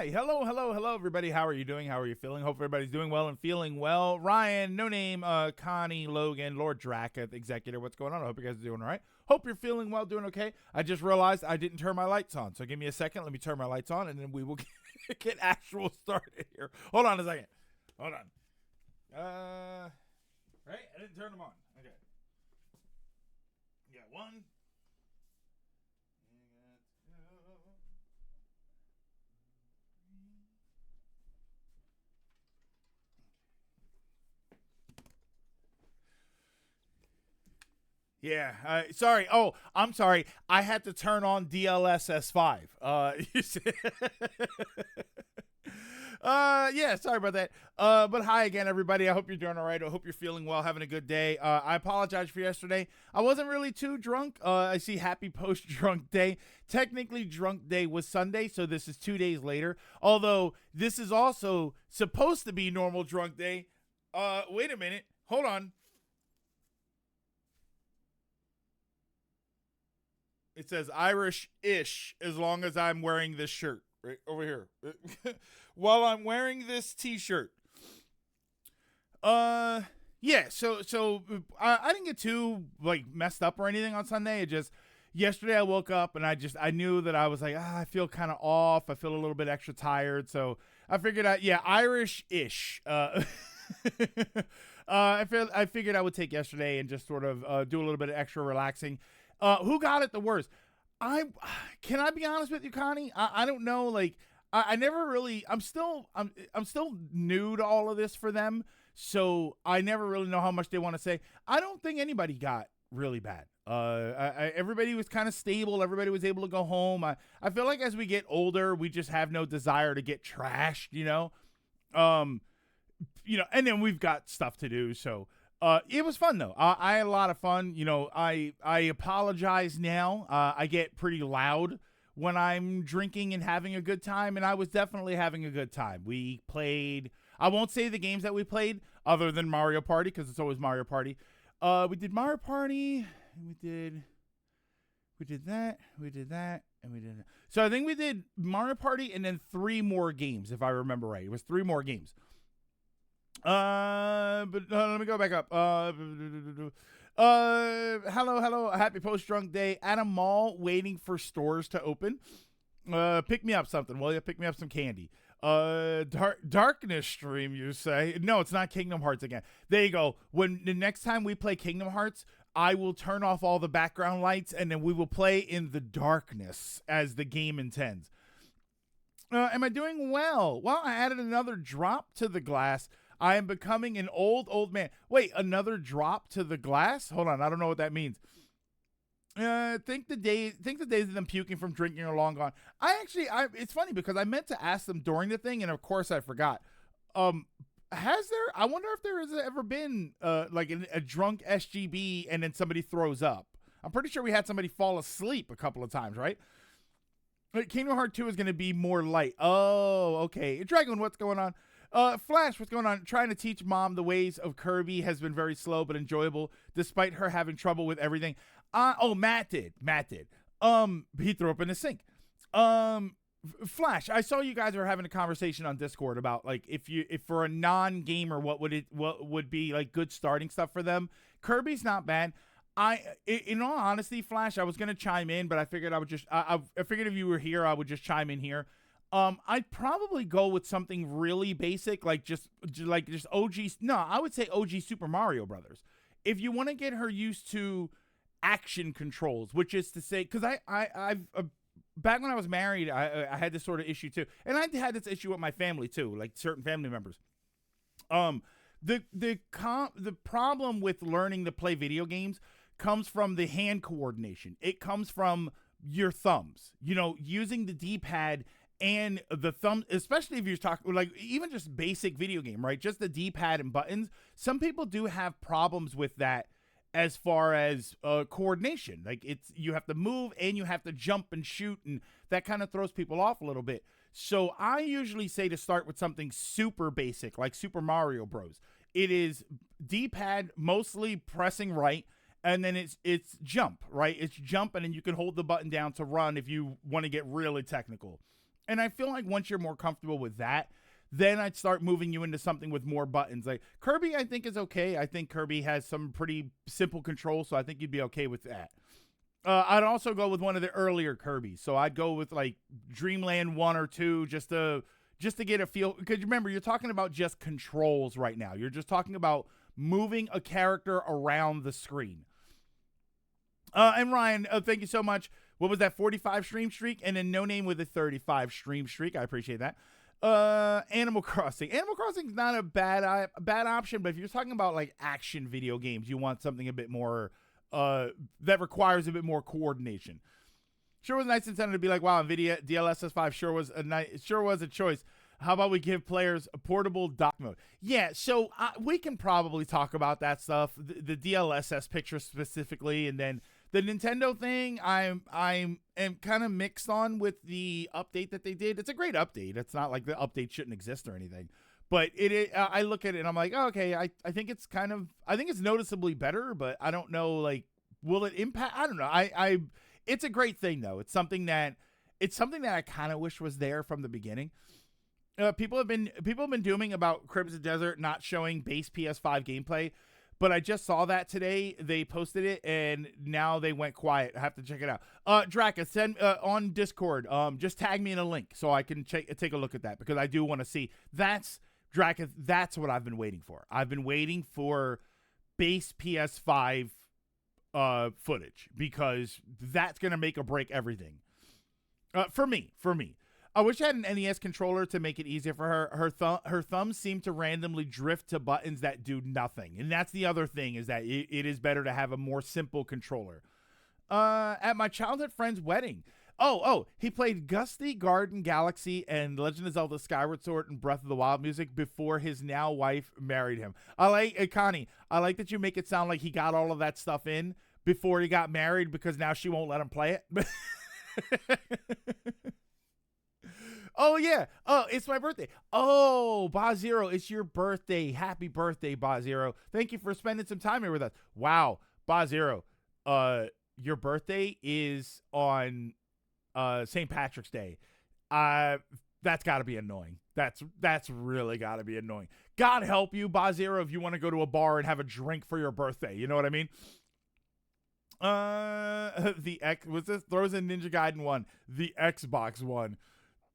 Hi. Hello, everybody. How are you doing? How are you feeling? Hope everybody's doing well and feeling well. Ryan, No Name, Connie, Logan, Lord Draca, Executor. What's going on? I hope you guys are doing all right. Hope you're feeling well, doing okay. I just realized I didn't turn my lights on. So give me a second. Let me turn my lights on, and then we will get actual started here. Hold on a second. Hold on. Right? I didn't turn them on. Okay. You got one. Yeah, sorry. Oh, I'm sorry. I had to turn on DLSS 5. Yeah, sorry about that. But hi again, everybody. I hope you're doing all right. I hope you're feeling well, having a good day. I apologize for yesterday. I wasn't really too drunk. I see happy post-drunk day. Technically, drunk day was Sunday, so this is 2 days later. Although, this is also supposed to be normal drunk day. Wait a minute. Hold on. It says Irish-ish as long as I'm wearing this shirt right over here. While I'm wearing this t-shirt. Yeah, so I didn't get too like messed up or anything on Sunday. It just yesterday I woke up and I knew that I was like, I feel kind of off. I feel a little bit extra tired. So I figured Irish-ish. I figured I would take yesterday and just sort of do a little bit of extra relaxing. Who got it the worst? Can I be honest with you, Connie? I don't know. Like, I never really. I'm still new to all of this for them, so I never really know how much they want to say. I don't think anybody got really bad. Everybody was kind of stable. Everybody was able to go home. I feel like as we get older, we just have no desire to get trashed. And then we've got stuff to do. So. It was fun though. I had a lot of fun. I apologize now. I get pretty loud when I'm drinking and having a good time, and I was definitely having a good time. We played. I won't say the games that we played, other than Mario Party, because it's always Mario Party. We did Mario Party. We did that. We did that, and we did that. So I think we did Mario Party and then 3 more games, if I remember right. It was 3 more games. Let me go back up. Hello, happy post-drunk day at a mall waiting for stores to open. Pick me up something, will you? Pick me up some candy. Darkness stream, you say? No, it's not Kingdom Hearts again. There you go. When the next time we play Kingdom Hearts, I will turn off all the background lights and then we will play in the darkness as the game intends. Am I doing well? Well, I added another drop to the glass. I am becoming an old man. Wait, another drop to the glass? Hold on, I don't know what that means. Think the days of them puking from drinking are long gone. It's funny because I meant to ask them during the thing, and of course I forgot. I wonder if there has ever been like a drunk SGB and then somebody throws up. I'm pretty sure we had somebody fall asleep a couple of times, right? Kingdom Hearts 2 is going to be more light. Oh, okay. Dragon, what's going on? Flash, what's going on? Trying to teach mom the ways of Kirby has been very slow but enjoyable, despite her having trouble with everything. Matt did. He threw up in the sink. Flash, I saw you guys were having a conversation on Discord about like if for a non-gamer, what would be like good starting stuff for them. Kirby's not bad. In all honesty, Flash, I was gonna chime in, but I figured I figured if you were here, I would just chime in here. I'd probably go with something really basic, like just OG. No, I would say OG Super Mario Brothers. If you want to get her used to action controls, which is to say, because I've back when I was married, I had this sort of issue too, and I had this issue with my family too, like certain family members. The problem with learning to play video games comes from the hand coordination. It comes from your thumbs. Using the D-pad. And the thumb, especially if you're talking like even just basic video game, right? Just the D-pad and buttons. Some people do have problems with that as far as coordination. Like you have to move and you have to jump and shoot, and that kind of throws people off a little bit. So I usually say to start with something super basic, like Super Mario Bros. It is D-pad, mostly pressing right, and then it's jump, right? It's jump, and then you can hold the button down to run if you want to get really technical. And I feel like once you're more comfortable with that, then I'd start moving you into something with more buttons. Like Kirby, I think is okay. I think Kirby has some pretty simple controls, so I think you'd be okay with that. I'd also go with one of the earlier Kirby's. So I'd go with like Dreamland 1 or 2 just to get a feel. Because remember, you're talking about just controls right now. You're just talking about moving a character around the screen. And Ryan, thank you so much. What was that, 45 stream streak? And then No Name with a 35 stream streak. I appreciate that. Animal Crossing. Animal Crossing is not a bad option, but if you're talking about like action video games, you want something a bit more that requires a bit more coordination. Sure was a nice incentive to be like, wow, NVIDIA DLSS 5 sure was a choice. How about we give players a portable dock mode? Yeah, so we can probably talk about that stuff, the DLSS picture specifically, and then the Nintendo thing, I'm kind of mixed on with the update that they did. It's a great update. It's not like the update shouldn't exist or anything. But I look at it and I'm like, oh, okay, I think it's noticeably better, but I don't know, like, will it impact? I don't know. It's a great thing though. It's something that I kind of wish was there from the beginning. People have been dooming about Crimson Desert not showing base PS5 gameplay, but I just saw that today. They posted it and now they went quiet. I have to check it out. Draka, send on Discord. Just tag me in a link so I can take a look at that because I do want to see. That's Draka. That's what I've been waiting for. I've been waiting for base PS5 footage because that's gonna make or break everything. For me. I wish I had an NES controller to make it easier for her. Her thumbs seem to randomly drift to buttons that do nothing. And that's the other thing is that it is better to have a more simple controller. At my childhood friend's wedding. He played Gusty Garden Galaxy and Legend of Zelda Skyward Sword and Breath of the Wild music before his now wife married him. Connie, I like that you make it sound like he got all of that stuff in before he got married because now she won't let him play it. Oh, yeah. Oh, it's my birthday. Oh, Ba-Zero, it's your birthday. Happy birthday, Ba-Zero. Thank you for spending some time here with us. Wow, Ba-Zero, your birthday is on St. Patrick's Day. That's got to be annoying. That's really got to be annoying. God help you, Ba-Zero, if you want to go to a bar and have a drink for your birthday. You know what I mean? The X was this Frozen Ninja Gaiden 1, the Xbox one.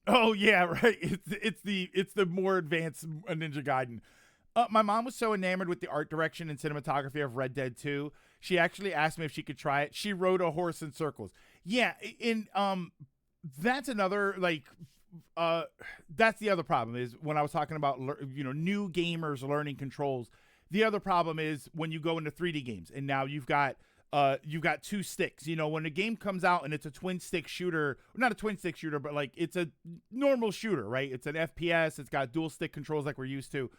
Oh yeah, right. It's the more advanced Ninja Gaiden. My mom was so enamored with the art direction and cinematography of Red Dead 2. She actually asked me if she could try it. She rode a horse in circles. Yeah, that's another that's the other problem is when I was talking about new gamers learning controls. The other problem is when you go into 3D games and now you've got two sticks. When a game comes out and it's a twin stick shooter, not a twin stick shooter, but like it's a normal shooter, right? It's an FPS. It's got dual stick controls like we're used to.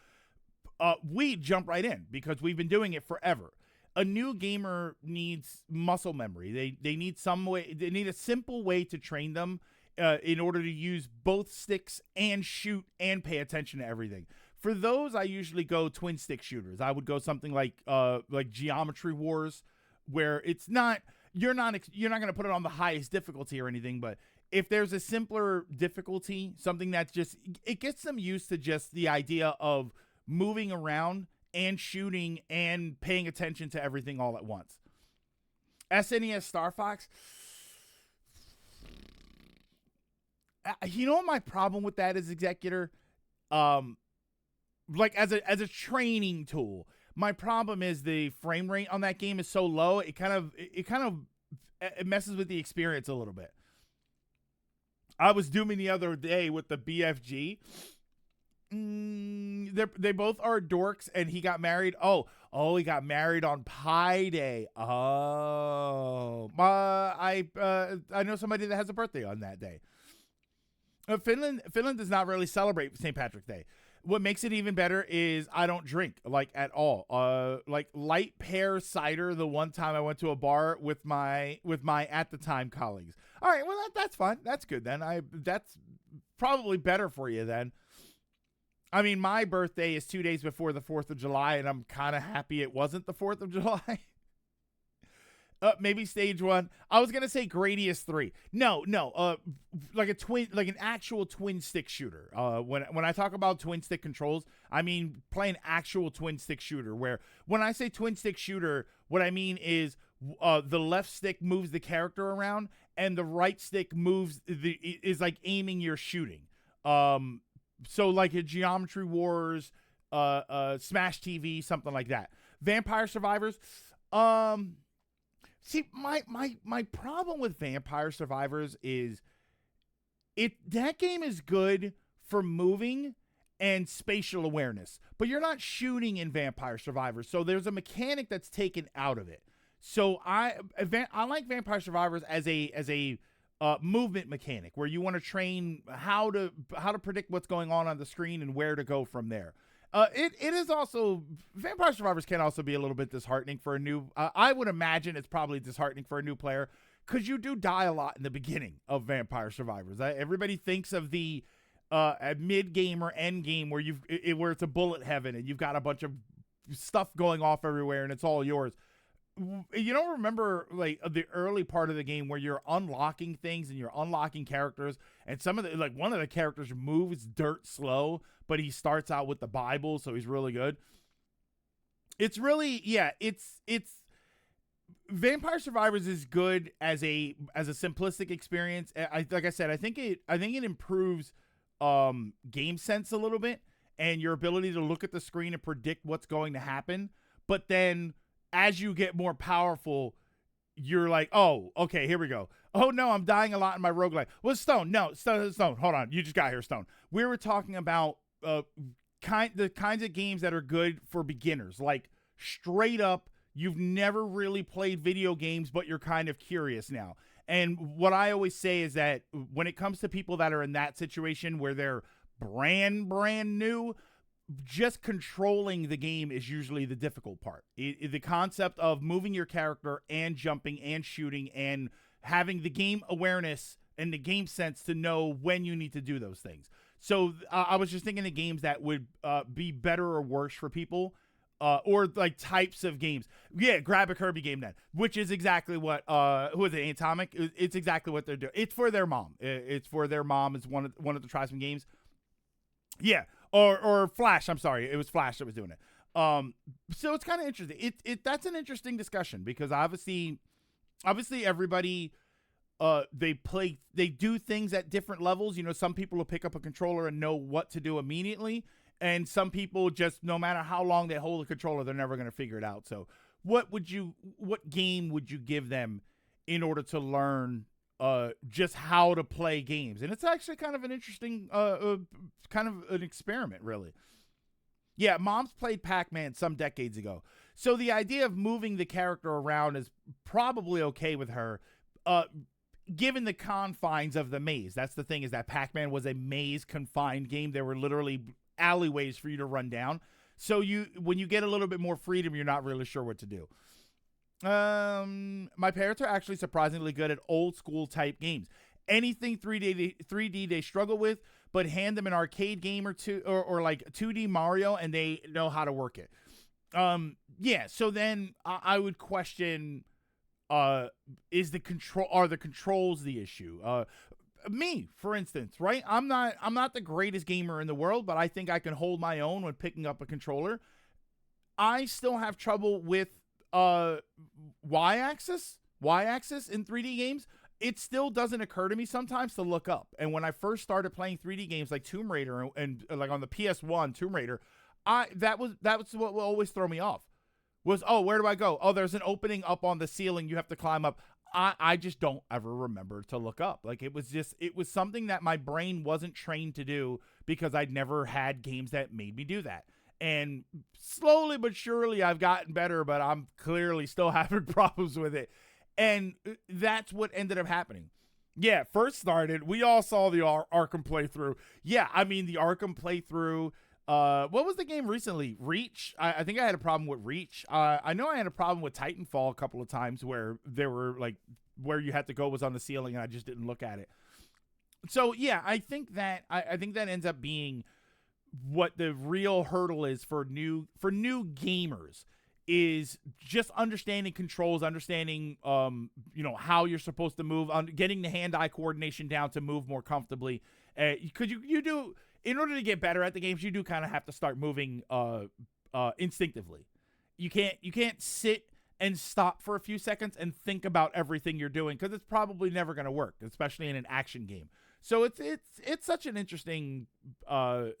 We jump right in because we've been doing it forever. A new gamer needs muscle memory. They need some way. They need a simple way to train them in order to use both sticks and shoot and pay attention to everything. For those, I usually go twin stick shooters. I would go something like Geometry Wars, where it's not you're not going to put it on the highest difficulty or anything, but if there's a simpler difficulty, something that's just it gets them used to just the idea of moving around and shooting and paying attention to everything all at once. SNES Star Fox. What my problem with that is, Executor? Like as a training tool. My problem is the frame rate on that game is so low. It messes with the experience a little bit. I was dooming the other day with the BFG. They both are dorks, and he got married. Oh, he got married on Pi Day. Oh, I know somebody that has a birthday on that day. Finland does not really celebrate St. Patrick's Day. What makes it even better is I don't drink like at all. Like light pear cider. The one time I went to a bar with my at the time colleagues. All right, well that's fine. That's good then. That's probably better for you then. I mean, my birthday is 2 days before the 4th of July, and I'm kind of happy it wasn't the 4th of July. Maybe stage 1. I was gonna say Gradius 3. No. Like an actual twin stick shooter. When I talk about twin stick controls, I mean play an actual twin stick shooter. Where when I say twin stick shooter, what I mean is the left stick moves the character around, and the right stick is like aiming your shooting. So like a Geometry Wars, Smash TV, something like that. Vampire Survivors. See, my problem with Vampire Survivors is that game is good for moving and spatial awareness, but you're not shooting in Vampire Survivors, so there's a mechanic that's taken out of it. So I like Vampire Survivors as a movement mechanic where you want to train how to predict what's going on the screen and where to go from there. It is also, Vampire Survivors can also be a little bit disheartening for a new, I would imagine it's probably disheartening for a new player because you do die a lot in the beginning of Vampire Survivors. Everybody thinks of the mid game or end game where where it's a bullet heaven and you've got a bunch of stuff going off everywhere and it's all yours. You don't remember like the early part of the game where you're unlocking things and you're unlocking characters, and some of the, like, one of the characters moves dirt slow, but he starts out with the Bible, so he's really good. It's really, yeah, it's Vampire Survivors is good as a simplistic experience. Like I said, I think it improves game sense a little bit and your ability to look at the screen and predict what's going to happen. But then as you get more powerful, you're like, oh, okay, here we go. Oh, no, I'm dying a lot in my roguelike. Well, Stone, hold on. You just got here, Stone. We were talking about the kinds of games that are good for beginners. Like, straight up, you've never really played video games, but you're kind of curious now. And what I always say is that when it comes to people that are in that situation where they're brand new, just controlling the game is usually the difficult part. The concept of moving your character and jumping and shooting and having the game awareness and the game sense to know when you need to do those things. So I was just thinking of games that would be better or worse for people, or like types of games. Yeah, grab a Kirby game then, which is exactly what who is it? Atomic. It's exactly what they're doing. It's for their mom. It's for their mom. It's one of the Try Some games. Yeah. Or Flash, I'm sorry. It was Flash that was doing it. So it's kind of interesting. That's an interesting discussion because obviously everybody, they do things at different levels. You know, some people will pick up a controller and know what to do immediately. And some people just, no matter how long they hold the controller, they're never going to figure it out. So what game would you give them in order to learn just how to play games? And it's actually kind of an interesting, kind of an experiment, really. Yeah, Mom's played Pac-Man some decades ago. So the idea of moving the character around is probably okay with her, given the confines of the maze. That's the thing, is that Pac-Man was a maze-confined game. There were literally alleyways for you to run down. So when you get a little bit more freedom, you're not really sure what to do. My parents are actually surprisingly good at old school type games. Anything 3D they struggle with, but hand them an arcade game or two, or like 2D Mario, and they know how to work it. Yeah. So then I would question, are the controls the issue? Me, for instance, right? I'm not the greatest gamer in the world, but I think I can hold my own when picking up a controller. I still have trouble with y-axis in 3D games. It still doesn't occur to me sometimes to look up. And when I first started playing 3D games like Tomb Raider and like on the PS1 Tomb Raider, that was what would always throw me off. Was, oh, where do I go? Oh, there's an opening up on the ceiling. You have to climb up. I just don't ever remember to look up. Like, it was something that my brain wasn't trained to do because I'd never had games that made me do that. And slowly but surely I've gotten better, but I'm clearly still having problems with it. And that's what ended up happening. Yeah, first started, we all saw the Arkham playthrough. Yeah, I mean, the Arkham playthrough. What was the game recently? Reach? I think I had a problem with Reach. I know I had a problem with Titanfall a couple of times where there were, like, where you had to go was on the ceiling and I just didn't look at it. So, yeah, I think that ends up being what the real hurdle is for new gamers, is just understanding controls, understanding, how you're supposed to move, getting the hand-eye coordination down to move more comfortably. Because you do, in order to get better at the games, you do kind of have to start moving instinctively. You can't sit and stop for a few seconds and think about everything you're doing, because it's probably never going to work, especially in an action game. So it's such an interesting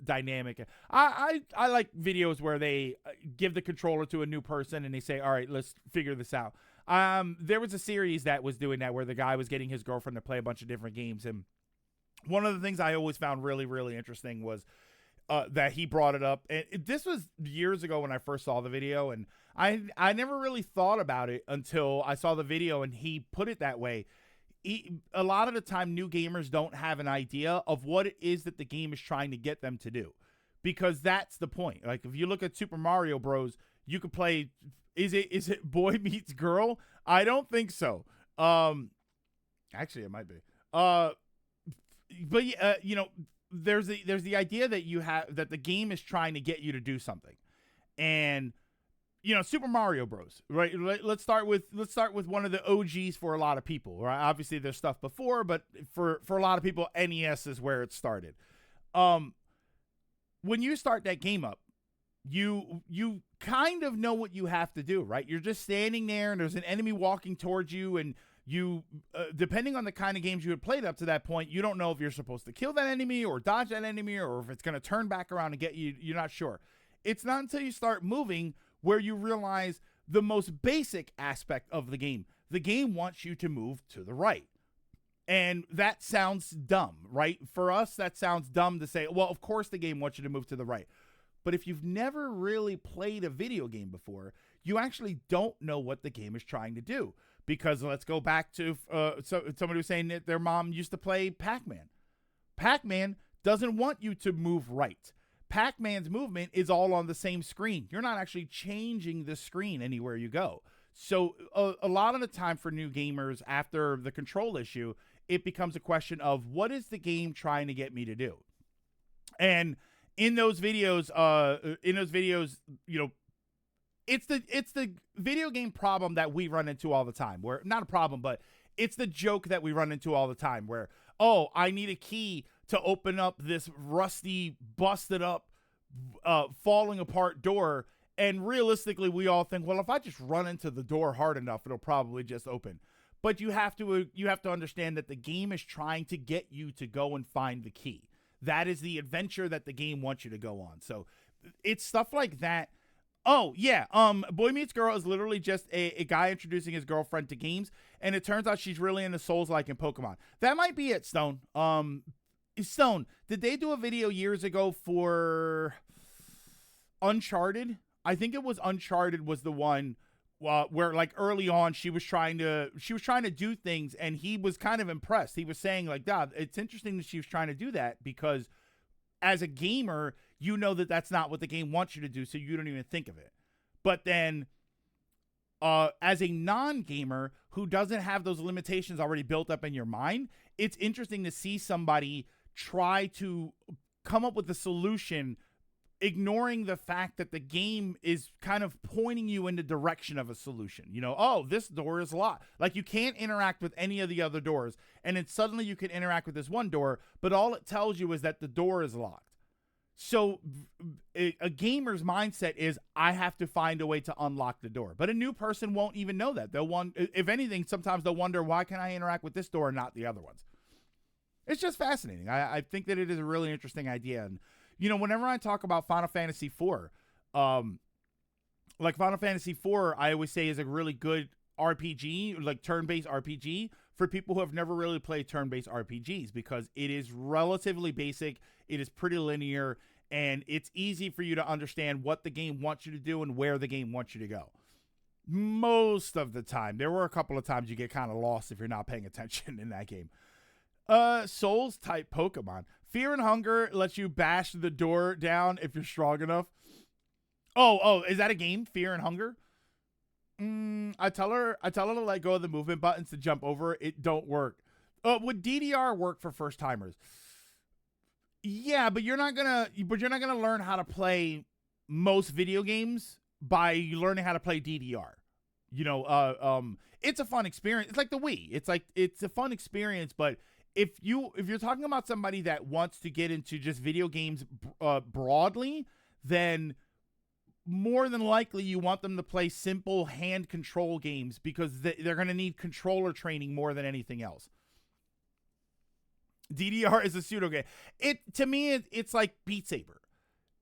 dynamic. I like videos where they give the controller to a new person and they say, all right, let's figure this out. There was a series that was doing that where the guy was getting his girlfriend to play a bunch of different games. And one of the things I always found really, really interesting was that he brought it up. And this was years ago when I first saw the video, and I never really thought about it until I saw the video and he put it that way. A lot of the time, new gamers don't have an idea of what it is that the game is trying to get them to do, because that's the point. Like, if you look at Super Mario Bros., you could play. Is it boy meets girl? I don't think so. Actually, it might be. But there's the idea that the game is trying to get you to do something, and Super Mario Bros. Right? Let's start with one of the OGs for a lot of people. Right? Obviously, there's stuff before, but for a lot of people, NES is where it started. When you start that game up, you kind of know what you have to do, right? You're just standing there, and there's an enemy walking towards you, and you, depending on the kind of games you had played up to that point, you don't know if you're supposed to kill that enemy or dodge that enemy, or if it's going to turn back around and get you. You're not sure. It's not until you start moving where you realize the most basic aspect of the game. The game wants you to move to the right. And that sounds dumb, right? For us, that sounds dumb to say, well, of course the game wants you to move to the right. But if you've never really played a video game before, you actually don't know what the game is trying to do. Because let's go back to somebody was saying that their mom used to play Pac-Man. Pac-Man doesn't want you to move right. Pac-Man's movement is all on the same screen. You're not actually changing the screen anywhere you go. So a lot of the time for new gamers, after the control issue, it becomes a question of, what is the game trying to get me to do? And in those videos, it's the video game problem that we run into all the time. Where, not a problem, but it's the joke that we run into all the time where, oh, I need a key to open up this rusty, busted up, falling apart door. And realistically, we all think, well, if I just run into the door hard enough, it'll probably just open. But you have to understand that the game is trying to get you to go and find the key. That is the adventure that the game wants you to go on. So it's stuff like that. Oh, yeah. Boy Meets Girl is literally just a guy introducing his girlfriend to games, and it turns out she's really into Souls-like and Pokemon. That might be it, Stone. Stone, did they do a video years ago for Uncharted? I think it was Uncharted was the one where, like, early on she was trying to do things, and he was kind of impressed. He was saying, like, Dad, it's interesting that she was trying to do that, because as a gamer, you know that that's not what the game wants you to do, so you don't even think of it. But then, as a non-gamer who doesn't have those limitations already built up in your mind, it's interesting to see somebody try to come up with a solution, ignoring the fact that the game is kind of pointing you in the direction of a solution. Oh, this door is locked. Like, you can't interact with any of the other doors, and then suddenly you can interact with this one door, but all it tells you is that the door is locked. So a gamer's mindset is, I have to find a way to unlock the door. But a new person won't even know that. If anything, sometimes they'll wonder, why can I interact with this door and not the other ones? It's just fascinating. I think that it is a really interesting idea. And, whenever I talk about Final Fantasy IV, like Final Fantasy IV, I always say is a really good RPG, like turn-based RPG, for people who have never really played turn-based RPGs, because it is relatively basic, it is pretty linear, and it's easy for you to understand what the game wants you to do and where the game wants you to go. Most of the time. There were a couple of times you get kind of lost if you're not paying attention in that game. Souls-type Pokemon. Fear and Hunger lets you bash the door down if you're strong enough. Oh, is that a game? Fear and Hunger? I tell her to let go of the movement buttons to jump over. It don't work. Would DDR work for first timers? Yeah, but you're not gonna learn how to play most video games by learning how to play DDR. It's a fun experience. It's like the Wii. It's a fun experience, but if you're talking about somebody that wants to get into just video games broadly, then more than likely you want them to play simple hand control games because they're going to need controller training more than anything else. DDR is a pseudo game. To me, it's like Beat Saber.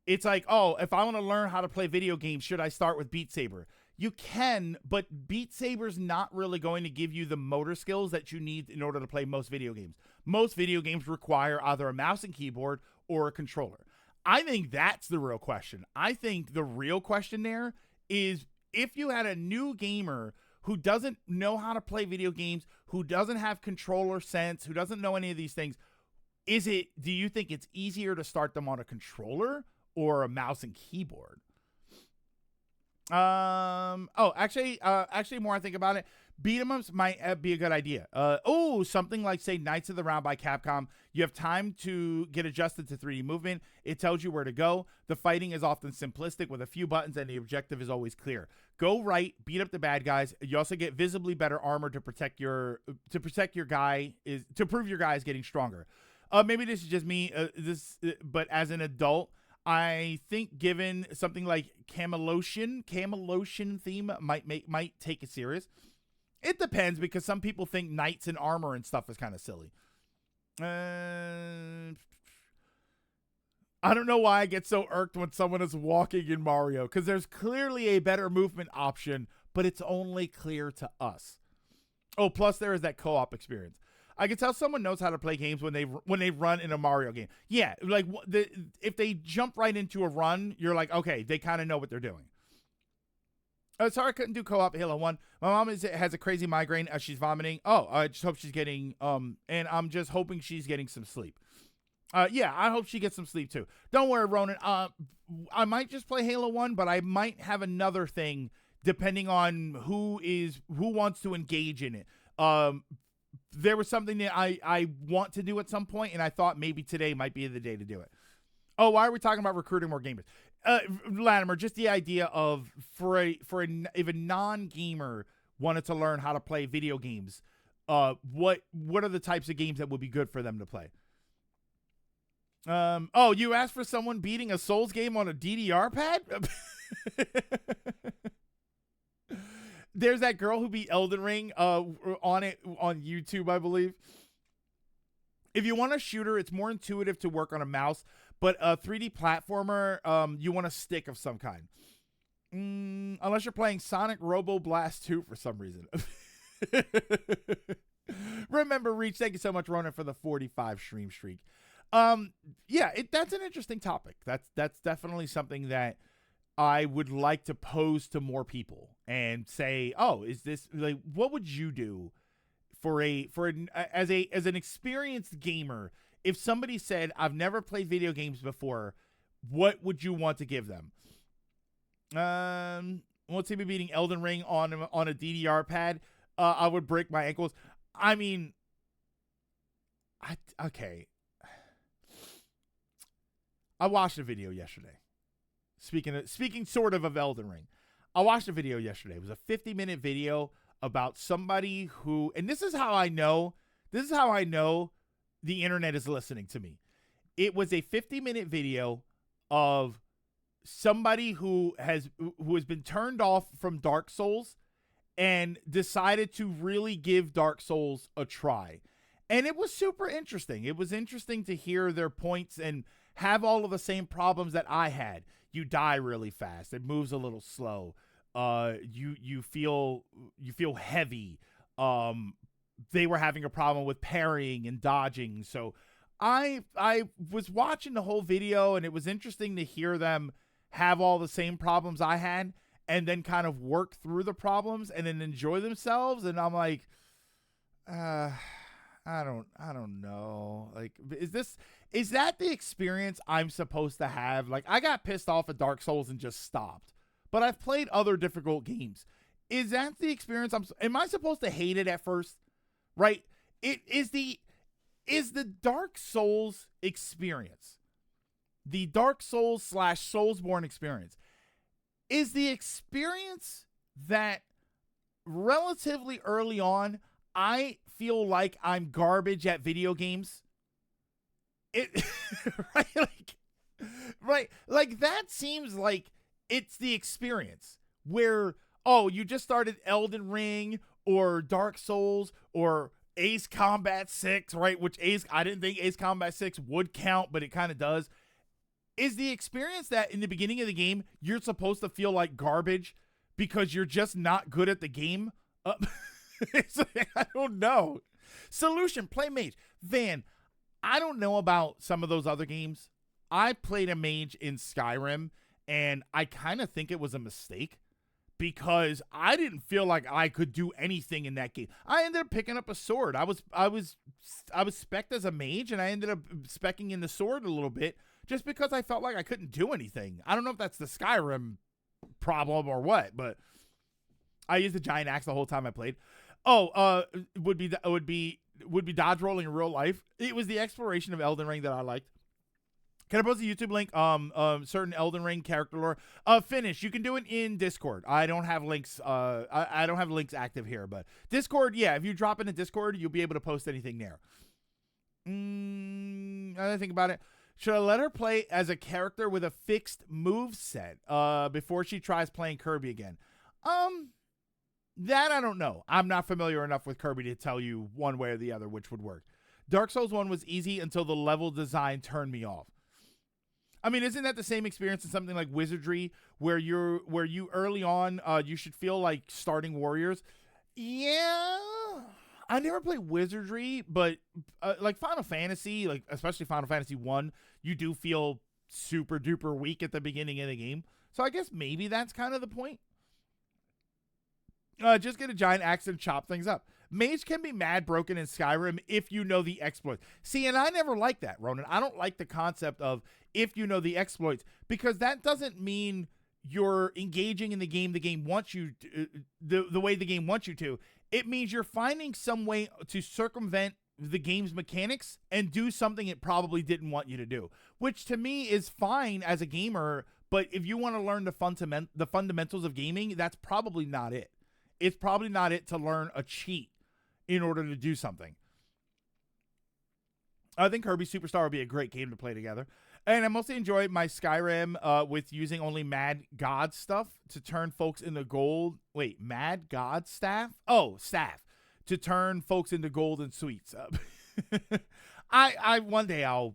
It's like, oh, if I want to learn how to play video games, should I start with Beat Saber? You can, but Beat Saber's not really going to give you the motor skills that you need in order to play most video games. Most video games require either a mouse and keyboard or a controller. I think that's the real question. I think the real question there is if you had a new gamer who doesn't know how to play video games, who doesn't have controller sense, who doesn't know any of these things, do you think it's easier to start them on a controller or a mouse and keyboard? Actually, more I think about it, beat 'em ups might be a good idea. Something like, say, Knights of the Round by Capcom. You have time to get adjusted to 3D movement. It tells you where to go. The fighting is often simplistic with a few buttons, and the objective is always clear. Go right, beat up the bad guys. You also get visibly better armor to protect your guy to prove your guy is getting stronger. Maybe this is just me. But as an adult, I think given something like Camelocian theme might take it serious. It depends because some people think knights and armor and stuff is kind of silly. I don't know why I get so irked when someone is walking in Mario because there's clearly a better movement option, but it's only clear to us. Oh, plus there is that co-op experience. I can tell someone knows how to play games when they run in a Mario game. Yeah, like if they jump right into a run, you're like, okay, they kind of know what they're doing. Sorry, I couldn't do co-op Halo 1. My mom has a crazy migraine as she's vomiting. Oh, I just hope she's getting, and I'm just hoping she's getting some sleep. Yeah, I hope she gets some sleep too. Don't worry, Ronan. I might just play Halo 1, but I might have another thing depending on who wants to engage in it. There was something that I want to do at some point, and I thought maybe today might be the day to do it. Oh, why are we talking about recruiting more gamers? Latimer, just the idea of if a non-gamer wanted to learn how to play video games, what are the types of games that would be good for them to play? You asked for someone beating a Souls game on a DDR pad? There's that girl who beat Elden Ring on YouTube, I believe. If you want a shooter, it's more intuitive to work on a mouse, but a 3D platformer, you want a stick of some kind. Unless you're playing Sonic Robo Blast 2 for some reason. Remember, Reach, thank you so much, Ronan, for the 45 stream streak. That's an interesting topic. That's definitely something that I would like to pose to more people and say, oh, is this like, what would you do as an experienced gamer? If somebody said, I've never played video games before, what would you want to give them? Let's say me beating Elden Ring on a DDR pad. I would break my ankles. I mean, okay. I watched a video yesterday. Speaking sort of Elden Ring. I watched a video yesterday. It was a 50-minute video about somebody who, and this is how I know the internet is listening to me. It was a 50-minute video of somebody who has been turned off from Dark Souls and decided to really give Dark Souls a try. And it was super interesting. It was interesting to hear their points and have all of the same problems that I had. You die really fast. It moves a little slow. You feel heavy. They were having a problem with parrying and dodging. So I was watching the whole video, and it was interesting to hear them have all the same problems I had and then kind of work through the problems and then enjoy themselves. And I'm like, I don't know. Like, is that the experience I'm supposed to have? Like, I got pissed off at Dark Souls and just stopped, but I've played other difficult games. Is that the experience am I supposed to hate it at first? Right? It is the Dark Souls experience, the Dark Souls / Soulsborne experience. is the experience that relatively early on, I feel like I'm garbage at video games. It right, like that seems like it's the experience where, oh, you just started Elden Ring or Dark Souls or Ace Combat 6, right? Which I didn't think Ace Combat 6 would count, but it kind of does. Is the experience that in the beginning of the game you're supposed to feel like garbage because you're just not good at the game? I don't know. Solution, play mage. Van, I don't know about some of those other games. I played a mage in Skyrim, and I kind of think it was a mistake because I didn't feel like I could do anything in that game. I ended up picking up a sword. I was spec'd as a mage, and I ended up speccing in the sword a little bit just because I felt like I couldn't do anything. I don't know if that's the Skyrim problem or what, but I used the giant axe the whole time I played. Would be dodge rolling in real life. It was the exploration of Elden Ring that I liked. Can I post a YouTube link? Certain Elden Ring character lore. Finish. You can do it in Discord. I don't have links. I don't have links active here, but Discord. Yeah, if you drop into Discord, you'll be able to post anything there. I think about it. Should I let her play as a character with a fixed move set before she tries playing Kirby again? That I don't know. I'm not familiar enough with Kirby to tell you one way or the other which would work. Dark Souls 1 was easy until the level design turned me off. I mean, isn't that the same experience in something like Wizardry where you early on you should feel like starting warriors? Yeah. I never played Wizardry, but like Final Fantasy, like especially Final Fantasy 1, you do feel super duper weak at the beginning of the game. So I guess maybe that's kind of the point. Just get a giant axe and chop things up. Mage can be mad broken in Skyrim if you know the exploits. See, and I never like that, Ronan. I don't like the concept of if you know the exploits, because that doesn't mean you're engaging in the game wants you to, the way the game wants you to. It means you're finding some way to circumvent the game's mechanics and do something it probably didn't want you to do, which to me is fine as a gamer, but if you want to learn the fundamentals of gaming, that's probably not it. It's probably not it to learn a cheat in order to do something. I think Kirby Superstar would be a great game to play together. And I mostly enjoy my Skyrim with using only Mad God stuff to turn folks into gold. Wait, Mad God staff? Oh, staff. To turn folks into gold and sweets. I one day I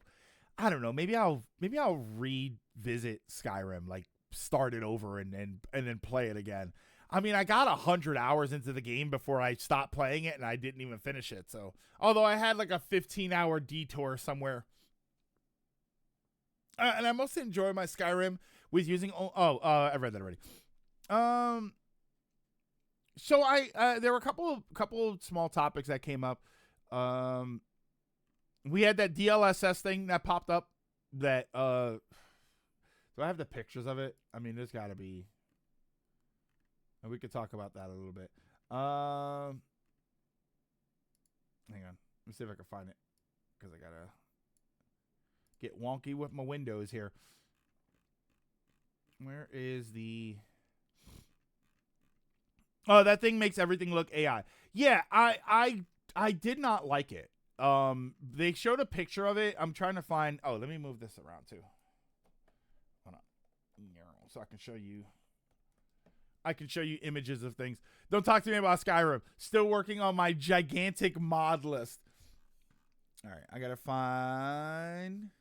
don't know, maybe I'll revisit Skyrim, like start it over and then play it again. I mean, I got 100 hours into the game before I stopped playing it, and I didn't even finish it. So, although I had like a 15-hour detour somewhere. And I mostly enjoy my Skyrim with using... I read that already. So there were a couple of small topics that came up. We had that DLSS thing that popped up. That do I have the pictures of it? I mean, there's got to be... And we could talk about that a little bit. Hang on. Let me see if I can find it. Because I got to get wonky with my windows here. Where is the... Oh, that thing makes everything look AI. Yeah, I did not like it. They showed a picture of it. I'm trying to find... Oh, let me move this around too. Hold on. So I can show you... images of things. Don't talk to me about Skyrim. Still working on my gigantic mod list. All right, I gotta find...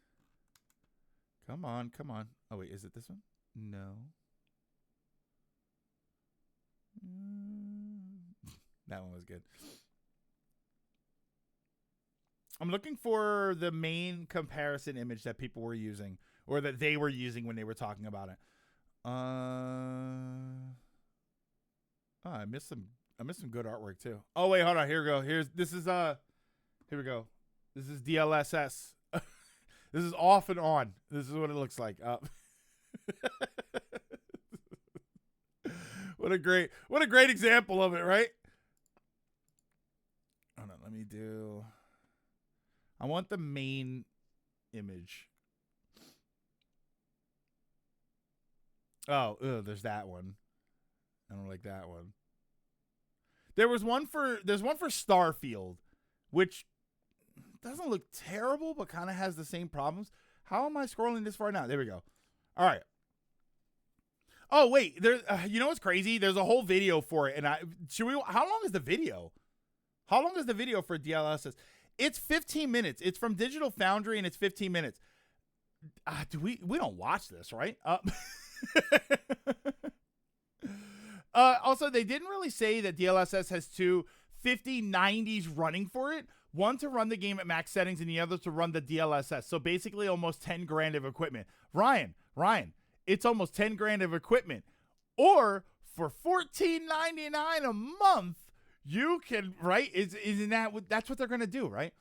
Come on. Oh, wait, is it this one? No. That one was good. I'm looking for the main comparison image that people were using, or that they were using when they were talking about it. Oh, I missed some good artwork too. Oh wait, hold on. Here we go. Here we go. This is DLSS. This is off and on. This is what it looks like. What a great example of it, right? Hold on, let me do... I want the main image. Oh, there's that one. I don't like that one. There's one for Starfield, which doesn't look terrible, but kind of has the same problems. How am I scrolling this far now? There we go. All right. Oh wait, there. You know what's crazy? There's a whole video for it, and how long is the video? How long is the video for DLSS? It's 15 minutes. It's from Digital Foundry, and it's 15 minutes. We don't watch this, right? Also, they didn't really say that DLSS has two 5090s running for it. One to run the game at max settings and the other to run the DLSS. So basically almost 10 grand of equipment. Ryan, it's almost 10 grand of equipment. Or for $14.99 a month, you can, right? Isn't that's what they're going to do, right?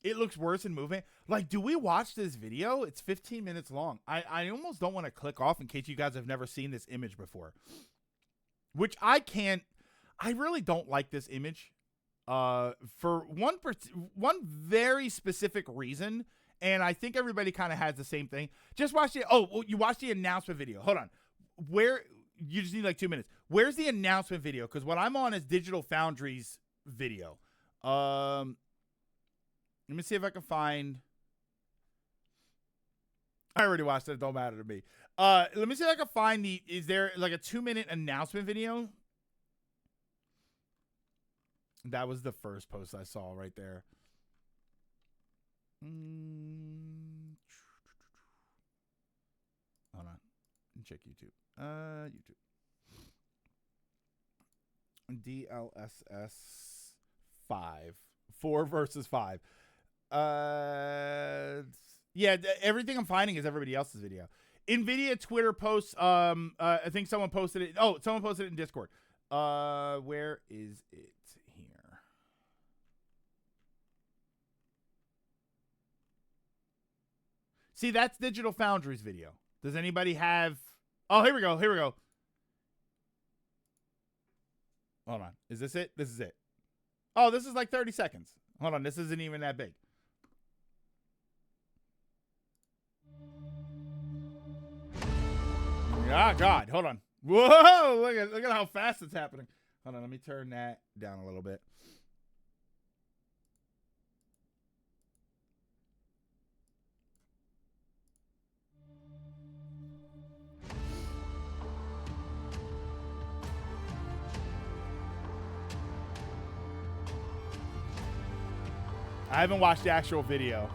It looks worse in movement. Like, do we watch this video? It's 15 minutes long. I almost don't want to click off in case you guys have never seen this image before. Which I really don't like this image for one very specific reason, and I think everybody kind of has the same thing. Just watch it. Oh, you watched the announcement video. Hold on. You just need like 2 minutes. Where's the announcement video? Because what I'm on is Digital Foundry's video. Let me see if I can find. I already watched it. It don't matter to me. Let me see if I can find is there like a 2-minute announcement video? That was the first post I saw right there. Hold on. Check YouTube. YouTube. DLSS 4 versus 5. Yeah, everything I'm finding is everybody else's video. NVIDIA Twitter posts. I think someone posted it. Oh, someone posted it in Discord. Where is it here? See, that's Digital Foundry's video. Does anybody have? Oh, here we go. Hold on. Is this it? This is it. Oh, this is like 30 seconds. Hold on. This isn't even that big. Ah, God. Hold on. Whoa. Look at how fast it's happening. Hold on. Let me turn that down a little bit. I haven't watched the actual video.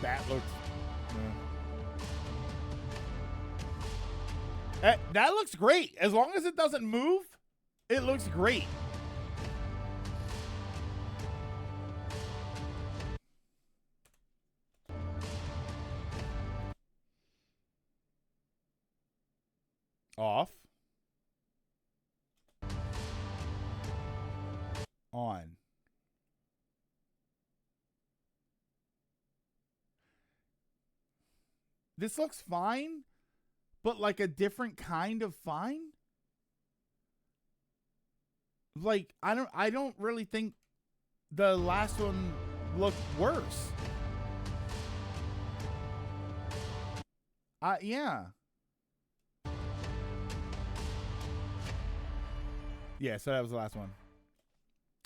That looks... that looks great. As long as it doesn't move, it looks great. Off. On. This looks fine, but like a different kind of fine. Like, I don't really think the last one looked worse. Yeah. Yeah, so that was the last one.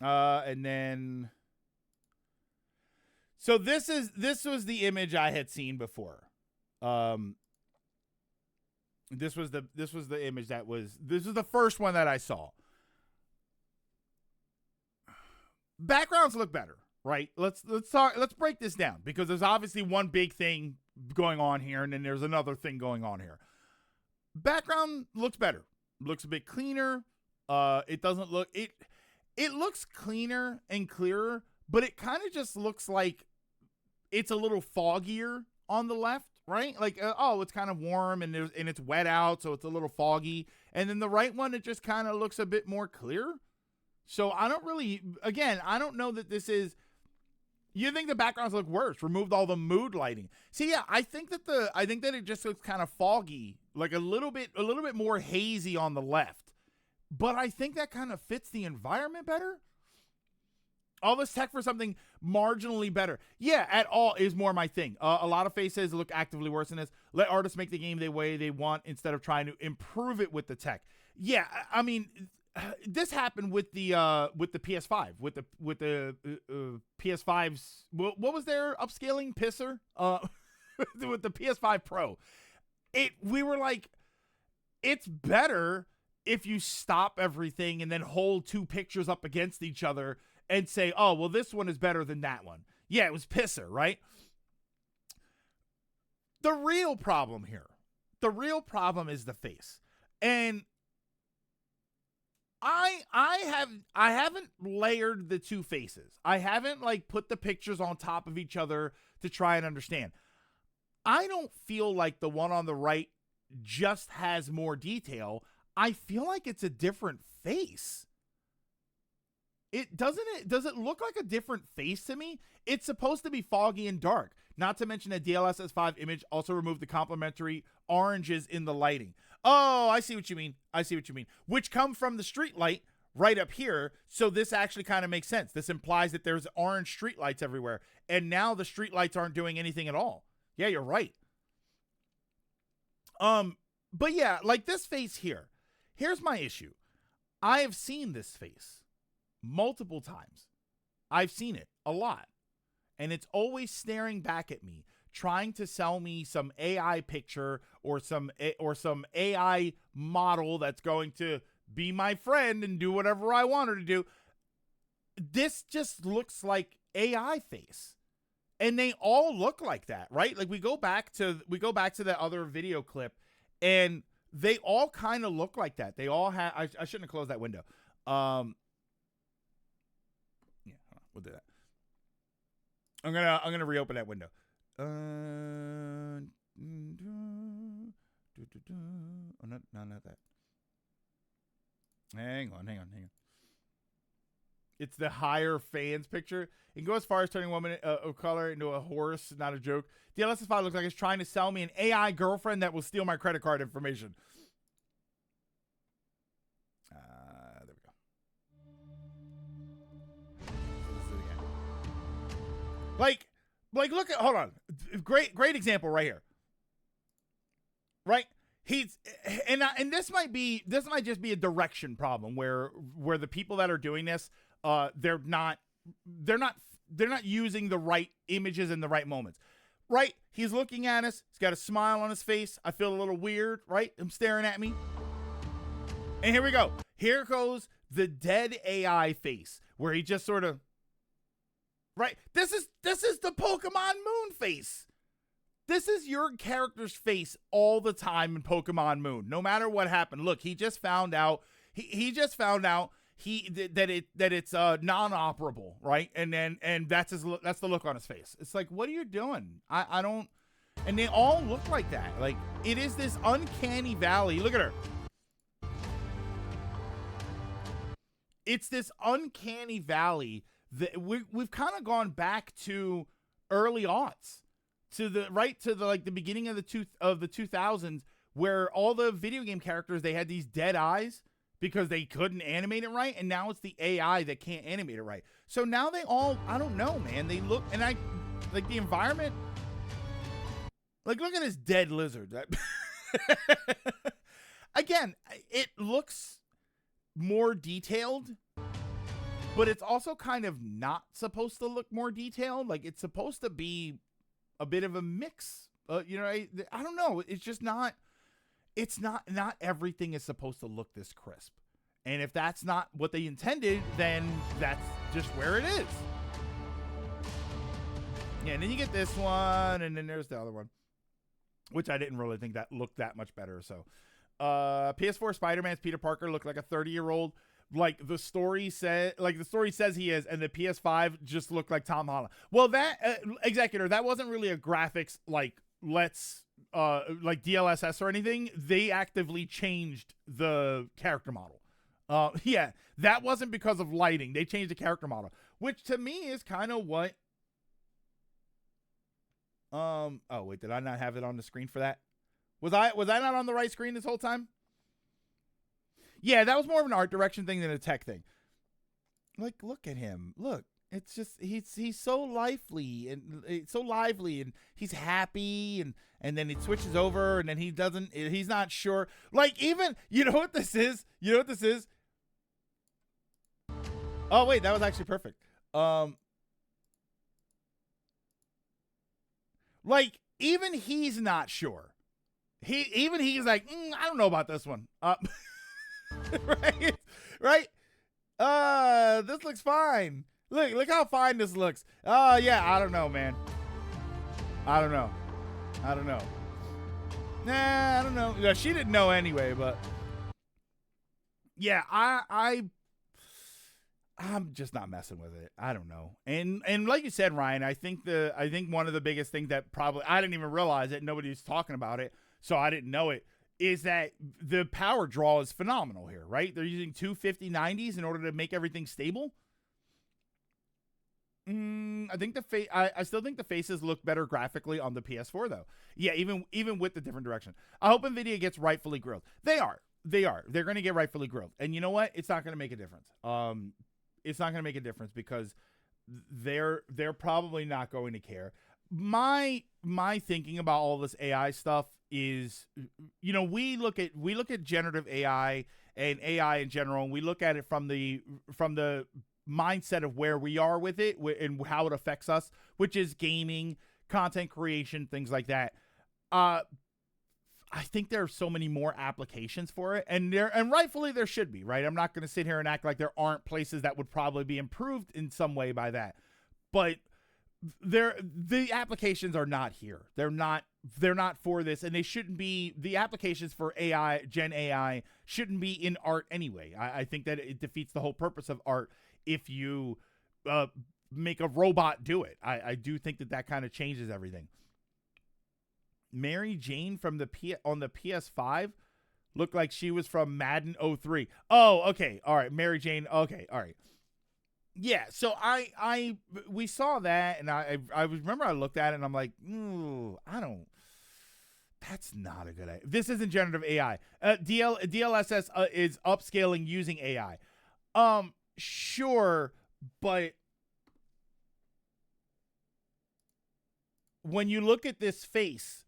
And then, so this was the image I had seen before. This was the image this was the first one that I saw. Backgrounds look better, right? Let's break this down, because there's obviously one big thing going on here, and then there's another thing going on here. Background looks better. Looks a bit cleaner. It doesn't look it looks cleaner and clearer, but it kind of just looks like it's a little foggier on the left, right? Like, it's kind of warm and it's wet out, so it's a little foggy. And then the right one, it just kind of looks a bit more clear. So I don't know that this is. You think the backgrounds look worse? Removed all the mood lighting. See, yeah, I think that it just looks kind of foggy, like a little bit more hazy on the left. But I think that kind of fits the environment better. all this tech for something marginally better. Yeah, at all is more my thing. A lot of faces look actively worse than this. Let artists make the game the way they want instead of trying to improve it with the tech. Yeah, I mean, this happened with the PS5, with the PS5's. What was their upscaling pisser? With the PS5 Pro, we were like, it's better if you stop everything and then hold two pictures up against each other and say, oh, well, this one is better than that one. Yeah, it was pisser, right? The real problem is the face. And I haven't layered the two faces. I haven't like put the pictures on top of each other to try and understand. I don't feel like the one on the right just has more detail. I feel like it's a different face. Does it look like a different face to me? It's supposed to be foggy and dark. Not to mention that DLSS 5 image also removed the complementary oranges in the lighting. Oh, I see what you mean. Which come from the street light right up here. So this actually kind of makes sense. This implies that there's orange street lights everywhere. And now the street lights aren't doing anything at all. Yeah, you're right. But yeah, like this face here. Here's my issue. I have seen this face multiple times. I've seen it a lot. And it's always staring back at me, trying to sell me some AI picture or some AI model that's going to be my friend and do whatever I want her to do. This just looks like AI face. And they all look like that, right? Like we go back to that other video clip and they all kind of look like that. They all have, I shouldn't have closed that window. Yeah, we'll do that. I'm gonna reopen that window. Oh, not that. Hang on. It's the higher fans picture. It can go as far as turning a woman of color into a horse. Not a joke. DLSS 5 looks like it's trying to sell me an AI girlfriend that will steal my credit card information. There we go. So this is it again. Like, look at, hold on. Great example right here. Right? He's, and this might just be a direction problem where the people that are doing this, they're not using the right images in the right moments. Right? He's looking at us. He's got a smile on his face. I feel a little weird, right? Him staring at me. And here we go. Here goes the dead AI face where he just sort of, right? This is the Pokemon Moon face. This is your character's face all the time in Pokemon Moon, no matter what happened. Look, he just found out. He just found out that it's non-operable, right? And that's the look on his face. It's like, what are you doing? I don't. And they all look like that. Like it is this uncanny valley. Look at her. It's this uncanny valley that we've kind of gone back to early aughts. To the beginning of the 2000s, where all the video game characters, they had these dead eyes because they couldn't animate it right, and now it's the AI that can't animate it right. So now they all, I don't know, man. They look, and I like the environment. Like, look at this dead lizard. Again, it looks more detailed, but it's also kind of not supposed to look more detailed. Like, it's supposed to be a bit of a mix. I don't know. It's just not. It's not everything is supposed to look this crisp. And if that's not what they intended, then that's just where it is. Yeah, and then you get this one, and then there's the other one, which I didn't really think that looked that much better. So, PS4 Spider-Man's Peter Parker looked like a 30-year-old. Like the story says he is, and the PS5 just looked like Tom Holland. Well, that Executor, that wasn't really a graphics like DLSS or anything. They actively changed the character model. Yeah, that wasn't because of lighting. They changed the character model, which to me is kind of what. Oh wait, did I not have it on the screen for that? Was I not on the right screen this whole time? Yeah, that was more of an art direction thing than a tech thing. Like, look at him. Look. It's just he's so lively and he's happy and then he switches over and then he's not sure. Like, even, you know what this is? Oh wait, that was actually perfect. Like, even he's not sure. He's like, I don't know about this one. Right? Right? This looks fine. Look how fine this looks. Yeah, I don't know, man. I don't know. Nah, I don't know. Yeah, she didn't know anyway, but yeah, I'm just not messing with it. I don't know. And like you said, Ryan, I think one of the biggest things that probably I didn't even realize it, nobody's talking about it, so I didn't know it, is that the power draw is phenomenal here, right? They're using two 5090s in order to make everything stable. I think I still think the faces look better graphically on the PS4 though. Yeah, even with the different direction. I hope Nvidia gets rightfully grilled. They are. They're going to get rightfully grilled. And you know what? It's not going to make a difference. It's not going to make a difference because they're probably not going to care. My thinking about all this AI stuff is, you know, we look at generative AI and AI in general, and we look at it from the mindset of where we are with it and how it affects us, which is gaming, content creation, things like that. I think there are so many more applications for it, and rightfully there should be, right? I'm not going to sit here and act like there aren't places that would probably be improved in some way by that, but the applications are not here. They're not for this, and they shouldn't be. The applications for Gen AI shouldn't be in art anyway. I think that it defeats the whole purpose of art if you make a robot do it. I do think that kind of changes everything. Mary Jane from on the PS5 looked like she was from Madden 03. Oh, okay. All right. Mary Jane. Okay. All right. Yeah. So we saw that, and I remember I looked at it and I'm like, that's not a good idea. This isn't generative AI. DLSS is upscaling using AI. Sure, but when you look at this face,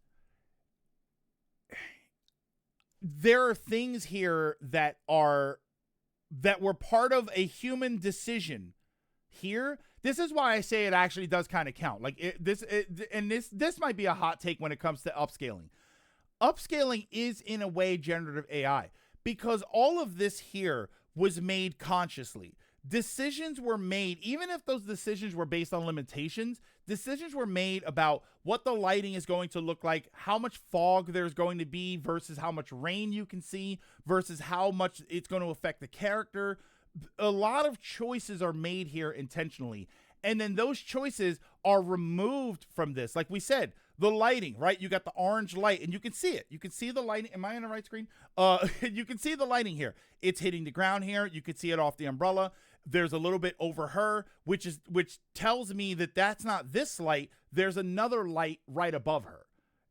there are things here that were part of a human decision here. This is why I say it actually does kind of count. Like this might be a hot take when it comes to upscaling. Upscaling is in a way generative AI because all of this here was made consciously. Decisions were made, even if those decisions were based on limitations, decisions were made about what the lighting is going to look like, how much fog there's going to be versus how much rain you can see versus how much it's going to affect the character. A lot of choices are made here intentionally. And then those choices are removed from this. Like we said, the lighting, right? You got the orange light and you can see it. You can see the lighting. Am I on the right screen? You can see the lighting here. It's hitting the ground here. You can see it off the umbrella. There's a little bit over her, which tells me that that's not this light. There's another light right above her.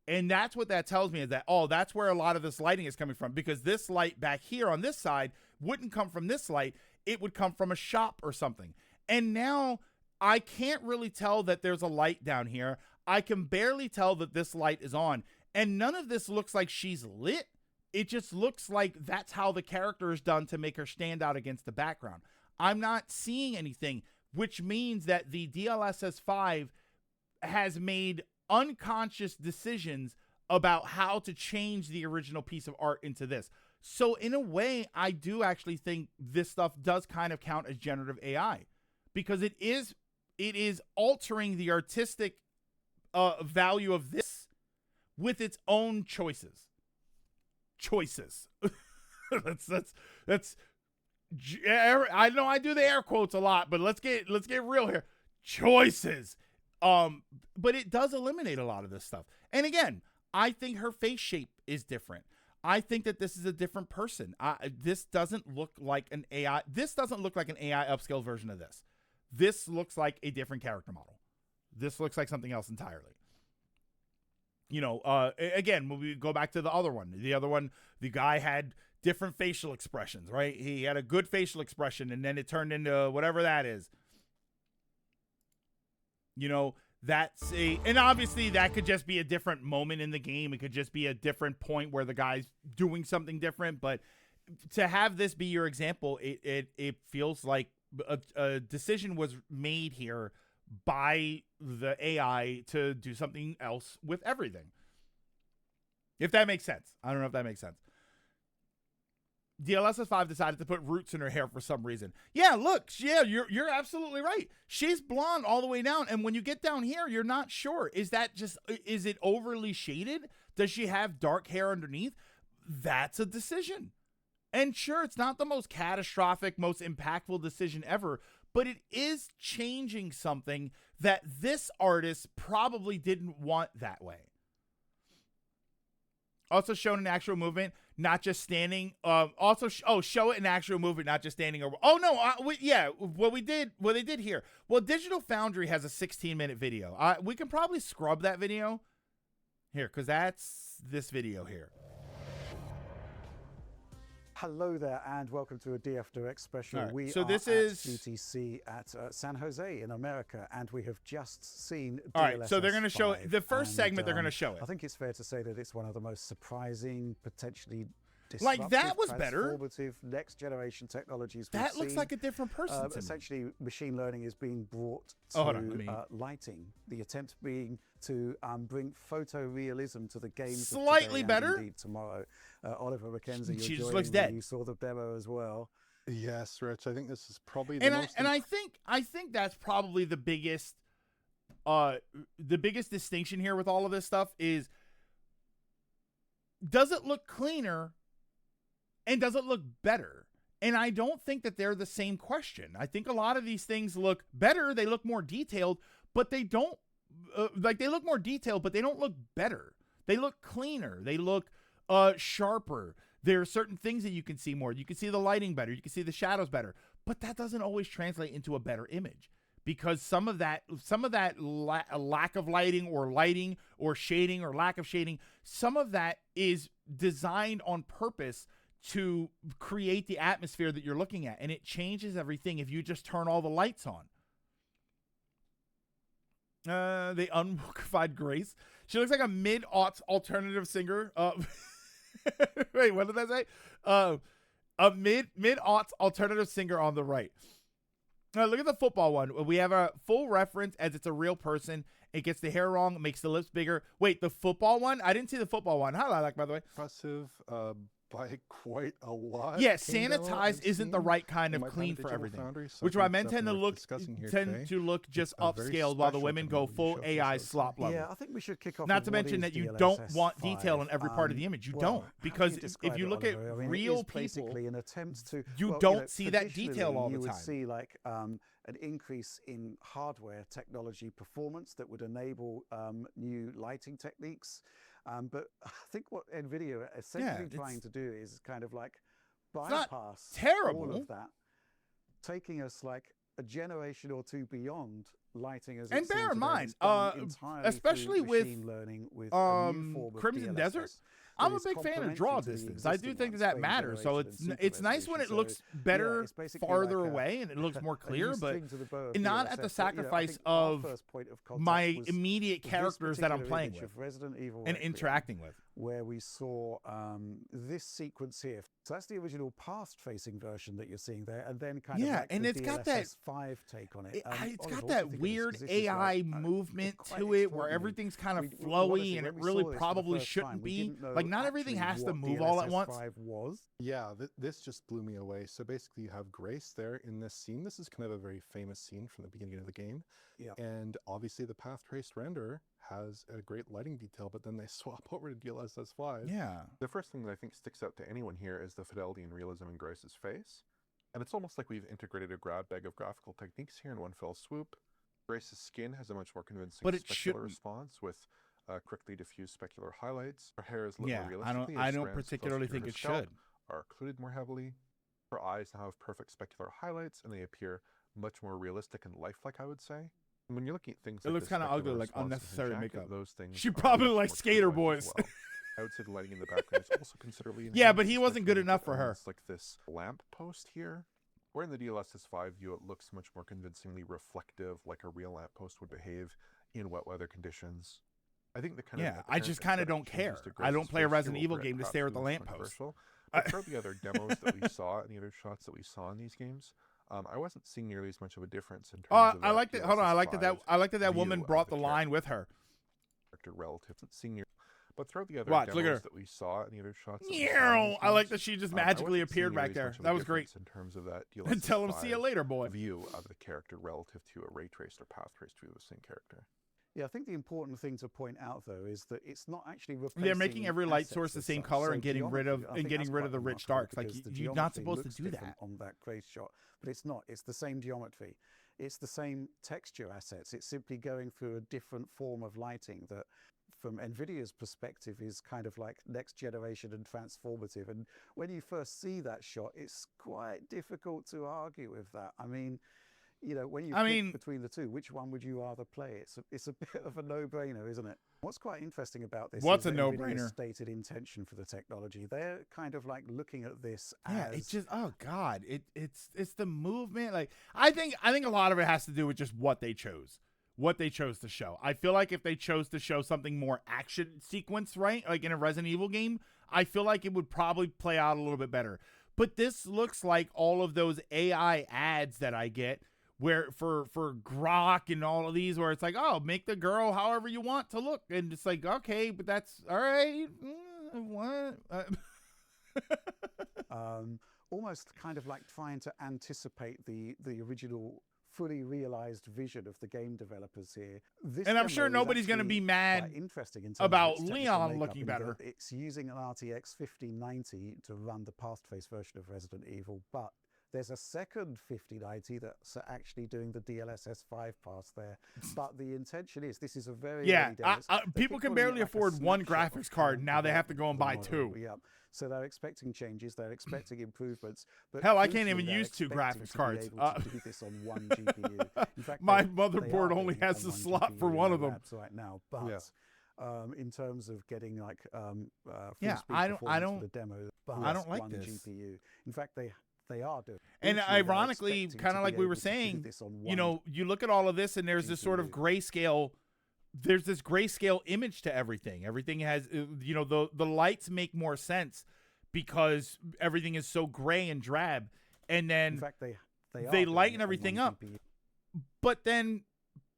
And that's what that tells me is that, that's where a lot of this lighting is coming from, because this light back here on this side wouldn't come from this light. It would come from a shop or something. And now I can't really tell that there's a light down here. I can barely tell that this light is on. And none of this looks like she's lit. It just looks like that's how the character is done to make her stand out against the background. I'm not seeing anything, which means that the DLSS 5 has made unconscious decisions about how to change the original piece of art into this. So in a way, I do actually think this stuff does kind of count as generative AI, because it is altering the artistic value of this with its own choices. That's I know I do the air quotes a lot, but let's get real here. Choices. But it does eliminate a lot of this stuff. And again, I think her face shape is different. I think that this is a different person. This doesn't look like an AI. This doesn't look like an AI upscale version of this. This looks like a different character model. This looks like something else entirely. You know, again, when we go back to the other one, the guy had different facial expressions, right? He had a good facial expression, and then it turned into whatever that is. You know, and obviously that could just be a different moment in the game. It could just be a different point where the guy's doing something different. But to have this be your example, it feels like a decision was made here by the AI to do something else with everything. If that makes sense. I don't know if that makes sense. DLSS 5 decided to put roots in her hair for some reason. Yeah, look, you're absolutely right. She's blonde all the way down, and when you get down here, you're not sure. Is it overly shaded? Does she have dark hair underneath? That's a decision. And sure, it's not the most catastrophic, most impactful decision ever, but it is changing something that this artist probably didn't want that way. Also shown in actual movement, not just standing. Show it in actual movement, not just standing over. Oh no, what they did here. Well, Digital Foundry has a 16-minute video. We can probably scrub that video here because that's this video here. Hello there, and welcome to a DF Direct special. Right. We so are this at is GTC at San Jose in America, and we have just seen DLSS. All right, so they're going to show it. The first and, segment, they're going to show it. I think it's fair to say that it's one of the most surprising, potentially like that was better. Transformative next generation technologies. That looks like a different person. To essentially, machine learning is being brought to lighting. The attempt being to bring photorealism to the games. Slightly of today better. And indeed tomorrow. Oliver McKenzie, she you're just joining looks me. dead. You saw the demo as well. Yes, Rich. I think this is probably the most. I think that's probably the biggest distinction here with all of this stuff is, does it look cleaner and does it look better? And I don't think that they're the same question. I think a lot of these things look better. They look more detailed, but they don't they look more detailed, but they don't look better. They look cleaner. They look sharper. There are certain things that you can see more. You can see the lighting better. You can see the shadows better, but that doesn't always translate into a better image, because some of that lack of lighting or shading or lack of shading, some of that is designed on purpose to create the atmosphere that you're looking at, and it changes everything if you just turn all the lights on. The unwookified Grace. She looks like a mid-aughts alternative singer. Wait, what did I say? A mid-aughts alternative singer on the right. Look at the football one. We have a full reference as it's a real person. It gets the hair wrong, makes the lips bigger. Wait, the football one? I didn't see the football one. How do I like, by the way? Impressive by quite a lot. Yeah, sanitized isn't the right kind of clean for everything. Which why men tend to look just upscaled, while the women go full AI slop level. Yeah, I think we should kick off. Not to mention that you don't want detail in every part of the image. You don't, because if you look at real people, an attempt to, you don't see that detail all the time. You would see like an increase in hardware technology performance that would enable new lighting techniques. But I think what NVIDIA are essentially trying to do is kind of like bypass all of that, taking us like a generation or two beyond lighting as and bear in mind, especially with machine learning with Crimson Desert. I'm a big fan of draw distance. I do think that matters. So it's nice when it looks better farther away and it looks more clear, but not at the sacrifice of my immediate characters that I'm playing with and interacting with. Where we saw this sequence here. So that's the original past-facing version that you're seeing there, and then kind of like and it's got that 5 take on it. It's got that weird AI movement to it, where everything's kind of flowy, and it really probably shouldn't be. Like, not everything has to move all at once. Yeah, this just blew me away. So basically, you have Grace there in this scene. This is kind of a very famous scene from the beginning of the game. Yeah. And obviously, the path traced render has a great lighting detail, but then they swap over to DLSS 5. Yeah. The first thing that I think sticks out to anyone here is the fidelity and realism in Grace's face. And it's almost like we've integrated a grab bag of graphical techniques here in one fell swoop. Grace's skin has a much more convincing specular response with quickly diffused specular highlights. Her hair is a little more realistic. I don't particularly think it should. Are occluded more heavily. Her eyes now have perfect specular highlights, and they appear much more realistic and lifelike, I would say. When you're looking at things, it looks kind of ugly, like unnecessary makeup. Those things she probably like Skater Boys. Well. I would say the lighting in the background is also considerably yeah, but he wasn't good enough for her. It's like this lamp post here. Where in the DLSS 5 view, it looks much more convincingly reflective, like a real lamppost would behave in wet weather conditions. I think the kind of I just kind of don't care. I don't play a Resident Evil game to stare at the lamppost. But throughout the other demos that we saw and the other shots that we saw in these games, I wasn't seeing nearly as much of a difference in terms of I like that. Hold on, I like that woman brought the line with her. Character relative, senior. But throughout the other Watch, demos that we saw and the other shots, I like that she just magically appeared back there. That was great. In terms of that DLSS And tell him, see you later, boy. View of the character relative to a ray traced or path traced view of the same character. Yeah, I think the important thing to point out though is that it's not actually replacing. They're making every light source the same color and getting rid of the rich darks. Like you're not supposed to do that on that grace shot, but it's not. It's the same geometry. It's the same texture assets. It's simply going through a different form of lighting that, from NVIDIA's perspective, is kind of like next generation and transformative. And when you first see that shot, it's quite difficult to argue with that. I mean, you know, when you pick between the two, which one would you rather play? It's a bit of a no-brainer, isn't it? What's quite interesting about this is a no-brainer stated intention for the technology. They're kind of like looking at this as it's just it's the movement. Like I think a lot of it has to do with just what they chose to show. I feel like if they chose to show something more action sequence, right, like in a Resident Evil game, I feel like it would probably play out a little bit better. But this looks like all of those AI ads that I get where for Grok and all of these, where it's like, oh, make the girl however you want to look, and it's like, okay, but that's all right. What? Almost kind of like trying to anticipate the original fully realized vision of the game developers here. And I'm sure nobody's going to be mad about Leon looking better. It's using an RTX 5090 to run the past-based version of Resident Evil, but there's a second 5090 that's actually doing the DLSS 5 pass there. But the intention is, this is a very people can barely afford one graphics card. Now they have to go and buy two. Yeah. So they're expecting changes. They're expecting improvements. But hell, I can't even use two graphics cards. To do this on one GPU. In fact, my motherboard only has the slot for one of them right now. But in terms of getting like I don't the demo, I don't like one this GPU. In fact, they are doing. And ironically, kind of like we were saying, you know, you look at all of this and there's this sort of grayscale. There's this grayscale image to everything. Everything has, you know, the lights make more sense because everything is so gray and drab. And then in fact, they lighten everything up. But then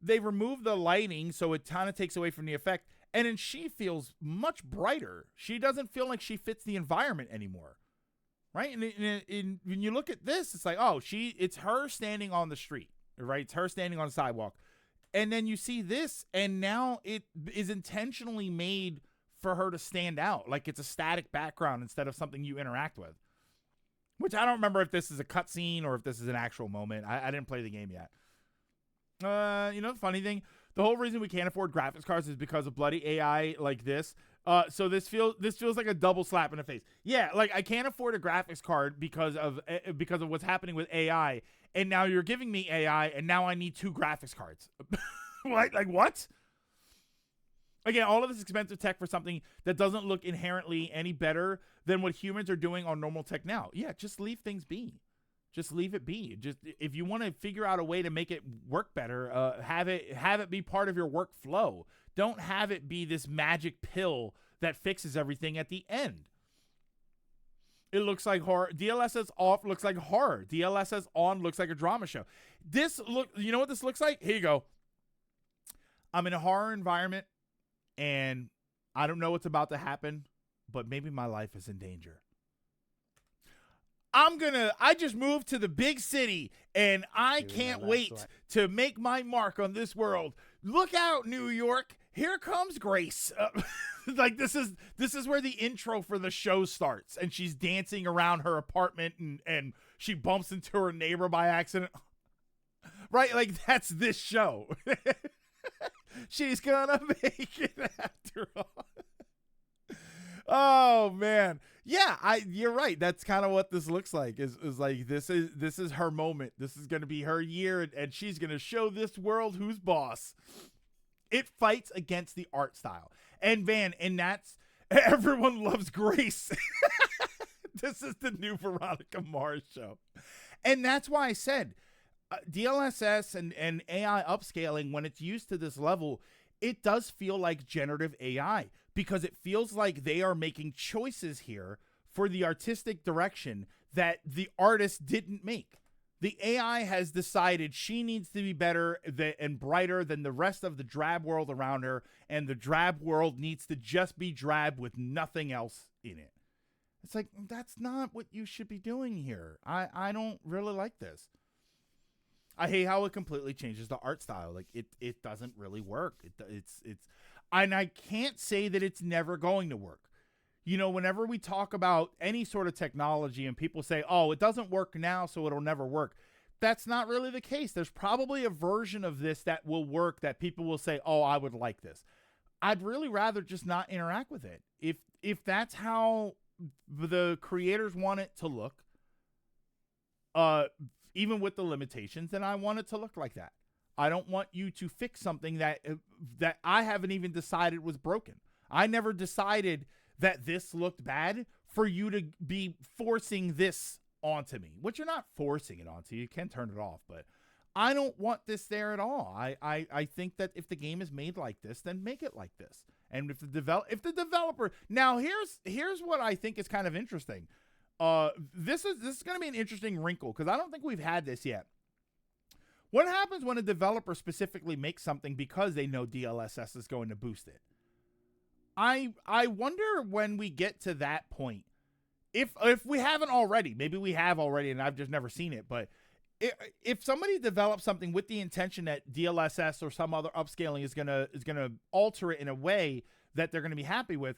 they remove the lighting, so it kind of takes away from the effect. And then she feels much brighter. She doesn't feel like she fits the environment anymore. Right? And when you look at this, it's like, oh, it's her standing on the street, right? It's her standing on the sidewalk. And then you see this, and now it is intentionally made for her to stand out. Like it's a static background instead of something you interact with. Which I don't remember if this is a cutscene or if this is an actual moment. I didn't play the game yet. You know, the funny thing, the whole reason we can't afford graphics cards is because of bloody AI like this. So this feels like a double slap in the face. Yeah, like I can't afford a graphics card because of what's happening with AI, and now you're giving me AI, and now I need two graphics cards. Like what? Again, all of this expensive tech for something that doesn't look inherently any better than what humans are doing on normal tech now. Yeah, just leave things be. Just leave it be. Just if you want to figure out a way to make it work better, have it be part of your workflow. Don't have it be this magic pill that fixes everything at the end. It looks like horror. DLSS off looks like horror. DLSS on looks like a drama show. You know what this looks like? Here you go. I'm in a horror environment and I don't know what's about to happen, but maybe my life is in danger. I just moved to the big city and I can't wait to make my mark on this world. Look out, New York. Here comes Grace. Like this is where the intro for the show starts, and she's dancing around her apartment and she bumps into her neighbor by accident. Right? Like that's this show. She's gonna make it after all. Oh man. Yeah, you're right. That's kind of what this looks like. Is like this is her moment. This is gonna be her year, and she's gonna show this world who's boss. It fights against the art style. And that's everyone loves Grace. This is the new Veronica Mars show. And that's why I said DLSS and AI upscaling, when it's used to this level, it does feel like generative AI, because it feels like they are making choices here for the artistic direction that the artist didn't make. The AI has decided she needs to be better and brighter than the rest of the drab world around her, and the drab world needs to just be drab with nothing else in it. It's like, that's not what you should be doing here. I don't really like this. I hate how it completely changes the art style. Like, it doesn't really work. It's and I can't say that it's never going to work. You know, whenever we talk about any sort of technology and people say, oh, it doesn't work now, so it'll never work. That's not really the case. There's probably a version of this that will work that people will say, oh, I would like this. I'd really rather just not interact with it. If that's how the creators want it to look, even with the limitations, then I want it to look like that. I don't want you to fix something that I haven't even decided was broken. I never decided that this looked bad for you to be forcing this onto me, which you're not forcing it onto you. You can turn it off, but I don't want this there at all. I think that if the game is made like this, then make it like this. And if the developer, now here's what I think is kind of interesting. This is going to be an interesting wrinkle, because I don't think we've had this yet. What happens when a developer specifically makes something because they know DLSS is going to boost it? I wonder when we get to that point, if we haven't already, maybe we have already and I've just never seen it, but if somebody develops something with the intention that DLSS or some other upscaling is gonna alter it in a way that they're gonna be happy with,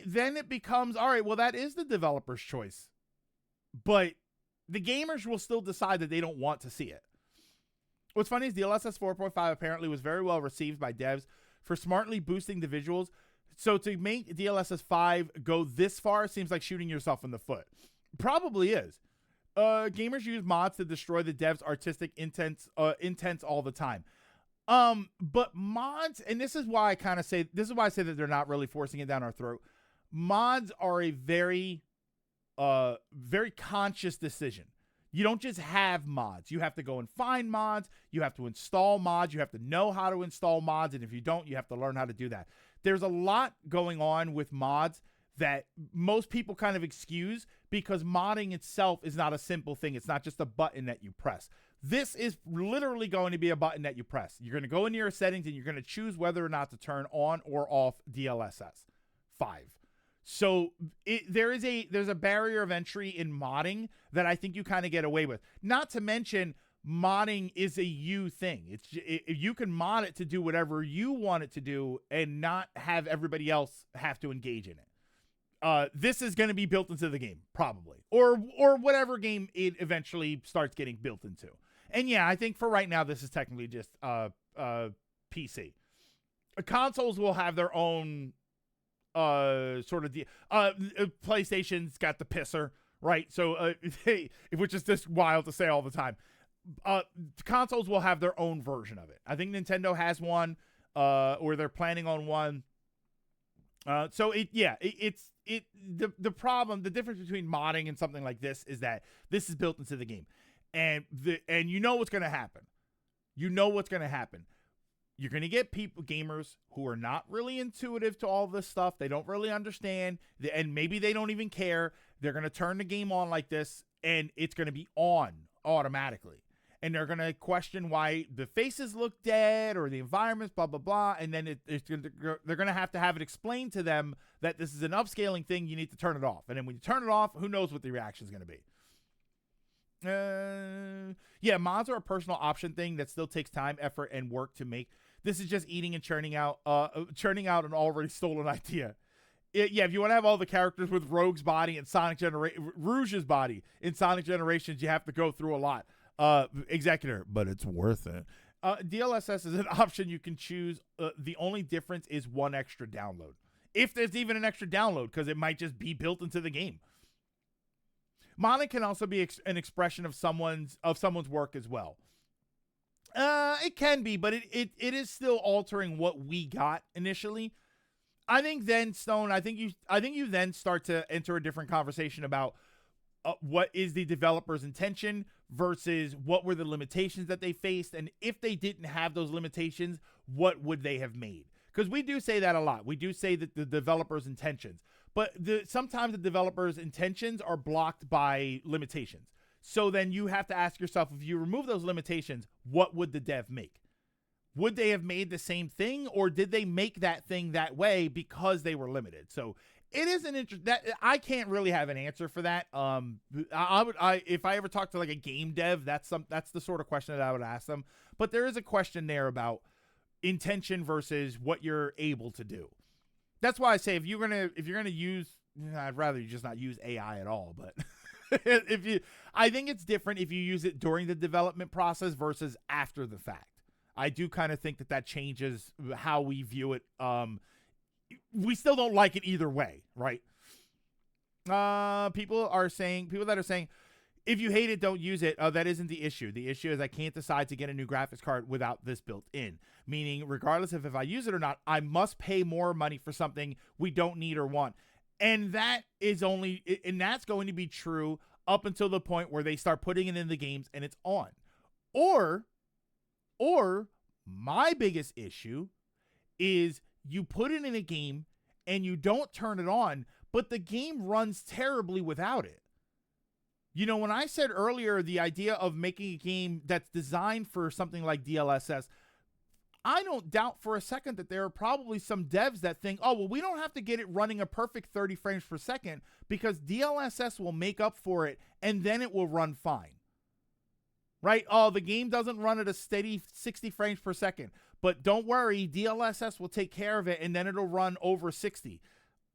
then it becomes, all right, well, that is the developer's choice, but the gamers will still decide that they don't want to see it. What's funny is DLSS 4.5 apparently was very well received by devs for smartly boosting the visuals. So to make DLSS 5 go this far seems like shooting yourself in the foot. Probably is. Gamers use mods to destroy the devs' artistic intents all the time. But mods, and this is why I say that they're not really forcing it down our throat. Mods are a very, very conscious decision. You don't just have mods. You have to go and find mods. You have to install mods. You have to know how to install mods. And if you don't, you have to learn how to do that. There's a lot going on with mods that most people kind of excuse, because modding itself is not a simple thing. It's not just a button that you press. This is literally going to be a button that you press. You're going to go into your settings and you're going to choose whether or not to turn on or off DLSS 5. So there's a barrier of entry in modding that I think you kind of get away with. Not to mention, modding is a you thing. You can mod it to do whatever you want it to do and not have everybody else have to engage in it. This is going to be built into the game, probably, or whatever game it eventually starts getting built into. And yeah, I think for right now, this is technically just PC. Consoles will have their own sort of PlayStation's got the pisser, right? So which is just wild to say all the time. Consoles will have their own version of it. I think Nintendo has one, or they're planning on one. So the problem, the difference between modding and something like this is that this is built into the game, and you know what's going to happen. You know what's going to happen. You're going to get gamers who are not really intuitive to all this stuff. They don't really understand, and maybe they don't even care. They're going to turn the game on like this, and it's going to be on automatically. And they're going to question why the faces look dead or the environments, blah, blah, blah. And then they're going to have it explained to them that this is an upscaling thing. You need to turn it off. And then when you turn it off, who knows what the reaction is going to be. Yeah, mods are a personal option thing that still takes time, effort, and work to make. This is just eating and churning out an already stolen idea. Yeah, if you want to have all the characters with Rogue's body and Rouge's body in Sonic Generations, you have to go through a lot. Executor, but it's worth it. DLSS is an option you can choose. The only difference is one extra download, if there's even an extra download, because it might just be built into the game. Modding can also be an expression of someone's work as well. It can be, but it is still altering what we got initially. I think then, Stone, I think you then start to enter a different conversation about what is the developer's intention versus what were the limitations that they faced, and if they didn't have those limitations, what would they have made? Because we do say that a lot. We do say that the developer's intentions, but sometimes the developer's intentions are blocked by limitations. So then you have to ask yourself, if you remove those limitations, what would the dev make? Would they have made the same thing, or did they make that thing that way because they were limited? So it is an interest that I can't really have an answer for that. If I ever talk to like a game dev, that's the sort of question that I would ask them. But there is a question there about intention versus what you're able to do. That's why I say if you're gonna use, I'd rather you just not use AI at all. But I think it's different if you use it during the development process versus after the fact. I do kind of think that changes how we view it. We still don't like it either way, right? People that are saying, if you hate it, don't use it. That isn't the issue. The issue is I can't decide to get a new graphics card without this built in. Meaning, regardless of if I use it or not, I must pay more money for something we don't need or want. And that's going to be true up until the point where they start putting it in the games and it's on. Or my biggest issue is you put it in a game and you don't turn it on, but the game runs terribly without it. You know, when I said earlier the idea of making a game that's designed for something like DLSS, I don't doubt for a second that there are probably some devs that think, oh, well, we don't have to get it running a perfect 30 frames per second because DLSS will make up for it and then it will run fine. Right? Oh, the game doesn't run at a steady 60 frames per second. But don't worry, DLSS will take care of it, and then it'll run over 60.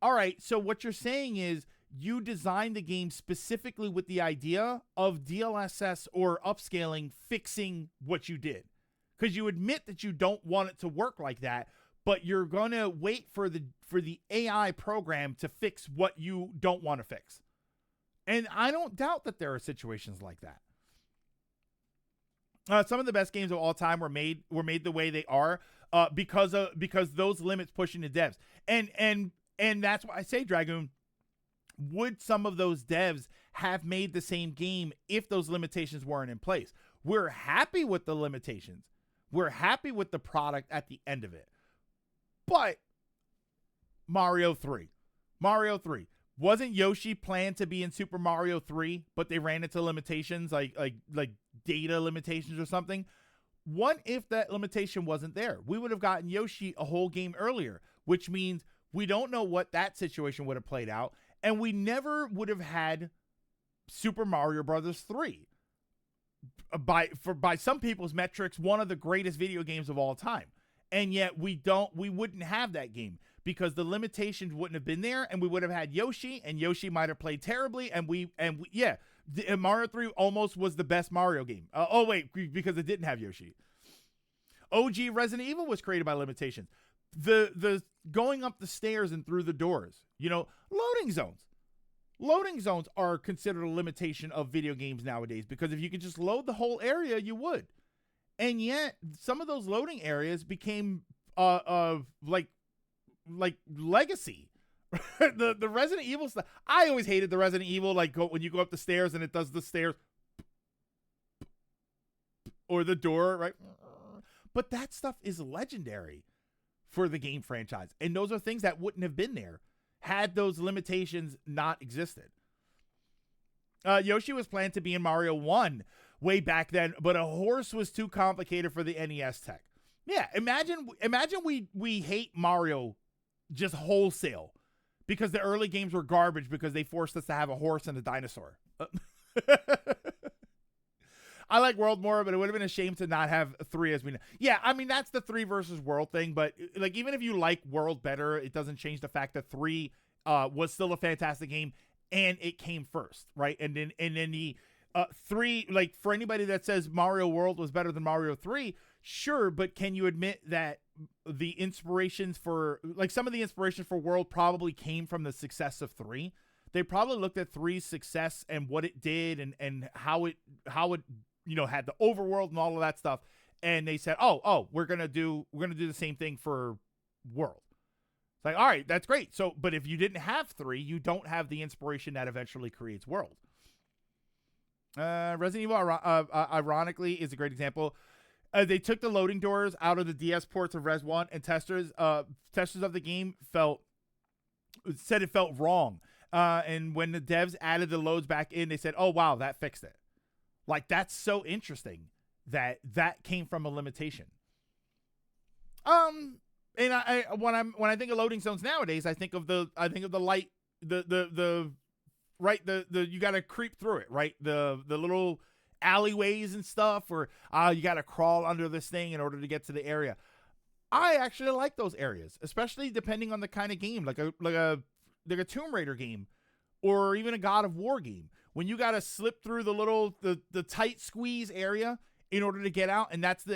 All right, so what you're saying is you designed the game specifically with the idea of DLSS or upscaling fixing what you did. Because you admit that you don't want it to work like that, but you're going to wait for the AI program to fix what you don't want to fix. And I don't doubt that there are situations like that. Some of the best games of all time were made the way they are because those limits pushing the devs. And that's why I say, Dragoon, would some of those devs have made the same game if those limitations weren't in place? We're happy with the limitations. We're happy with the product at the end of it. But Mario 3. Wasn't Yoshi planned to be in Super Mario 3, but they ran into limitations like data limitations or something? What if that limitation wasn't there? We would have gotten Yoshi a whole game earlier, which means we don't know what that situation would have played out, and we never would have had Super Mario Brothers 3. By some people's metrics, one of the greatest video games of all time. And yet we wouldn't have that game because the limitations wouldn't have been there, and we would have had Yoshi, and Yoshi might have played terribly, and Mario 3 almost was the best Mario game. Because it didn't have Yoshi. OG Resident Evil was created by limitations. The going up the stairs and through the doors, loading zones. Loading zones are considered a limitation of video games nowadays because if you could just load the whole area, you would. And yet, some of those loading areas became like legacy. the Resident Evil stuff. I always hated the Resident Evil, when you go up the stairs and it does the stairs or the door, right? But that stuff is legendary for the game franchise. And those are things that wouldn't have been there had those limitations not existed. Yoshi was planned to be in Mario 1 way back then, but a horse was too complicated for the NES tech. Yeah, imagine we hate Mario just wholesale because the early games were garbage because they forced us to have a horse and a dinosaur. I like World more, but it would have been a shame to not have 3 as we know. Yeah, I mean, that's the 3 versus World thing, but even if you like World better, it doesn't change the fact that 3 was still a fantastic game and it came first, right? And then the 3, for anybody that says Mario World was better than Mario 3, sure, but can you admit that the inspirations for, some of the inspiration for World probably came from the success of 3? They probably looked at 3's success and what it did and how it had the overworld and all of that stuff, and they said, oh, we're gonna do the same thing for World. It's like, all right, that's great. So, but if you didn't have 3, you don't have the inspiration that eventually creates world. Resident Evil, ironically, is a great example. They took the loading doors out of the DS ports of Res 1, and testers of the game said it felt wrong. And when the devs added the loads back in, they said, oh, wow, that fixed it. Like, that's so interesting that came from a limitation. And when I think of loading zones nowadays, I think of the light, the you got to creep through it, right? The little alleyways and stuff, or you got to crawl under this thing in order to get to the area. I actually like those areas, especially depending on the kind of game, like a Tomb Raider game, or even a God of War game, when you got to slip through the tight squeeze area in order to get out. And that's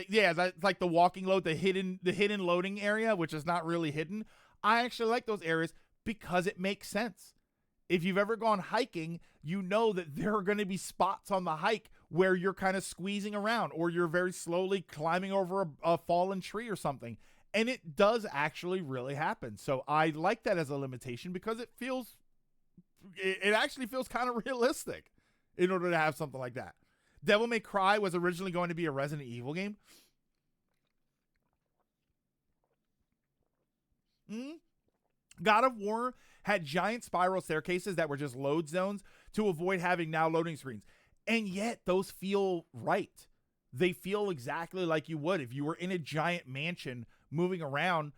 like the walking load, the hidden loading area, which is not really hidden. I actually like those areas because it makes sense. If you've ever gone hiking, you know that there are going to be spots on the hike where you're kind of squeezing around, or you're very slowly climbing over a fallen tree or something. And it does actually really happen. So I like that as a limitation because it actually feels kind of realistic in order to have something like that. Devil May Cry was originally going to be a Resident Evil game. God of War had giant spiral staircases that were just load zones to avoid having now loading screens. And yet those feel right. They feel exactly like you would if you were in a giant mansion moving around.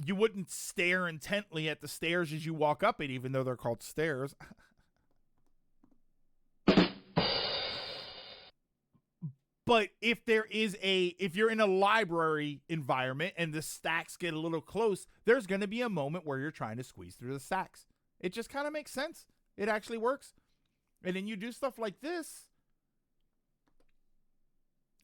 You wouldn't stare intently at the stairs as you walk up it, even though they're called stairs. But if you're in a library environment and the stacks get a little close, there's going to be a moment where you're trying to squeeze through the stacks. It just kind of makes sense. It actually works. And then you do stuff like this,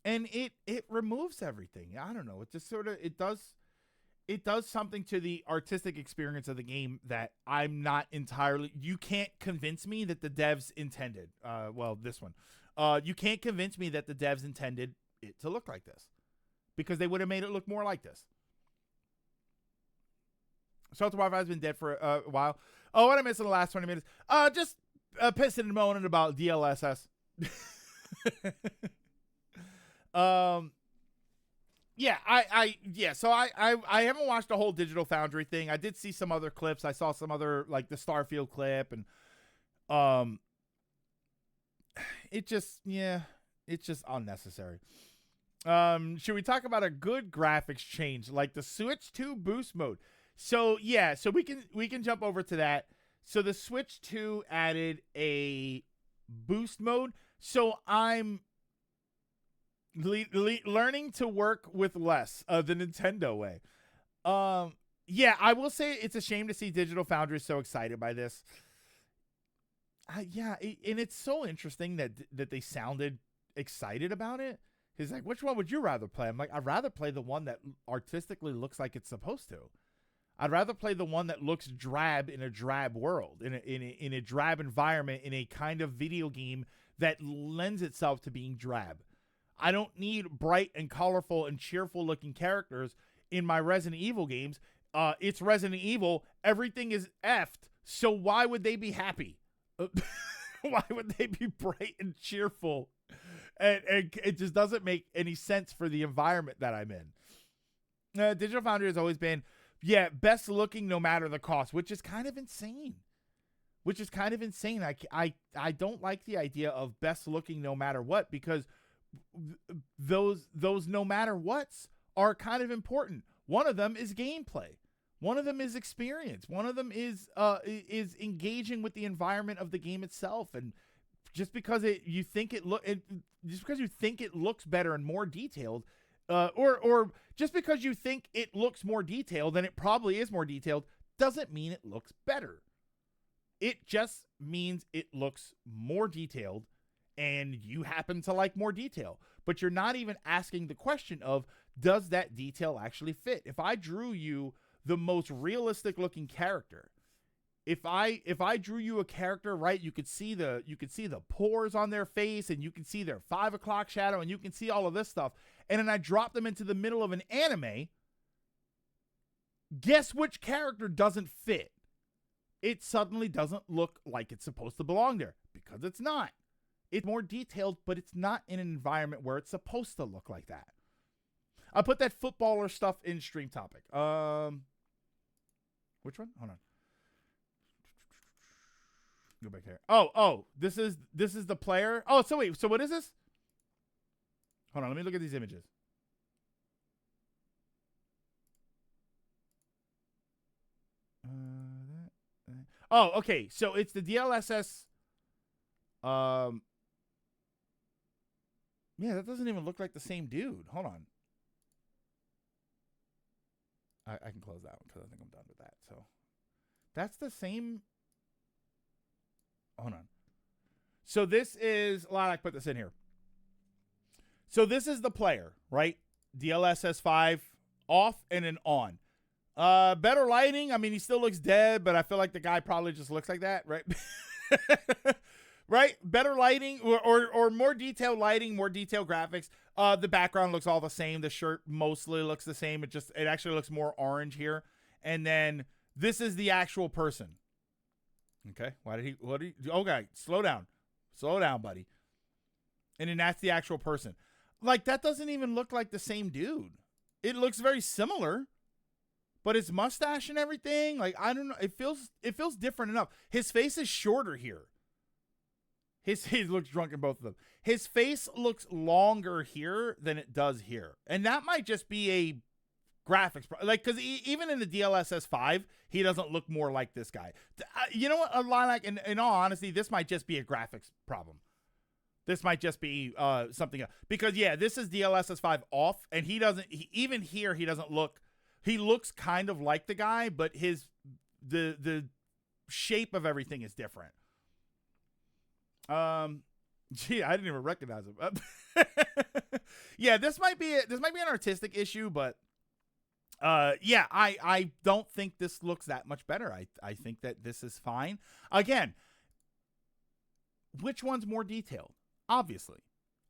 and it removes everything. I don't know. It just sort of, it does something to the artistic experience of the game that I'm not entirely, you can't convince me that the devs intended, this one. You can't convince me that the devs intended it to look like this, because they would have made it look more like this. Shelter Wi-Fi has been dead for a while. Oh, what I missed in the last 20 minutes? Just pissing and moaning about DLSS. So I haven't watched the whole Digital Foundry thing. I did see some other clips. I saw some other, like the Starfield clip, and it's just unnecessary. Should we talk about a good graphics change like the Switch 2 boost mode? So we can jump over to that. So the Switch 2 added a boost mode. So I'm learning to work with less of the Nintendo way. I will say it's a shame to see Digital Foundry so excited by this. And it's so interesting that they sounded excited about it. He's like, which one would you rather play? I'm like, I'd rather play the one that artistically looks like it's supposed to. I'd rather play the one that looks drab in a drab world, in a drab environment, in a kind of video game that lends itself to being drab. I don't need bright and colorful and cheerful looking characters in my Resident Evil games. It's Resident Evil. Everything is effed. So why would they be happy? Why would they be bright and cheerful? And it just doesn't make any sense for the environment that I'm in. Digital Foundry has always been, best looking no matter the cost, which is kind of insane. I don't like the idea of best looking no matter what, because those no matter what's are kind of important. One of them is gameplay. One of them is experience. One of them is engaging with the environment of the game itself. And just because you think it looks better and more detailed, or just because you think it looks more detailed and it probably is more detailed, doesn't mean it looks better. It just means it looks more detailed, and you happen to like more detail. But you're not even asking the question of, does that detail actually fit? If I drew you the most realistic looking character, if I drew you a character, right, you could see the pores on their face, and you can see their 5 o'clock shadow, and you can see all of this stuff, and then I drop them into the middle of an anime, Guess which character doesn't fit? It suddenly doesn't look like it's supposed to belong there, because it's not. It's more detailed, but it's not in an environment where it's supposed to look like that. I put that footballer stuff in stream topic. Which one? Hold on. Go back here. Oh, this is the player. Oh, so wait, so what is this? Hold on, let me look at these images. Oh, okay. So it's the DLSS. Yeah, that doesn't even look like the same dude. Hold on. I can close that one because I think I'm done with that. So that's the same. Hold on. So this is, I put this in here. So this is the player, right? DLSS 5 off and then on. Better lighting. I mean, he still looks dead, but I feel like the guy probably just looks like that, right? Right? Better lighting or more detailed lighting, more detailed graphics. The background looks all the same. The shirt mostly looks the same. It actually looks more orange here. And then this is the actual person. Okay. What did he do? Okay, slow down. Slow down, buddy. And then that's the actual person. Like, that doesn't even look like the same dude. It looks very similar. But his mustache and everything, like, I don't know. It feels different enough. His face is shorter here. He looks drunk in both of them. His face looks longer here than it does here. And that might just be a graphics, like, because even in the DLSS 5, he doesn't look more like this guy. You know what? In all honesty, this might just be a graphics problem. This might just be something else. Because, yeah, this is DLSS 5 off, and even here, he doesn't look, he looks kind of like the guy, but the shape of everything is different. Gee, I didn't even recognize him. Yeah, this might be an artistic issue, but yeah, I don't think this looks that much better. I think that this is fine. Again, which one's more detailed? Obviously,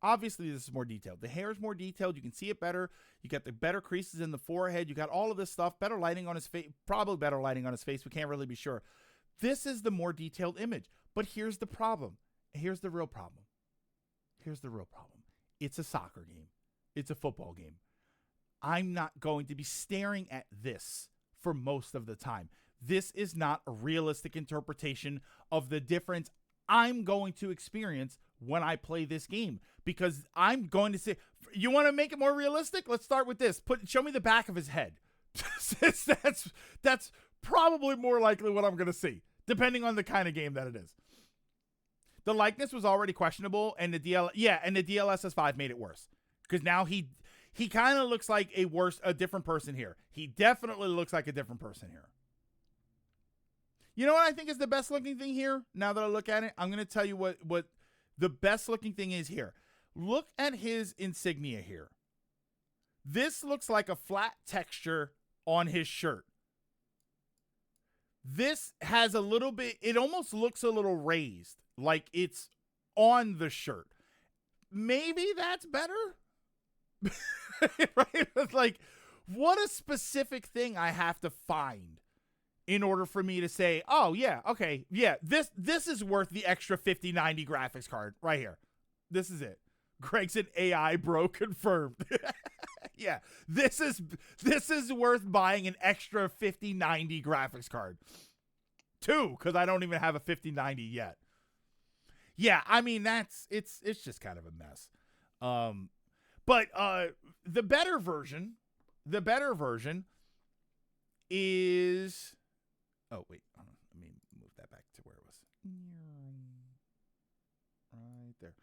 this is more detailed. The hair is more detailed. You can see it better. You got the better creases in the forehead. You got all of this stuff. Better lighting on his face. Probably better lighting on his face. We can't really be sure. This is the more detailed image. But here's the problem. Here's the real problem. It's a soccer game. It's a football game. I'm not going to be staring at this for most of the time. This is not a realistic interpretation of the difference I'm going to experience when I play this game, because I'm going to say, you want to make it more realistic? Let's start with this. Show me the back of his head. That's probably more likely what I'm going to see, depending on the kind of game that it is. The likeness was already questionable, and the DLSS 5 made it worse, because now he kind of looks like a different person here. He definitely looks like a different person here. You know what I think is the best looking thing here? Now that I look at it, I'm going to tell you what the best looking thing is here. Look at his insignia here. This looks like a flat texture on his shirt. This has a little bit, it almost looks a little raised, like it's on the shirt. Maybe that's better. Right? It's like, what a specific thing I have to find in order for me to say, oh yeah, okay, yeah, this is worth the extra 5090 graphics card right here. This is it. Greg's an AI bro confirmed. Yeah, this is worth buying an extra 5090 graphics card. 2, because I don't even have a 5090 yet. Yeah, I mean, it's just kind of a mess. But the better version is, oh wait, hold on. Let me move that back to where it was. Right there.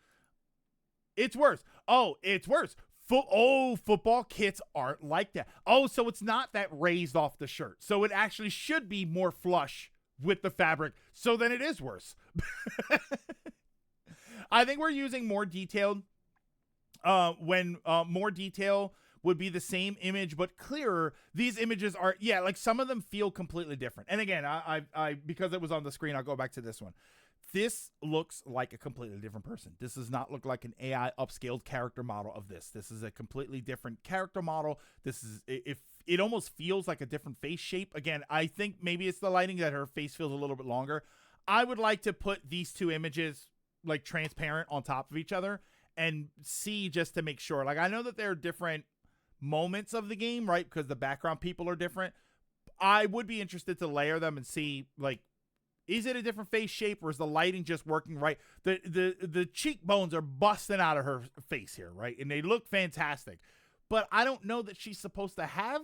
It's worse. Oh, it's worse. Football kits aren't like that. Oh, so it's not that raised off the shirt. So it actually should be more flush with the fabric. So then it is worse. I think we're using more detailed when more detail would be the same image but clearer. These images are, yeah, like some of them feel completely different. And again, I because it was on the screen, I'll go back to this one. this looks like a completely different person. This does not look like an AI upscaled character model of this. This is a completely different character model. This is, if it almost feels like a different face shape. Again, I think maybe it's the lighting that her face feels a little bit longer. I would like to put these two images like transparent on top of each other and see, just to make sure. Like, I know that there are different moments of the game, right? Because the background people are different. I would be interested to layer them and see, like, is it a different face shape, or is the lighting just working right? The cheekbones are busting out of her face here, right? And they look fantastic. But I don't know that she's supposed to have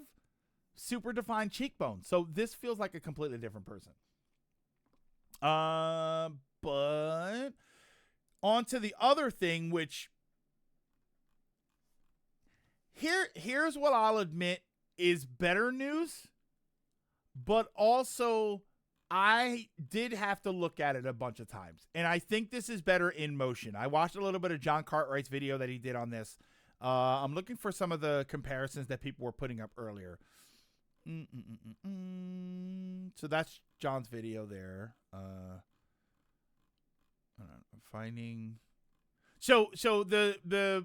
super defined cheekbones. So this feels like a completely different person. But on to the other thing, which here's what I'll admit is better news, but also I did have to look at it a bunch of times, and I think this is better in motion. I watched a little bit of John Cartwright's video that he did on this. I'm looking for some of the comparisons that people were putting up earlier. So that's John's video there. I'm finding. So the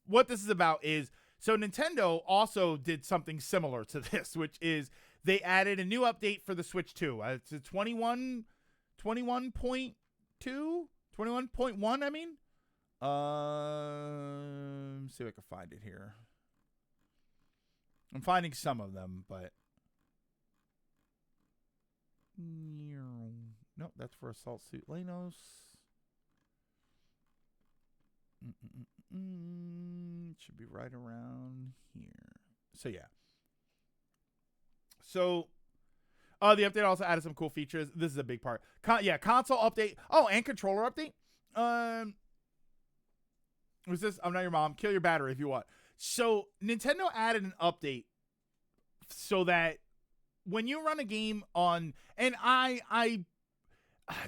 what this is about is, so Nintendo also did something similar to this, which is they added a new update for the Switch 2. It's a 21.2, 21.1, I mean. See if I can find it here. I'm finding some of them, but nope, that's for Assault Suit Lanos. It should be right around here. So yeah. So, the update also added some cool features. This is a big part. Console update. Oh, and controller update. Was this? I'm not your mom. Kill your battery if you want. So, Nintendo added an update so that when you run a game on, and I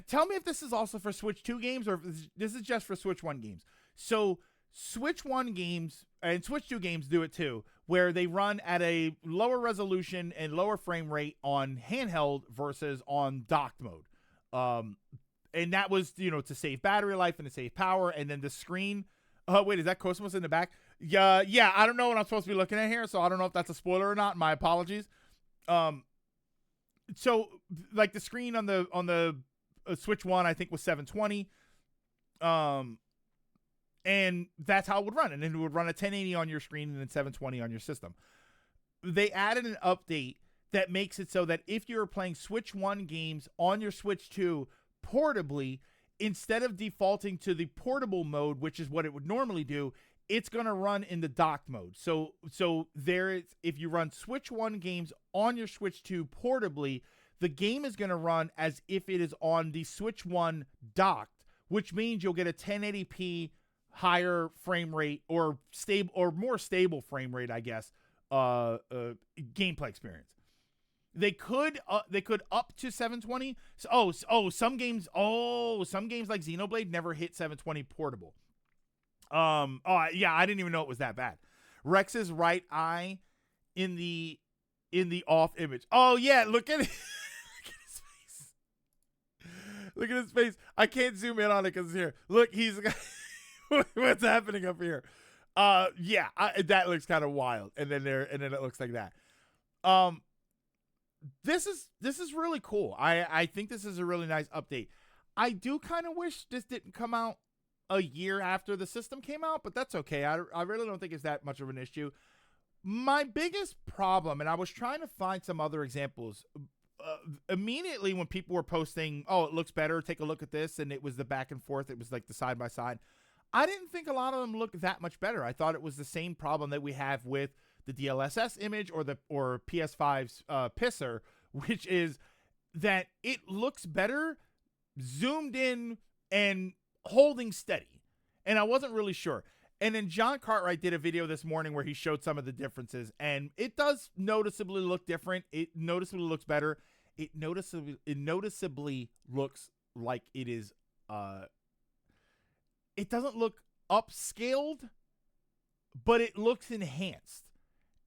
tell me if this is also for Switch 2 games or if this is just for Switch 1 games. So, Switch 1 games and Switch 2 games do it too, where they run at a lower resolution and lower frame rate on handheld versus on docked mode. And that was, to save battery life and to save power. And then the screen. Wait, is that Cosmos in the back? Yeah, I don't know what I'm supposed to be looking at here, so I don't know if that's a spoiler or not. My apologies. So like the screen on the Switch 1, I think was 720. And that's how it would run. And then it would run at 1080 on your screen and then 720 on your system. They added an update that makes it so that if you're playing Switch 1 games on your Switch 2 portably, instead of defaulting to the portable mode, which is what it would normally do, it's going to run in the docked mode. So there is, if you run Switch 1 games on your Switch 2 portably, the game is going to run as if it is on the Switch 1 docked, which means you'll get a 1080p higher frame rate or stable or more stable frame rate, I guess, gameplay experience. They could up to 720. Some games like Xenoblade never hit 720 portable. I didn't even know it was that bad. Rex's right eye in the off image. Oh yeah, look at it. Look at his face. I can't zoom in on it because it's here. Look, he's what's happening up here. That looks kind of wild. And then it looks like that. This is really cool. I think this is a really nice update. I do kind of wish this didn't come out a year after the system came out, but that's okay. I really don't think it's that much of an issue. My biggest problem, and I was trying to find some other examples, immediately when people were posting, oh, it looks better, take a look at this, and it was the back and forth, it was like the side by side. I didn't think a lot of them looked that much better. I thought it was the same problem that we have with the DLSS image or PS5's pisser, which is that it looks better zoomed in and holding steady. And I wasn't really sure. And then John Cartwright did a video this morning where he showed some of the differences, and it does noticeably look different. It noticeably looks better. It noticeably looks like it is it doesn't look upscaled, but it looks enhanced.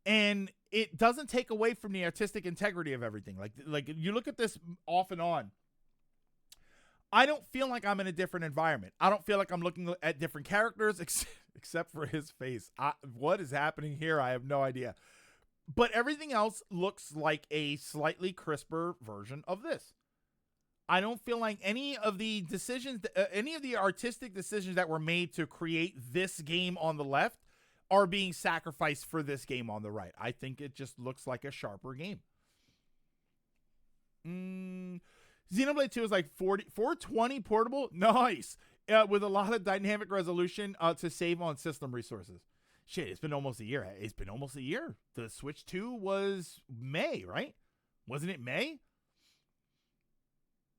And it doesn't take away from the artistic integrity of everything. Like you look at this off and on. I don't feel like I'm in a different environment. I don't feel like I'm looking at different characters except for his face. What is happening here? I have no idea. But everything else looks like a slightly crisper version of this. I don't feel like any of the decisions, any of the artistic decisions that were made to create this game on the left are being sacrificed for this game on the right. I think it just looks like a sharper game. Xenoblade 2 is like 420 portable. Nice. With a lot of dynamic resolution to save on system resources. Shit, it's been almost a year. It's been almost a year. The Switch 2 was May, right? Wasn't it May?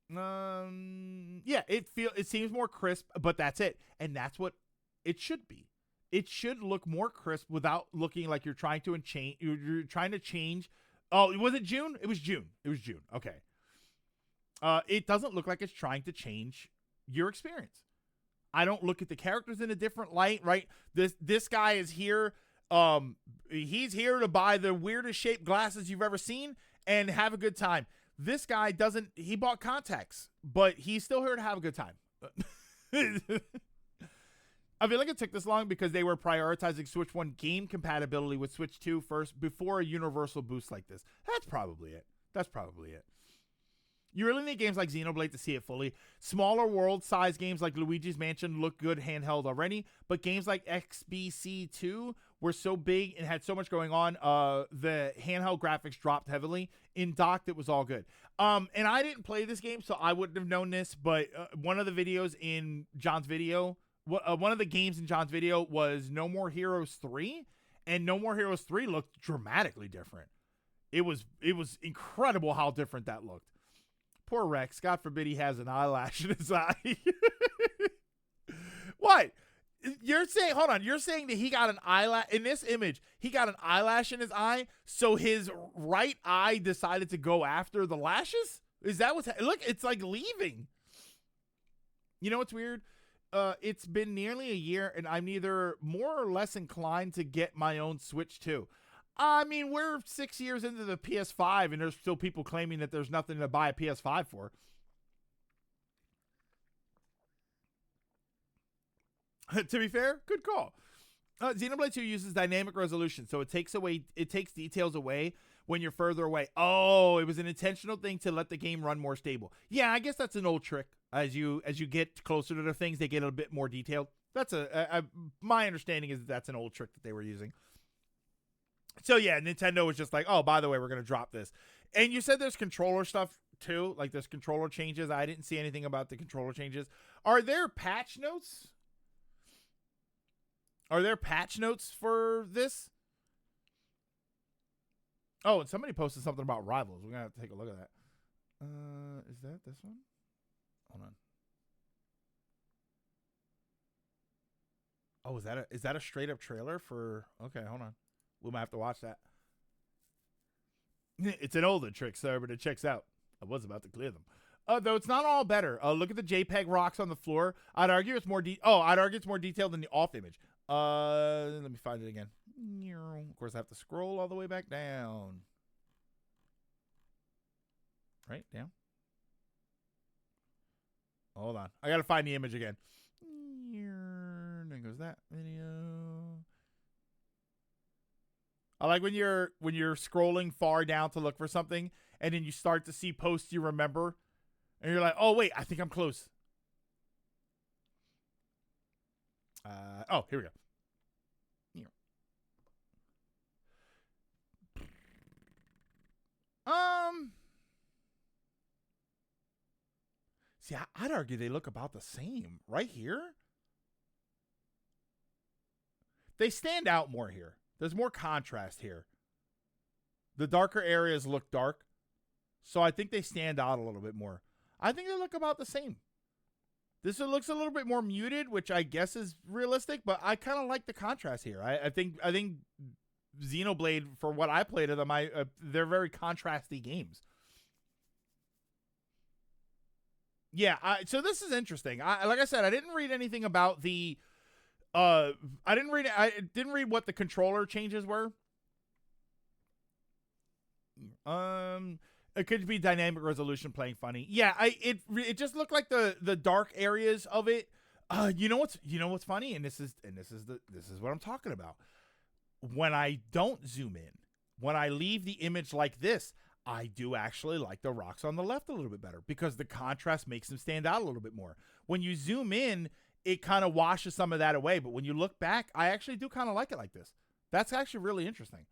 Yeah, it seems more crisp, but that's it. And that's what it should be. It should look more crisp without looking like you're trying to change. You're trying to change. Oh, was it June? It was June. It was June. Okay. It doesn't look like it's trying to change your experience. I don't look at the characters in a different light, right? This guy is here. He's here to buy the weirdest shaped glasses you've ever seen and have a good time. This guy doesn't. He bought contacts, but he's still here to have a good time. I feel like it took this long because they were prioritizing Switch 1 game compatibility with Switch 2 first before a universal boost like this. That's probably it. You really need games like Xenoblade to see it fully. Smaller world-size games like Luigi's Mansion look good handheld already, but games like XBC2 were so big and had so much going on, the handheld graphics dropped heavily. In docked, it was all good. And I didn't play this game, so I wouldn't have known this, but one of the videos in John's video, one of the games in John's video was No More Heroes 3, and No More Heroes 3 looked dramatically different. It was incredible how different that looked. Poor Rex. God forbid he has an eyelash in his eye. What? You're saying, hold on, you're saying that he got an eyelash, in this image, he got an eyelash in his eye, so his right eye decided to go after the lashes? Is that what's, look, it's like leaving. You know what's weird? It's been nearly a year, and I'm neither more or less inclined to get my own Switch 2. I mean, we're 6 years into the PS5, and there's still people claiming that there's nothing to buy a PS5 for. To be fair, good call. Xenoblade 2 uses dynamic resolution, so it takes details away when you're further away. Oh, it was an intentional thing to let the game run more stable. Yeah, I guess that's an old trick. As you get closer to the things, they get a bit more detailed. That's my understanding is that's an old trick that they were using. So yeah, Nintendo was just like, oh, by the way, we're going to drop this. And you said there's controller stuff too, like there's controller changes. I didn't see anything about the controller changes. Are there patch notes? Are there patch notes for this? Oh, and somebody posted something about Rivals. We're going to have to take a look at that. Is that this one? Hold on. Oh, is that a straight up trailer for, okay, hold on. We might have to watch that. It's an older trick, sir, but it checks out. I was about to clear them. Though it's not all better. Look at the JPEG rocks on the floor. I'd argue it's more detailed than the off image. Let me find it again. Of course, I have to scroll all the way back down. Right down. Hold on. I gotta find the image again. There goes that video. I like when you're scrolling far down to look for something, and then you start to see posts you remember, and you're like, "Oh wait, I think I'm close." Oh, here we go. See, I'd argue they look about the same right here. They stand out more here. There's more contrast here. The darker areas look dark, so I think they stand out a little bit more. I think they look about the same. This one looks a little bit more muted, which I guess is realistic, but I kind of like the contrast here. I think Xenoblade, for what I played of them, they're very contrasty games. Yeah, so this is interesting. Like I said, I didn't read anything about the. I didn't read what the controller changes were. It could be dynamic resolution playing funny. Yeah, it just looked like the dark areas of it. You know what's funny, and this is what I'm talking about. When I don't zoom in, when I leave the image like this, I do actually like the rocks on the left a little bit better because the contrast makes them stand out a little bit more. When you zoom in, it kind of washes some of that away, but when you look back, I actually do kind of like it like this. That's actually really interesting.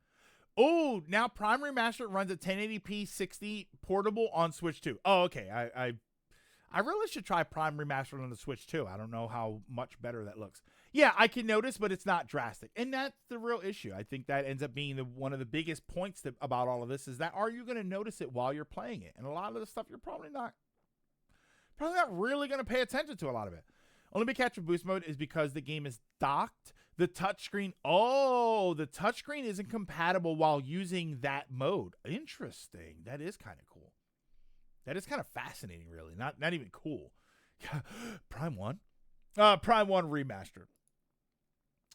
Oh, now Prime Remastered runs at 1080p 60 portable on Switch 2. Oh, okay. I really should try Prime Remastered on the Switch 2. I don't know how much better that looks. Yeah, I can notice, but it's not drastic. And that's the real issue. I think that ends up being one of the biggest points about all of this is that are you going to notice it while you're playing it? And a lot of the stuff you're probably not really going to pay attention to a lot of it. Only big catch with boost mode is because the game is docked. The touchscreen isn't compatible while using that mode. Interesting. That is kind of cool. That is kind of fascinating, really. Not even cool. Prime 1 Remastered.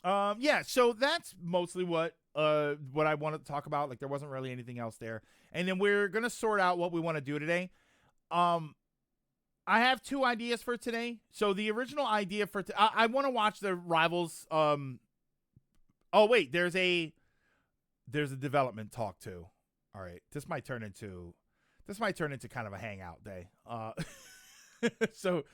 Yeah, so that's mostly what I wanted to talk about. Like, there wasn't really anything else there. And then we're going to sort out what we want to do today. I have 2 ideas for today. So the original idea for I want to watch the Rivals. Oh wait, there's a development talk too. All right, this might turn into kind of a hangout day. So,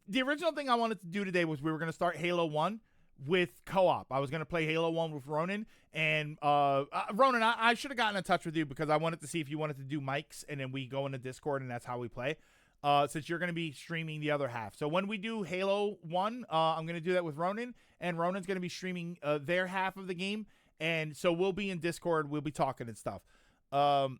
the original thing I wanted to do today was we were going to start Halo 1 with co-op. I was going to play Halo 1 with Ronan, and Ronan, I should have gotten in touch with you because I wanted to see if you wanted to do mics, and then we go into Discord, and that's how we play. Since you're going to be streaming the other half. So when we do Halo 1, I'm going to do that with Ronan, and Ronan's going to be streaming their half of the game, and so we'll be in Discord, we'll be talking and stuff. The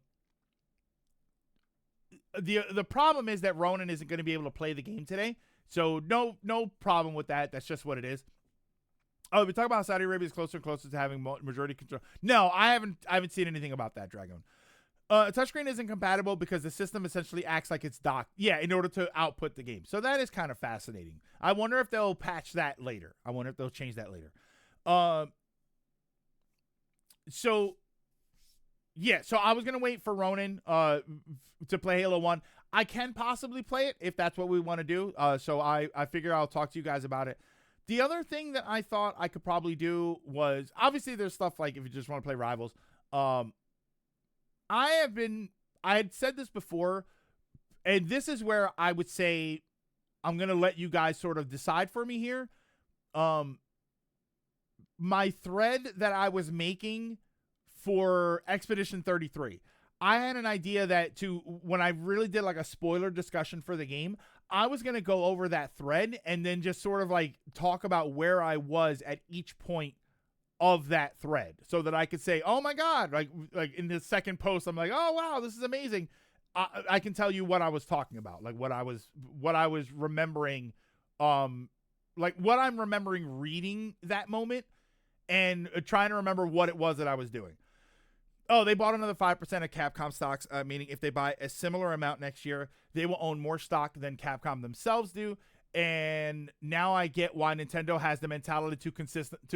problem is that Ronan isn't going to be able to play the game today, so no problem with that. That's just what it is. Oh, we talk about how Saudi Arabia is closer and closer to having majority control. No, I haven't seen anything about that, Dragon. Touchscreen isn't compatible because the system essentially acts like it's docked. Yeah, in order to output the game. So that is kind of fascinating. I wonder if they'll patch that later. I wonder if they'll change that later. So I was going to wait for Ronan to play Halo 1. I can possibly play it if that's what we want to do. So I figure I'll talk to you guys about it. The other thing that I thought I could probably do was, obviously there's stuff like if you just want to play Rivals. I had said this before, and this is where I would say I'm going to let you guys sort of decide for me here. My thread that I was making for Expedition 33, I had an idea that when I really did like a spoiler discussion for the game, I was going to go over that thread and then just sort of like talk about where I was at each point of that thread so that I could say, oh my God, like in the second post, I'm like, oh wow, this is amazing. I can tell you what I was talking about, like what I was remembering, like what I'm remembering reading that moment and trying to remember what it was that I was doing. Oh, they bought another 5% of Capcom stocks, meaning if they buy a similar amount next year, they will own more stock than Capcom themselves do. And now I get why Nintendo has the mentality to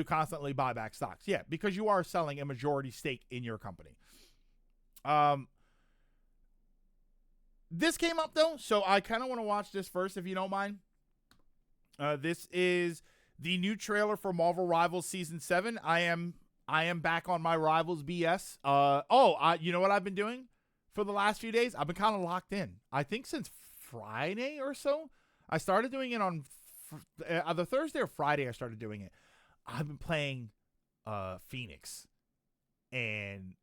constantly buy back stocks. Yeah, because you are selling a majority stake in your company. This came up though, so I kind of want to watch this first, if you don't mind. This is the new trailer for Marvel Rivals Season 7. I am back on my Rivals BS. You know what I've been doing for the last few days? I've been kind of locked in. I think since Friday or so. I started doing it on either Thursday or Friday. I started doing it. I've been playing Phoenix, and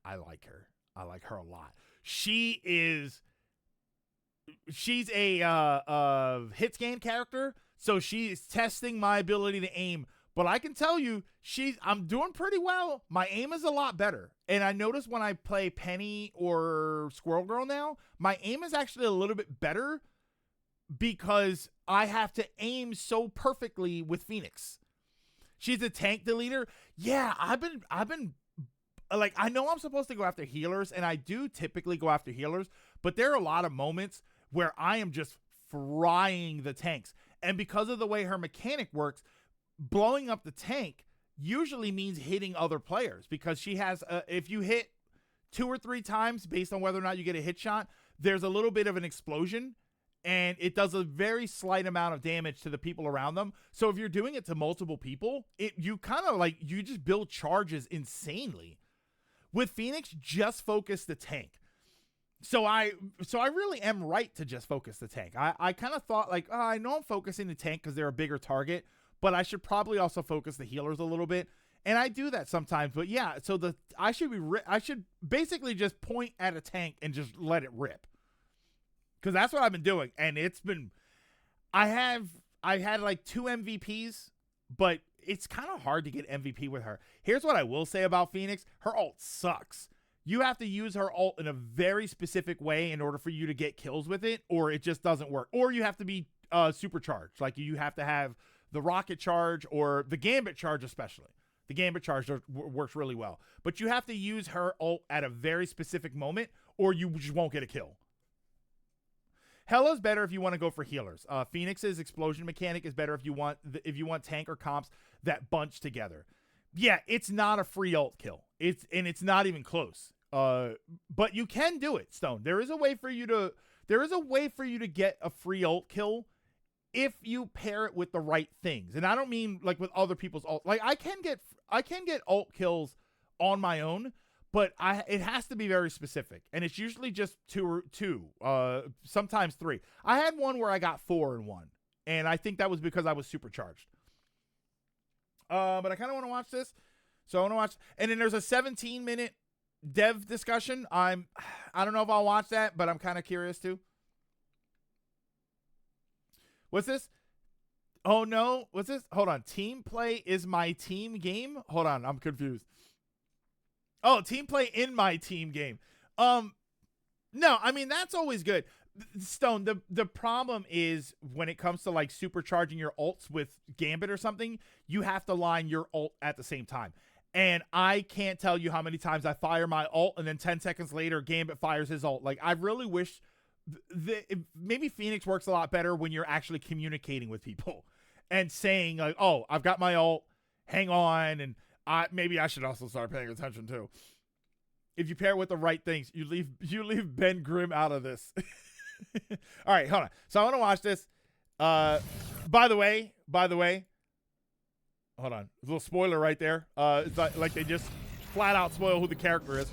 I like her. I like her a lot. She's a hit scan character, so she's testing my ability to aim. But I can tell you, I'm doing pretty well. My aim is a lot better. And I notice when I play Penny or Squirrel Girl now, my aim is actually a little bit better because I have to aim so perfectly with Phoenix. She's a tank deleter. Yeah, I've been like, I know I'm supposed to go after healers, and I do typically go after healers, but there are a lot of moments where I am just frying the tanks. And because of the way her mechanic works, blowing up the tank usually means hitting other players because she has if you hit 2 or 3 times, based on whether or not you get a hit shot, there's a little bit of an explosion, and it does a very slight amount of damage to the people around them. So if you're doing it to multiple people, you kind of like, you just build charges insanely. With Phoenix, just focus the tank. So I really am right to just focus the tank. I kind of thought like, I know I'm focusing the tank because they're a bigger target, but I should probably also focus the healers a little bit. And I do that sometimes, but yeah, so I should basically just point at a tank and just let it rip. Cause that's what I've been doing. And I had like 2 MVPs, but it's kind of hard to get MVP with her. Here's what I will say about Phoenix. Her ult sucks. You have to use her ult in a very specific way in order for you to get kills with it, or it just doesn't work. Or you have to be supercharged. Like you have to have the rocket charge or the gambit charge especially. The gambit charge works really well. But you have to use her ult at a very specific moment or you just won't get a kill. Hela's better if you want to go for healers. Phoenix's explosion mechanic is better if you want tank or comps that bunch together. Yeah, it's not a free ult kill. It's not even close. But you can do it, Stone. There is a way for you to get a free ult kill if you pair it with the right things. And I don't mean like with other people's ult. Like I can get ult kills on my own, but it has to be very specific. And it's usually just two, sometimes 3. I had one where I got 4 in one, and I think that was because I was supercharged. But I kind of want to watch this. So I want to watch, and then there's a 17-minute dev discussion. I don't know if I'll watch that, but I'm kind of curious too. What's this? Oh no, what's this? Hold on. Team play is my team game? Hold on, I'm confused. Oh, team play in my team game. No, I mean, that's always good. Stone, the problem is when it comes to like supercharging your ults with Gambit or something, you have to line your ult at the same time. And I can't tell you how many times I fire my ult and then 10 seconds later Gambit fires his ult. Like, I really wish maybe Phoenix works a lot better when you're actually communicating with people and saying like, oh, I've got my ult, hang on, and maybe I should also start paying attention too. If you pair it with the right things, you leave Ben Grimm out of this. All right, hold on. So I want to watch this. By the way, hold on. A little spoiler right there. It's like they just flat out spoil who the character is,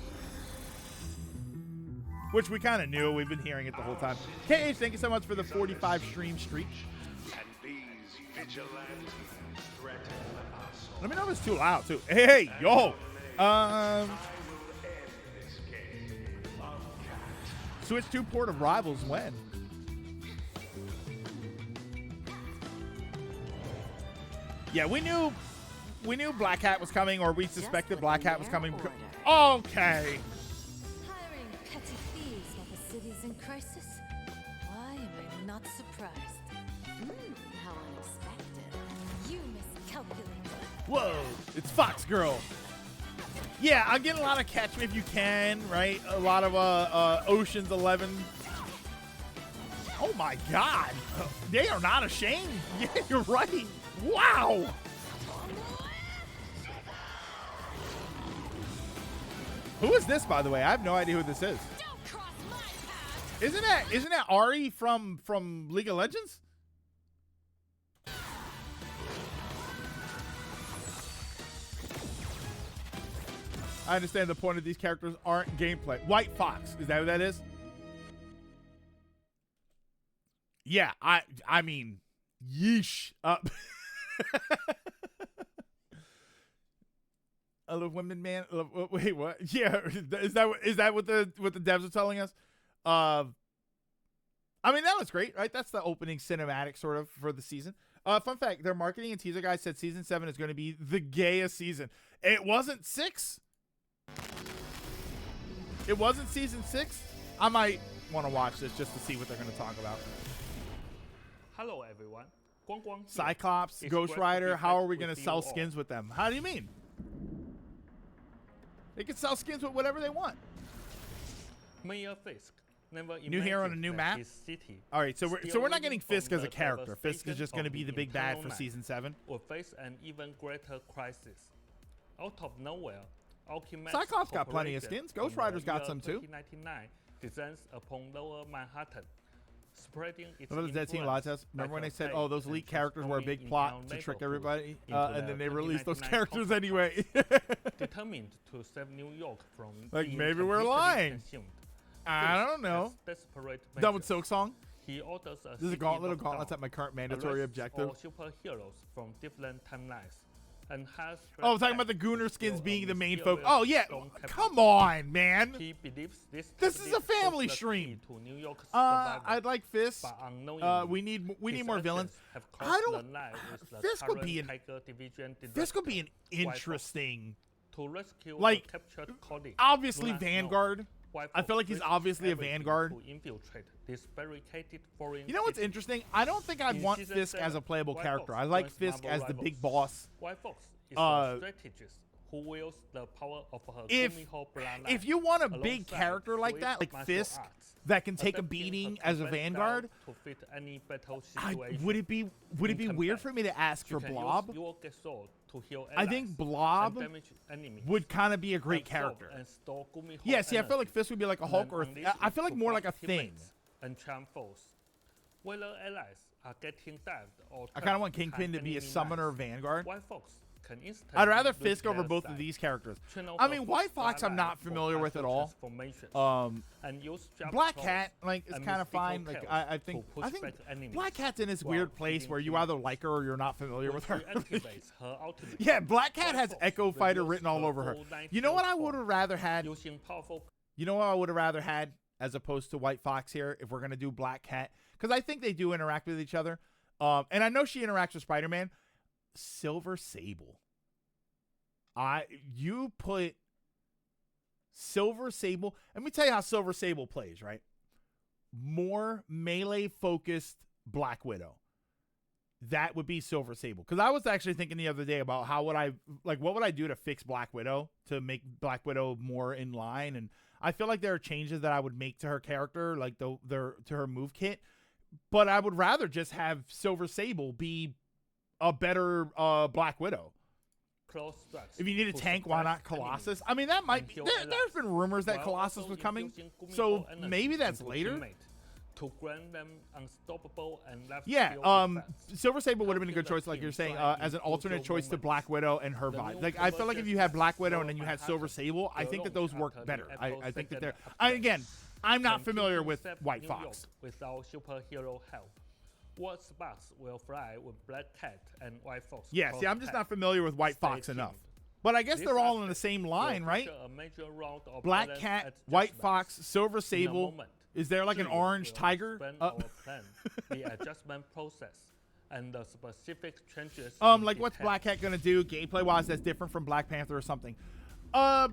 which we kind of knew. We've been hearing it the whole time. KH, thank you so much for the 45 stream streak. And these vigilantes threaten us. Let me know if it's too loud too. Hey, yo. Switch 2 Port of Rivals when? Yeah, we knew Black Hat was coming, or we suspected Black Hat was coming. Okay. Hiring petty thieves while the city's in crisis? Why am I not surprised? How unexpected. You miscalculated. Whoa, it's Fox Girl. Yeah, I'm getting a lot of Catch Me If You Can, right? A lot of Ocean's 11. Oh my God, they are not ashamed. Yeah, you're right. Wow. Who is this, by the way? I have no idea who this is. Don't cross my path. Isn't that Ari from League of Legends? I understand the point of these characters aren't gameplay. White Fox, is that what that is? Yeah, I mean, yeesh. I love women, man. Wait, what? Yeah, is that what the devs are telling us? I mean, that was great, right? That's the opening cinematic sort of for the season. Fun fact: their marketing and teaser guys said season 7 is going to be the gayest season. It wasn't 6. It wasn't season 6. I might want to watch this just to see what they're going to talk about. Hello everyone. Guang Guang here. Cyclops, It's Ghost great to Rider, be how back are we going with to you sell all. skins with them? How do you mean? They can sell skins with whatever they want. Mayor Fisk never New hero on a imagined new that map? his city, All right, so we're still not getting living from Fisk as a the character. Fisk is devastation just going to of be the the big bad internal for map. season 7. will face an even greater crisis. Out of nowhere, Alchemax Cyclops got plenty of Corporation skins. Ghost from the Rider's got year some too. 2099 descends upon Lower Manhattan, spreading its Remember the Dead Team influence Lighthouse? Remember when like they said, a "Oh, those plague leaked and characters were a big transforming plot in to our trick neighborhood everybody," into and the then they released those 2099 characters anyway. Determined to save New York from Like, being maybe we're completely lying. consumed. I Fist don't know. has desperate Done with measures. Silk Song. He orders a This is a city gauntlet of lockdown, gauntlets at my current mandatory arrests objective. all superheroes from different timelines, and has Oh, fled talking about back the Gooner to skins steal being a the main mysterious focus. Oh yeah, stone come cabinet. on, man. He believes This is a cabinet family holds the stream. key to New York's survival, I'd like Fist. but unknowingly, We need his more villains. actions have I crossed don't- the line with the Fisk would current be an- Tiger Division This could be an director, White Fox. interesting, To rescue like, a captured colleague. obviously Luna Snow, Vanguard. White I feel Fox like he's risks obviously a everything Vanguard. To infiltrate this barricaded foreign You know what's city. interesting? I don't think I'd In want season Fisk as 7, a playable White character. Fox I like joins Fisk Marvel as the big rivals. boss. White Fox is Uh, a strategist who wields the power of her If Kumiho bloodline if you want a big alongside character like swift that, like martial Fisk, arts, that can take a adapting her beating as a combat Vanguard, style to fit any battle I, situation. would it be In weird combat, for me to ask you for can Blob? Use your Gesol to heal I think allies Blob and damage enemies, would kind of be a great absorb character. and store Kumiho Yeah, see, I feel like energy, Fisk would be like a and Hulk then or unleash I feel it like to more like a fight thing. teammates and charm foes. Whether allies are getting dived or I kind of want trapped Kingpin to behind be a enemy summoner lines, Vanguard. White Fox can instantly I'd rather reach Fisk over their both of side, these characters. channel I her mean, Fox White Fox I'm bloodline not for familiar with at powerful all. transformations, and use jump Black claws Cat, like, is and kind of mystical fine. Like, tails I to think push back enemies Black Cat's in this while weird place feeding where you humans. either like her or you're not familiar with When her. she activates her ultimate, Yeah, Black Cat White has Fox Echo Fighter reveals written all her over her. full You know what I nine-tailed would have form, rather had? using powerful You know what I would have rather had as opposed to White Fox here if we're gonna do Black Cat, because I think they do interact with each other. And I know she interacts with Spider-Man. Silver Sable. You put Silver Sable. Let me tell you how Silver Sable plays, right? More melee focused Black Widow. That would be Silver Sable. Because I was actually thinking the other day about what would I do to fix Black Widow to make Black Widow more in line. And I feel like there are changes that I would make to her character, like to her move kit. But I would rather just have Silver Sable be a better Black Widow. close strikes If you need a to tank, why not suppress Colossus? enemies I mean, that might and be. kill There's allies, been rumors that while Colossus also was coming, infusing Kumiho so energy maybe that's into later. teammate to grant them unstoppable and left Yeah, field defense. Silver Sable would have been a good Helping choice, the like you're team saying, thrive as an in alternate crucial choice to moments. Black Widow and her The vibe. new Like I feel like if you had Black Widow and then you had Silver Sable, I think that those work better. I think that they're. Again, I'm not familiar with White Fox. Without superhero help, what sparks will fly with Black Cat and White Fox? Yeah, see, I'm just not familiar with White Stay Fox enough. tuned. But I guess This they're all in the aspect same will line, right? feature a major round of Black balance Cat, White adjustments. Fox, Silver In a Sable. moment, Is there like an Zero orange will tiger? explain our plan, the adjustment process, and the specific changes. in Like what's detail. Black Cat gonna do gameplay wise that's different from Black Panther or something?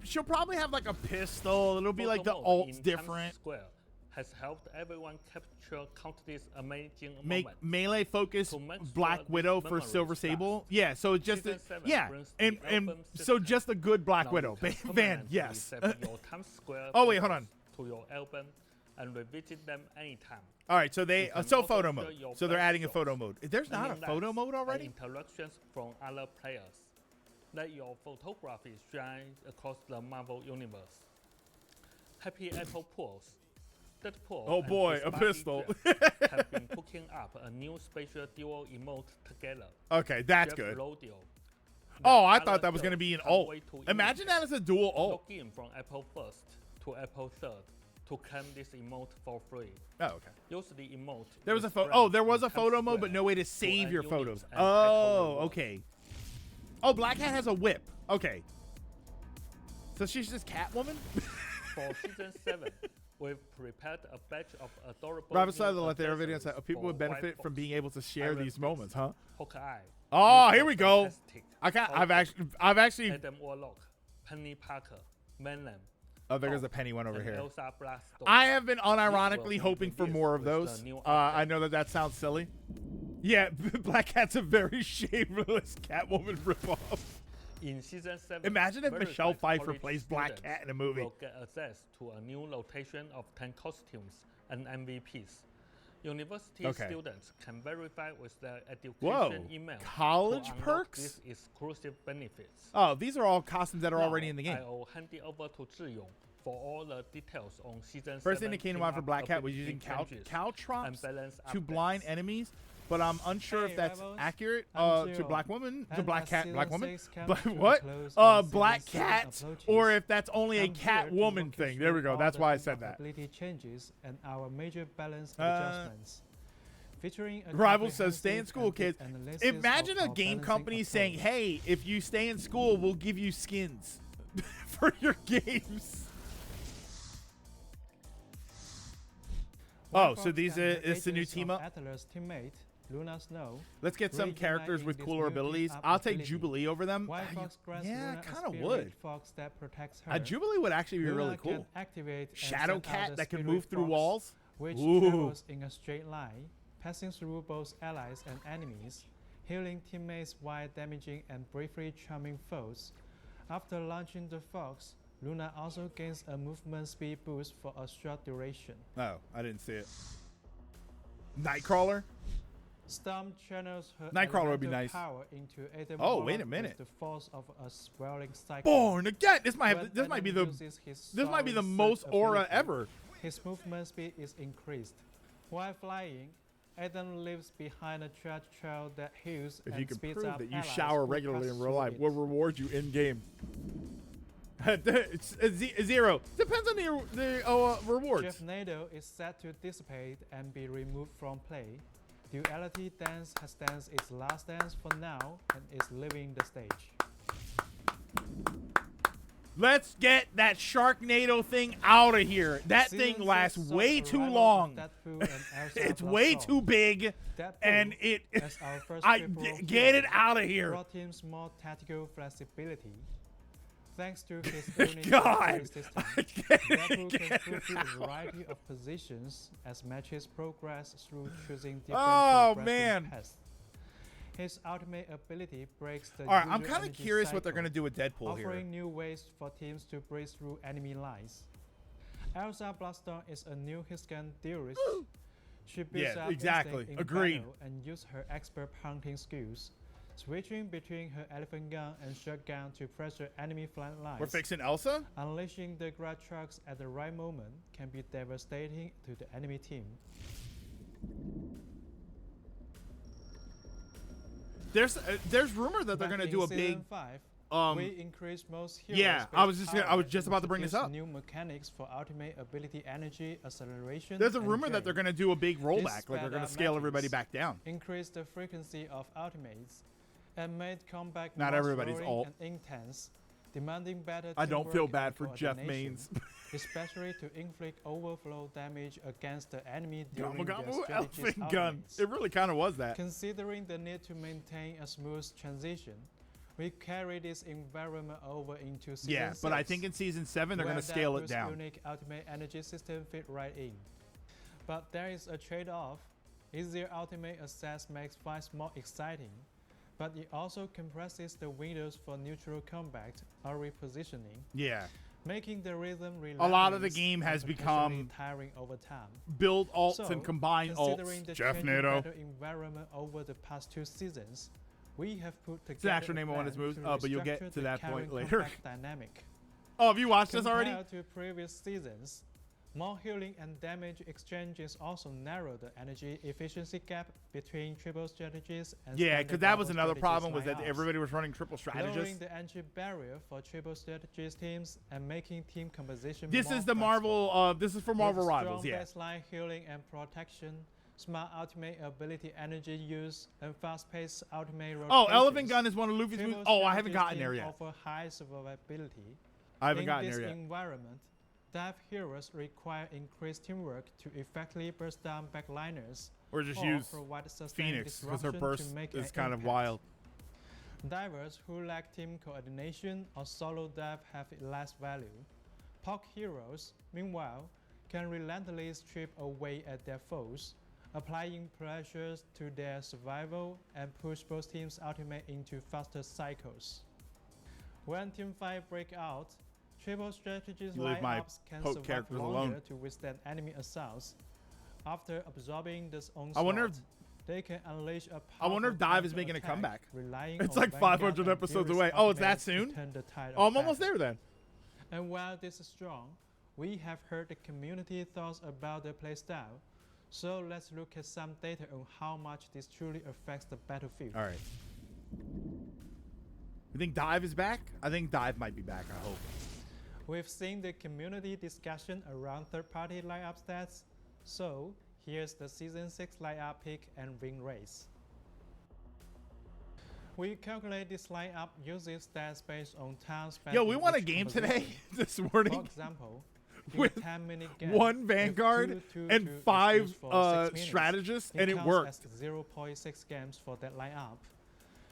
She'll probably have like a pistol. It'll be like the Photo mode ult's in different. Times Square has helped everyone capture countless amazing Make moments. melee focus To make Black sure Widow these for memories Silver last. Sable. Yeah, so just Season 7 yeah, brings and the album so system. just a good Black Now Widow. you can Van, permanently yes. save your Times Square Oh, wait, hold photos on. To your album and revisit them anytime. All right, so they You can so also photo share mode. your So they're best adding a shots, photo mode. There's not a Running photo lights, mode and already. interactions from other players. Let your photography shine across the Marvel universe. Happy Apple Pools. Deadpool Oh and boy, his a buddy pistol. Jeff have been cooking up a new special duo emote together. Okay, that's Jeff good. Rodio. Oh, I The thought that was other going to be an can't ult. wait to Imagine that imitate. as a dual ult. Log in from Apple First to Apple Third to claim this emote for free. Oh, okay. Use the emote. There was a with photo. friends Oh, there was in a photo Times mode, but Square no way to to save earn your units photos. and Apple Oh, rewards. okay. Oh, Black Cat has a whip. Okay. So she's just Catwoman? For season 7, we've prepared a batch of adorable. Robert new said the Lethera video accessories said people for would benefit White from Fox, being able to share Iron these Fist, moments, huh? Hawkeye. Oh, Mr. here we go. Fantastic, I've Hulk, actually. Adam Warlock, Penny Parker, Manlam, Oh, there's a Hulk, penny one over and here. Elsa Blastoise. I have been This will unironically be hoping for revealed more of with the those. new I update. know that sounds silly. Yeah, Black Cat's a very shameless Catwoman ripoff. In season 7, Imagine if verified Michelle Pfeiffer college plays Black students Cat in a movie. will get access to a new rotation of 10 costumes and MVPs. University students can verify with their education Whoa. email College to unlock perks? these exclusive benefits. Oh, these are all costumes that are already in the game. I will hand it over to Zhiyong for all the details on season First 7 thing that came to mind for Black Cat was using caltrops to blind enemies, but I'm unsure if that's accurate to Black Woman, to Black Cat, Black Woman, Black Cat, or if that's only a cat woman thing. There we go. That's why I said that. Ability changes and our major balance adjustments. Featuring a Rival says, stay in school, kids. analysis Imagine of a our game balancing company saying, approach. hey, if you stay in school, we'll give you skins for your games. Oh, so these are it's the new team up. Atlas teammate, Luna Snow. Let's get some characters with cooler abilities. I'll take Jubilee over them. White Fox grants Yeah, Luna a kind of spirit would. Fox that protects her. Jubilee would actually be Luna really can cool. activate and Shadow send out Cat the that can spirit move through fox, walls. which Ooh. travels in a straight line, passing through both allies and enemies, healing teammates while damaging and briefly charming foes. After launching the Fox, Luna also gains a movement speed boost for a short duration. Oh, I didn't see it. Nightcrawler? Storm channels her Nightcrawler would be elemental nice. power into Adam Oh, Warlock wait a with minute. the force of a swirling cycle. Born again. This might When have, this might be Adam the uses his this might be the soaring most surge aura ability, ever. His movement speed is increased. While flying, Adam leaves behind a charge trail that heals If and you can speeds prove up that you allies shower who regularly pass in real through life, it. we'll reward you in game. It's a zero. Depends on the rewards. Jeff Nado is set to dissipate and be removed from play. Duality Dance has danced its last dance for now and is leaving the stage. Let's get that Sharknado thing out of here. That Season thing lasts 6 way saw too arrival long. of Deadpool and Elsa It's way Bloodstone. too big, Deadpool, and it. as our first Get it out of here. brought teams more tactical flexibility. Thanks to his unique God, military system, I can't Deadpool get can fulfill a variety of positions as matches progress through choosing different Oh, progressing man. paths. His ultimate ability breaks the All right, I'm usual kind of energy curious what they're cycle, gonna do with Deadpool here. offering new ways for teams to break through enemy lines. Elsa Bloodstone is a new Hiscan theorist. She builds Yeah, up exactly. instinct in Agreed. battle and uses her expert hunting skills, switching between her elephant gun and shotgun to pressure enemy flank lines. We're fixing Elsa? Unleashing the grad trucks at the right moment can be devastating to the enemy team. There's rumor that they're Back gonna in do a Season big 5, we increased most heroes. yeah, I was just about to bring this up. New mechanics for ultimate ability energy acceleration. There's a and rumor that they're drain. gonna do a big rollback, like sped they're gonna up scale everybody matches, back down. Increase the frequency of ultimates, and made combat Not more everybody's roaring ult. and intense, demanding better I don't feel teamwork bad and for Jeff coordination, Maines. especially to inflict overflow damage against the enemy during Gamu their Gamu strategist elfin gun. ultimates. It really kind of was that. Considering the need to maintain a smooth transition, we carry this environment over into season Yeah, but I 6, think in season 7 they're where gonna scale it Deadpool's down. unique ultimate energy system fit right in. But there is a trade-off. Easier ultimate access makes fights more exciting, but it also compresses the windows for neutral combat or repositioning, Yeah. making the rhythm A lot of the relentless game and has potentially become tiring over time. build alts So, and combine considering alts. the Jeff changing Nato. battle environment over the past 2 seasons, we have put together It's an actual a name of one of his plan moves, to but you'll get restructure to the that point carrying later. combat dynamic. Oh, have you watched this already? Compared to previous seasons, more healing and damage exchanges also narrow the energy efficiency gap between triple strategies and Yeah, standard because that was double another strategies problem was that lineups, everybody was running triple lowering strategists. the entry barrier for triple strategies teams and making team composition This more is the flexible. Marvel. This is for Marvel With Rivals. strong Yeah. baseline healing and protection, smart ultimate ability energy use, and fast-paced ultimate rotations. Oh, Elephant Gun is one of Luffy's triple moves. Oh, I haven't strategies gotten there teams yet. offer high survivability. I haven't In gotten this there yet. environment, dive heroes require increased teamwork to effectively burst down backliners Or just or use provide sustained Phoenix because her disruption burst to make is an kind of impact. wild. Divers who lack team coordination or solo dive have less value. Puck heroes, meanwhile, can relentlessly strip away at their foes, applying pressures to their survival and push both teams' ultimate into faster cycles. When teamfight break out, triple strategies You leave my lineups can poke survive characters longer alone. to withstand enemy assaults. After absorbing this onslaught, I wonder if they can unleash a I wonder if Dive is counter making a attack, comeback. relying It's on like Vanguard 500 and episodes Dearest away. Oh, it's that ultimates to soon? turn the tide Oh, of I'm almost battle. there then. And while this is strong, we have heard the community thoughts about the playstyle. So let's look at some data on how much this truly affects the battlefield. All right. You think Dive is back? I think Dive might be back, I hope. We've seen the community discussion around third-party lineup stats. So here's the Season 6 lineup pick and win race. We calculate this lineup using stats based on time spent. Yo, we in won a each game composition. today, this For morning, example, in with a 10-minute game, one if Vanguard 2-2-2 and is 5 used for 6 minutes, strategists, and it counts worked. as 0.6 games for that lineup.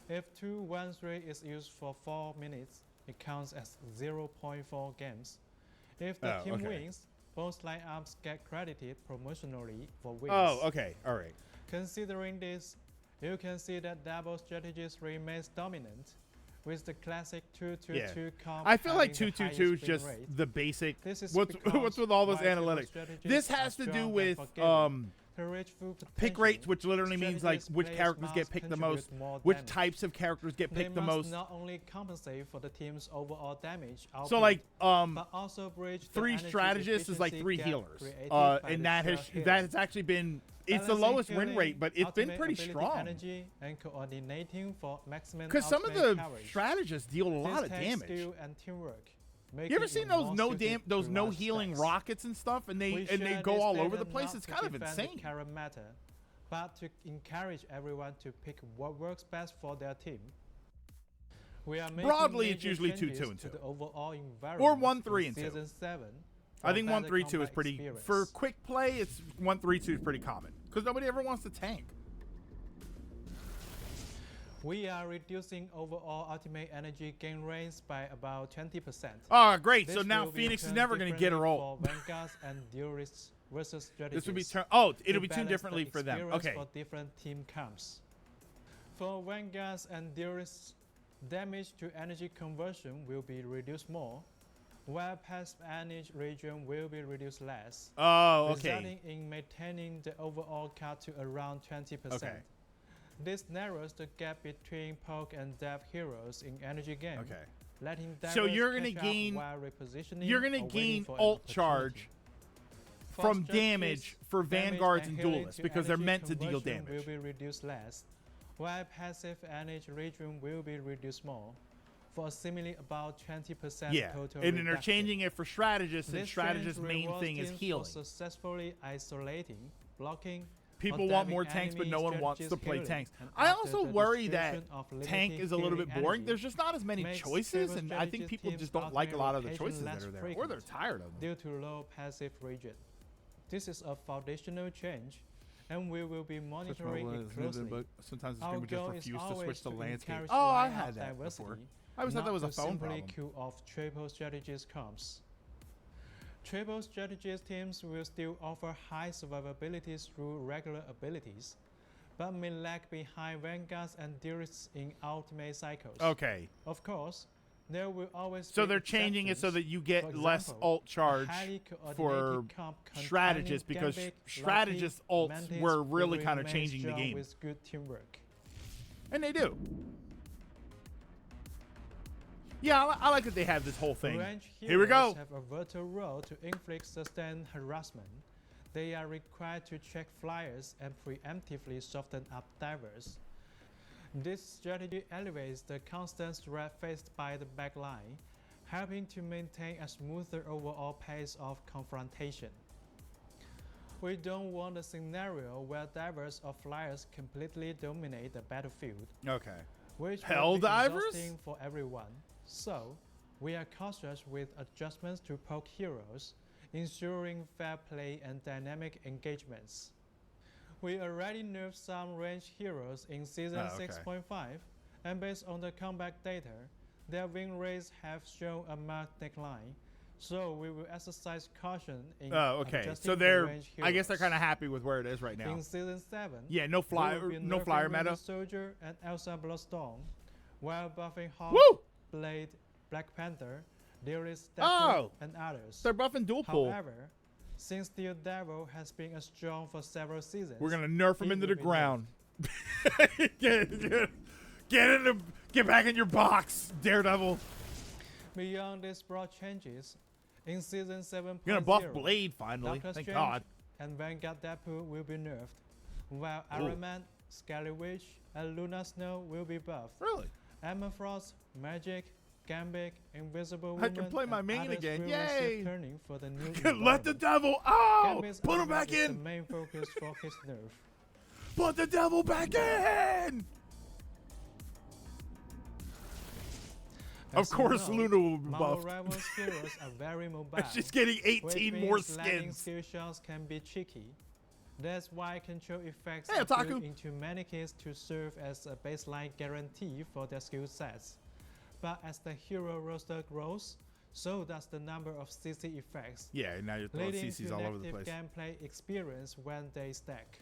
If 2-1-3 is used for 4 minutes, it counts as 0.4 games. If the team okay. wins, both lineups get credited promotionally for wins. Oh, okay. All right. Considering this, you can see that double strategies remains dominant, with the classic 2-2-2 comp. I feel like having the 2-2-2 is highest just win rate. the basic. This is What's because with all those while double analytics? strategies This are has to do strong with and forgiving, to reach full pick potential, rates, which literally means like strategies which players characters get must picked the contribute most, more which damage. types of characters get They picked the must most. not only compensate for the team's overall damage output, So like but also bridge the 3 energy strategists is like efficiency 3 gap healers, created by and the that shared has heals. actually been it's the Balancing lowest win healing, rate, but it's been ultimate pretty ability strong. Energy and coordinating for maximum Because some of ultimate the coverage. strategists deal a lot of This takes damage. skill and teamwork. You ever seen those no healing rockets and stuff, and they go all over the place? It's kind of insane. Matter, but to encourage everyone to pick what works best for their team. We are making Broadly, it's major usually 2-2 changes and to 2. the overall Or environment 1-3 in and 2. Season 7 I think for better 1-3-2 is combat pretty experience. for quick play. It's 1-3-2 is pretty common because nobody ever wants to tank. We are reducing overall ultimate energy gain rates by about 20%. Oh, great! This So now will be Phoenix is turned never going to get her differently ult. for Vanguards and Duelists versus strategies. This would be it'll be tuned balance differently the for them. experience Okay. For different team camps. For Vanguards and Duelists, damage to energy conversion will be reduced more, while passive energy region will be reduced less. Oh, Resulting okay. in maintaining the overall cut to around 20%. Okay. This narrows the gap between poke and dev heroes in energy game. Okay. Letting So divers you're gonna catch up gain while repositioning You're gonna or waiting gain for an ult opportunity. charge For from strategies, damage for damage Vanguards and and healing Duelists to because they're energy meant to deal conversion damage. will be reduced less, while passive energy region will be reduced more, for similarly about 20% Yeah, total and then they're reduction. changing it for strategists, and This strategists' change main rewards thing is teams healing. For successfully isolating, blocking, People or want damming more tanks, but enemy no one wants to strategies play healing, tanks. and I after also the worry that distribution of tank limited is a little bit healing boring. energy There's just not as many makes choices, stable and I think strategy people teams just don't like a lot of the ultimate choices that rotation are there, less or they're frequent tired of them. due to low passive region. This is a foundational change, and we will be monitoring it closely. Sometimes this Our game would goal just is refuse to switch always the to landscape. encourage Oh, I lineup had that diversity, before. I always thought that was a not to phone simply problem. queue off triple strategies comps. Triple strategies teams will still offer high survivability through regular abilities, but may lag behind Vanguards and Duelists in ultimate cycles. Okay. Of course, there will always So be they're changing it so that you For get less example, ult a charge highly for coordinated comp containing strategists because Gambit, strategist Lucky, ults Mantis were will really kind of remain changing the strong game. with good teamwork. And they do. Yeah, I like that they have this whole thing. Range Here we go. heroes have a vital role to inflict sustained harassment. They are required to check flyers and preemptively soften up divers. This strategy elevates the constant threat faced by the backline, helping to maintain a smoother overall pace of confrontation. We don't want a scenario where divers or flyers completely dominate the battlefield, Okay. which Hell will be divers? exhausting for everyone. So, we are cautious with adjustments to poke heroes, ensuring fair play and dynamic engagements. We already nerfed some ranged heroes in Season Oh, okay. 6.5, and based on the combat data, their win rates have shown a marked decline, so we will exercise caution in Oh, okay. adjusting So the they're, ranged I guess they're heroes. kind of happy with where it is right now. In Season 7, Yeah, no flyer, we will be no nerfing flyer Winter meta. Soldier and Elsa Bloodstorm, while buffing Hawk, Woo! Blade, Black Panther, Duelist, Oh! and others. They're buffing dual pool. However, Since Steel Devil has been a strong for several seasons, We're gonna nerf him he into will the be ground. Get back in your box, Daredevil. Beyond these broad changes, in Season 7.0, You're gonna buff Blade finally. Doctor Thank Strange God. and Vanguard Deadpool will be nerfed, while Ooh. Iron Man, Scarlet Witch, and Luna Snow will be buffed. Really? Emma Frost, Magic, Gambit, Invisible I Woman, can play my and main others again. will Yay! receive turning for the new Let the environment. devil out! Gambit's Put him armor back is in! the main focus for his nerf. Put the devil back in! Of As you course, know, Luna will be Marvel buffed. Rivals heroes are very mobile. She's getting which 18 means more landing skins. skill shots can be tricky. That's why control effects Hey, are Otaku. built into many kits to serve as a baseline guarantee for their skill sets. But as the hero roster grows, so does the number of CC effects, Yeah, now you're throwing leading CCs to all over the negative place. gameplay experience when they stack.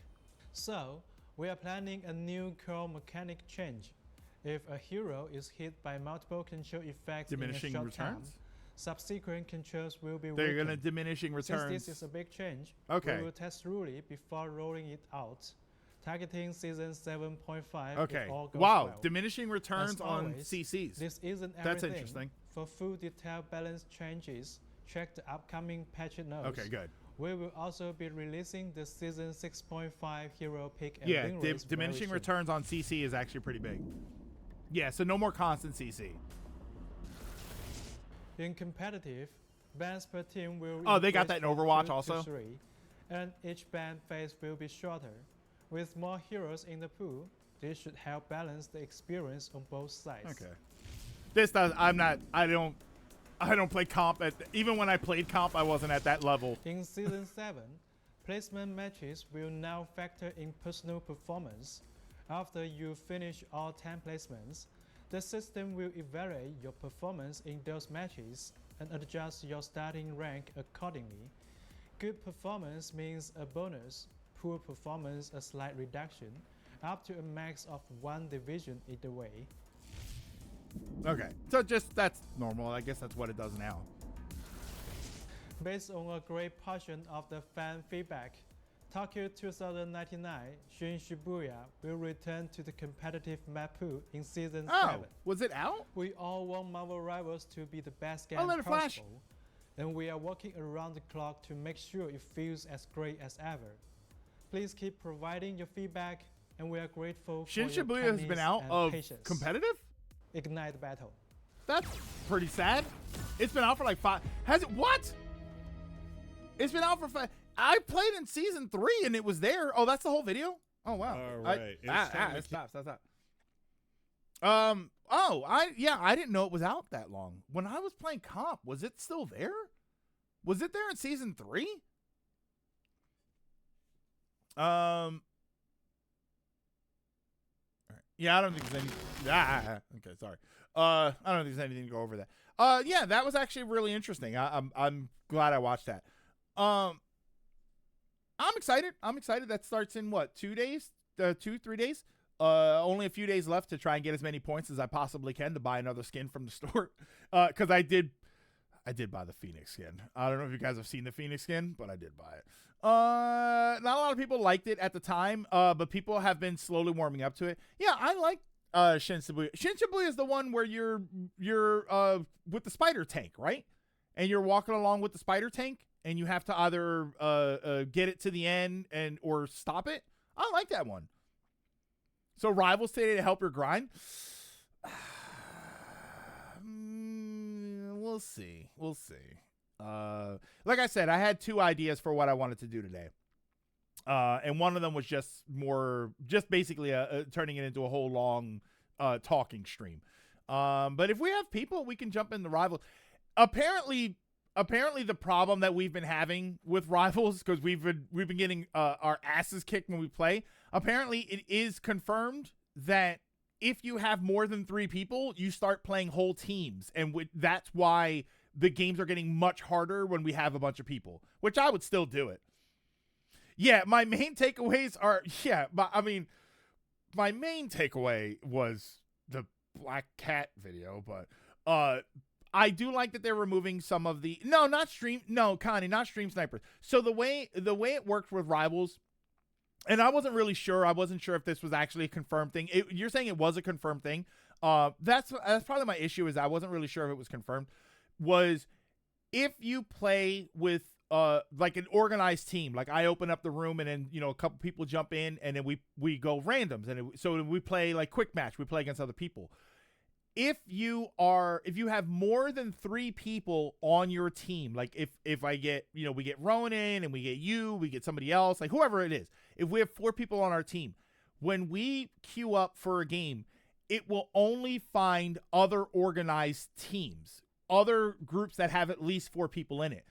So, we are planning a new core mechanic change. If a hero is hit by multiple control effects Diminishing in a short returns? time, subsequent controls will be They're weakened. gonna diminishing returns. Since this is a big change, Okay. we will test thoroughly before rolling it out, targeting Season 7.5 Okay. if all goes Wow, well. diminishing returns As on always, CCs. This isn't everything. That's interesting. For full detailed balance changes, check the upcoming patch notes. Okay, good. We will also be releasing the Season 6.5 hero pick and Yeah, win race very diminishing soon. returns on CC is actually pretty big. Yeah, so no more constant CC. In competitive, bans per team will Oh, they got increase that in from Overwatch 2 to also? 3, and each ban phase will be shorter. With more heroes in the pool, this should help balance the experience on both sides. Okay. This does. I don't play comp even when I played comp, I wasn't at that level. In Season 7, placement matches will now factor in personal performance. After you finish all 10 placements, the system will evaluate your performance in those matches and adjust your starting rank accordingly. Good performance means a bonus, poor performance a slight reduction, up to a max of 1 division either way. Okay. So just that's normal. I guess that's what it does now. Based on a great portion of the fan feedback, Tokyo 2099 Shin Shibuya will return to the competitive map pool in Season 7. Was it out? We all want Marvel Rivals to be the best game Oh, let it flash. possible, and we are working around the clock to make sure it feels as great as ever. Please keep providing your feedback, and we are grateful Shin for your Shibuya has kindness been out and of patience. competitive? Ignite the battle. That's pretty sad. It's been out for like 5. Has it? What? It's been out for 5. I played in Season 3 and it was there. Oh, that's the whole video? Oh, wow. All right. Stop. I didn't know it was out that long. When I was playing comp, was it still there? Was it there in Season 3? Yeah, I don't think there's any. Okay, sorry. I don't think there's anything to go over that. Yeah, that was actually really interesting. I'm glad I watched that. I'm excited. That starts in what, 2 days? 2-3 days? Only a few days left to try and get as many points as I possibly can to buy another skin from the store. Because I did buy the Phoenix skin. I don't know if you guys have seen the Phoenix skin, but I did buy it. Not a lot of people liked it at the time, but people have been slowly warming up to it. Yeah, I like Shin Shibuya. Shin Shibuya is the one where you're with the spider tank, right? And you're walking along with the spider tank, and you have to either get it to the end or stop it. I like that one. So Rivals today to help your grind. We'll see. Like I said, I had 2 ideas for what I wanted to do today. And one of them was just basically turning it into a whole long talking stream. But if we have people, we can jump in the Rivals. Apparently the problem that we've been having with Rivals, because we've been getting our asses kicked when we play. Apparently it is confirmed that if you have more than 3 people, you start playing whole teams, and that's why the games are getting much harder when we have a bunch of people, which I would still do it. Yeah, my main takeaways are, my main takeaway was the Black Cat video, but I do like that they're removing some of the Connie, not stream snipers. So the way it worked with Rivals, and I wasn't really sure. I wasn't sure if this was actually a confirmed thing. You're saying it was a confirmed thing. That's probably my issue, is I wasn't really sure if it was confirmed. Was if you play with like an organized team, like I open up the room and then, a couple people jump in and then we go randoms, and so we play like quick match. We play against other people. If you have more than 3 people on your team, like if I get, we get Ronan and we get you, we get somebody else, like whoever it is, if we have 4 people on our team, when we queue up for a game, it will only find other organized teams, other groups that have at least 4 people in it.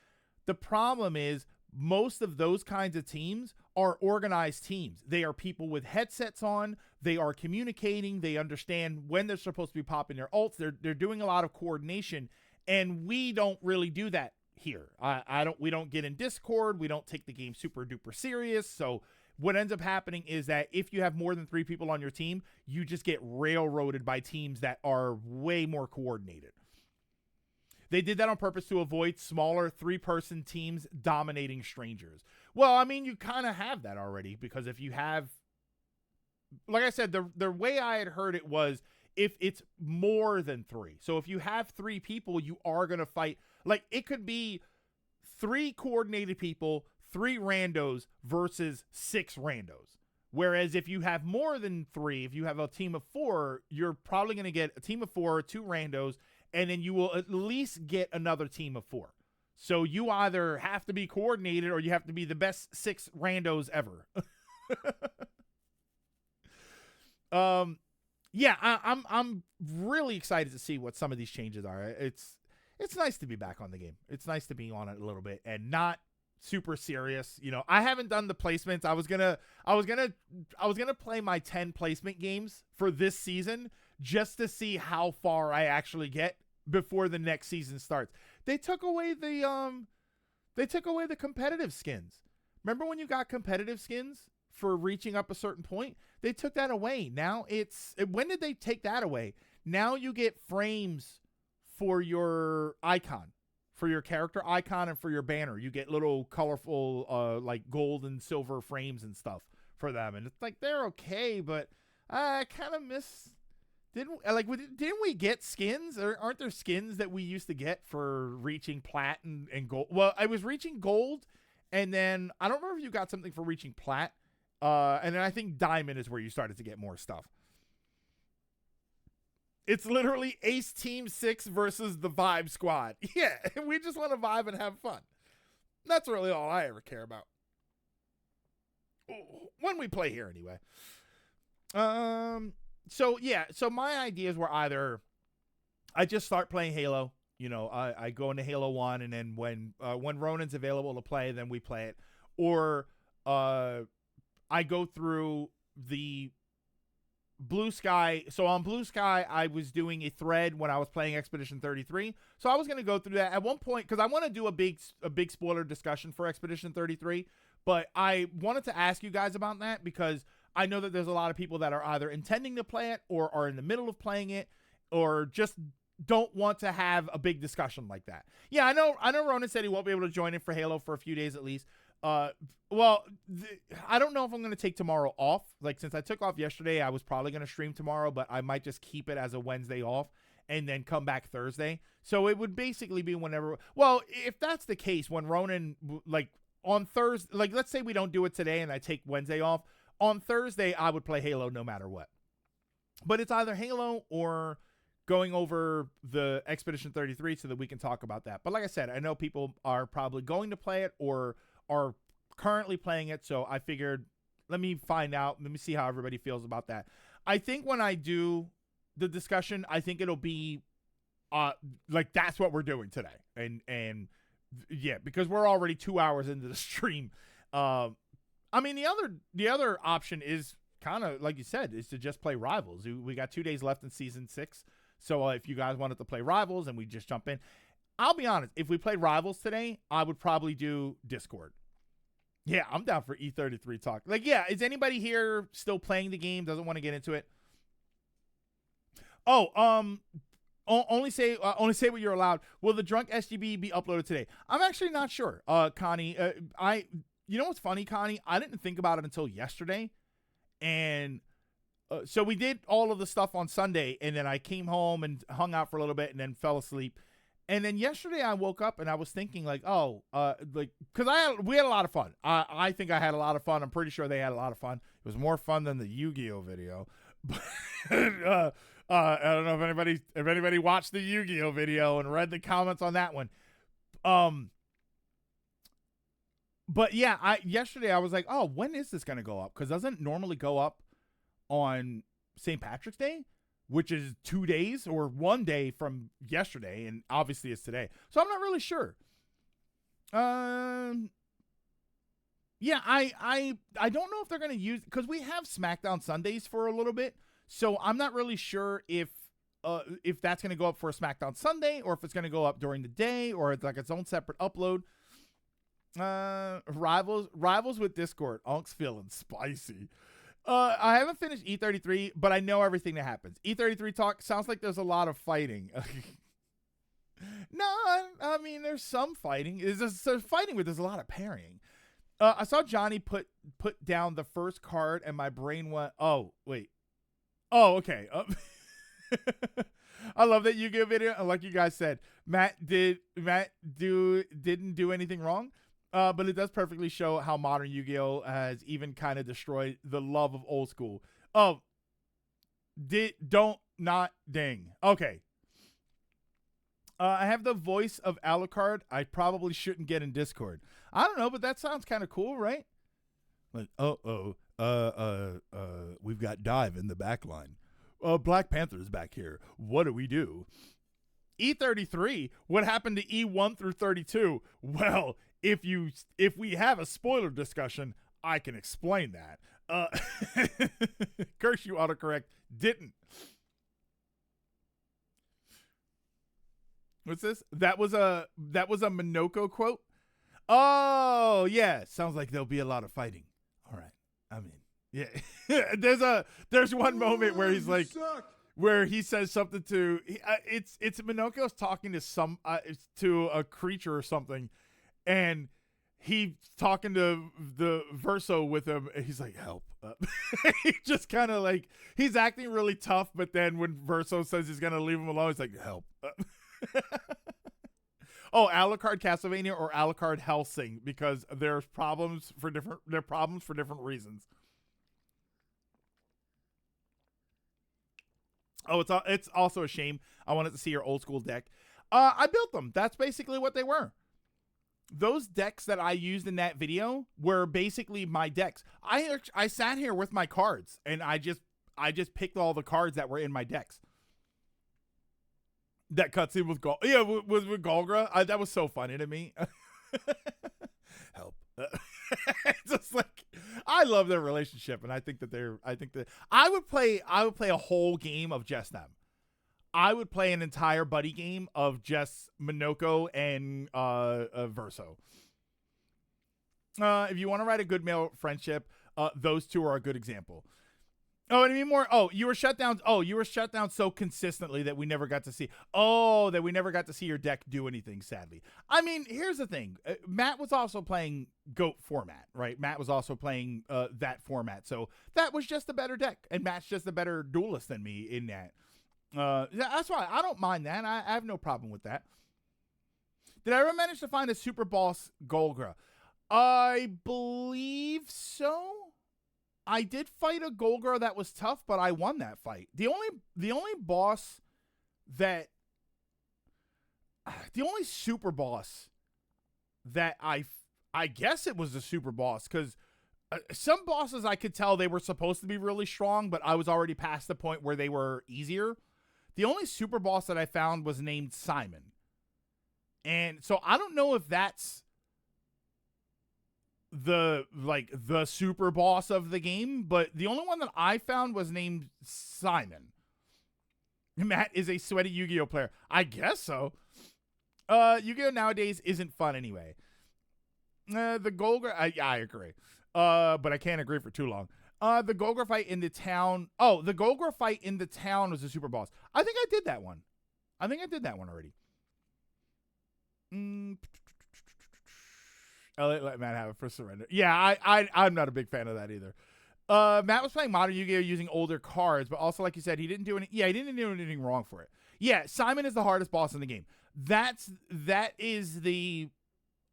The problem is most of those kinds of teams are organized teams. They are people with headsets on. They are communicating. They understand when they're supposed to be popping their ults. They're doing a lot of coordination, and we don't really do that here. We don't get in Discord. We don't take the game super duper serious. So what ends up happening is that if you have more than 3 people on your team, you just get railroaded by teams that are way more coordinated. They did that on purpose to avoid smaller 3-person teams dominating strangers. Well, I mean, you kind of have that already, because if you have, like I said, the way I had heard it was if it's more than 3. So if you have 3 people, you are going to fight. Like, it could be 3 coordinated people, 3 randos versus 6 randos. Whereas if you have more than 3, if you have a team of 4, you're probably going to get a team of 4, 2 randos, and then you will at least get another team of 4. So you either have to be coordinated or you have to be the best 6 randos ever. Yeah, I'm really excited to see what some of these changes are. It's nice to be back on the game. It's nice to be on it a little bit and not super serious. I haven't done the placements. I was gonna play my 10 placement games for this season just to see how far I actually get before the next season starts. They took away the competitive skins. Remember when you got competitive skins for reaching up a certain point? They took that away. Now when did they take that away? Now you get frames for your icon, for your character icon, and for your banner. You get little colorful like gold and silver frames and stuff for them. And it's like, they're okay, but I kind of miss. Didn't we get skins? Or aren't there skins that we used to get for reaching plat and gold? Well, I was reaching gold, and then I don't remember if you got something for reaching plat. And then I think diamond is where you started to get more stuff. It's literally Ace Team 6 versus the Vibe Squad. Yeah, we just want to vibe and have fun. That's really all I ever care about. When we play here, anyway. So my ideas were either I just start playing Halo. I go into Halo 1, and then when Ronan's available to play, then we play it. Or I go through the Blue Sky. So on Blue Sky, I was doing a thread when I was playing Expedition 33. So I was going to go through that at one point, because I want to do a big spoiler discussion for Expedition 33. But I wanted to ask you guys about that, because I know that there's a lot of people that are either intending to play it or are in the middle of playing it, or just don't want to have a big discussion like that. Yeah, I know Ronan said he won't be able to join in for Halo for a few days at least. I don't know if I'm going to take tomorrow off. Like, since I took off yesterday, I was probably going to stream tomorrow, but I might just keep it as a Wednesday off and then come back Thursday. So it would basically be whenever. Well, if that's the case, when Ronan, like on Thursday, like let's say we don't do it today and I take Wednesday off, on Thursday I would play Halo no matter what. But it's either Halo or going over the Expedition 33 so that we can talk about that. But like I said, I know people are probably going to play it or are currently playing it, so I figured let me find out, let me see how everybody feels about that. I think when I do the discussion, I think it'll be like that's what we're doing today, and yeah, because we're already 2 hours into the stream. I mean, the other option is kind of like you said, is to just play Rivals. We got 2 days left in season 6, so if you guys wanted to play Rivals and we just jump in, I'll be honest, if we played Rivals today, I would probably do Discord. Yeah, I'm down for E33 talk. Like, yeah, is anybody here still playing the game, doesn't want to get into it? Oh, Only say what you're allowed. Will the drunk SGB be uploaded today? I'm actually not sure. Connie, you know what's funny, Connie? I didn't think about it until yesterday, and so we did all of the stuff on Sunday, and then I came home and hung out for a little bit, and then fell asleep. And then yesterday I woke up and I was thinking like, because we had a lot of fun. I think I had a lot of fun. I'm pretty sure they had a lot of fun. It was more fun than the Yu-Gi-Oh video. But I don't know if anybody watched the Yu-Gi-Oh video and read the comments on that one. But yeah, yesterday I was like, oh, when is this gonna go up? Because doesn't it normally go up on St. Patrick's Day, which is 2 days or 1 day from yesterday, and obviously it's today. So I'm not really sure. Yeah, I don't know if they're gonna use, because we have SmackDown Sundays for a little bit, so I'm not really sure if that's gonna go up for a SmackDown Sunday or if it's gonna go up during the day or it's like its own separate upload. Rivals with Discord. Unk's feeling spicy. I haven't finished E33, but I know everything that happens. E33 talk sounds like there's a lot of fighting. No, I mean there's some fighting. There's fighting where there's a lot of parrying. I saw Johnny put down the first card, and my brain went, "Oh wait, oh okay." I love that Yu-Gi-Oh video, and like you guys said, Matt didn't do anything wrong. But it does perfectly show how modern Yu-Gi-Oh has even kind of destroyed the love of old school. Oh, don't not ding. Okay. I have the voice of Alucard. I probably shouldn't get in Discord. I don't know, but that sounds kind of cool, right? Like, we've got Dive in the back line. Black Panther's back here. What do we do? E33, what happened to E1 through 32? Well, if we have a spoiler discussion, I can explain that. Curse you, autocorrect didn't. What's this? That was a Minoko quote. Oh yeah, sounds like there'll be a lot of fighting. All right, I mean, yeah. there's one moment where he's like, where he says something to it's Minoko's talking to a creature or something. And he's talking to the Verso with him, and he's like, help. He just kind of like, he's acting really tough, but then when Verso says he's going to leave him alone, he's like, help. Oh, Alucard Castlevania or Alucard Helsing, because there's problems for different reasons. Oh, it's also a shame. I wanted to see your old school deck. I built them. That's basically what they were. Those decks that I used in that video were basically my decks. I sat here with my cards, and I just picked all the cards that were in my decks. That cutscene with with Golgra. That was so funny to me. Help. Just like, I love their relationship, and I think that I would play a whole game of just them. I would play an entire buddy game of just Minoko and Verso. If you want to write a good male friendship, those two are a good example. Oh, and more. Oh, you were shut down. Oh, you were shut down so consistently that we never got to see. Oh, that we never got to see your deck do anything, sadly. I mean, here's the thing. Matt was also playing GOAT format, right? Matt was also playing that format. So that was just a better deck. And Matt's just a better duelist than me in that. That's why I don't mind that. I have no problem with that. Did I ever manage to find a super boss Golgra? I believe so. I did fight a Golgra that was tough, but I won that fight. The only boss that the only super boss that I guess it was a super boss, because some bosses I could tell they were supposed to be really strong, but I was already past the point where they were easier. The only super boss that I found was named Simon. And so I don't know if that's the super boss of the game, but the only one that I found was named Simon. Matt is a sweaty Yu-Gi-Oh player. I guess so. Yu-Gi-Oh nowadays isn't fun anyway. The Golgra, I agree. But I can't agree for too long. The Golgra fight in the town. Oh, the Golgra fight in the town was a super boss. I think I did that one. I think I did that one already. Let Matt have it for surrender. Yeah, I'm not a big fan of that either. Matt was playing Modern Yu-Gi-Oh! Using older cards, but also, like you said, he didn't do anything wrong for it. Yeah, Simon is the hardest boss in the game. That is the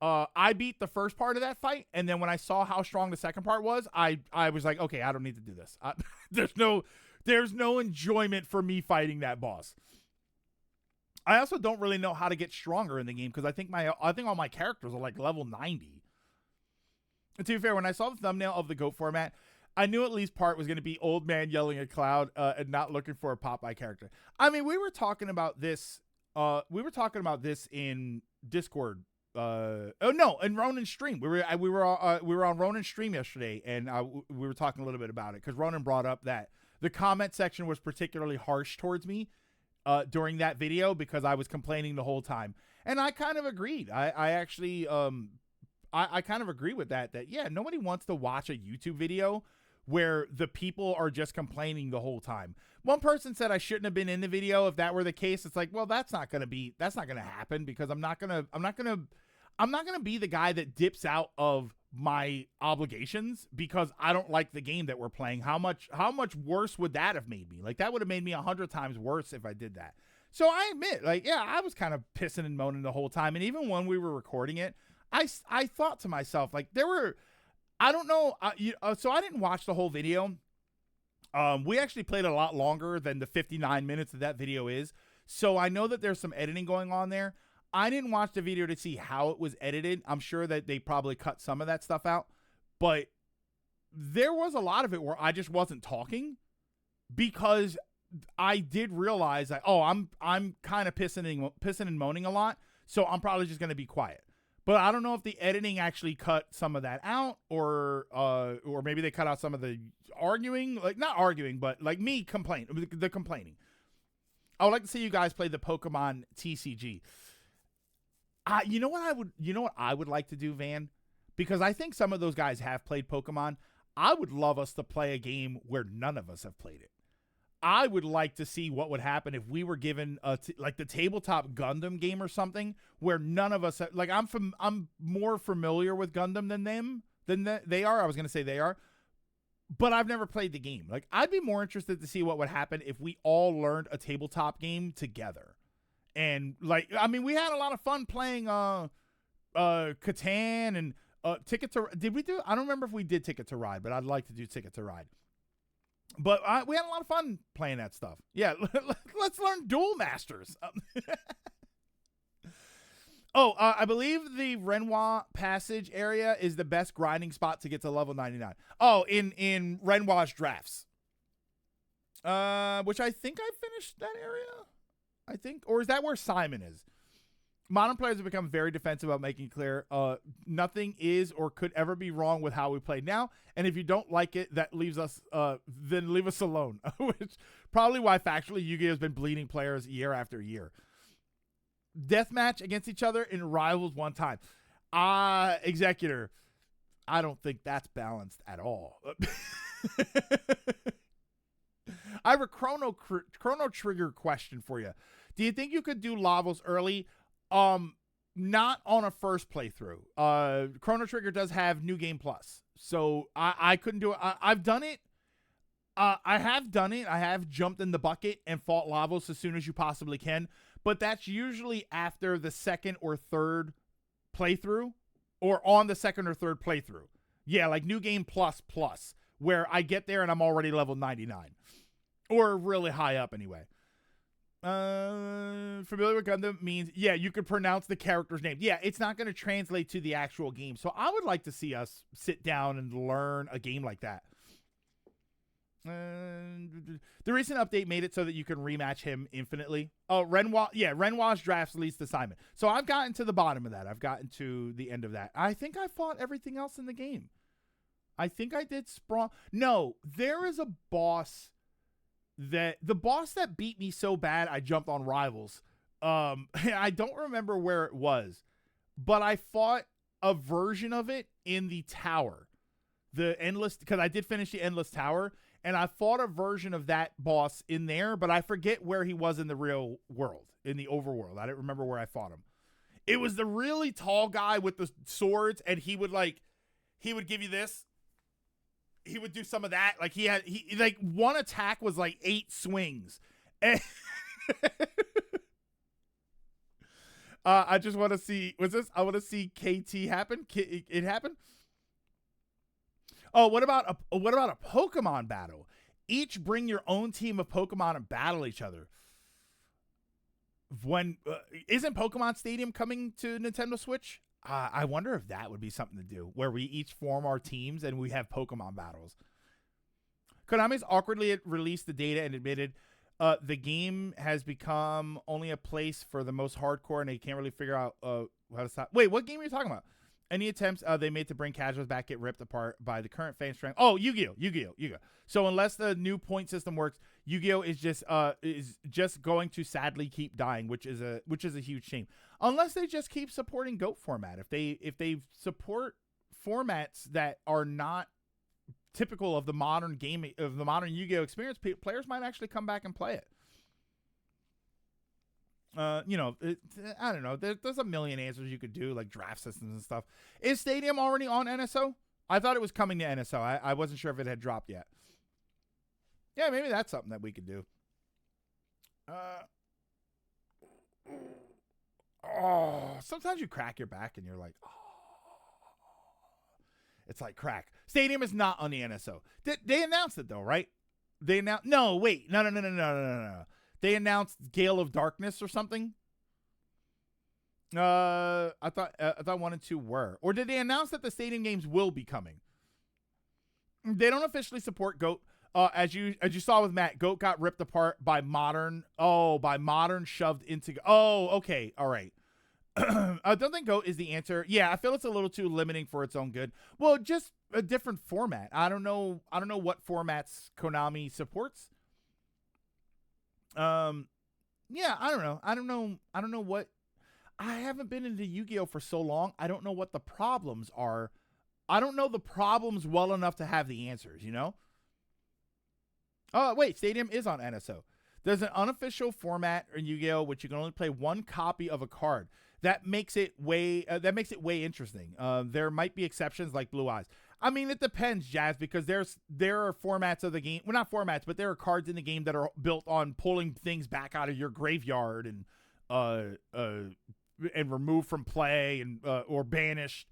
I beat the first part of that fight, and then when I saw how strong the second part was, I was like, okay, I don't need to do this. There's no enjoyment for me fighting that boss. I also don't really know how to get stronger in the game because I think all my characters are like level 90. And to be fair, when I saw the thumbnail of the GOAT format, I knew at least part was going to be old man yelling at Cloud and not looking for a Popeye character. I mean, we were talking about this. In Discord. In Ronan's stream. We were on Ronan's stream yesterday, and we were talking a little bit about it because Ronan brought up that the comment section was particularly harsh towards me during that video because I was complaining the whole time, and I kind of agreed. I actually I kind of agree with that. That yeah, nobody wants to watch a YouTube video where the people are just complaining the whole time. One person said I shouldn't have been in the video. If that were the case, it's like, well, that's not going to happen because I'm not going to be the guy that dips out of my obligations because I don't like the game that we're playing. How much worse would that have made me? Like that would have made me 100 times worse if I did that. So I admit, like, yeah, I was kind of pissing and moaning the whole time. And even when we were recording it, I thought to myself, like, there were, I don't know. So I didn't watch the whole video. We actually played a lot longer than the 59 minutes that video is. So I know that there's some editing going on there. I didn't watch the video to see how it was edited. I'm sure that they probably cut some of that stuff out. But there was a lot of it where I just wasn't talking because I did realize that, oh, I'm kind of pissing and moaning a lot. So I'm probably just going to be quiet. But I don't know if the editing actually cut some of that out or maybe they cut out some of the arguing, like not arguing, but like me the complaining. I would like to see you guys play the Pokemon TCG. You know what I would like to do, Van? Because I think some of those guys have played Pokemon. I would love us to play a game where none of us have played it. I would like to see what would happen if we were given like the tabletop Gundam game or something where none of us like I'm more familiar with Gundam than they are. I was going to say they are, but I've never played the game. Like I'd be more interested to see what would happen if we all learned a tabletop game together. And like, I mean, we had a lot of fun playing Catan and Ticket to, did we do? I don't remember if we did Ticket to Ride, but I'd like to do Ticket to Ride. But we had a lot of fun playing that stuff. Yeah, let's learn Duel Masters. I believe the Renoir Passage area is the best grinding spot to get to level 99. Oh, in Renoir's drafts. Which I think I finished that area. I think. Or is that where Simon is? Modern players have become very defensive about making clear nothing is or could ever be wrong with how we play now. And if you don't like it, that leaves us, then leave us alone. Which probably why factually Yu-Gi-Oh! Has been bleeding players year after year. Deathmatch against each other in Rivals one time. Executor, I don't think that's balanced at all. I have a Chrono Trigger question for you. Do you think you could do Lavos early? Not on a first playthrough. Chrono Trigger does have New Game Plus, so I couldn't do it. I've done it. I have done it. I have jumped in the bucket and fought Lavos as soon as you possibly can, but that's usually after the second or third playthrough, or on the second or third playthrough. Yeah, like New Game Plus, where I get there and I'm already level 99, or really high up anyway. Familiar with Gundam means, yeah, you could pronounce the character's name. Yeah, it's not going to translate to the actual game. So I would like to see us sit down and learn a game like that. The recent update made it so that you can rematch him infinitely. Oh, Renoir's drafts leads to Simon. So I've gotten to the bottom of that. I've gotten to the end of that. I think I fought everything else in the game. I think I did Sprawl. No, there is a boss the boss that beat me so bad I jumped on Rivals. I don't remember where it was, but I fought a version of it in the tower. The Endless, because I did finish the Endless Tower, and I fought a version of that boss in there, but I forget where he was in the real world, in the overworld. I don't remember where I fought him. It was the really tall guy with the swords, and he would give you this. He would do some of that. Like he like one attack was like 8 swings. And I just want to see, I want to see KT happen. It happened. Oh, what about a Pokemon battle? Each bring your own team of Pokemon and battle each other. When isn't Pokemon Stadium coming to Nintendo Switch? I wonder if that would be something to do, where we each form our teams and we have Pokemon battles. Konami's awkwardly released the data and admitted the game has become only a place for the most hardcore, and they can't really figure out how to stop. Wait, what game are you talking about? Any attempts they made to bring casuals back get ripped apart by the current fan strength. Oh, Yu-Gi-Oh. So unless the new point system works, Yu-Gi-Oh is just going to sadly keep dying, which is a huge shame. Unless they just keep supporting GOAT format. If they support formats that are not typical of the modern game, of the modern Yu-Gi-Oh experience, players might actually come back and play it. I don't know. There's a million answers you could do, like draft systems and stuff. Is Stadium already on NSO? I thought it was coming to NSO. I wasn't sure if it had dropped yet. Yeah, maybe that's something that we could do. Sometimes you crack your back and you're like, oh. It's like crack. Stadium is not on the NSO. They announced it though, right? They announced. No, wait. No. They announced Gale of Darkness or something. I thought 1 and 2 were. Or did they announce that the Stadium games will be coming? They don't officially support GOAT. As you saw with Matt, GOAT got ripped apart by Modern. Oh, by Modern shoved into. Oh, okay, all right. I don't think GOAT is the answer. Yeah, I feel it's a little too limiting for its own good. Well, just a different format. I don't know what formats Konami supports. Yeah, I don't know what. I haven't been into Yu-Gi-Oh for so long. I don't know what the problems are. I don't know the problems well enough to have the answers, you know? Oh, wait, Stadium is on NSO. There's an unofficial format in Yu-Gi-Oh which you can only play one copy of a card. That makes it way interesting. There might be exceptions like Blue Eyes. I mean, it depends, Jazz, because there are formats of the game. Well, not formats, but there are cards in the game that are built on pulling things back out of your graveyard and removed from play and or banished.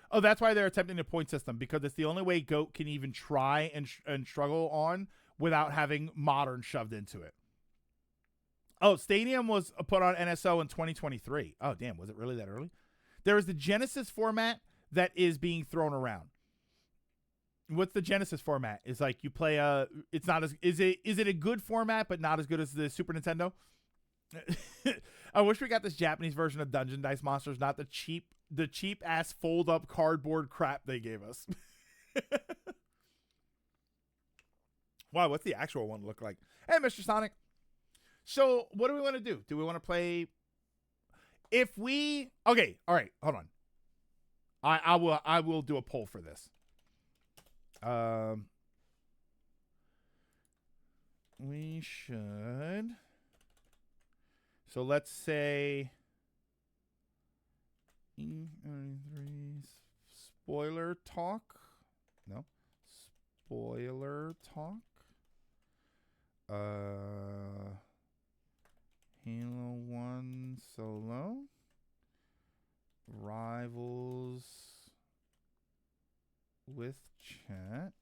Oh, that's why they're attempting the point system, because it's the only way GOAT can even try and struggle on without having Modern shoved into it. Oh, Stadium was put on NSO in 2023. Oh, damn. Was it really that early? There is the Genesis format that is being thrown around. What's the Genesis format? It's like you play it's not as, is it a good format, but not as good as the Super Nintendo? I wish we got this Japanese version of Dungeon Dice Monsters, not the cheap ass fold up cardboard crap they gave us. Wow, what's the actual one look like? Hey, Mr. Sonic. So, what do we want to do? Do we want to play? Okay, all right, hold on. I will do a poll for this. We should. So let's say spoiler talk. No, spoiler talk. Halo 1 solo. Rivals with chat.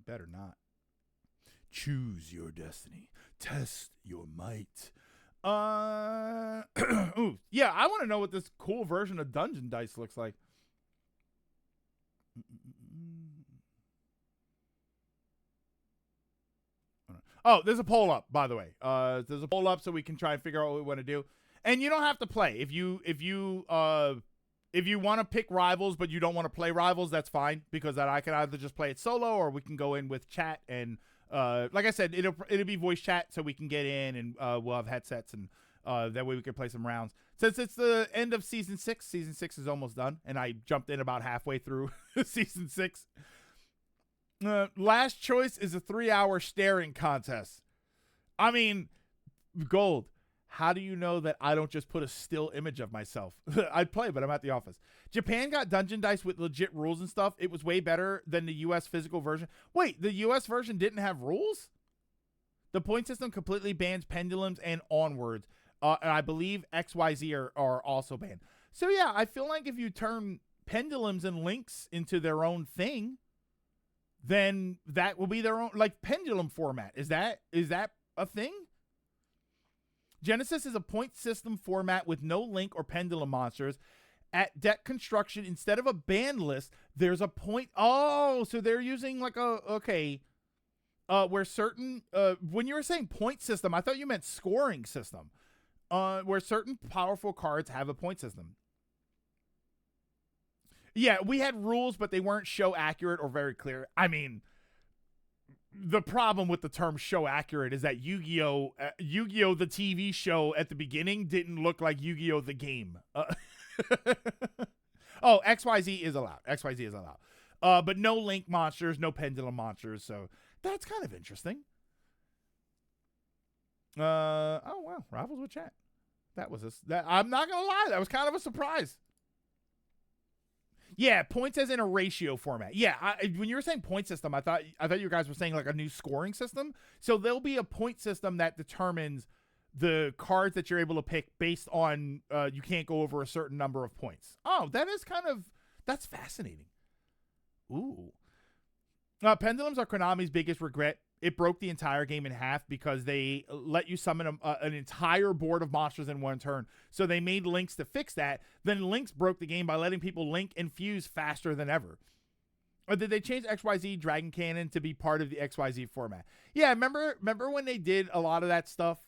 Better not. Choose your destiny. Test your might. Ooh, yeah, I want to know what this cool version of Dungeon Dice looks like. Oh, there's a poll up, by the way. There's a poll up so we can try and figure out what we want to do. And you don't have to play. If you want to pick rivals but you don't want to play rivals, that's fine, because then I can either just play it solo or we can go in with chat and like I said, it'll be voice chat, so we can get in and we'll have headsets, and that way we can play some rounds. Since it's the end of season 6, season 6 is almost done, and I jumped in about halfway through season 6. Last choice is a 3-hour staring contest. I mean, Gold, how do you know that I don't just put a still image of myself? I'd play, but I'm at the office. Japan got Dungeon Dice with legit rules and stuff. It was way better than the U.S. physical version. Wait, the U.S. version didn't have rules? The point system completely bans pendulums and onwards. And I believe XYZ are also banned. So, yeah, I feel like if you turn pendulums and links into their own thing, then that will be their own, like, pendulum format. Is that a thing? Genesis is a point system format with no link or pendulum monsters. At deck construction, instead of a band list, there's a point. Oh, so they're using like where certain, when you were saying point system, I thought you meant scoring system, where certain powerful cards have a point system. Yeah, we had rules, but they weren't show accurate or very clear. I mean, the problem with the term show accurate is that Yu-Gi-Oh! The TV show at the beginning didn't look like Yu-Gi-Oh! The game. Oh, XYZ is allowed. XYZ is allowed. But no link monsters, no pendulum monsters. So that's kind of interesting. Oh, wow. Rivals with chat. I'm not going to lie. That was kind of a surprise. Yeah, points as in a ratio format. Yeah, when you were saying point system, I thought you guys were saying like a new scoring system. So there'll be a point system that determines the cards that you're able to pick based on you can't go over a certain number of points. Oh, that's fascinating. Ooh. Pendulums are Konami's biggest regret. It broke the entire game in half because they let you summon an entire board of monsters in one turn. So they made links to fix that. Then links broke the game by letting people link and fuse faster than ever. Or did they change XYZ Dragon Cannon to be part of the XYZ format? Yeah, remember when they did a lot of that stuff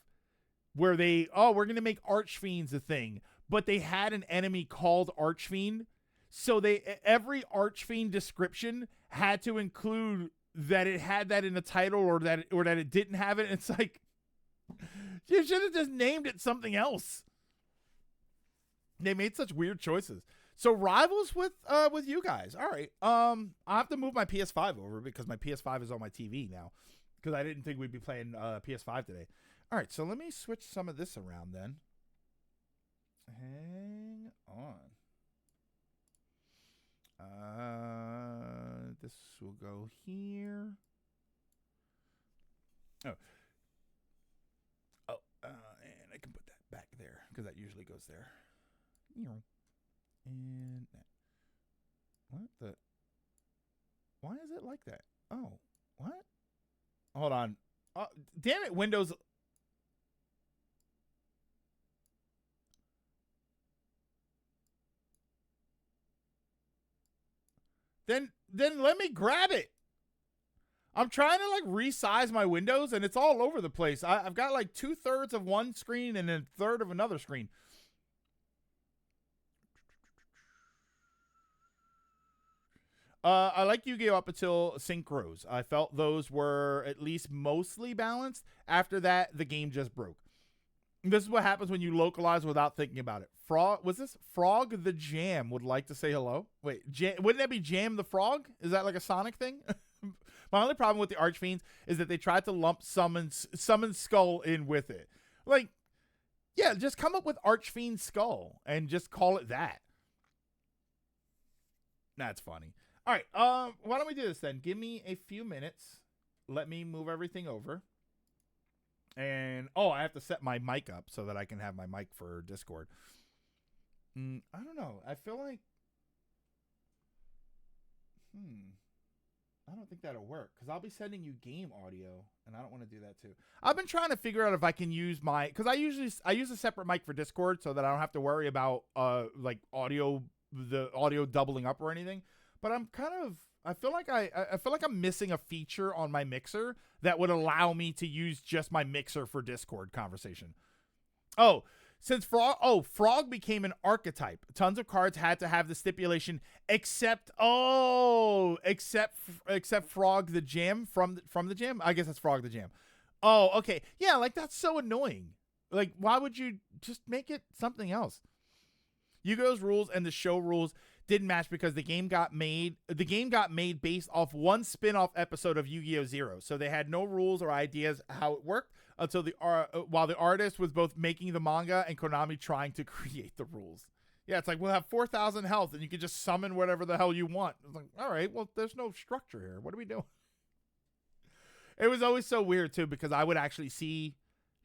where we're going to make Archfiends a thing, but they had an enemy called Archfiend. So every Archfiend description had to include that it had that in the title or that it didn't have it. And it's like, you should have just named it something else. They made such weird choices. So rivals with you guys. All right. I have to move my PS5 over because my PS5 is on my TV now, because I didn't think we'd be playing PS5 today. All right. So let me switch some of this around then. Hang on. This will go here. And I can put that back there because that usually goes there. And why is it like that? Oh, what? Hold on. Damn it, Windows. Then let me grab it. I'm trying to like resize my windows and it's all over the place. I've got like 2/3 of one screen and a third of another screen. I like Yu-Gi-Oh! Up until Synchros. I felt those were at least mostly balanced. After that, the game just broke. This is what happens when you localize without thinking about it. Was this Frog the Jam would like to say hello? Wait, wouldn't that be Jam the Frog? Is that like a Sonic thing? My only problem with the Archfiends is that they tried to lump Summon Skull in with it. Like, yeah, just come up with Archfiend Skull and just call it that. That's funny. All right, why don't we do this then? Give me a few minutes. Let me move everything over. And, I have to set my mic up so that I can have my mic for Discord. I don't know. I feel like... I don't think that'll work because I'll be sending you game audio and I don't want to do that too. I've been trying to figure out if I can use because I use a separate mic for Discord so that I don't have to worry about like the audio doubling up or anything. But I'm I feel like I'm missing a feature on my mixer that would allow me to use just my mixer for Discord conversation. Oh, Since Frog became an archetype, tons of cards had to have the stipulation except Frog the Jam from the Jam. I guess that's Frog the Jam. Oh, okay. Yeah, like that's so annoying. Like, why would you just make it something else? Yu-Gi-Oh's rules and the show rules didn't match because the game got made based off one spin-off episode of Yu-Gi-Oh! Zero. So they had no rules or ideas how it worked until while the artist was both making the manga and Konami trying to create the rules. Yeah, it's like, we'll have 4,000 health and you can just summon whatever the hell you want. It's like, all right, well, there's no structure here. What are we doing? It was always so weird, too, because I would actually see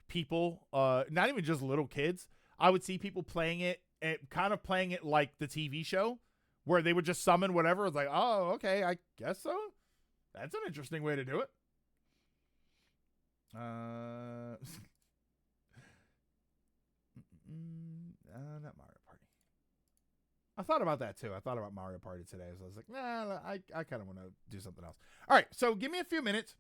people, not even just little kids, I would see people playing it, and kind of playing it like the TV show, where they would just summon whatever. It's like, oh, okay, I guess so. That's an interesting way to do it. Not Mario Party. I thought about that too. I thought about Mario Party today. So I was like, nah, I kind of want to do something else. All right, so give me a few minutes.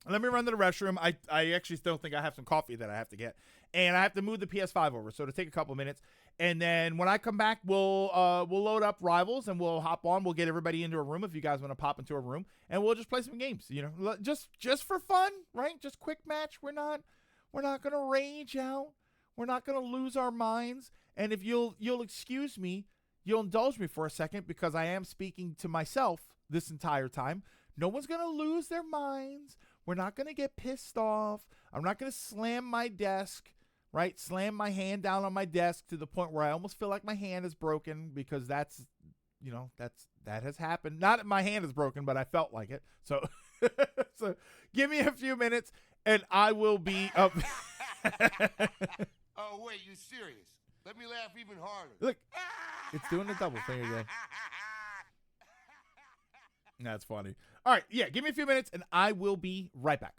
Let me run to the restroom. I actually still think I have some coffee that I have to get. And I have to move the PS5 over, so it'll take a couple minutes. And then when I come back, we'll load up Rivals and we'll hop on. We'll get everybody into a room if you guys want to pop into a room, and we'll just play some games. You know, just for fun, right? Just quick match. We're not gonna rage out. We're not gonna lose our minds. And if you'll excuse me, you'll indulge me for a second because I am speaking to myself this entire time. No one's gonna lose their minds. We're not gonna get pissed off. I'm not gonna slam my desk. Right? Slam my hand down on my desk to the point where I almost feel like my hand is broken because that has happened. Not that my hand is broken, but I felt like it. So, so give me a few minutes and I will be up. Oh, wait, you serious? Let me laugh even harder. Look, it's doing the double thing again. That's funny. All right. Yeah. Give me a few minutes and I will be right back.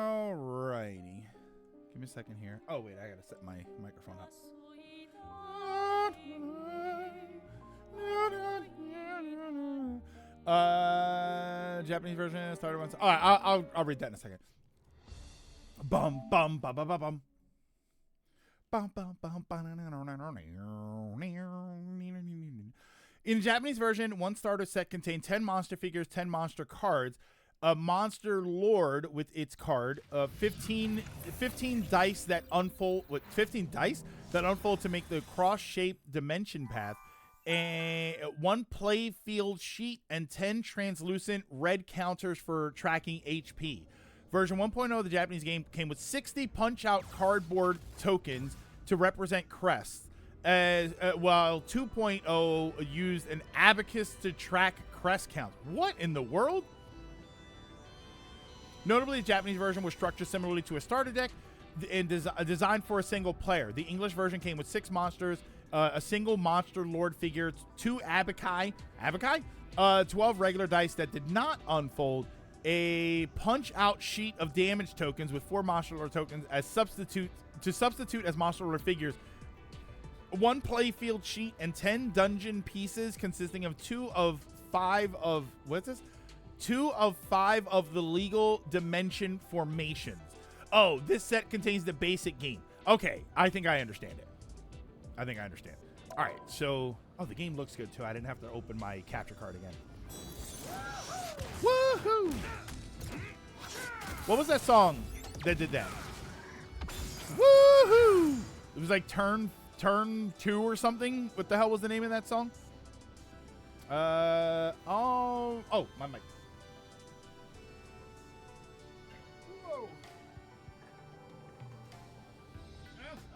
Alrighty. Give me a second here. Oh wait, I gotta set my microphone up. Japanese version started once. All right, I'll read that in a second. Bum bum bum bum bum bum. In the Japanese version, one starter set contained 10 monster figures, 10 monster cards, a monster lord with its card, 15 dice that unfold with 15 dice that unfold to make the cross-shaped dimension path, and one play field sheet and 10 translucent red counters for tracking HP. Version 1.0 of the Japanese game came with 60 punch-out cardboard tokens to represent crests, while 2.0 used an abacus to track crest counts. What in the world? Notably, the Japanese version was structured similarly to a starter deck and designed for a single player. The English version came with 6 monsters, a single monster lord figure, 2 abaci, 12 regular dice that did not unfold, a punch-out sheet of damage tokens with 4 monster lord tokens as substitute as monster lord figures, 1 playfield sheet, and 10 dungeon pieces consisting of 2 of 5 of the legal dimension formations. Oh, this set contains the basic game. Okay, I think I understand it. All right, so the game looks good too. I didn't have to open my capture card again. Woohoo! What was that song that did that? Woohoo! It was like Turn 2 or something. What the hell was the name of that song? My mic. Whoa.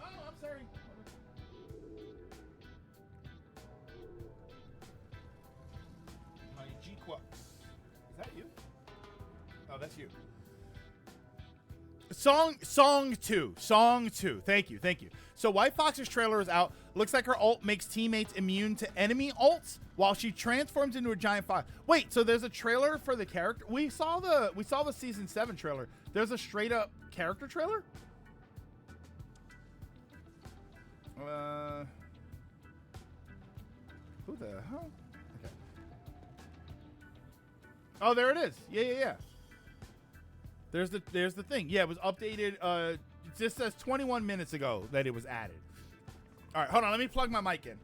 I'm sorry. My G-Quux. Is that you? Oh, that's you. Song 2. Thank you. So White Fox's trailer is out. Looks like her ult makes teammates immune to enemy ults while she transforms into a giant fox. Wait, so there's a trailer for the character? We saw the season 7 trailer. There's a straight up character trailer? Who the hell? Okay. Oh, there it is. Yeah. There's the thing. Yeah, it was updated. It just says 21 minutes ago that it was added. All right, hold on. Let me plug my mic in.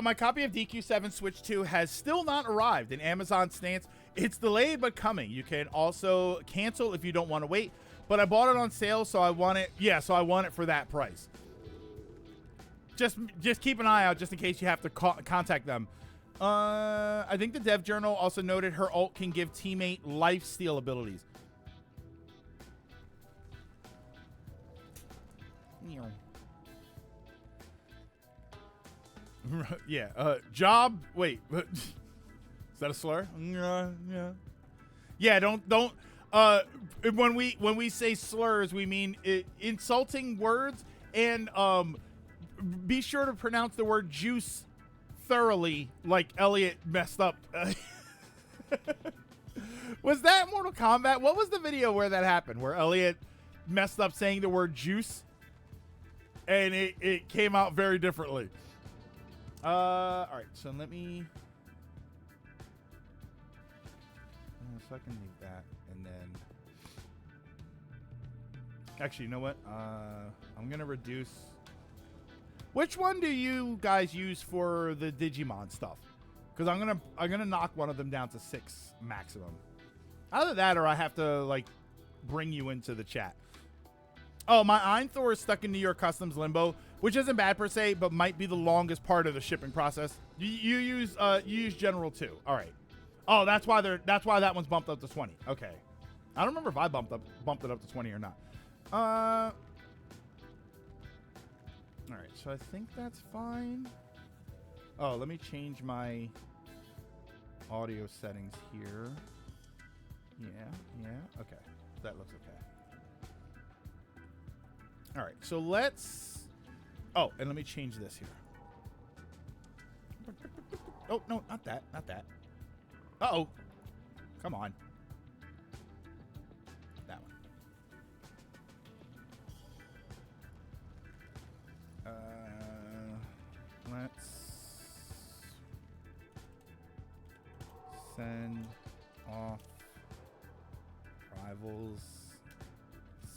My copy of DQ7 Switch 2 has still not arrived in Amazon's stance. It's delayed but coming. You can also cancel if you don't want to wait. But I bought it on sale, so I want it. Yeah, so I want it for that price. Just keep an eye out just in case you have to contact them. I think the dev journal also noted her ult can give teammate lifesteal abilities. Yeah. Job. Wait. Is that a slur? Yeah. Don't. When we say slurs, we mean insulting words, and be sure to pronounce the word juice thoroughly, like Elliot messed up. Was that Mortal Kombat? What was the video where that happened? Where Elliot messed up saying the word juice, and it came out very differently. All right, so let me. So I can leave that, and then. Actually, you know what? I'm gonna reduce. Which one do you guys use for the Digimon stuff? Because I'm gonna knock one of them down to 6 maximum. Either that, or I have to like bring you into the chat. Oh, my Einthor is stuck in New York Customs limbo, which isn't bad per se, but might be the longest part of the shipping process. You use General 2. All right. Oh, that's why that one's bumped up to 20. Okay. I don't remember if I bumped it up to 20 or not. All right, so I think that's fine. Oh, let me change my audio settings here. Yeah, okay. That looks okay. All right, so let's... Oh, and let me change this here. Oh, no, not that. Uh-oh. Come on. That one. Let's send off Rivals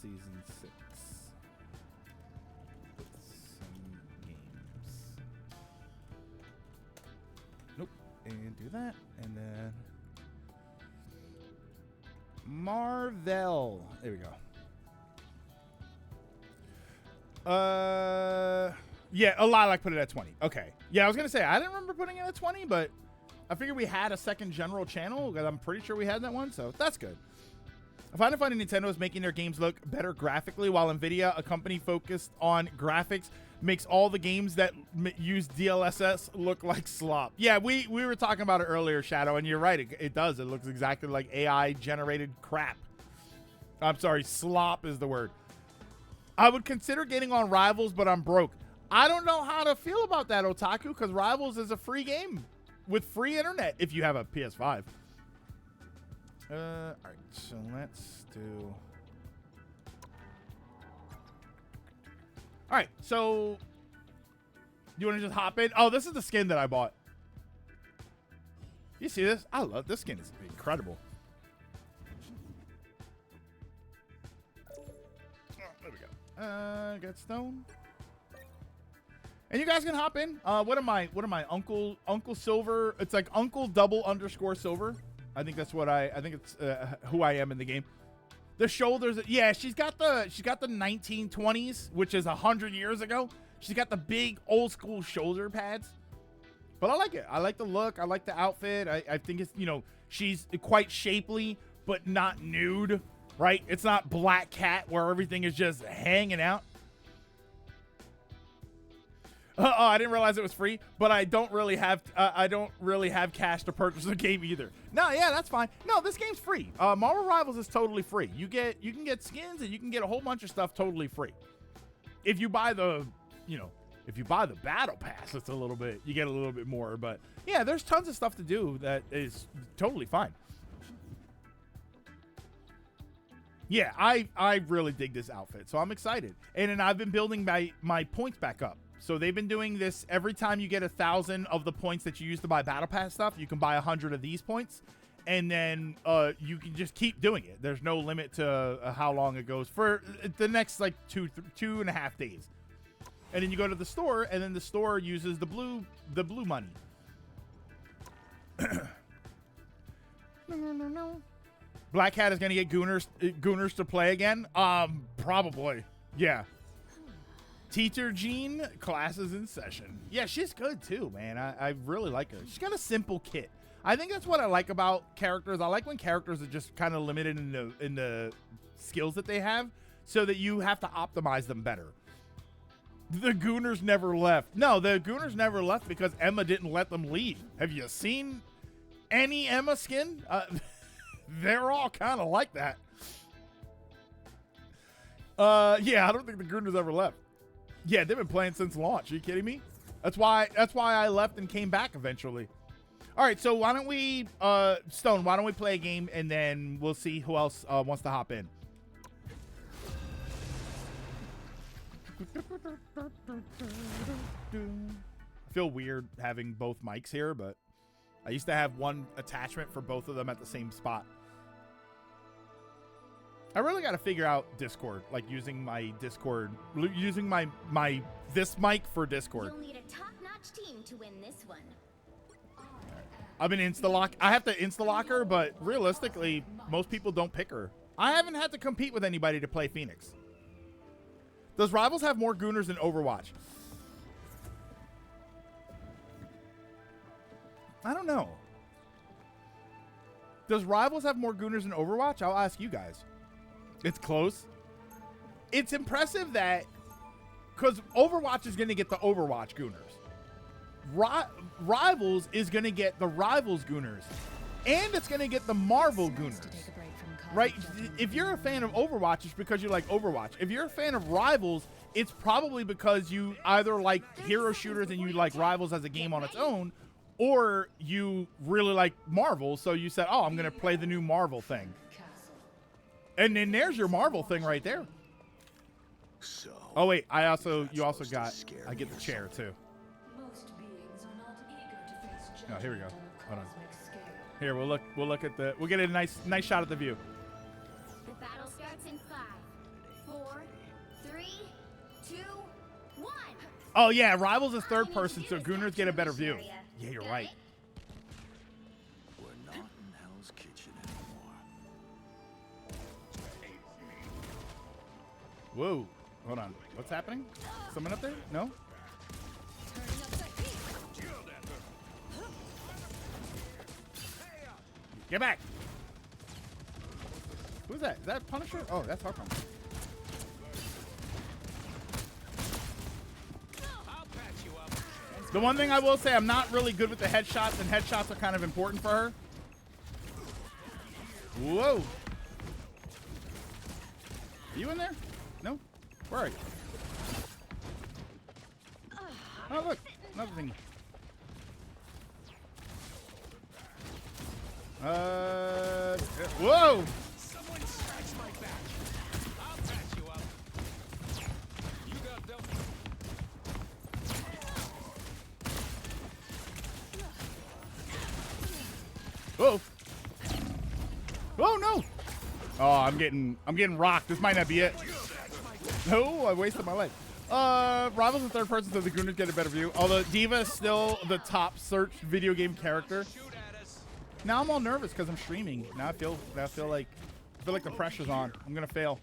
Season 6 with some games. Nope. And do that. And then Marvel. There we go. Yeah, a lot like put it at 20. Okay. Yeah, I was gonna say I didn't remember putting it at 20, but I figured we had a second general channel because I'm pretty sure we had that one, so that's good. I find it funny Nintendo is making their games look better graphically, while Nvidia, a company focused on graphics, makes all the games that use DLSS look like slop. Yeah, we were talking about it earlier, Shadow, and you're right. It does. It looks exactly like AI-generated crap. I'm sorry, slop is the word. I would consider getting on Rivals, but I'm broke. I don't know how to feel about that, Otaku, because Rivals is a free game with free internet if you have a PS5. All right, so let's do... All right, so you want to just hop in? Oh, this is the skin that I bought. You see this? I love this skin. It's incredible. Oh, there we go. Got stone. And you guys can hop in. What am I? Uncle Silver. It's like Uncle _Silver. I think that's what I think it's who I am in the game. The shoulders. Yeah, she's got the 1920s, which is 100 years ago. She's got the big old school shoulder pads. But I like it. I like the look. I like the outfit. I think it's, she's quite shapely, but not nude, right? It's not Black Cat where everything is just hanging out. Oh, I didn't realize it was free, but I don't really have cash to purchase the game either. No, yeah, that's fine. No, this game's free. Marvel Rivals is totally free. You can get skins and you can get a whole bunch of stuff totally free. If you buy the battle pass, you get a little bit more, but yeah, there's tons of stuff to do that is totally fine. Yeah, I really dig this outfit, so I'm excited. And then I've been building my points back up. So they've been doing this every time you get 1,000 of the points that you use to buy battle pass stuff, you can buy 100 of these points, and then you can just keep doing it. There's no limit to how long it goes for the next like 2.5 days. And then you go to the store, and then the store uses the blue money. No. Black Cat is gonna get Gooners to play again. Probably. Yeah. Teacher Jean, classes in session. Yeah, she's good too, man. I really like her. She's got a simple kit. I think that's what I like about characters. I like when characters are just kind of limited in the skills that they have, so that you have to optimize them better. The Gooners never left. No, the Gooners never left because Emma didn't let them leave. Have you seen any Emma skin? They're all kind of like that. Yeah, I don't think the Gooners ever left. Yeah, they've been playing since launch. Are you kidding me? That's why I left and came back eventually. All right, so why don't we, Stone, why don't we play a game and then we'll see who else wants to hop in. I feel weird having both mics here, but I used to have one attachment for both of them at the same spot. I really got to figure out Discord, like using my Discord, using my this mic for Discord. You'll need a top-notch team to win this one. I've been insta-lock. I have to insta-lock her, but realistically, most people don't pick her. I haven't had to compete with anybody to play Phoenix. Does Rivals have more Gooners than Overwatch? I don't know. Does Rivals have more Gooners than Overwatch? I'll ask you guys. It's close. It's impressive that because Overwatch is going to get the Overwatch Gooners. Rivals is going to get the Rivals Gooners. And it's going to get the Marvel Gooners. Right? If you're a fan of Overwatch, it's because you like Overwatch. If you're a fan of Rivals, it's probably because you either like hero shooters and you like Rivals as a game on its own, or you really like Marvel, so you said, oh, I'm going to play the new Marvel thing. And then there's your Marvel thing right there. Oh, wait, you also got, I get the chair, too. Oh, here we go. Hold on. Here, we'll look at we'll get a nice shot at the view. The battle starts in 5, 4, 3, 2, 1. Oh yeah, Rivals is third person, so Gooners get a better view. Yeah, you're right. We're not in Hell's Kitchen anymore. Whoa, hold on. What's happening? Someone up there? No? Get back! Who's that? Is that Punisher? Oh, that's Hawkeye. The one thing I will say, I'm not really good with the headshots, and headshots are kind of important for her. Whoa! Are you in there? No? Where are you? Oh, look. Another thing. Whoa! Someone scratch my back. I'll patch you up. You got them. Whoa! Oh no! Oh, I'm getting rocked. This might not be it. No, I wasted my life. Rivals in third person, so the Gooners get a better view. Although Diva is still the top searched video game character. Now I'm all nervous because I'm streaming. Now I feel like the pressure's on. I'm gonna fail.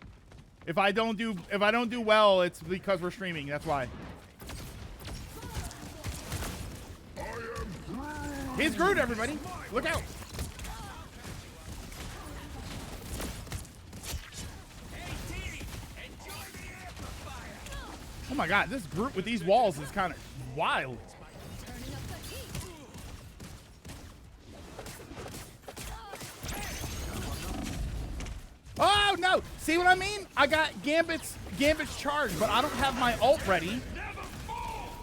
If I don't do well, it's because we're streaming. That's why. He's Groot, everybody. Look out. Oh my god, this Groot with these walls is kind of wild. Oh no! See what I mean? I got Gambit's charge, but I don't have my ult ready.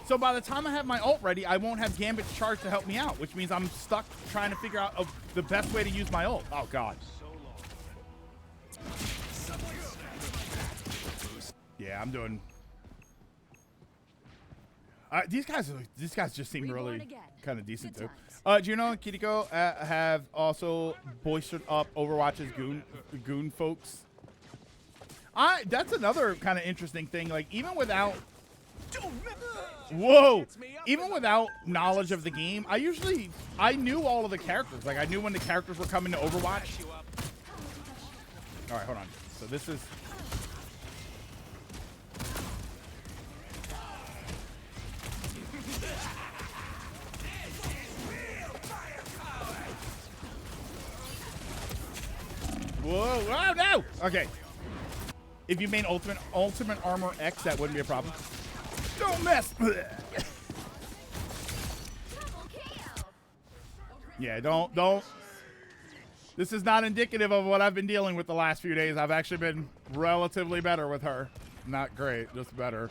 So by the time I have my ult ready, I won't have Gambit's charge to help me out, which means I'm stuck trying to figure out the best way to use my ult. Oh god. Yeah, I'm doing. These guys just seem really kind of decent too. Juno and Kiriko have also boistered up Overwatch's goon folks. That's another kind of interesting thing. Like even without knowledge of the game, I knew all of the characters. Like I knew when the characters were coming to Overwatch. All right, hold on. So this is. Whoa! Oh no! Okay. If you made ultimate armor X, that wouldn't be a problem. Don't mess. Yeah, don't. This is not indicative of what I've been dealing with the last few days. I've actually been relatively better with her. Not great, just better.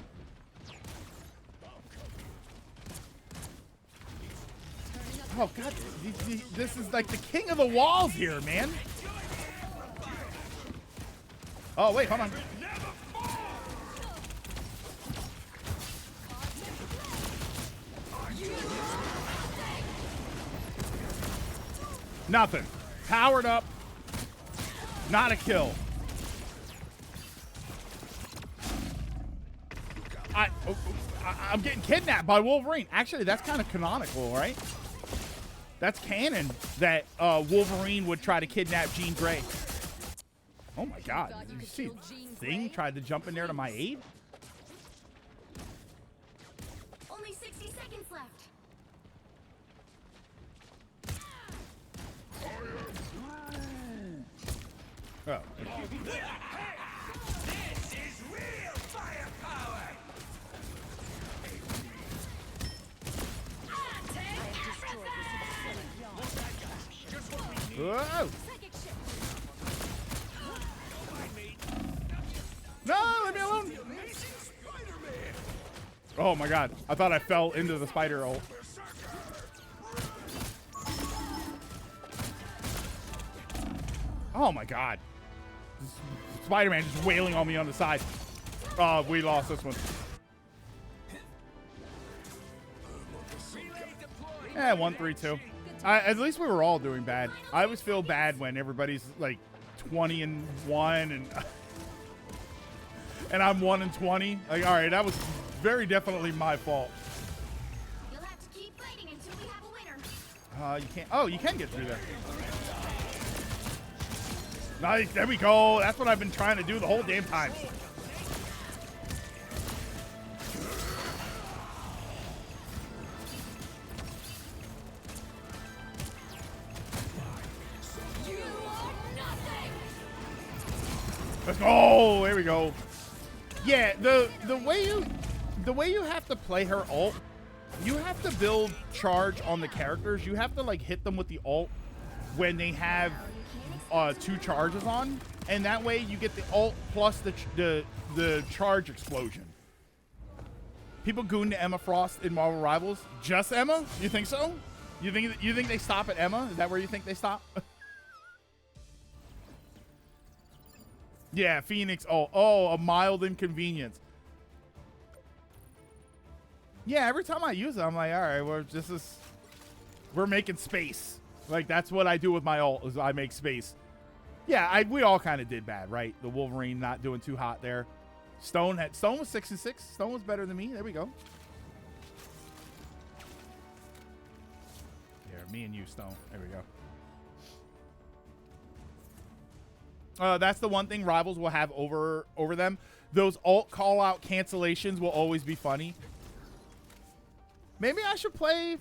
Oh god, this is like the king of the walls here, man. Oh, wait, hold on. Nothing. Powered up. Not a kill. I'm getting kidnapped by Wolverine. Actually, that's kind of canonical, right? That's canon that Wolverine would try to kidnap Jean Grey. Oh my god, did you see Thing tried to jump in there to my aid? Only 60 seconds left. Oh. This is real firepower. Whoa. No, leave me alone. Oh my god. I thought I fell into the spider ult. Oh my god. Spider-Man just wailing on me on the side. Oh, we lost this one. Yeah, 1-3-2. At least we were all doing bad. I always feel bad when everybody's like 20-1 and I'm 1-20. Like, all right, that was very definitely my fault. You'll have to keep fighting until we have a winner. You can't. Oh, you can get through there. Nice. There we go. That's what I've been trying to do the whole damn time. Let's go. There we go. Yeah, the way you have to play her ult, you have to build charge on the characters. You have to like hit them with the ult when they have 2 charges on, and that way you get the ult plus the charge explosion. People goon to Emma Frost in Marvel Rivals. Just Emma? You think so? You think they stop at Emma? Is that where you think they stop? Yeah, Phoenix. Oh, a mild inconvenience. Yeah, every time I use it, I'm like, all right, we're making space. Like, that's what I do with my ult, is I make space. Yeah, we all kind of did bad, right? The Wolverine not doing too hot there. Stone was 6-6. Stone was better than me. There we go. Here, me and you, Stone. There we go. That's the one thing Rivals will have over them. Those alt call-out cancellations will always be funny. Maybe I should play...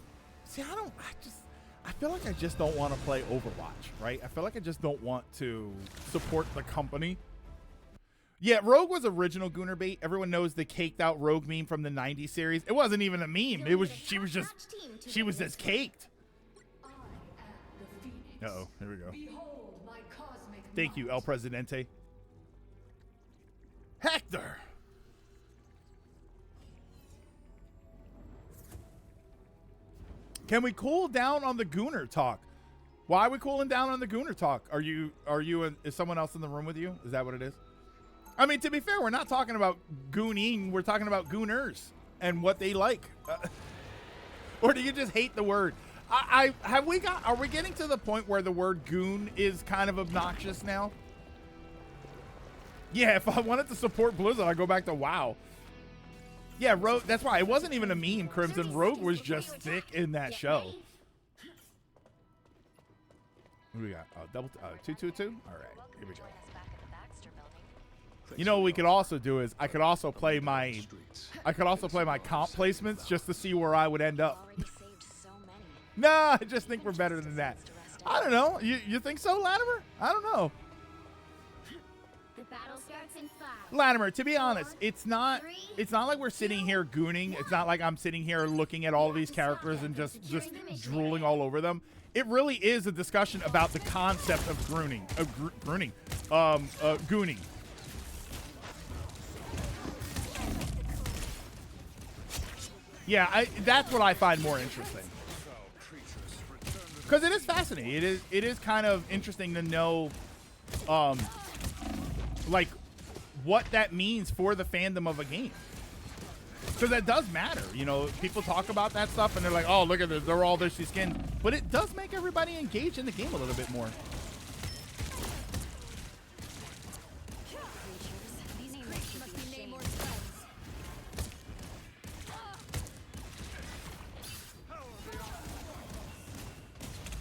See, I feel like I just don't want to play Overwatch, right? I feel like I just don't want to support the company. Yeah, Rogue was original Gooner bait. Everyone knows the caked out Rogue meme from the 90s series. It wasn't even a meme. She was just caked. Uh-oh, here we go. Thank you, El Presidente. Hector! Can we cool down on the Gooner talk? Why are we cooling down on the Gooner talk? Is someone else in the room with you? Is that what it is? I mean, to be fair, we're not talking about gooning. We're talking about Gooners and what they like. Or do you just hate the word? Are we getting to the point where the word goon is kind of obnoxious now? Yeah, if I wanted to support Blizzard, I'd go back to WoW. Yeah, Rogue, that's why it wasn't even a meme, Crimson. Rogue was just thick in that show. What do we got? Oh, double 2-2-2? All right, here we go. You know what we could also do is I could also play my comp placements just to see where I would end up. No, I just think we're better than that. I don't know. You think so, Latimer? I don't know. The battle starts in 5. Latimer, to be honest, it's not like we're sitting here gooning. It's not like I'm sitting here looking at all of these characters and just drooling all over them. It really is a discussion about the concept of gooning. Yeah, that's what I find more interesting. Because it is fascinating. It is kind of interesting to know, like, what that means for the fandom of a game. Because that does matter. You know, people talk about that stuff and they're like, oh, look at this. They're all thirsty skin. But it does make everybody engage in the game a little bit more.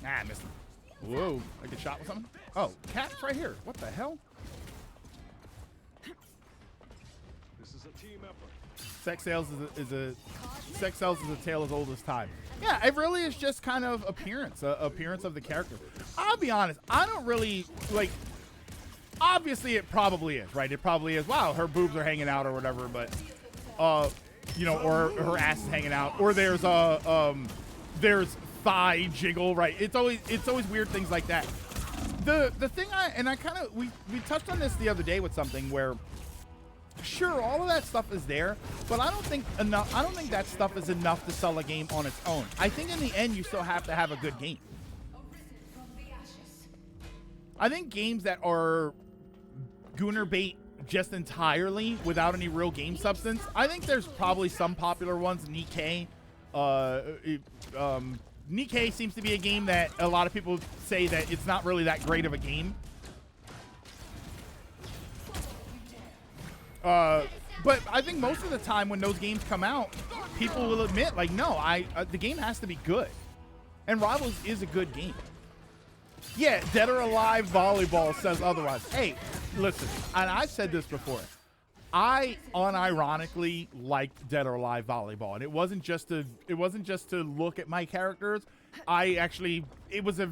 Nah, I missed him. Whoa, I get shot with something? Oh, cat's right here. What the hell? This is a team effort. Sex sells is a tale as old as time. Yeah, it really is just kind of appearance of the character. I'll be honest, I don't really like. Obviously, it probably is, right? It probably is. Wow, her boobs are hanging out or whatever, but you know, or her ass is hanging out, or there's thigh jiggle, right? It's always weird things like that. The thing I kind of we touched on this the other day with something where, sure, all of that stuff is there, but I don't think that stuff is enough to sell a game on its own. I think in the end you still have to have a good game. I think games that are gooner bait just entirely without any real game substance, I think there's probably some popular ones. Nikkei seems to be a game that a lot of people say that it's not really that great of a game. But I think most of the time when those games come out, people will admit, like, no, the game has to be good. And Rivals is a good game. Yeah, Dead or Alive Volleyball says otherwise. Hey, listen, and I've said this before. I unironically liked Dead or Alive Volleyball, and it wasn't just to look at my characters. It was a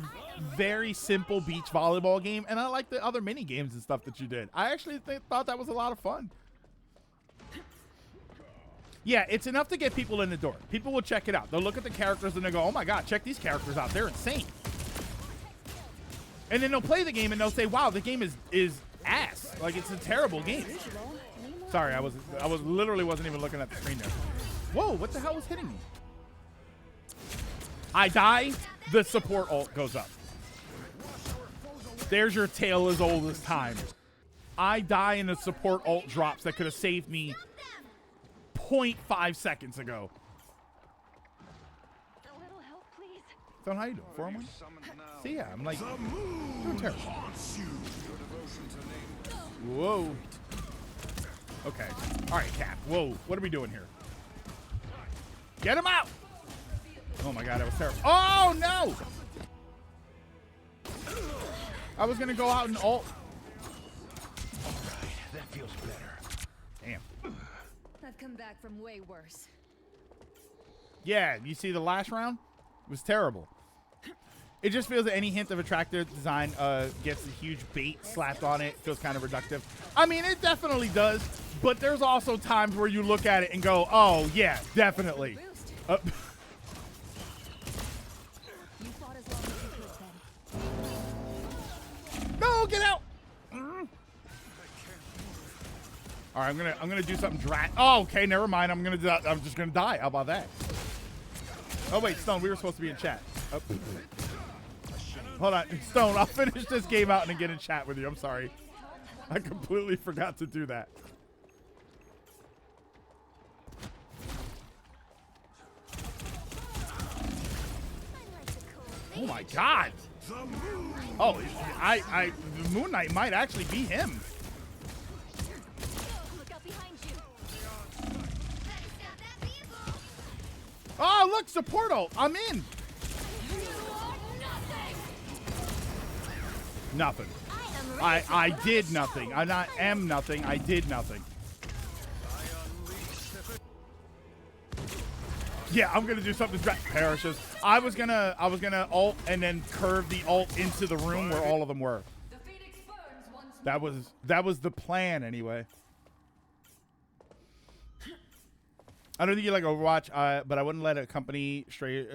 very simple beach volleyball game, and I liked the other mini games and stuff that you did. I actually thought that was a lot of fun. Yeah, it's enough to get people in the door. People will check it out. They'll look at the characters and they go, "Oh my God, check these characters out! They're insane." And then they'll play the game and they'll say, "Wow, the game is ass. Like, it's a terrible game." Sorry, I was literally wasn't even looking at the screen there. Whoa, what the hell was hitting me? I die, the support ult goes up. There's your tale as old as time. I die and the support ult drops that could have saved me 0.5 seconds ago. A little help, please. So how you doing? 4-1? See, yeah, I'm like doing terrible. Whoa. Okay. All right, Cap. Whoa. What are we doing here? Get him out! Oh my God, that was terrible. Oh no! I was gonna go out and ult. That feels better. Damn. I've come back from way worse. Yeah, you see the last round? It was terrible. It just feels that any hint of attractive design gets a huge bait slapped on it. Feels kind of reductive. I mean, it definitely does, but there's also times where you look at it and go, "Oh yeah, definitely." No, get out! All right, I'm gonna do something Oh, okay, never mind. I'm just gonna die. How about that? Oh wait, Stone, we were supposed to be in chat. Oh. Hold on, Stone, I'll finish this game out and then get in chat with you. I'm sorry. I completely forgot to do that. Oh my God. Oh, the Moon Knight might actually be him. Look out behind you. Oh, look, support ult. I'm in. Nothing. I did nothing. I'm not nothing. I did nothing. Yeah, I'm gonna do something. Perishes. I was gonna ult and then curve the ult into the room where all of them were. That was the plan anyway. I don't think you like Overwatch, but I wouldn't let a company stray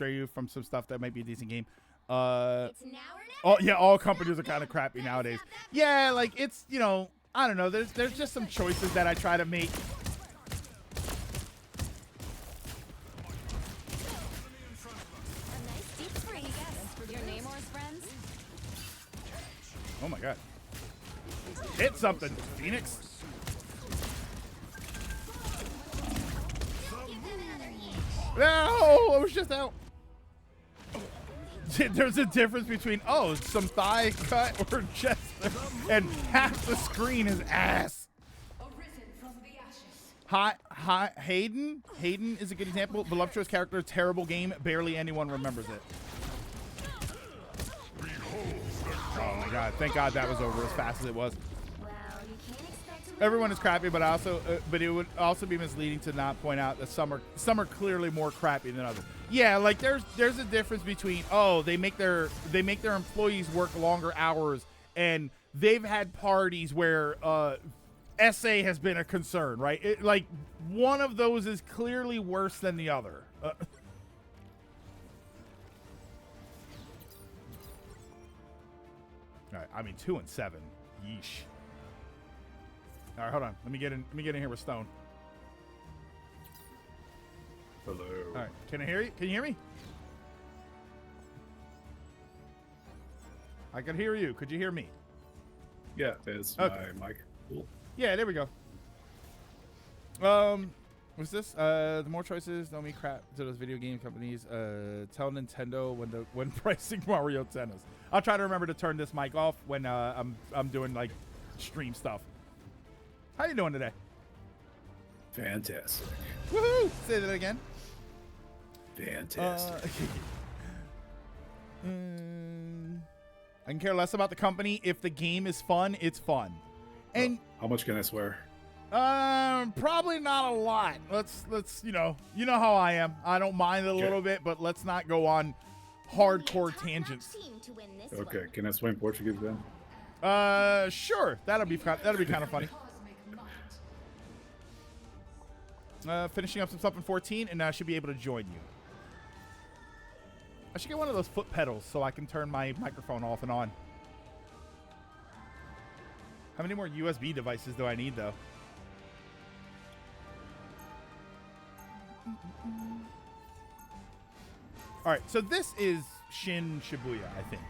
you from some stuff that might be a decent game. It's now or never. Oh yeah, all companies are kind of crappy nowadays. Yeah, like it's, you know, I don't know. There's just some choices that I try to make. A nice deep freeze. Your name or his friends? Oh my God. Hit something, Phoenix. No, I was just out. There's a difference between, oh, some thigh cut or chest, and half the screen is ass. Hi, Hayden. Hayden is a good example. Voluptuous character, terrible game. Barely anyone remembers it. Oh my God! Thank God that was over as fast as it was. Everyone is crappy, but but it would also be misleading to not point out that some are clearly more crappy than others. Yeah, like there's a difference between, oh, they make their employees work longer hours, and they've had parties where SA has been a concern, right? Like one of those is clearly worse than the other. I mean, 2 and 7. Yeesh. All right, hold on. Let me get in here with Stone. Hello. All right. Can I hear you? Can you hear me? I can hear you. Could you hear me? Yeah, it's Okay. my mic. Cool. Yeah, there we go. What's this? The more choices, don't mean crap to those video game companies. Tell Nintendo when pricing Mario Tennis. I'll try to remember to turn this mic off when I'm doing like stream stuff. How you doing today? Fantastic. Woohoo! Say that again. Fantastic. I can care less about the company. If the game is fun, it's fun. And how much can I swear? probably not a lot. Let's you know how I am. I don't mind it a little bit, but let's not go on hardcore tangents. Okay, can I swear in Portuguese then? Sure. That'll be kind of funny. Finishing up some stuff in 14, and I should be able to join you. I should get one of those foot pedals so I can turn my microphone off and on. How many more USB devices do I need, though? All right, so this is Shin Shibuya, I think.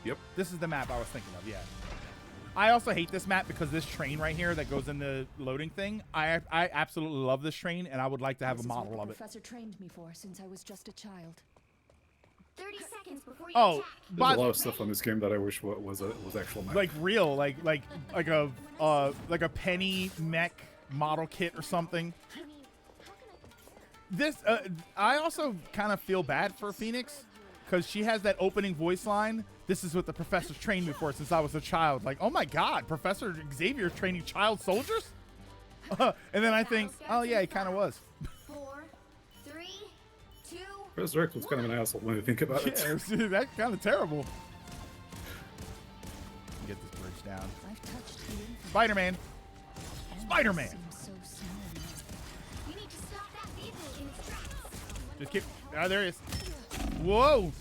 Yep. This is the map I was thinking of, yeah. I also hate this map because this train right here that goes in the loading thing, I absolutely love this train, and I would like to have a model of it. Professor trained me for since I was just a child. 30 seconds before you Oh, attack. There's a lot of stuff on this game that I wish was actual map. like real, like a penny mech model kit or something. This I also kind of feel bad for Phoenix because she has that opening voice line. This is what the professor's trained me for since I was a child. Like, oh my God, Professor Xavier's training child soldiers? And then I think, oh yeah, he kind of was. 4, 3, 2. Professor X was kind of an asshole when you think about it. Yeah, that's kind of terrible. Get this bridge down. Spider-Man. Spider-Man. You need to stop that vehicle in its tracks. Just keep. Ah, there he is. Whoa.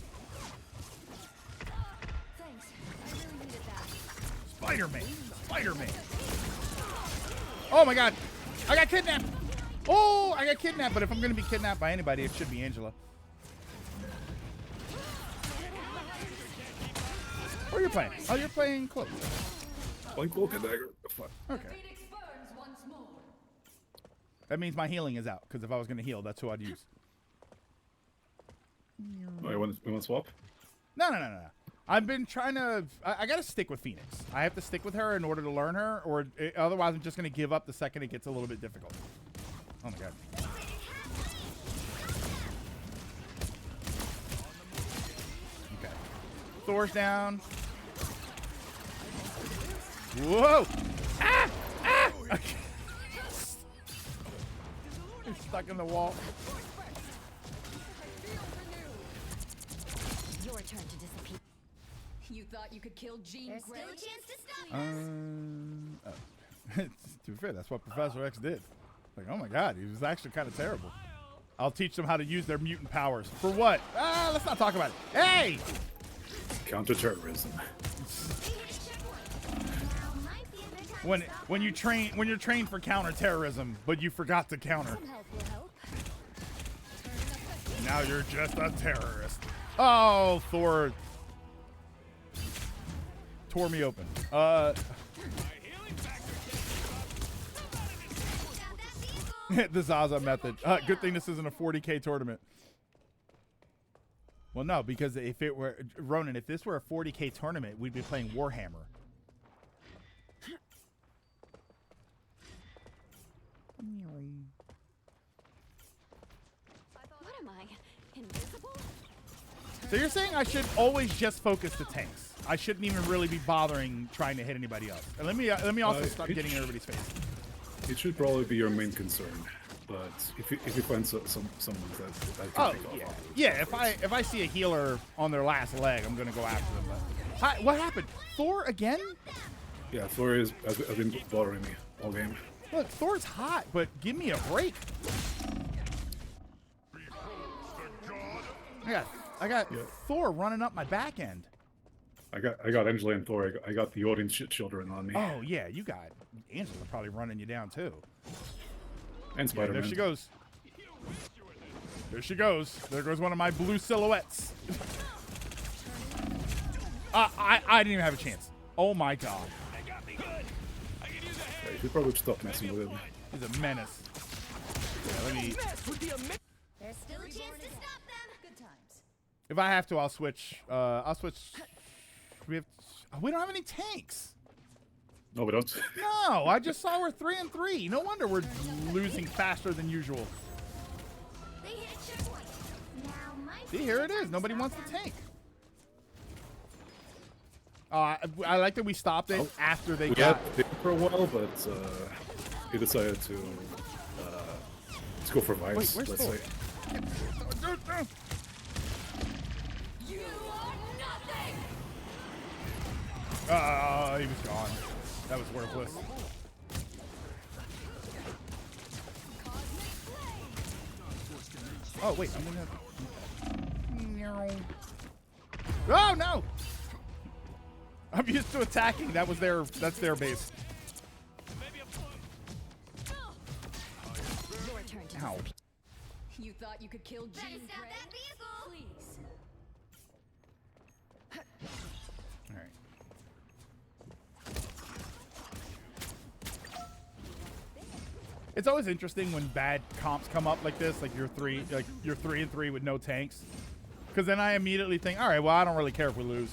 Thanks. I really needed that. Spider-Man. Spider-Man. Oh my God. I got kidnapped. Oh, I got kidnapped. But if I'm going to be kidnapped by anybody, it should be Angela. What are you playing? Oh, you're playing Cloak. Playing Cloak and Dagger. Fuck. Okay. That means my healing is out, because if I was going to heal, that's who I'd use. Oh, you want to swap? No. I've been trying to... I got to stick with Phoenix. I have to stick with her in order to learn her, or otherwise I'm just going to give up the second it gets a little bit difficult. Oh, my God. Okay. Thor's down. Whoa! Ah! Ah! Okay. He's stuck in the wall. Your turn to disappear. You thought you could kill Jean There's Grey? still a chance to stop us. To be fair, that's what Professor X did. Like, oh my God, he was actually kind of terrible. I'll teach them how to use their mutant powers. For what? Ah, let's not talk about it. Hey! Counter-terrorism. When you're trained for counter-terrorism, but you forgot to counter. Some help will help. Now you're just a terrorist. Oh, Thor tore me open. The Zaza method. Good thing this isn't a 40K tournament. Well, no, because if it were Ronan, if this were a 40K tournament, we'd be playing Warhammer. What am I? Invisible? So you're saying I should always just focus the tanks? I shouldn't even really be bothering trying to hit anybody else. And let me also stop getting in everybody's face. It should probably be your main concern, but if you find someone that can take off. Yeah. If I see a healer on their last leg, I'm gonna go after them. But what happened? Thor again? Yeah, Thor has been bothering me all game. Look, Thor's hot, but give me a break. I got Thor running up my back end. I got Angela and Thor. I got the audience children on me. Oh yeah, you got Angela probably running you down too. And Yeah, Spider-Man. there she goes. There she goes. There goes one of my blue silhouettes. I didn't even have a chance. Oh my god. Yeah, you should probably stop messing with him. He's a menace. Yeah, let me. There's still a chance to stop them. Good times. If I have to, I'll switch. I'll switch. We don't have any tanks. No, we don't. No, I just saw we're 3-3. No wonder we're losing faster than usual. They hit checkpoint. Now my See, here it is. Nobody wants the tank. I like that we stopped it after they We got. had Pig for a while, but he decided to let's go for vibes. Wait, where's let's Thor? say. You are nothing. He was gone. That was worthless. Oh wait, I'm gonna. Oh no! I'm used to attacking. That's their base. Your turn to Ow. You thought you could kill Jean Better stop Grey? that vehicle. Please. All right. It's always interesting when bad comps come up like this, like you're 3-3 with no tanks, because then I immediately think, all right, well, I don't really care if we lose.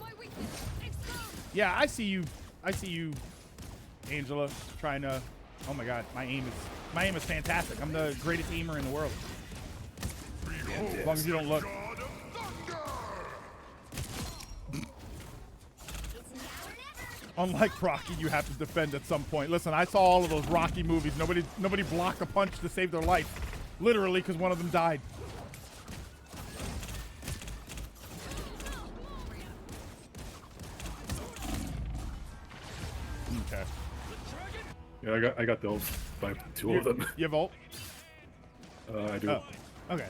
My weakness. Explode. Yeah, I see you, Angela, trying to. Oh my God, my aim is fantastic. I'm the greatest aimer in the world. As long as you don't look. Unlike Rocky, you have to defend at some point. Listen, I saw all of those Rocky movies. Nobody blocked a punch to save their life, literally, because one of them died. Okay. Yeah, I got those by two of them. You have ult? I do. Oh, okay.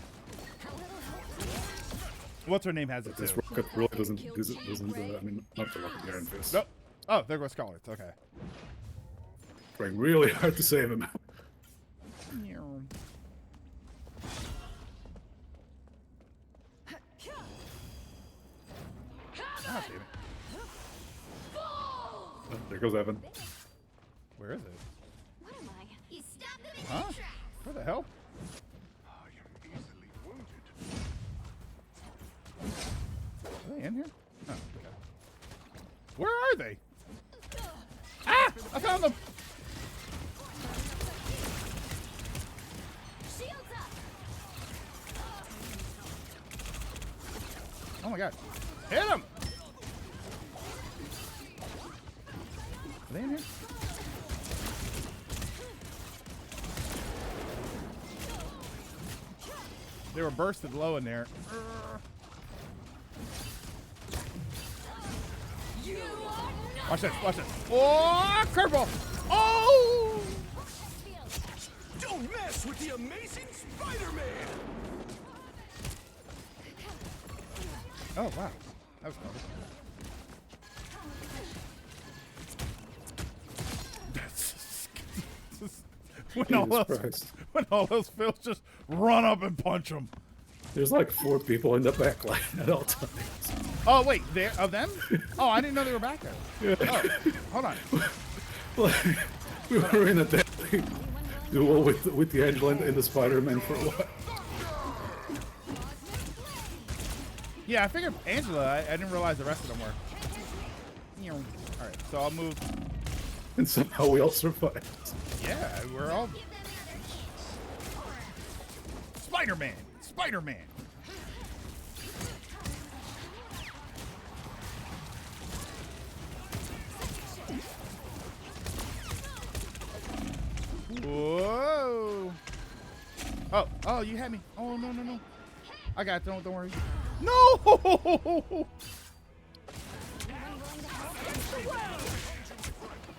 What's her name has it This too? rocket really doesn't. I mean, not the rocket, the Iron Fist. Nope. Oh, there goes Scarlet. Okay. Trying really hard to save him. Ah, damn it. Oh, there goes Evan. Where is it? What am I? You stopped them in Huh? their tracks. Where the hell? Are they in here? Oh, okay. Where are they? Ah! I found them! Shields up. Oh my God. Hit him! Are they in here? They were bursted low in there. Watch this, watch this. Oh, curveball! Oh! Don't mess with the amazing Spider-Man! Oh, wow. That was close. when all those fills just run up and punch them. There's like 4 people in the back line at all times. Oh wait, there of them? Oh, I didn't know they were back there. Yeah. Oh, hold on. We were in a deadly duel with the Angela and the Spider-Man for a while. Yeah, I figured Angela. I didn't realize the rest of them were. All right, so I'll move. And somehow we all survived. Yeah, we're all Spider-Man. Spider-Man. Whoa! Oh, you had me. Oh no! I got it. Don't worry. No!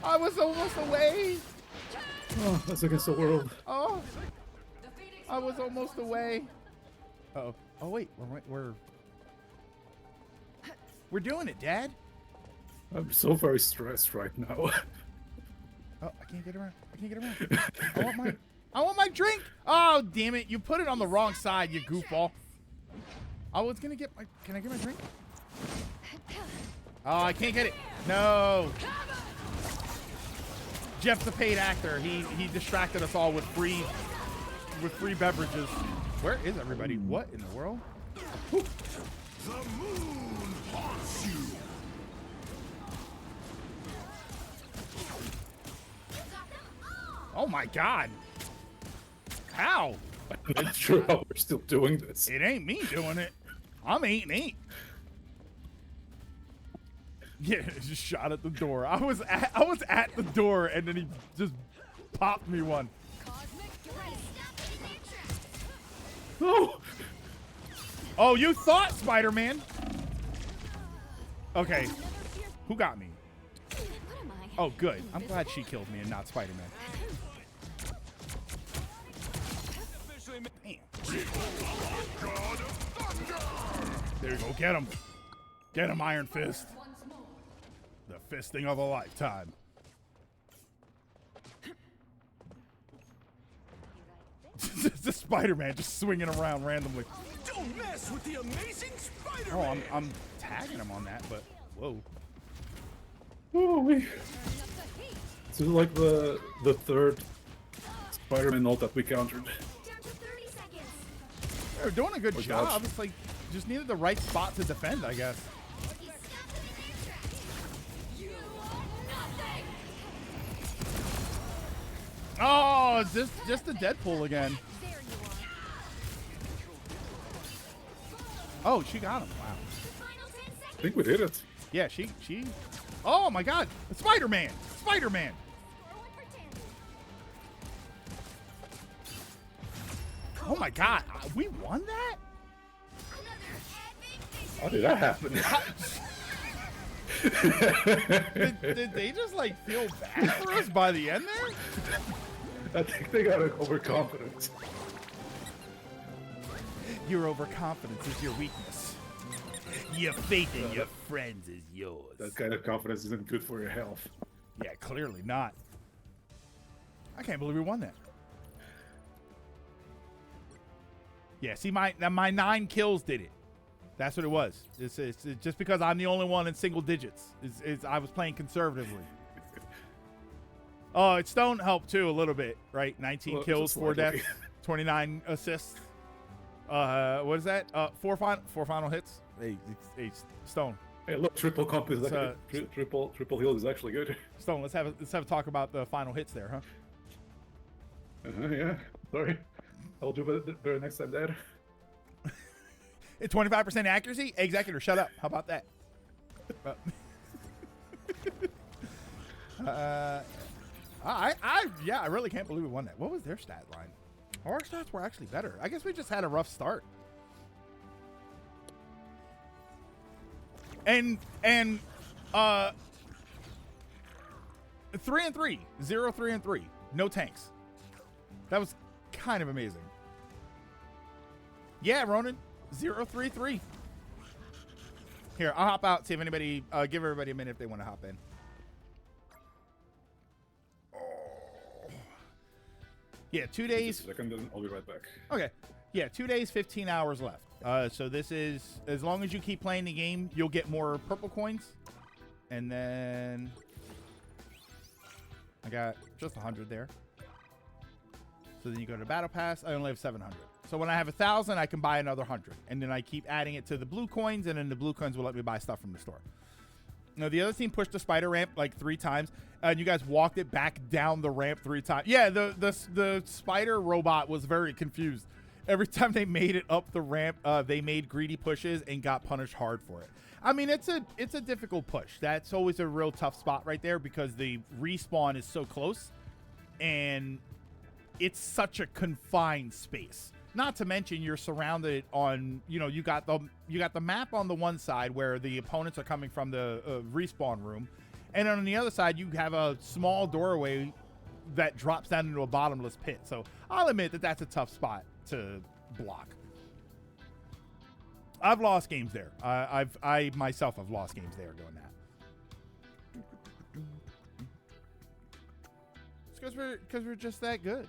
I was almost away. Oh, that's against the world. Oh, I was almost away. Uh-oh. Oh, wait. We're doing it, Dad. I'm so very stressed right now. Oh, I can't get around. I want my drink. Oh, damn it. You put it on the wrong side, you goofball. I was going to get my... Can I get my drink? Oh, I can't get it. No. Jeff's a paid actor. He distracted us all with free beverages. Where is everybody? What in the world? Whew. The moon haunts you. Oh my God. How? I'm not sure how we're still doing this. It ain't me doing it. I'm 8-8. Yeah, just shot at the door. I was at the door, and then he just popped me one. Oh! Oh, you thought Spider-Man? Okay. Who got me? Oh, good. I'm glad she killed me and not Spider-Man. There you go. Get him. Get him, Iron Fist. The fisting of a lifetime. The Spider-Man just swinging around randomly. Don't mess with the amazing Spider-Man. Oh, I'm tagging him on that, but whoa. Oh, this is like the third Spider-Man ult that we countered. They're doing a good job. It's like just needed the right spot to defend, I guess. Oh, just the Deadpool again. Oh, she got him. Wow. I think we did it. Yeah, she. Oh my God, Spider-Man! Spider-Man! Oh my God, we won that? How did that happen? did they just like feel bad for us by the end there? I think they got overconfident. Your overconfidence is your weakness. Your faith in your friends is yours. That kind of confidence isn't good for your health. Yeah, clearly not. I can't believe we won that. Yeah, see, my 9 kills did it. That's what it was. It's just because I'm the only one in single digits. I was playing conservatively. Oh, Stone helped too a little bit, right? 19 kills, 4 deaths, 29 assists. What is that? 4 final hits. Hey, Stone. Hey, look, triple comp is triple heal is actually good. Stone, let's have a talk about the final hits there, huh? Yeah. Sorry, I'll do better next time, Dad. 25% accuracy? Executor, shut up. How about that? I really can't believe we won that. What was their stat line? Our stats were actually better. I guess we just had a rough start. And 3-3, 0-3-3, no tanks. That was kind of amazing. Yeah, Ronan, 0-3-3. Here, I'll hop out. See if anybody, give everybody a minute if they want to hop in. Yeah, 2 days. Second, then I'll be right back. Okay. Yeah, 2 days, 15 hours left. So this is, as long as you keep playing the game, you'll get more purple coins. And then I got just 100 there. So then you go to Battle Pass. I only have 700. So when I have 1,000, I can buy another 100. And then I keep adding it to the blue coins, and then the blue coins will let me buy stuff from the store. Now, the other team pushed the spider ramp like 3 times, and you guys walked it back down the ramp 3 times. Yeah, the spider robot was very confused. Every time they made it up the ramp, they made greedy pushes and got punished hard for it. I mean, it's a difficult push. That's always a real tough spot right there because the respawn is so close, and it's such a confined space. Not to mention you're surrounded on, you got the map on the one side where the opponents are coming from the respawn room, and on the other side you have a small doorway that drops down into a bottomless pit. So I'll admit that that's a tough spot to block. I've lost games there. I myself have lost games there doing that. It's because we're just that good.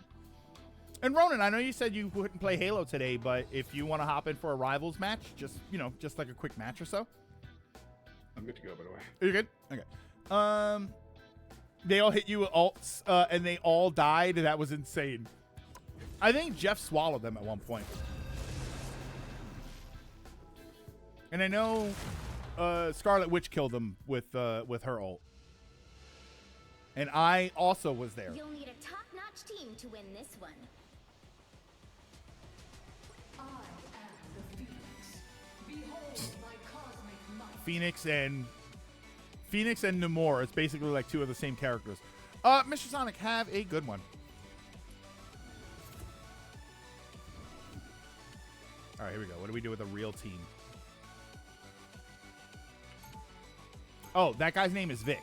And Ronan, I know you said you wouldn't play Halo today, but if you want to hop in for a Rivals match, just like a quick match or so. I'm good to go, by the way. Are you good? Okay. They all hit you with ults, and they all died. That was insane. I think Jeff swallowed them at one point. And I know Scarlet Witch killed them with her ult. And I also was there. You'll need a top-notch team to win this one. I am the Phoenix. Behold my cosmic might. Phoenix and Namor. It's basically like two of the same characters. Mr. Sonic, have a good one. All right, here we go. What do we do with a real team? Oh, that guy's name is Vic.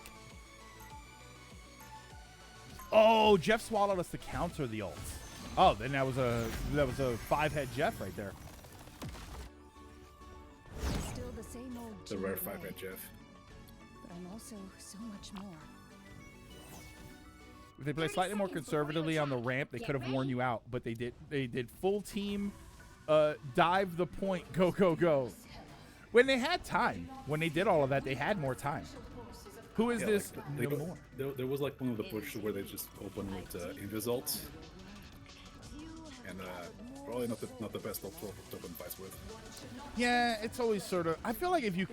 Oh, Jeff swallowed us to counter the ults. Oh, then that was a 5-head Jeff right there. Still the same old The rare 5-head Jeff. But I'm also so much more. If they played slightly more conservatively on the ramp, they could have worn you out. But they did full team, dive the point, go, go, go. When they had time, when they did all of that, they had more time. Who is this? Like there was like one of the pushes where they just opened with Invis ults. And probably not the best ult to open fights with. Yeah, it's always sort of. I feel like if you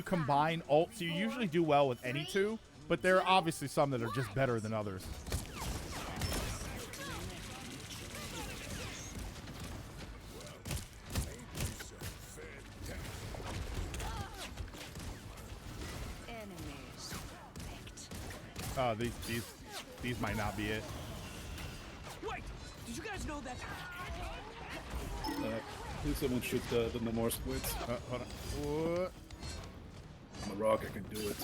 combine ults, you usually do well with any two. But there are obviously some that are just better than others. Oh, these might not be it. Wait! Did you guys know that? Please someone shoot the Namor squids. Hold on. What? I'm a rock, I can do it.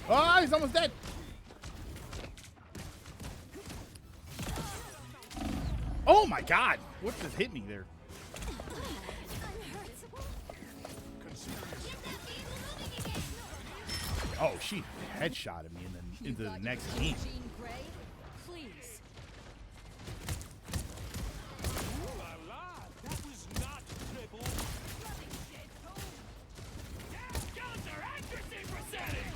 Oh, he's almost dead. Oh my God! What just hit me there? Oh, she headshotted me into the next game. Please. That was not triple. Counter accuracy percentage.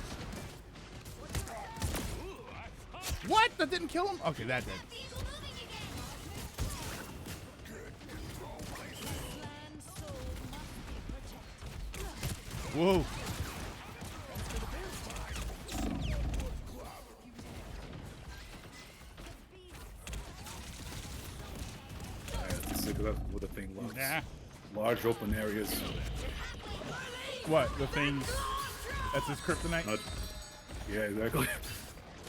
What? That didn't kill him? Okay, that did. Whoa. With the thing looks. Nah. Large open areas. What? The things. That's his kryptonite? Yeah, exactly.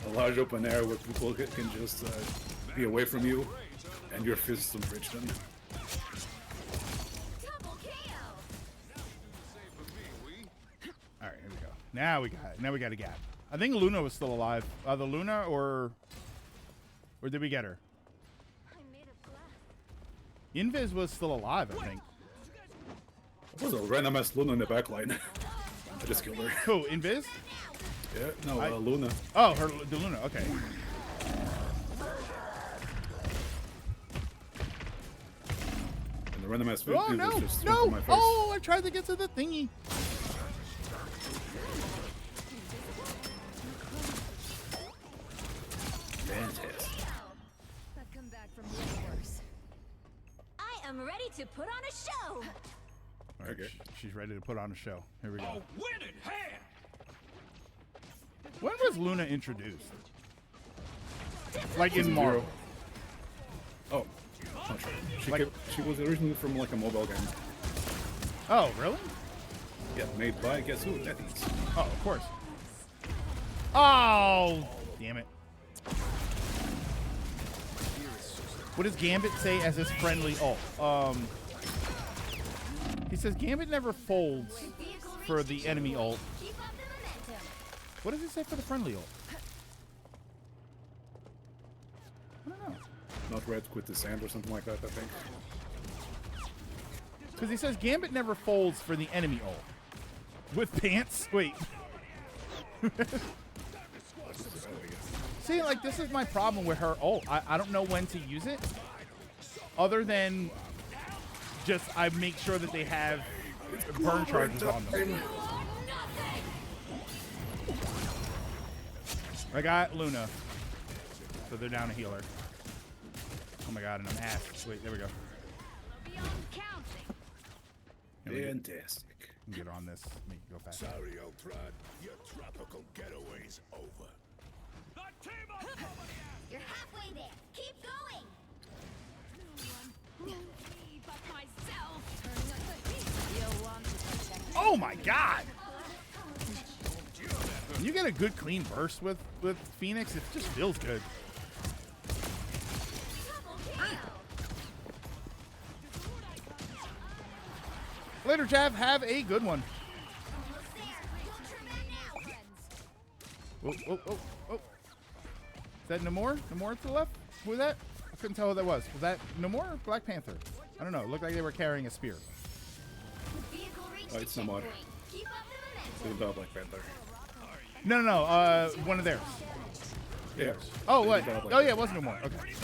A large open area where people can just be away from you and your fists will reach them. Alright, here we go. Now we got a gap. I think Luna was still alive. The Luna or did we get her? Invis was still alive, I think. There was a random ass Luna in the back line. I just killed her. Who, Invis? Yeah, no, Luna. Oh, the Luna, okay. And the random ass Oh, no, just no! my face. Oh, I tried to get to the thingy. Fantastic. I've come back from way worse. I am ready to put on a show. All right, she's ready to put on a show. Here we go. Winning hand. When was Luna introduced? Like in Marvel. Oh, not sure. She was originally from like a mobile game. Oh, really? Yeah, made by guess who? NetEase. Oh, of course. Oh, damn it. What does Gambit say as his friendly ult? He says Gambit never folds for the enemy ult. What does it say for the friendly ult? I don't know. Not red quit the sand or something like that, I think. Because he says Gambit never folds for the enemy ult. With pants? Wait. See, like, this is my problem with her ult. I don't know when to use it. Other than just I make sure that they have burn charges on them. I got Luna. So they're down a healer. Oh my god, and I'm ass. Wait, there we go. Fantastic. Get on this. Make it go fast. Sorry, Ultron. Your tropical getaway's over. You're halfway there. Keep going. No one me but myself. Turning up the heat. You'll want to protect. Oh my god! When you get a good clean burst with Phoenix, it just feels good. Later, Jav. Have a good one. Oh, oh, oh, oh. Is that Namor? Namor to the left? Who was that? I couldn't tell who that was. Was that Namor or Black Panther? I don't know. It looked like they were carrying a spear. Oh, it's Namor. It's about Black Panther. No, no, no. One of theirs. Yeah. Oh, what? Oh, yeah, it was Namor. Okay.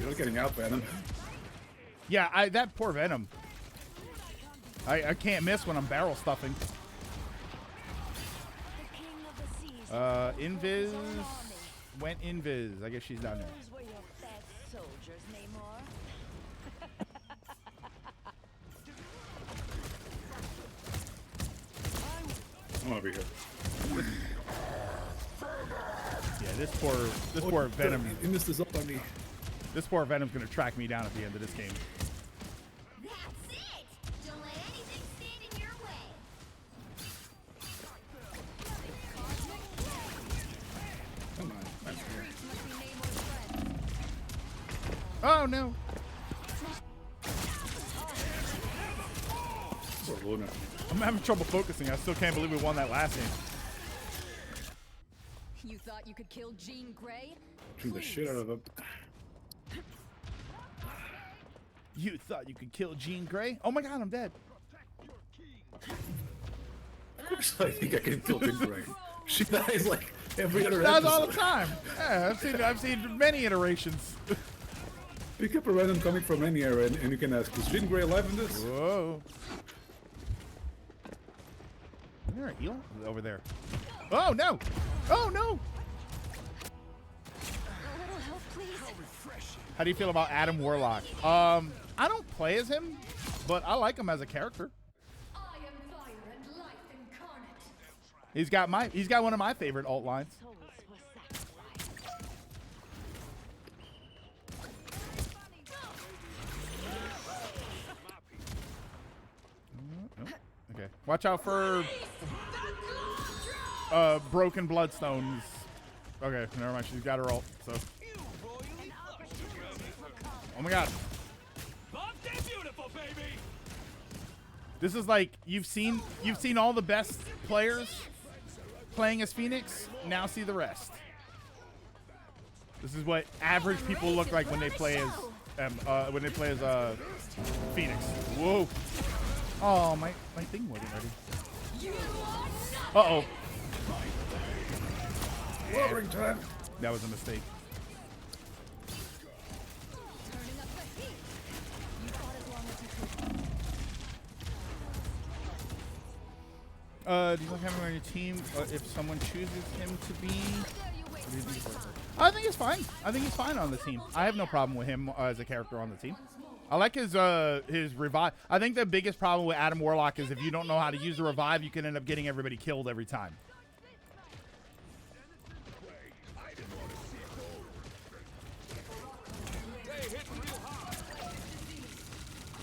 You're getting out, Venom. Yeah, that poor Venom. I can't miss when I'm barrel stuffing. Invis went invis. I guess she's down there. I'm over here. Yeah, this poor Venom. He missed his up on me. This poor Venom's gonna track me down at the end of this game. That's it. Don't let anything stand in your way. Come on. I'm here. Oh no! Poor Luna. I'm having trouble focusing. I still can't believe we won that last game. You thought you could kill Jean Grey? Shoot the shit out of him. You thought you could kill Jean Grey? Oh my god, I'm dead. Of course I think I can kill Jean Grey. She dies like every other That's episode. all the time. Yeah, I've seen many iterations. Pick up a random comic from any era and you can ask, is Jean Grey alive in this? Whoa. Is there a heal? Over there. Oh no! Oh no! A little help, please. How do you feel about Adam Warlock? I don't play as him, but I like him as a character. I am fire and life incarnate. He's got one of my favorite alt lines. Okay. Watch out for broken bloodstones. Okay, never mind. She's got her ult. So. Oh my god. This is like you've seen all the best players playing as Phoenix. Now see the rest. This is what average people look like when they play as Phoenix. Whoa. Oh, my thing wasn't ready. Uh-oh. Watering time. That was a mistake. Do you like having him on your team if someone chooses him to be? What do you think about that? I think it's fine. I think he's fine on the team. I have no problem with him as a character on the team. I like his revive. I think the biggest problem with Adam Warlock is if you don't know how to use the revive, you can end up getting everybody killed every time.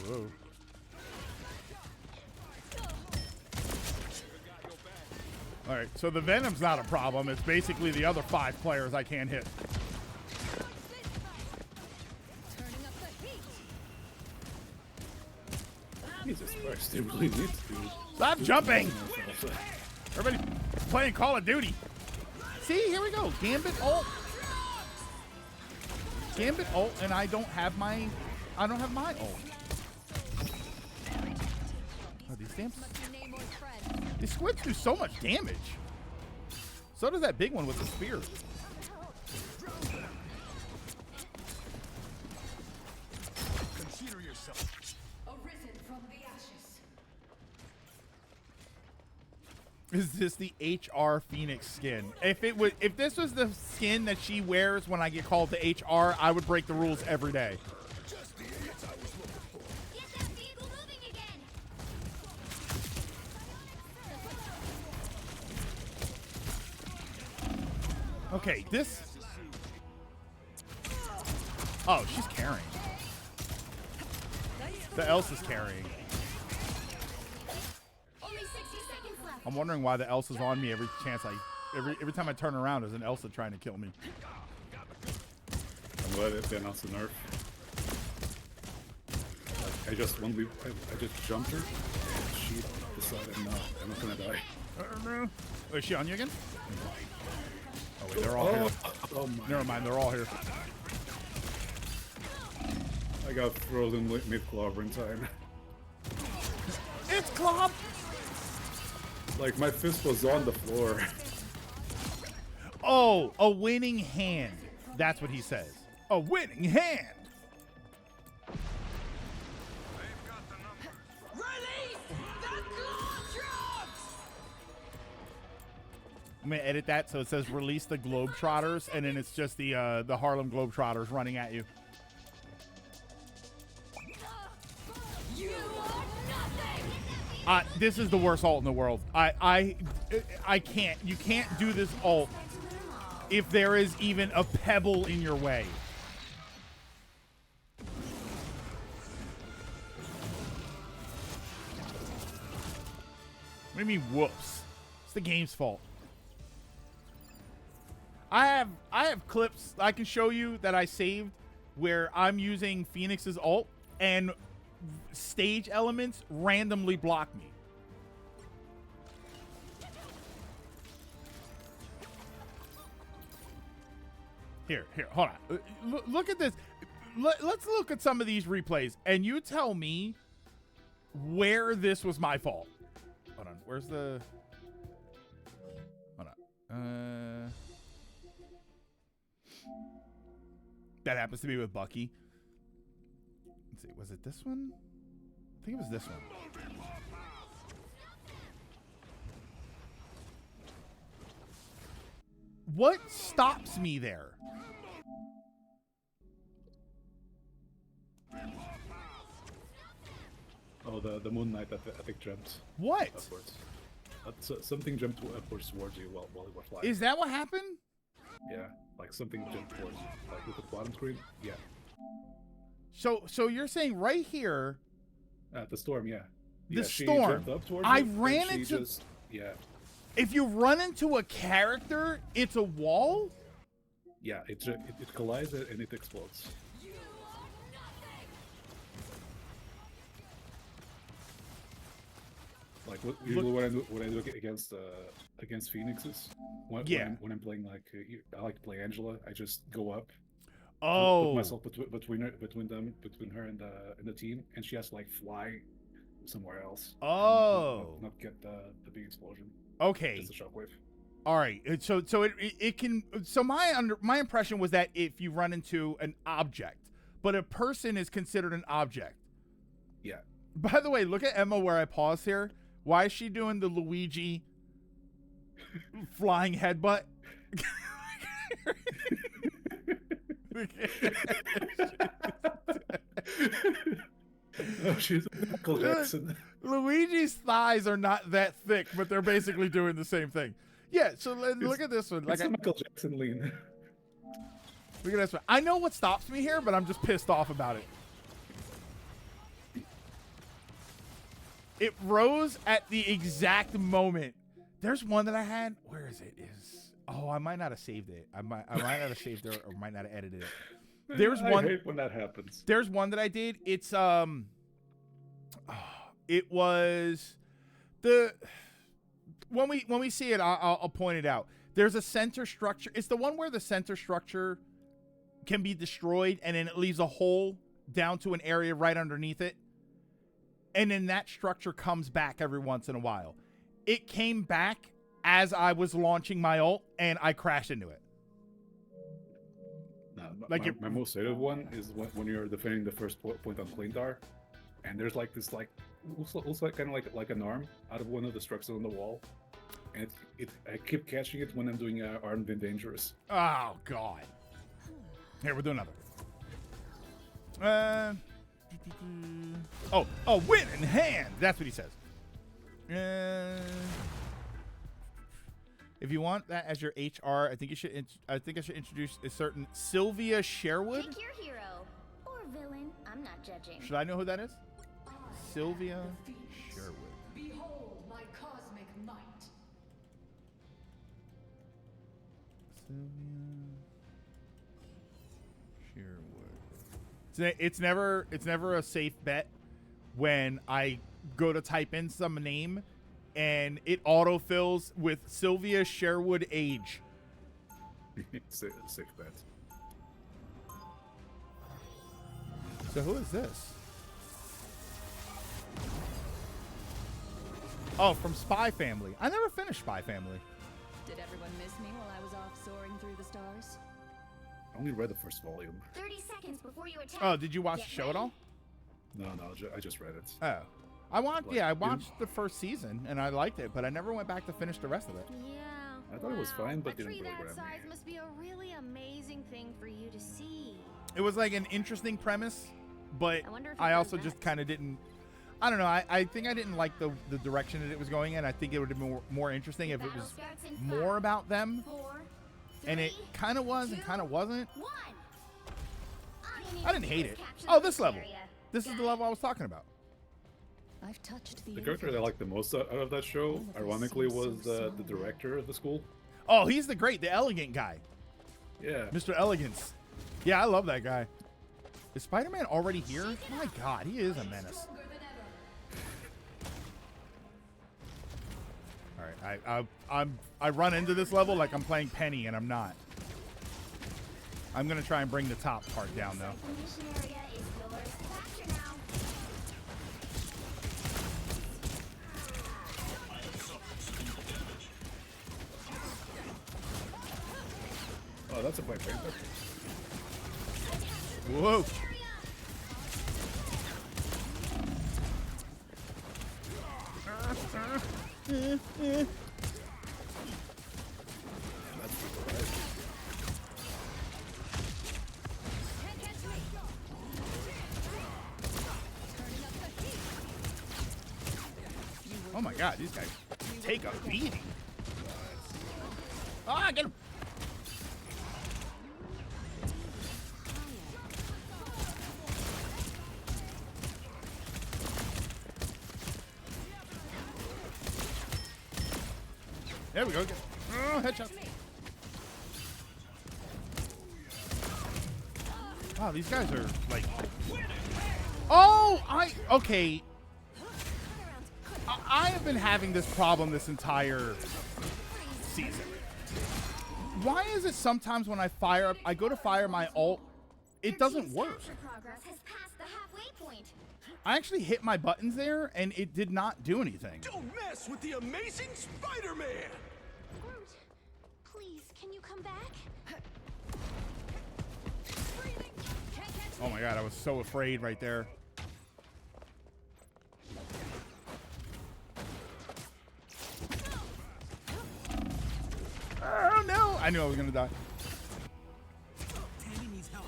Whoa. All right, so the Venom's not a problem. It's basically the other 5 players I can't hit. Jesus Christ, they really need to do. Stop jumping! Everybody playing Call of Duty. See, here we go. Gambit ult. Gambit ult, and I don't have my ult. Oh, these squids do so much damage. So does that big one with the spear. Consider yourself Arisen from the ashes. Is this the HR Phoenix skin? If this was the skin that she wears when I get called to HR, I would break the rules every day. just the idiots I was looking for. Get that vehicle moving again. Okay, this. Oh, she's carrying. The Elsa's carrying. Only 60 seconds left. I'm wondering why the Elsa's on me every every time I turn around. There's an Elsa trying to kill me. I'm glad they announced the nerf. Like, I just jumped her, and she decided, no, I'm not gonna die. Oh, is she on you again? Oh wait, they're all here. Oh my! Never mind, they're all here. I got frozen mid-clobber in time. It's Clop! Like, my fist was on the floor. Oh, a winning hand. That's what he says. A winning hand. Release the Globetrotters! I'm gonna edit that so it says release the Globetrotters, and then it's just the Harlem Globetrotters running at you. You are nothing. This is the worst ult in the world. I can't. You can't do this ult if there is even a pebble in your way. What do you mean, whoops? It's the game's fault. I have clips I can show you that I saved where I'm using Phoenix's ult and stage elements randomly block me. Here, hold on. Look at this. Let's look at some of these replays, and you tell me where this was my fault. Hold on. Where's the... Hold on. That happens to be with Bucky. Let's see. Was it this one? I think it was this one. What stops me there? Oh, the Moon Knight, I think, jumped What? upwards. Something jumped upwards towards you while you were flying. Is that what happened? Yeah, like something jumped towards you. Like, look at the bottom screen. Yeah. So you're saying right here, At the storm, yeah. The Yeah, she storm. jumped up towards I you, and ran she into- just- yeah. if you run into a character, it's a wall? Yeah, it collides and it explodes. Like usually when I do against Phoenixes, when I'm playing like I like to play Angela, I just go up, put myself between her and the team, and she has to like fly somewhere else. Oh, not get the big explosion. Okay. Just a shockwave. All right. So it can. So my impression was that if you run into an object, but a person is considered an object. Yeah. By the way, look at Emma where I pause here. Why is she doing the Luigi flying headbutt? Oh, she's Michael Jackson. Luigi's thighs are not that thick, but they're basically doing the same thing. Yeah, so look at this one. It's a Michael Jackson lean. Look at this one. I know what stops me here, but I'm just pissed off about it. It rose at the exact moment. There's one that I had. Where is it? I might not have saved it. I might not have saved it or might not have edited it. There's one. I hate when that happens. There's one that I did. It's it was the when we see it, I'll point it out. There's a center structure. It's the one where the center structure can be destroyed, and then it leaves a hole down to an area right underneath it. And then that structure comes back every once in a while. It came back as I was launching my ult, and I crashed into it. No, Like my most hated one is when you're defending the first point on Plindar, and there's like this looks like kind of like an arm out of one of the structures on the wall, and I keep catching it when I'm doing Armed and Dangerous. Oh God! Here, we'll do another. Oh, win in hand. That's what he says. If you want that as your HR, I think I should introduce a certain Sylvia Sherwood. Pick your hero or villain. I'm not judging. Should I know who that is? Sylvia Sherwood. Behold my cosmic might. Sylvia Sherwood. It's never a safe bet when I go to type in some name and it autofills with Sylvia Sherwood age. Safe bet. So who is this? Oh, from Spy Family. I never finished Spy Family. Did everyone miss me while I was off soaring through the stars? I only read the first volume. 30 seconds before you attack. Oh, did you watch the show at all? No, I just read it. Oh. I watched the first season and I liked it, but I never went back to finish the rest of it. Yeah. I thought it was fine, but a didn't tree really that grab size me. must be a really amazing thing for you to see. It was like an interesting premise, but I wonder if I it also goes just back. kind of didn't. I don't know. I think I didn't like the direction that it was going in. I think it would have been more interesting if it was more about them. 4, And it 3, kind of was and 2, kind of wasn't. 1. I didn't hate it. Oh, this level. This is the level I was talking about. I've touched the The character that I liked the most out of that show, ironically, was the director of the school. Oh, he's the elegant guy. Yeah. Mr. Elegance. Yeah, I love that guy. Is Spider-Man already here? My God, he is a menace. All right, I run into this level like I'm playing Penny, and I'm not. I'm gonna try and bring the top part down though. Oh, that's a Black Panther. Whoa. Oh my God, these guys take a beating. Ah, get him. There we go. Oh, headshot. Wow, these guys are like. Oh, okay. I have been having this problem this entire season. Why is it sometimes when I go to fire my ult, it doesn't work? I actually hit my buttons there, and it did not do anything. Don't mess with the amazing Spider-Man! Groot, please, can you come back? Oh my God, I was so afraid right there. Oh no! I knew I was gonna die. Danny needs help.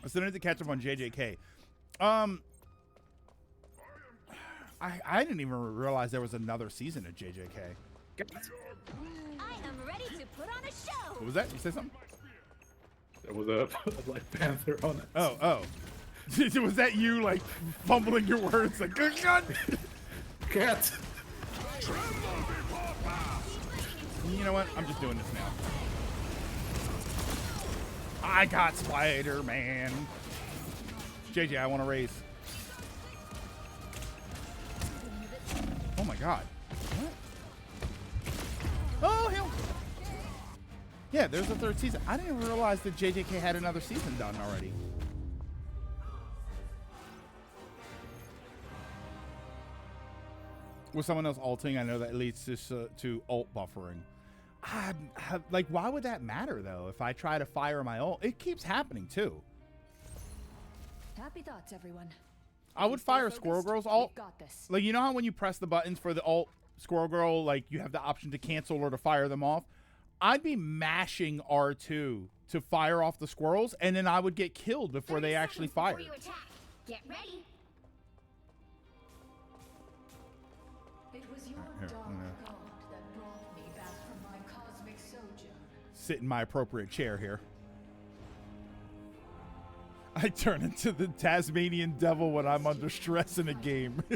I still need to catch up on JJK. I didn't even realize there was another season of JJK. I am ready to put on a show. What was that? You say something? There was a Black Panther on it. Oh. Was that you, like, fumbling your words? Like, good God! Cat! You know what? I'm just doing this now. I got Spider-Man. JJ, I want to raise. Oh my God. What? Oh, hell. Yeah, there's a third season. I didn't even realize that JJK had another season done already. With someone else ulting, I know that leads to ult buffering. Like, why would that matter, though? If I try to fire my ult, it keeps happening, too. Happy thoughts, everyone. I would fire Squirrel Girl's ult. Like, you know how when you press the buttons for the ult, Squirrel Girl, like, you have the option to cancel or to fire them off? I'd be mashing R2 to fire off the squirrels, and then I would get killed before they actually fire. Get ready. It was your dark god that brought me back from my cosmic sojourn. Sit in my appropriate chair here. I turn into the Tasmanian devil when I'm under stress in a game. I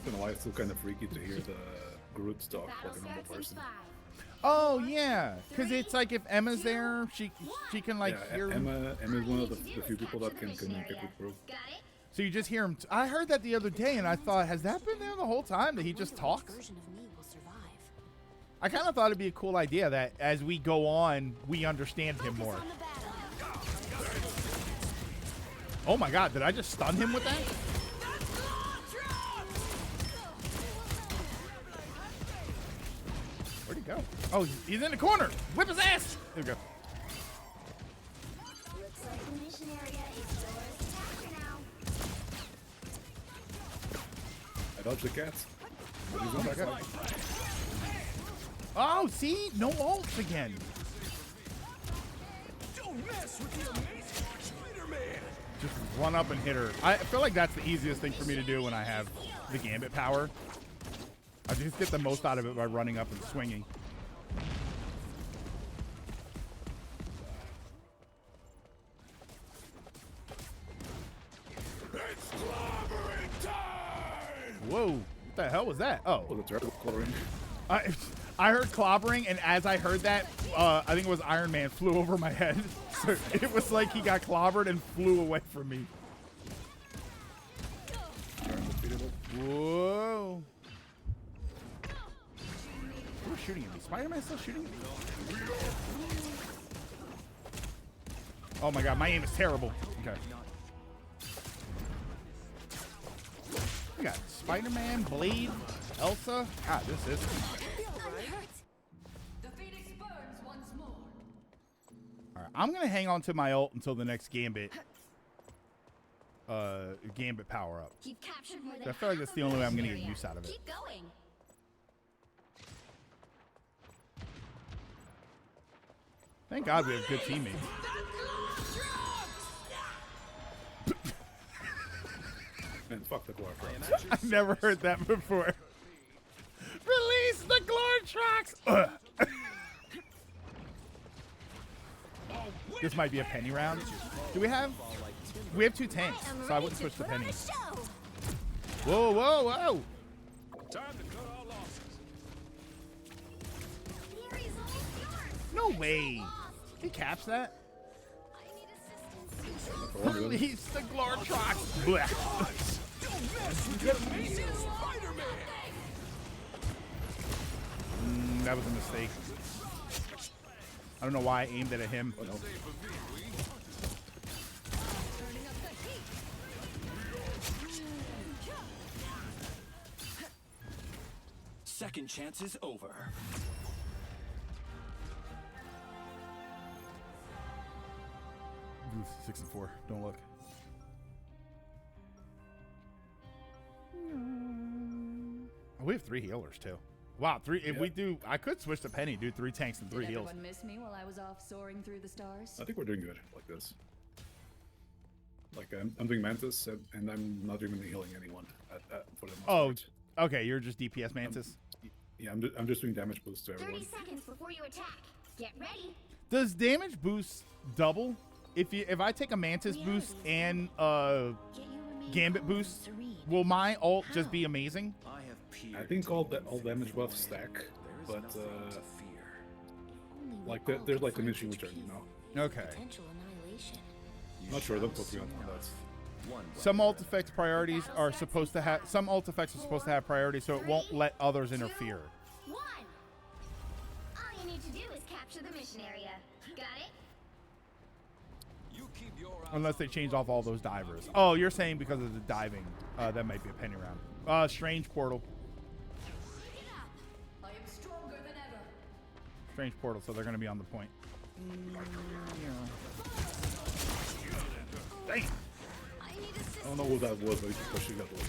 don't know why it's still kind of freaky to hear the Groot talk like a normal person. Oh yeah, because it's like if Emma's there, she can like hear him. Emma's one of the few people that can communicate with Groot. So you just hear him. I heard that the other day, and I thought, has that been there the whole time that he just talks? I kind of thought it'd be a cool idea that as we go on, we understand him more. Oh my God, did I just stun him with that? Where'd he go? Oh, he's in the corner. Whip his ass. There we go. Looks like the mission area is yours to capture now. I dodged the cats. Oh, see? No ults again. Don't mess with the amazing Spider-Man. Just run up and hit her. I feel like that's the easiest thing for me to do when I have the Gambit power. I just get the most out of it by running up and swinging. It's clobbering time. Whoa, what the hell was that? Oh, that's right, clobbering. I heard clobbering, and as I heard that, I think it was Iron Man flew over my head. So it was like he got clobbered and flew away from me. Whoa. Who's shooting at me? Spider-Man still shooting at me? Oh my God, my aim is terrible. Okay. We got Spider-Man, Blade, Elsa. God, this is. The Phoenix burns once more. All right, I'm gonna hang on to my ult until the next Gambit. Gambit power up. You've captured more than I feel like that's the only way I'm gonna get use out of it. Keep going. Thank God we have good teammates. Man, fuck the Glorfrogs. I've never heard that before. Release the Glortrox! This might be a penny round. Do we have? We have 2 tanks, so I wouldn't switch to penny. Whoa, whoa, whoa! Time to cut our losses. No way! He caps that? Release the Glortrox! Don't mess with the amazing Spider-Man. That was a mistake. I don't know why I aimed it at him. Oh, no. Second chance is over. Oof, 6 and 4. Don't look. Oh, we have 3 healers too. Wow, 3. If we do, I could switch to Penny, do 3 tanks and 3 Did heals. everyone miss me while I was off soaring through the stars? I think we're doing good like this. Like I'm doing Mantis, and I'm not even healing anyone for the most part. Okay, you're just DPS Mantis. Yeah, I'm just doing damage boost to everyone. 30 seconds before you attack. Get ready. Does damage boost double? If I take a Mantis boost and Gambit boost, will my ult just be amazing? I think all damage buffs stack, but like there's like an issue with it, you know. Okay. Not sure. Don't put me on that. Some ult effects priorities are supposed to have priority, so it won't let others interfere. need to do is capture the mission area. Got it? You keep your eyes Unless they change off all those divers. Oh, you're saying because of the diving. That might be a penny round. Strange portal. I am stronger than ever. Strange portal, so they're going to be on the point. Damn. I don't know what that was, but he's pushing up a little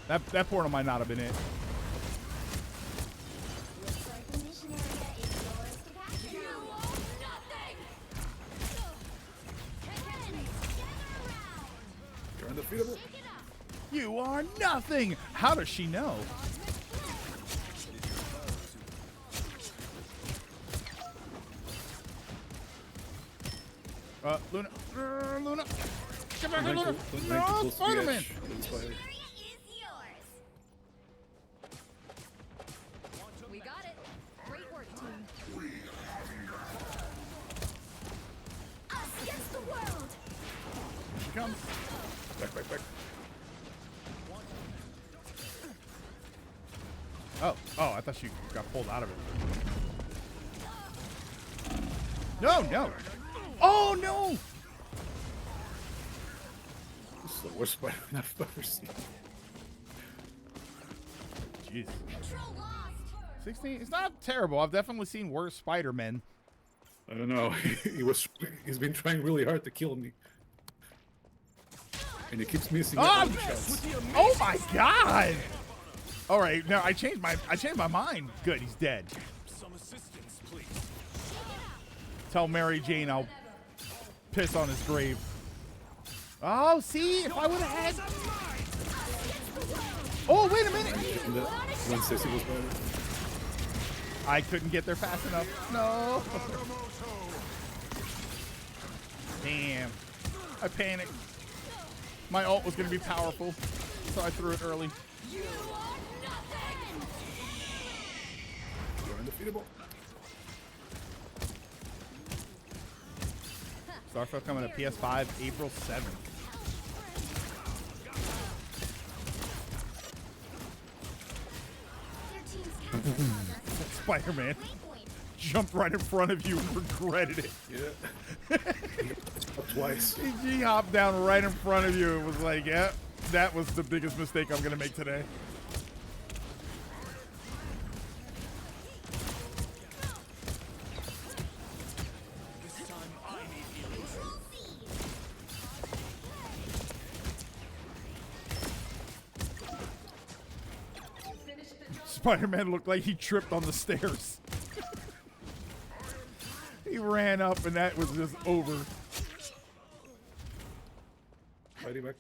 bit. That portal might not have been it. Looks like the mission area is yours to capture. You own nothing! You're undefeatable. You are nothing. How does she know? Luna. Luna. Get back here, Luna. No, Spider-Man. We got it. Great work, team. Us against the world. Here she comes. Back. Oh, I thought she got pulled out of it. No. Oh, no. This is the worst Spider-Man I've ever seen. Jeez. 16. It's not terrible. I've definitely seen worse Spider-Men. I don't know. He's been trying really hard to kill me. And he keeps missing all the shots. Oh my god! All right, now I changed my mind. Good, he's dead. some assistance, please. Tell Mary Jane I'll piss on his grave. Oh, see, if I would have had. Oh, wait a minute. When Sissy was better. I couldn't get there fast enough. No. Damn. I panicked. My ult was going to be powerful, so I threw it early. You are nothing! You're undefeatable. Starfield coming to PS5 April 7th. Spider-Man jumped right in front of you and regretted it. Yeah. Twice. He hopped down right in front of you and was like, yeah, that was the biggest mistake I'm going to make today. Spider-Man looked like he tripped on the stairs. He ran up and that was just over. Back.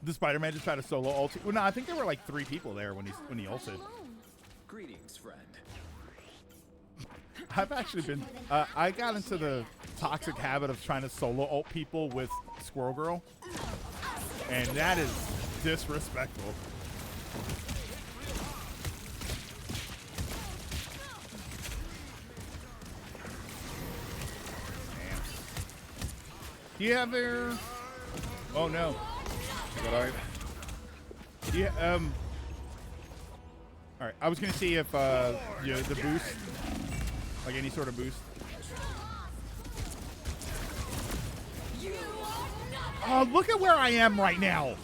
The Spider-Man just tried to solo ult. Well, no, I think there were like 3 people there when he ulted. Greetings, friend. I've actually been. I got into the toxic habit of trying to solo ult people with Squirrel Girl, and that is disrespectful. Do you have their? Oh no. Yeah. All right. I was gonna see if the boost, like any sort of boost. Oh, look at where I am right now.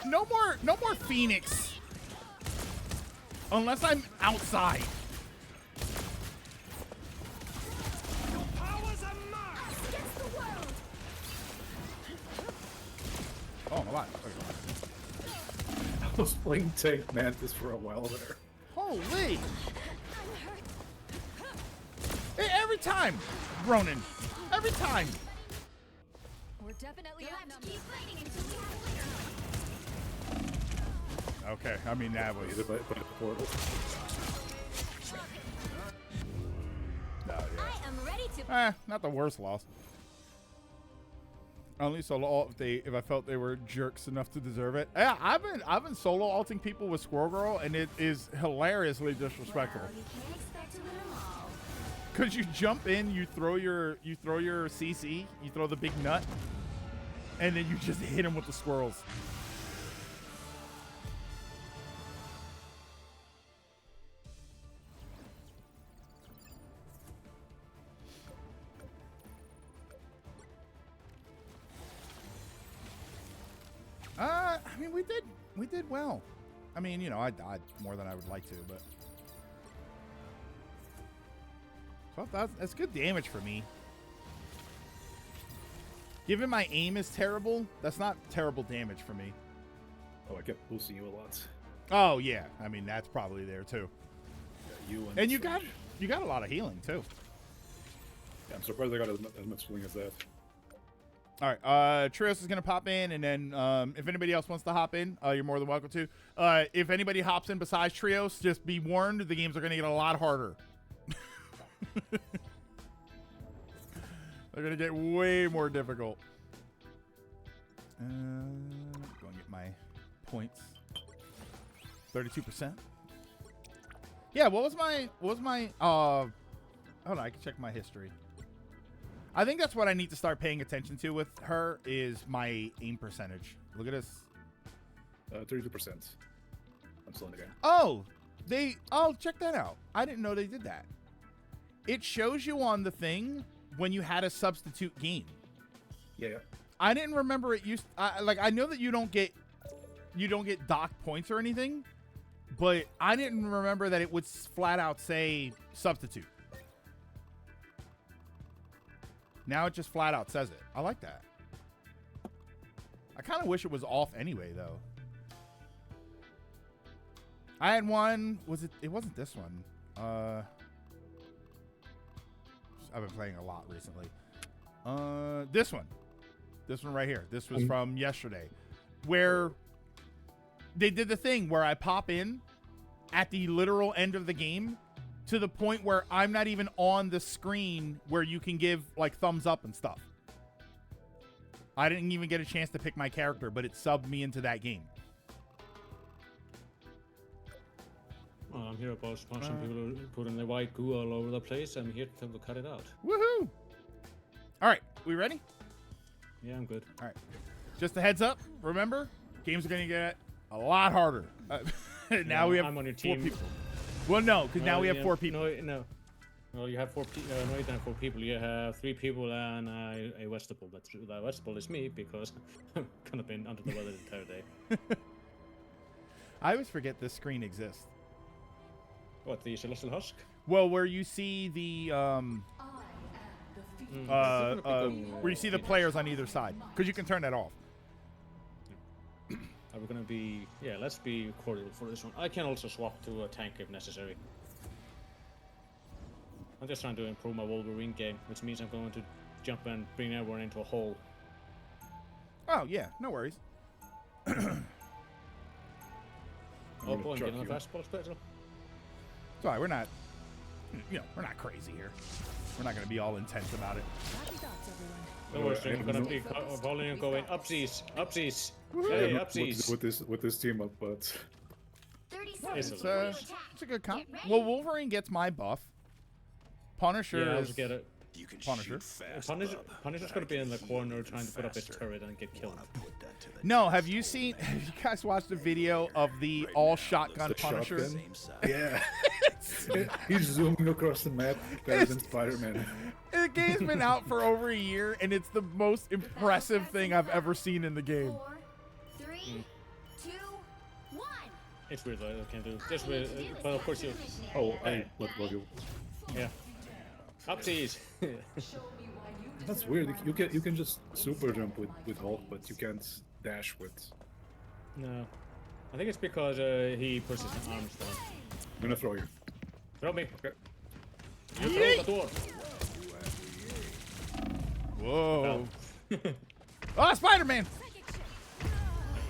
No more Phoenix. Unless I'm outside. Oh, my God. I was playing Tank Mantis for a while there. Holy. Hey, every time, Ronan. Every time. We're definitely You'll have to outnumbered. keep fighting until we have a winner. Okay, I mean, that was. Either by the portal. No, yeah. I am ready to. Not the worst loss. Only solo ult if I felt they were jerks enough to deserve it. Yeah, I've been solo ulting people with Squirrel Girl, and it is hilariously disrespectful. Well, you can't expect to win them all. Cause you jump in, you throw your CC, you throw the big nut, and then you just hit him with the squirrels. I mean, we did well. I mean, you know, I died more than I would like to, but 12,000. That's good damage for me. Given my aim is terrible, that's not terrible damage for me. Oh, I kept boosting you a lot. Oh yeah, I mean that's probably there too. Yeah, and you got a lot of healing too. Yeah, I'm surprised I got as much healing as that. All right, Trios is gonna pop in, and then if anybody else wants to hop in, you're more than welcome to. If anybody hops in besides Trios, just be warned: the games are gonna get a lot harder. They're gonna get way more difficult. Go and get my points. 32%. Yeah, what was my hold on, I can check my history. I think that's what I need to start paying attention to with her is my aim percentage. Look at this. 32%. I'm still in the game. Oh, check that out. I didn't know they did that. It shows you on the thing when you had a substitute game. Yeah. I didn't remember it used. I know that you don't get docked points or anything, but I didn't remember that it would flat out say substitute. Now it just flat out says it. I like that. I kind of wish it was off anyway, though. I had one. It wasn't this one. I've been playing a lot recently. This one right here. This was from yesterday, where they did the thing where I pop in at the literal end of the game to the point where I'm not even on the screen where you can give like thumbs up and stuff. I didn't even get a chance to pick my character, but it subbed me into that game. Well, I'm here about watching people putting the white goo all over the place. I'm here to cut it out. Woohoo! All right, we ready? Yeah, I'm good. All right. Just a heads up. Remember, games are going to get a lot harder. Now we have I'm on your 4 team. people. Well, no, because now we have 4 people. No. Well, you have 4 people. No, you don't have 4 people. You have 3 people and a vegetable. That vegetable is me because I'm kind of been under the weather the entire day. I always forget this screen exists. What, the Celestial Husk? Well, where you see the where you see the players on either side, because you can turn that off. Are we gonna be? Yeah, let's be cordial for this one. I can also swap to a tank if necessary. I'm just trying to improve my Wolverine game, which means I'm going to jump and bring everyone into a hole. Oh yeah, no worries. Oh boy, I'm getting a fastball special. Sorry, we're not crazy here. We're not going to be all intense about it. No worries, I'm going to be calling and going upsies. Hey, upsies. With this team up, but it's a good comp. Well, Wolverine gets my buff. Punisher I'll is just get it. You can Punisher. Punisher's going to be in the corner trying to put up his turret and get killed. No, have you guys watched the video of the all shotgun Punisher? Yeah. He's zooming across the map better than Spider-Man. The game's been out for over a year, and it's the most impressive thing I've ever seen in the game. 4, 3, 2, 1. It's weird, I can't do this. But of course you. Oh, hey, what you? Yeah. Upsies. That's weird. You can just super jump with Hulk, but you can't dash with. No, I think it's because he pushes his arms down. I'm gonna throw you. Throw me. Okay. You throw the door. Whoa. Oh, Spider-Man!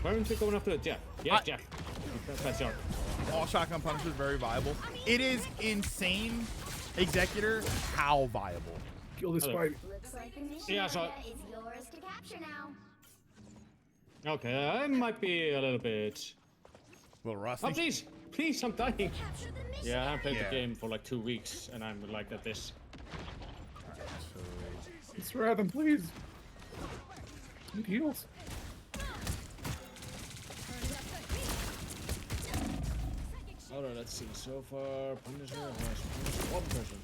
Why aren't you going after it, Jeff? Yes, Jeff. That's yours. All shotgun Punisher is very viable. It is insane, Executor, how viable. Kill this Spidey. Looks like initiative Yeah, so is yours to capture now. okay, I might be a little bit. A little rusty. Upsies! Please, I'm dying. Capture the mission. Yeah, I haven't played the game for like 2 weeks, and I'm like at this. Let's grab him, please. Need heals. Alright, let's see. So far, Punisher has one person.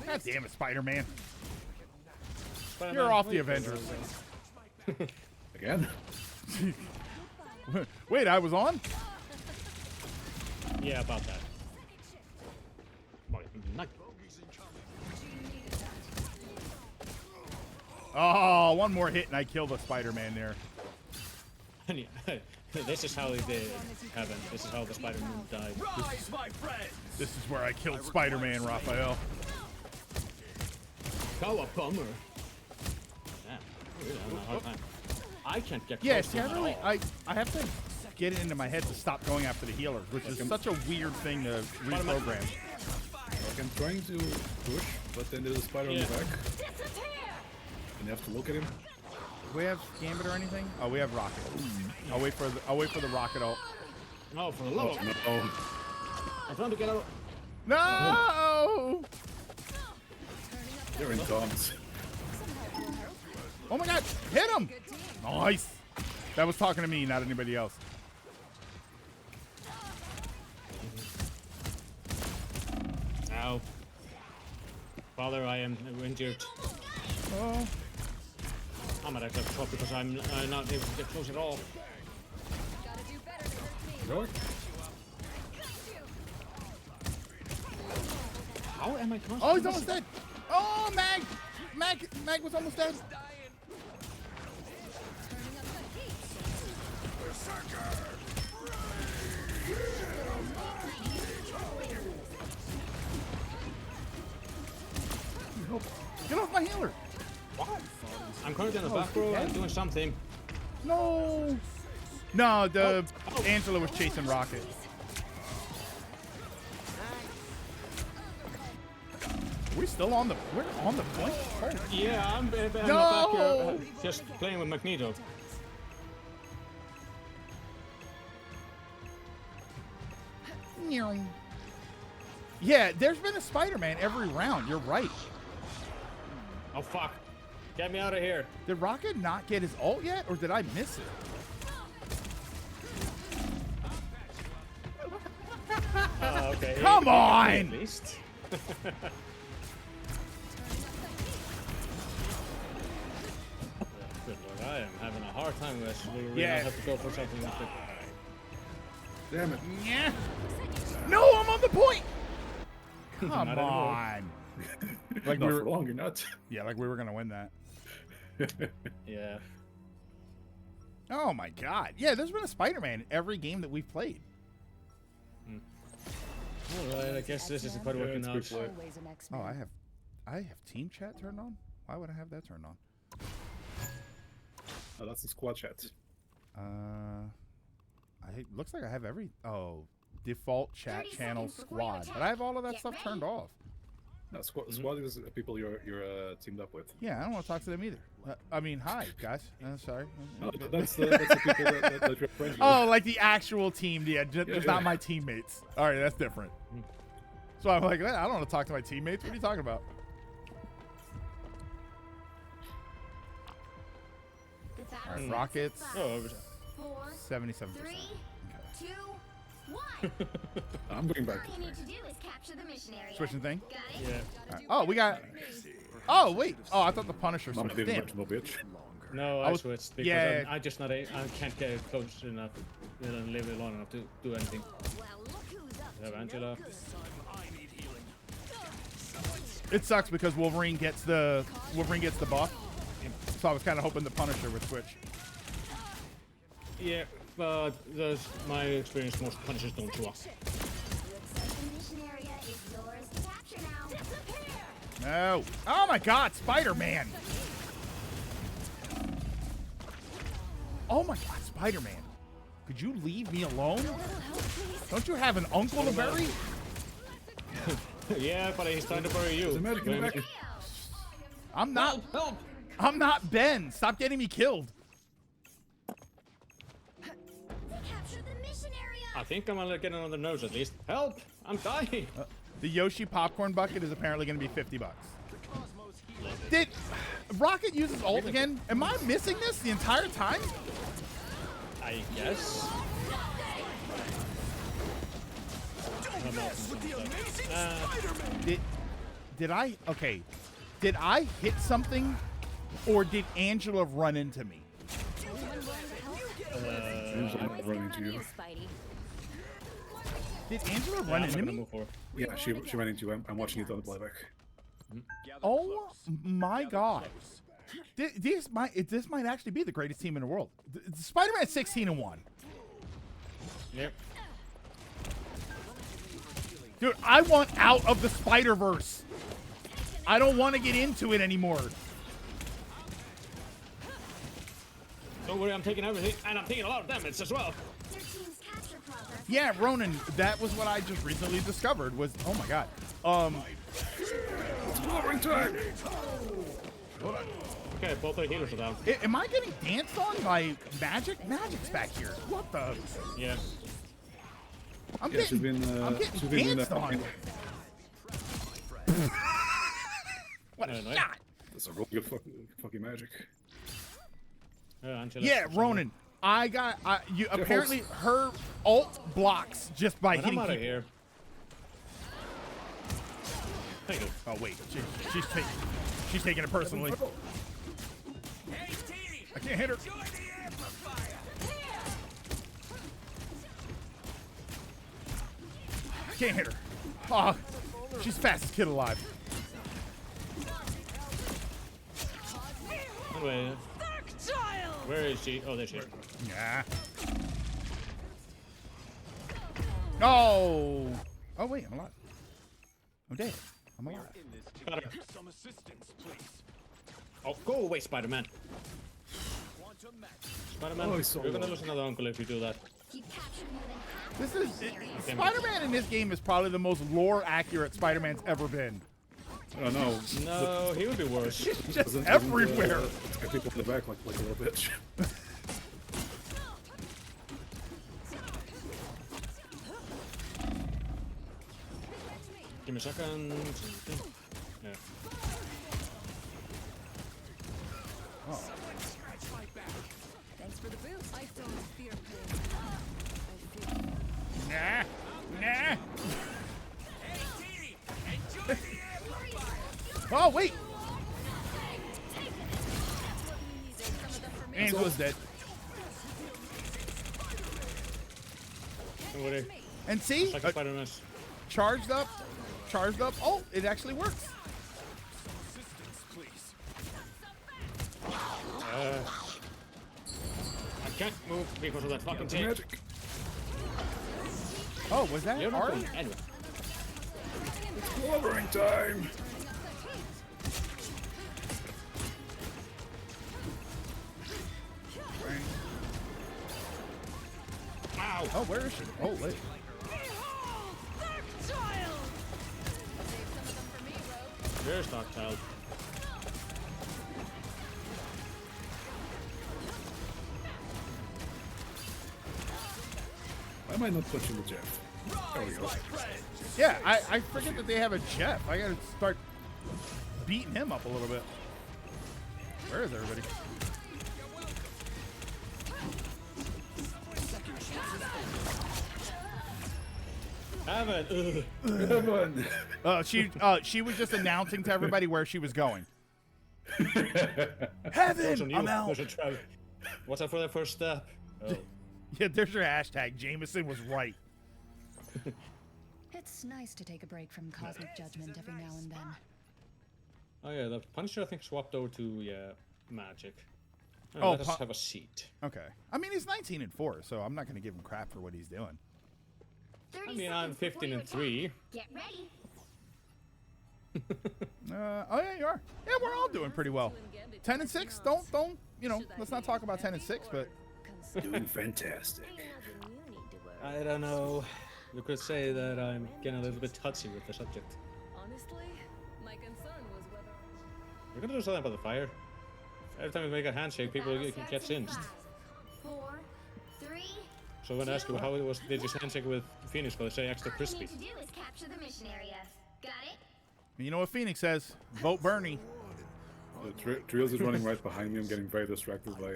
God damn it, Spider-Man. Spider-Man, You're off wait the for Avengers. Again? Wait, I was on? Yeah, about that. Oh, one more hit and I kill the Spider-Man there. This is how it did happen. This is how the Spider-Man died. This is where I killed Spider-Man, Raphael. Bummer. Yeah, really having a hard time. I can't get close Yeah, to see, him at all. I have to get it into my head to stop going after the healers, which is such a weird thing to reprogram. Like I'm trying to push, but then there's a spider on the back. And you have to look at him. Do we have Gambit or anything? Oh, we have Rocket. I'll wait for the Rocket ult. No, for the love. No. I'm trying to get out. No! They're in bombs. Oh my God! Hit him! Nice. That was talking to me, not anybody else. Ow. Father, I am injured. Oh. I'm at a top because I'm not able to get close at all. Really? How am I constantly? Oh, he's almost dead. Oh, Mag was almost dead. Get off my healer. What? I'm currently in the back row and doing something. No. No, Angela was chasing Rocket. We're still on the point. Oh. Yeah, I'm back here just playing with Magneto. Yeah, there's been a Spider-Man every round. You're right. Oh fuck! Get me out of here. Did Rocket not get his ult yet, or did I miss it? Okay. Come on! At least. Good lord, I am having a hard time with this. We really have to go for something like that. Damn it. Yeah. No, I'm on the point. Come on. Like not we were for long, you're not. Yeah, like we were gonna win that. Yeah. Oh my God. Yeah, there's been a Spider-Man in every game that we've played. Alright, I guess this isn't quite working out. Oh, I have team chat turned on? Why would I have that turned on? Oh, that's the squad chat. Looks like I have default chat channel squad, but I have all of that stuff turned off. No, squad is people you're teamed up with. Yeah, I don't want to talk to them either. I mean, hi guys. Sorry. No, that's the people that you're friends with. Oh, like the actual team, just not my teammates. All right, that's different. So I'm like, I don't want to talk to my teammates. What are you talking about? All right, Rockets. 77%. 3, 2, 1. I'm going back. All you need to do is capture the mission area. Switching thing? Got it? Yeah. Right. Oh, we got. Oh, wait. Oh, I thought the Punisher Mom switched. didn't Damn. watch no bitch. No, I switched because yeah. I just not I can't get close enough and live it long enough to do anything. Well, look who's up. We have Angela. It sucks because Wolverine gets the buff. So I was kind of hoping the Punisher would switch. Yeah, but my experience, most Punishers don't show up. Looks like the mission area is yours to capture now. Disappear! No. Oh my God, Spider-Man. Oh my God, Spider-Man. Could you leave me alone? Don't you have an uncle to bury? Yeah, but he's trying to bury you. I'm not. Help! I'm not Ben. Stop getting me killed. Capture the mission area. I think I'm gonna get another nose at least. Help! I'm dying. The Yoshi popcorn bucket is apparently going to be $50. Did Rocket use his ult again? Am I missing this the entire time? I guess. Did I hit something, or did Angela run into me? running to you. Did Angela run into me? Yeah, she ran into you. I'm watching it on the playback. Oh my god. This might actually be the greatest team in the world. Spider-Man 16-1. Yep. Dude, I want out of the Spider-Verse. I don't want to get into it anymore. Don't worry, I'm taking everything, and I'm taking a lot of damage as well. Yeah, Ronan, that was what I just recently discovered was, oh my god. It's covering time. Hold on. Okay, both our healers are down. Am I getting danced on by Magic? Magic's back here. What the? Yeah. I'm she's getting danced on. What a shot. That's a really good fucking magic. Yeah, Ronan. I got you. Apparently, her ult blocks just by hitting I'm out people. of here. Thank you. Oh wait, she's taking it personally. I can't hit her. I can't hit her. Oh, she's fastest kid alive. Anyway, where is she? Oh, there she is. Yeah. Oh. Oh wait, I'm alive. I'm dead. I'm alive. Got her. Oh, go away, Spider-Man. Spider-Man, you're gonna lose another uncle if you do that. This is Spider-Man in this game is probably the most lore accurate Spider-Man's ever been. Oh no. No, he would be worse. Just everywhere. Got people in the back like a little bitch. Give me a second. Yeah. Oh. Thanks for the boost. I don't fear Nah. Nah. Oh wait. Angela's dead. Don't worry. And see, charged up. Oh, it actually works. I can't move because of that fucking thing. Oh, was that hard? Anyway. It's clobbering time. Ow. Oh, where is she? Oh, wait. There's Dark Child. I might not touch you with Jeff. There we go. Yeah, I forget that they have a Jeff. I gotta start beating him up a little bit. Where is everybody? Heaven. She was just announcing to everybody where she was going. Heaven, I'm out. What's up for that first step? Oh. Yeah, there's your hashtag. Jameson was right. It's nice to take a break from cosmic judgment every now and then. Oh yeah, the Punisher I think swapped over to Magic. Oh, let us have a seat. Okay. I mean, he's 19-4, so I'm not going to give him crap for what he's doing. I mean, I'm 15-3. Get ready. Oh yeah, you are. Yeah, we're all doing pretty well. 10-6. Don't. You know, let's not talk about 10-6, but doing fantastic. I don't know. You could say that I'm getting a little bit touchy with the subject. Honestly, my concern was whether We're gonna do something about the fire. Every time we make a handshake, people get singed. 4, 3. So when I ask you how it was, did you handshake with Phoenix? Will they say extra crispy? All you need to do is capture the mission area. Got it? you know what Phoenix says? Vote Bernie. Trios is running right behind me. I'm getting very distracted by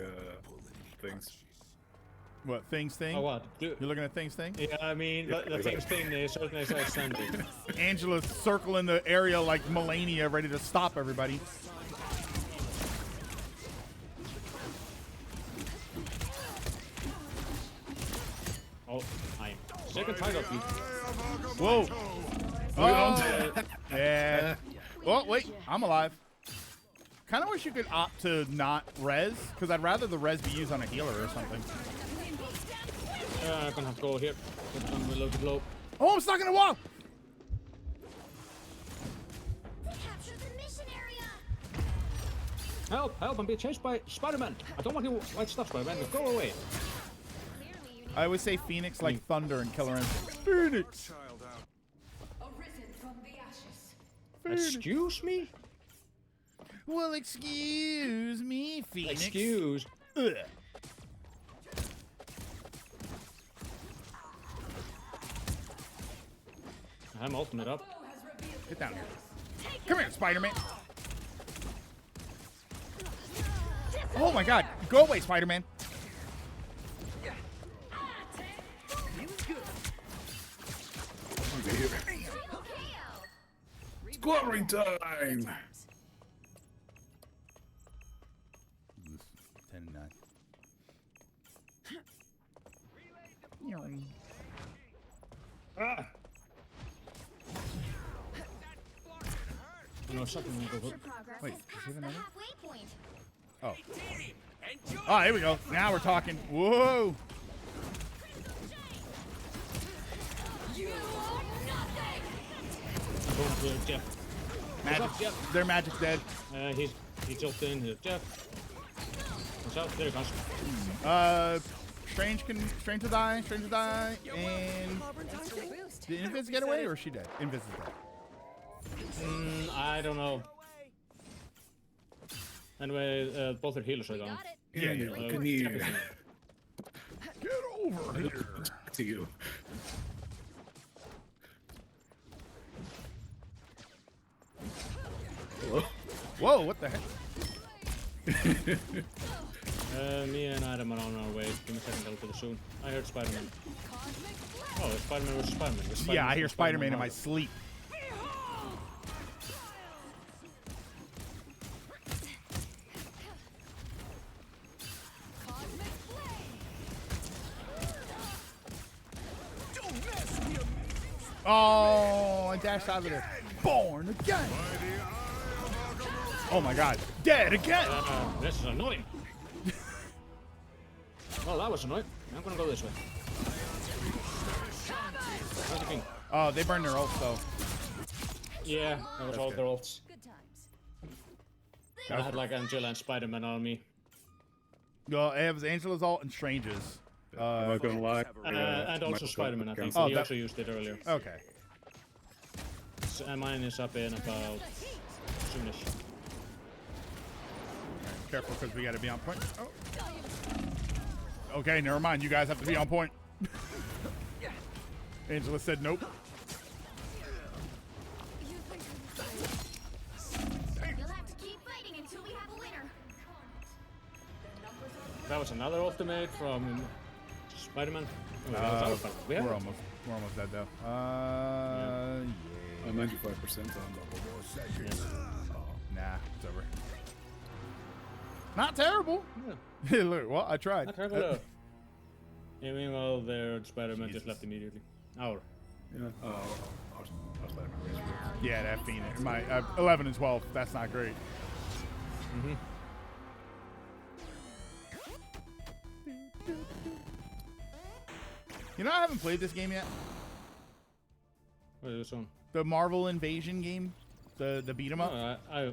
things. What, things thing? Oh, what? You're looking at things thing? Yeah, I mean, the things thing is certainly outstanding. Angela's circling the area like Melania, ready to stop everybody. Second title beat. Whoa. Oh. Yeah. Oh, wait. I'm alive. Kind of wish you could opt to not res, because I'd rather the res be used on a healer or something. I'm gonna have to go here. I'm a little bit low. Oh, I'm stuck in a wall! Help! Help! I'm being chased by Spider-Man! I don't want you white stuff, Spider-Man. Go away! I always say Phoenix like thunder and Killer Instinct. Phoenix! Excuse me? Well, excuse me, Phoenix. Excuse. Ugh. I'm ultimate up. Get down here. Come here, Spider-Man. Oh my god. Go away, Spider-Man. Scoring time! 10-9. Ah! No, second go. Wait, is it another? Oh. Oh, here we go. Now we're talking. Whoa. Jeff. Magic. Jeff. Their magic's dead. He jumped in here. Jeff. Watch out. There he comes. Strange will die. Strange will die. And did Invis get away or is she dead? Invis is dead. I don't know. Anyway, both are healers right now. Yeah, can you get over here? To you. Hello? Whoa, what the heck? Me and Adam are on our way. Give me a second, I'll be soon. I heard Spider-Man. Oh, it's Spider-Man versus Spider-Man. Yeah, I hear Spider-Man in my sleep. Oh, I dashed out of there. Born again. Oh my god. Dead again. This is annoying. Well, that was annoying. I'm gonna go this way. How's it going? Oh, they burned their ult, though. Yeah, that was all their ults. I had like Angela and Spider-Man on me. No, it was Angela's ult and Strange's. I'm not gonna lie. And also Spider-Man, I think. Oh, he also used it earlier. Okay. So, and mine is up in about soonish. Careful, because we got to be on point. Oh. Okay, never mind. You guys have to be on point. Angela said nope. You'll have to keep fighting until we have a winner. That was another ultimate from Spider-Man. Oh, we're almost dead though. Yeah. I'm 95% on double. Yeah. Nah, it's over. Not terrible. Yeah. Look, well, I tried. Not terrible though. Yeah, meanwhile, their Spider-Man just left immediately. Our. Yeah. Yeah, that Phoenix. My 11 and 12. That's not great. Mm-hmm. You know, I haven't played this game yet. What is this one? The Marvel Invasion game, the beat 'em up. I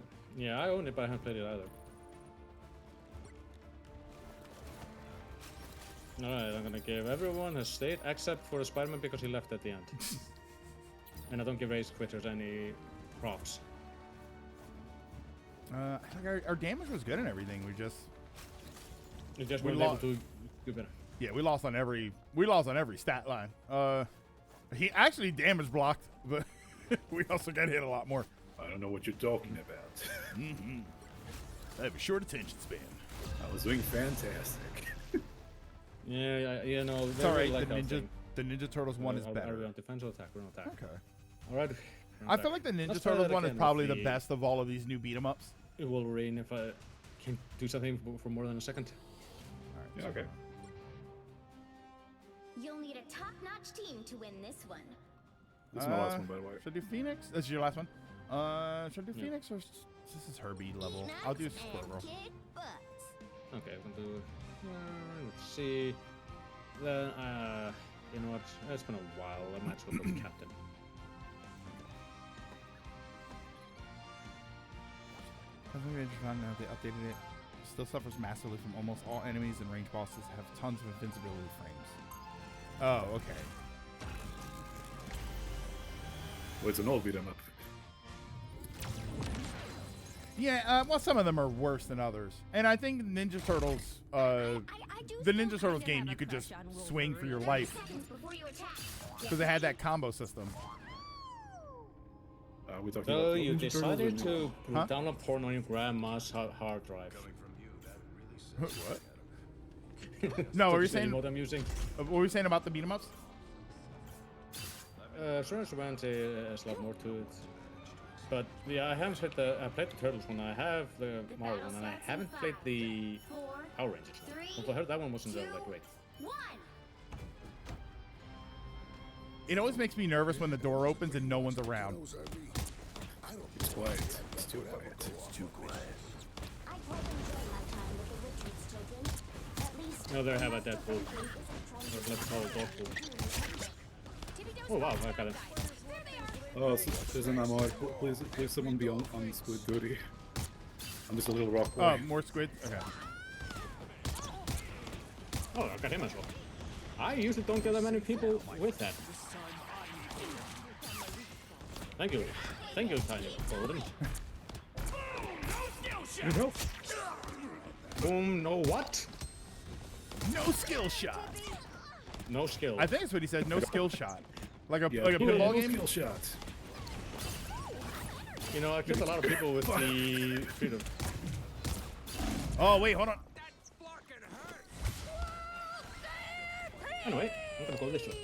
own it, but I haven't played it either. Alright, I'm gonna give everyone a state except for Spider-Man because he left at the end. And I don't give race quitters any props. Our damage was good and everything. We just weren't able to do better. Yeah, we lost on every stat line. He actually damage blocked, but we also got hit a lot more. I don't know what you're talking about. I have a short attention span. I was doing fantastic. Yeah, you know, it's all right. The Ninja Turtles one is better. Are we on defense or attack? We're on attack. Okay. All right. I feel like the Ninja Turtles one is probably the best of all of these new beat 'em ups. Wolverine, if I can do something for more than a second. All right. Yeah, okay. You'll need a top-notch team to win this one. This is my last one, by the way. Should I do Phoenix? This is your last one. Should I do Phoenix or this is Herbie level? I'll do Squirrel. Okay, we can do. Let's see. Then, you know what? It's been a while. I might as well go with Captain. Now they updated it. Still suffers massively from almost all enemies and range bosses have tons of invincibility frames. Oh, okay. Well, it's an old beat 'em up. Yeah, well, some of them are worse than others. And I think Ninja Turtles, the Ninja Turtles game, you could just swing for your life. Because they had that combo system. So you decided to download porn on your grandma's hard drive. What? No, what were you saying? What I'm using. What were you saying about the beat 'em ups? Turtles went has a lot more to it. But yeah, I haven't played I played the Turtles one. I have the Mario one, and I haven't played the Power Rangers one. Although I heard that one wasn't that great. It always makes me nervous when the door opens and no one's around. It's quiet. It's too quiet. It's too quiet. No, they have a Deadpool. Or let's call it Deadpool. Oh wow, I got it. Oh, there's an ammo. Please, someone be on Squid Goody. I'm just a little rock boy. Oh, more squid? Okay. Oh, I got him as well. I usually don't get that many people with that. Thank you. Thank you, Tiny Golden. No. Boom, no what? No skill shot. No skill. I think that's what he said. No skill shot. Like a Yeah, pinball no game. skill shot. You know, I killed a lot of people with the freedom. Oh wait, hold on. Anyway, I'm gonna go this way.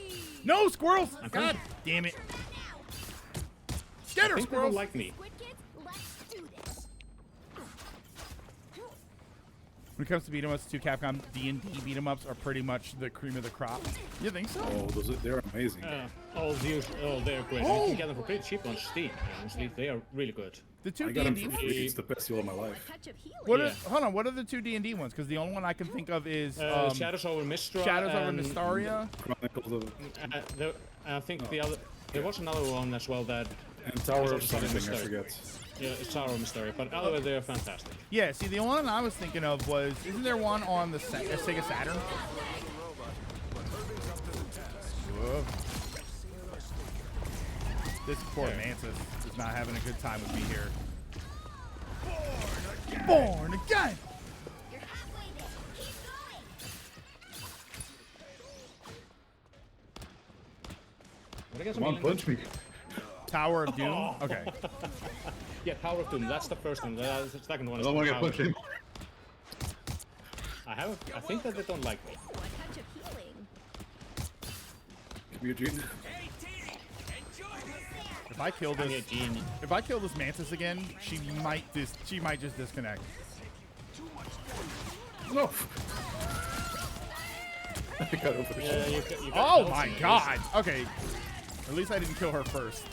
No squirrels! God damn it! Get her, They squirrels! don't like me. When it comes to beat 'em ups, two Capcom D&D beat 'em ups are pretty much the cream of the crop. You think so? Oh, they're amazing. They're great. You can get them for pretty cheap on Steam. Honestly, they are really good. The two I got them D&D for ones? free. It's the best deal of my life. Hold on, what are the two D&D ones? Because the only one I can think of is Shadows over Mystra. Shadows over and Mystaria. Chronicles of. I think the other. There was another one as well that. And Tower of was also something, I Mystery. forget. Yeah, it's Tower of Mystery, but otherwise they're fantastic. Yeah, see, the one I was thinking of was, isn't there one on the Sega Saturn? Whoa. This poor Mantis is not having a good time with me here. Born again! Come on, punch me. Tower of Doom? Okay. Yeah, Tower of Doom. That's the first one. The second one I is don't want to get Tower punched of in. Doom. I think that they don't like me. Give me a gene. If I kill this Mantis again, she might just disconnect. No. I got over You oh my god! Okay. At least I didn't kill her first.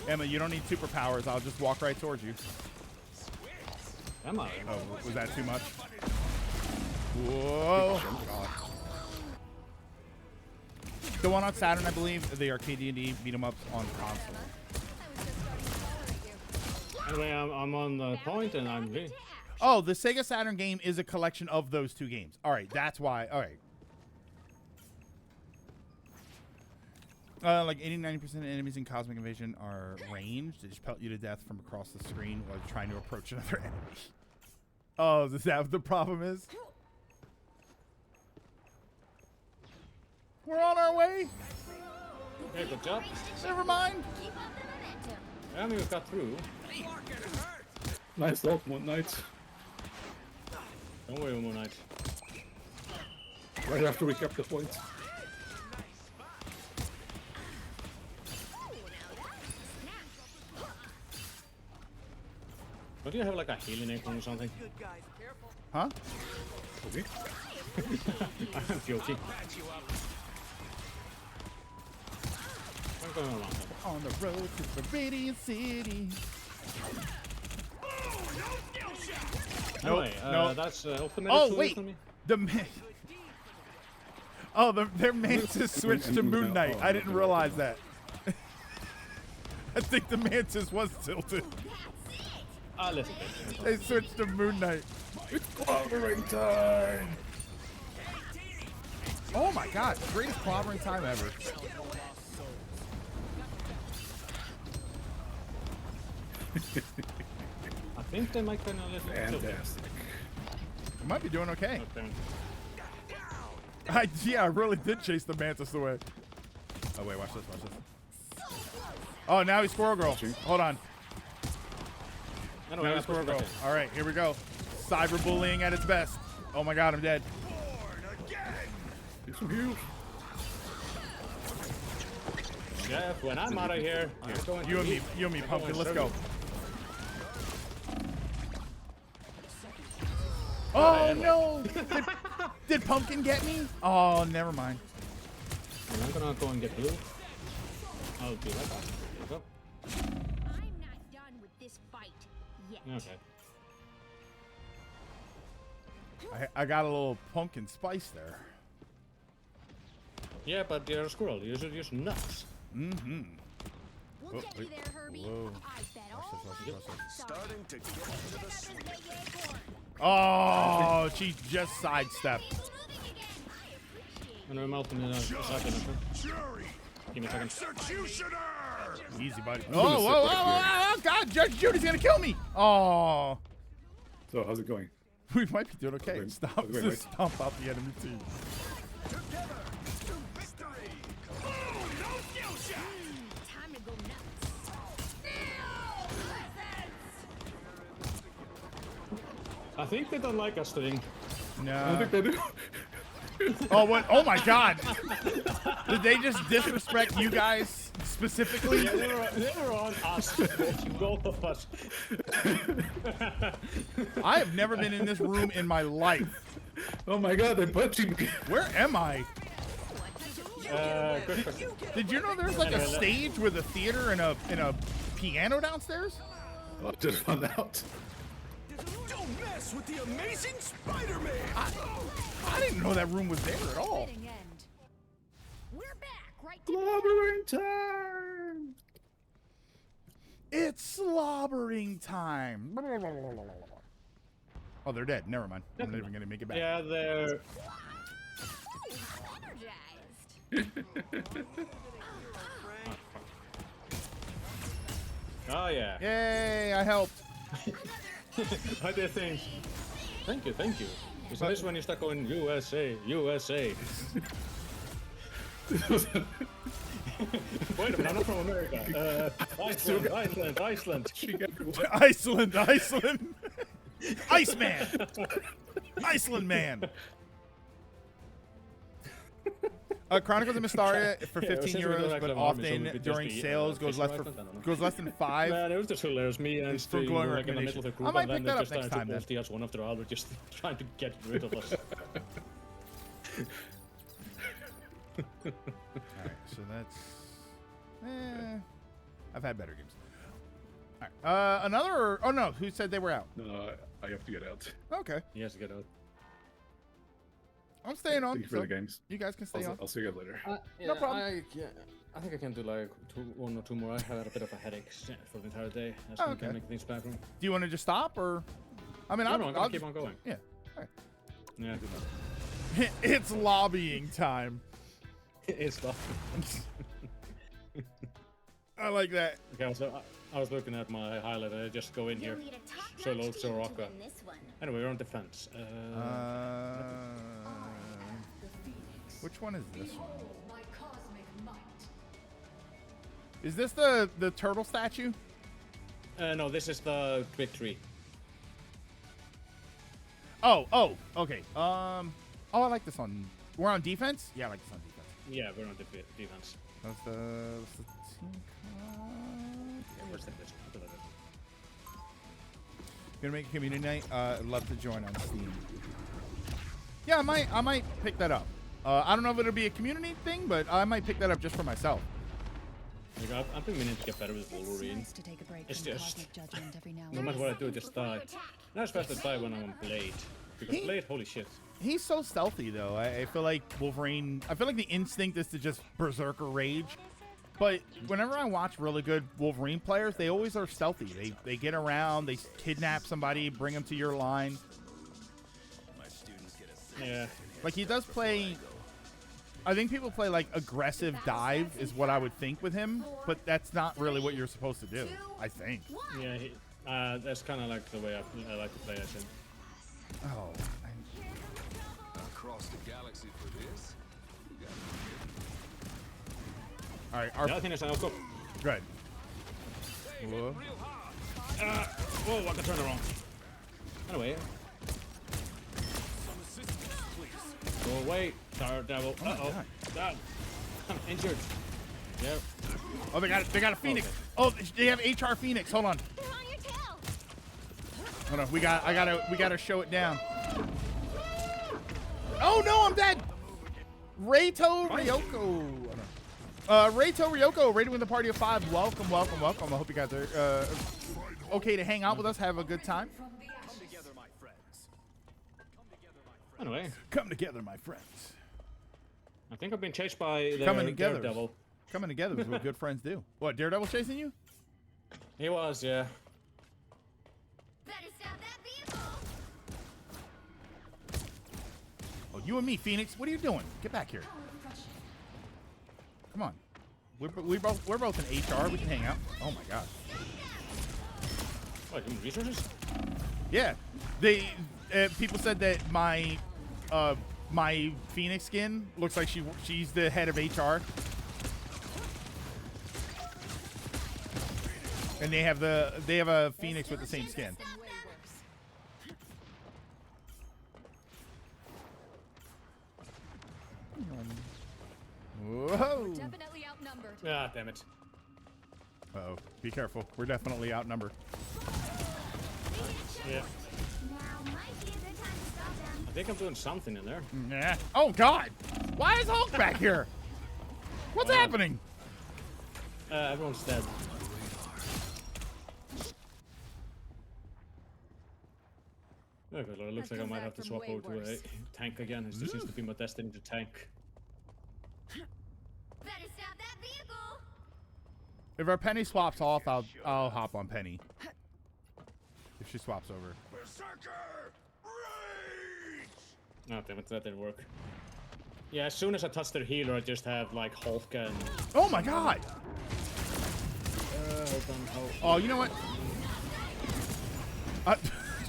Emma, you don't need superpowers. I'll just walk right towards you. Am I? Oh, was that too much? Whoa! The one on Saturn, I believe, the arcade D&D beat 'em ups on console. Anyway, I'm on the point, and I'm really. Oh, the Sega Saturn game is a collection of those two games. All right, that's why. All right. Like 80-90% of enemies in Cosmic Invasion are ranged. They just pelt you to death from across the screen while you're trying to approach another enemy. Oh, is that what the problem is? We're on our way. Hey, good job. Never mind. I mean, we got through. Nice ult, Moon Knight. Don't worry, Moon Knight. Right after we kept the point. Don't you have like a healing icon or something? Huh? Okay. I'm joking. What's going on? On the road to the Radiant City. Anyway, no. that's ultimate. Oh wait, their Mantis switched to Moon Knight. I didn't realize that. I think the Mantis was tilted. Listen. They switched to Moon Knight. It's clobbering time. Oh my God, greatest clobbering time ever. I think they might kind of listen. Fantastic. You might be doing okay. I really did chase the Mantis away. Oh wait, watch this. Oh, now he's Squirrel Girl. Hold on. Now he's Squirrel Girl. All right, here we go. Cyberbullying at its best. Oh my God, I'm dead. Get some heals. Jeff, when I'm out of here, you and me, Pumpkin. Let's go. Oh no! Did Pumpkin get me? Oh, never mind. I'm gonna go and get blue. I'll be right back. There you go. I'm not done with this fight yet. Okay. I got a little pumpkin spice there. Yeah, but you're a squirrel. You should use nuts. Mm-hmm. We'll get you there, Herbie. Whoa. I bet all Starting to get into the swing. Oh, she just sidestepped. I'm gonna melt him in a second. Give me a second. Executioner! Easy, buddy. Oh, whoa, God, Judge Judy's gonna kill me. Oh. So, how's it going? We might be doing okay. Wait, Stomp out the enemy team. Together to victory! Oh, no future! Time to go nuts. I think they don't like us today. No. I don't think they do. Oh, what? Oh my God! Did they just disrespect you guys specifically? Yeah, they were on us. Both of us. I have never been in this room in my life. Oh my God, they're punching me. Where am I? Good question. Did you know there's like a stage with a theater and a piano downstairs? Oh, I just found out. Don't mess with the amazing Spider-Man! I didn't know that room was there at all. We're back, right? Slobbering time! It's slobbering time. Oh, they're dead. Never mind. I'm not even gonna make it back. Yeah, they're. Oh yeah. Yay! I helped. I did things. Thank you. Is this when you start going USA? Wait a minute, I'm not from America. Iceland. Iceland. Iceman. Iceland man. Chronicles of Mystaria for 15 euros, but often during sales goes less than 5. Man, it was just hilarious. Me and Steve glowing were like in the middle of the group, I might and pick then that they up just next started time, to multi us one after the other, just trying to get rid of us. Alright, so that's... I've had better games. Alright, another... Oh no, who said they were out? No, I have to get out. Okay. He has to get out. I'm staying on. Thank you for the games. You guys can stay on. I'll see you guys later. Yeah, no problem. I think I can do like one or two more. I had a bit of a headache for the entire day. That's Oh, okay. Make things back. Do you want to just stop, or? I mean, I'm gonna keep on going. Yeah. All right. Yeah, do that. It's lobbying time. It's lobbying. I like that. Okay, so I was looking at my highlight and I just go in here. Solo Soraka. Anyway, we're on defense. Which one is this one? Is this the turtle statue? No, this is the big tree. Oh, okay. Oh, I like this one. We're on defense? Yeah, I like this on defense. Yeah, we're on defense. That's the team card. Yeah, where's the Gonna make a community night. I'd love to join on Steam. Yeah, I might pick that up. I don't know if it'll be a community thing, but I might pick that up just for myself. Like, I've been meaning to get better with Wolverine. It's just, no matter what I do, I just die. Not as fast as I die when I'm on Blade. Because Blade, holy shit. He's so stealthy, though. I feel like Wolverine... I feel like the instinct is to just berserker rage. But whenever I watch really good Wolverine players, they always are stealthy. They get around, they kidnap somebody, bring them to your line. Yeah. Like, he does play... I think people play, like, aggressive dive is what I would think with him, but that's not really what you're supposed to do, I think. Yeah, that's kind of like the way I like to play, I think. Oh. Across the galaxy for this? All right, I think it's an outcome. Good. Whoa. Whoa, I can turn around. Anyway. Go away, Daredevil. Uh-oh. I'm injured. Yep. Oh, they got a Phoenix. Okay. Oh, they have HR Phoenix. Hold on. Hold on. We gotta show it down. Oh no, I'm dead. Reito Ryoko. Reito Ryoko, rated with a party of 5. Welcome, welcome, welcome. I hope you guys are okay to hang out with us, have a good time. Anyway. Come together, my friends. I think I've been chased by the Daredevil. Coming together is what good friends do. What, Daredevil chasing you? He was, yeah. Better stop that vehicle. Oh, you and me, Phoenix. What are you doing? Get back here. Come on. We're both in HR. We can hang out. Oh my god. What, human resources? Yeah. They people said that my Phoenix skin looks like she's the head of HR. And they have a Phoenix with the same skin. Whoa! Definitely outnumbered. Ah, damn it. Uh-oh. Be careful. We're definitely outnumbered. Yeah. I think I'm doing something in there. Nah. Oh, God! Why is Hulk back here? What's happening? Everyone's dead. Okay, well, it looks like I might have to swap over to a tank again. It just seems to be my destiny to tank. Better stop that vehicle. If our Penny swaps off, I'll hop on Penny. If she swaps over. Berserker! Rage! Oh, damn it, that didn't work. Yeah, as soon as I touch their healer, I just have like Hulk and... Oh my god! Hold on, Hulk. Oh, you know what?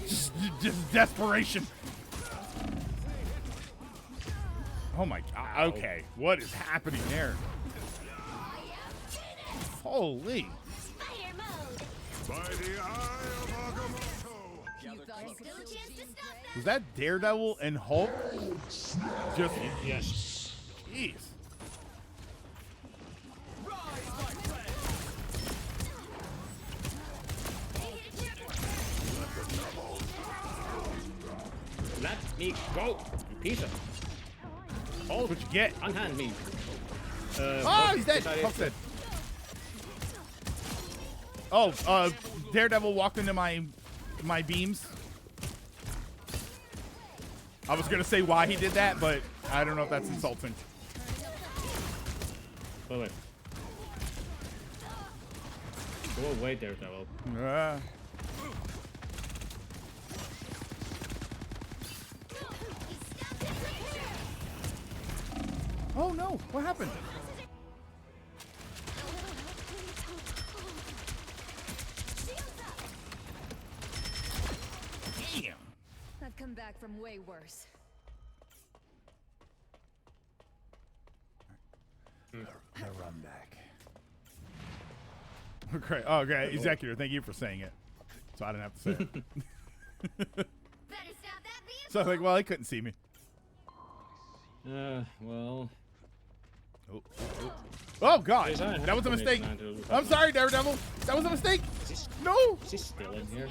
Just desperation. Oh my god. Okay. What is happening there? Holy. Spider mode. By the eye of Was that Daredevil and Hulk? Just yes. Jeez. Let me go, you piece of... Oh, what you get? Unhand me. Oh, he's dead. Hulk's dead. Oh, Daredevil walked into my beams. I was gonna say why he did that, but I don't know if that's insulting. Wait. Go away, Daredevil. Oh no! What happened? Damn! I've come back from way worse. The run back. Okay. Oh, okay. Executor, thank you for saying it, so I didn't have to say it. So like, well, he couldn't see me. Well. Oh God, that was a mistake. I'm sorry, Daredevil. That was a mistake. No. She's still in here.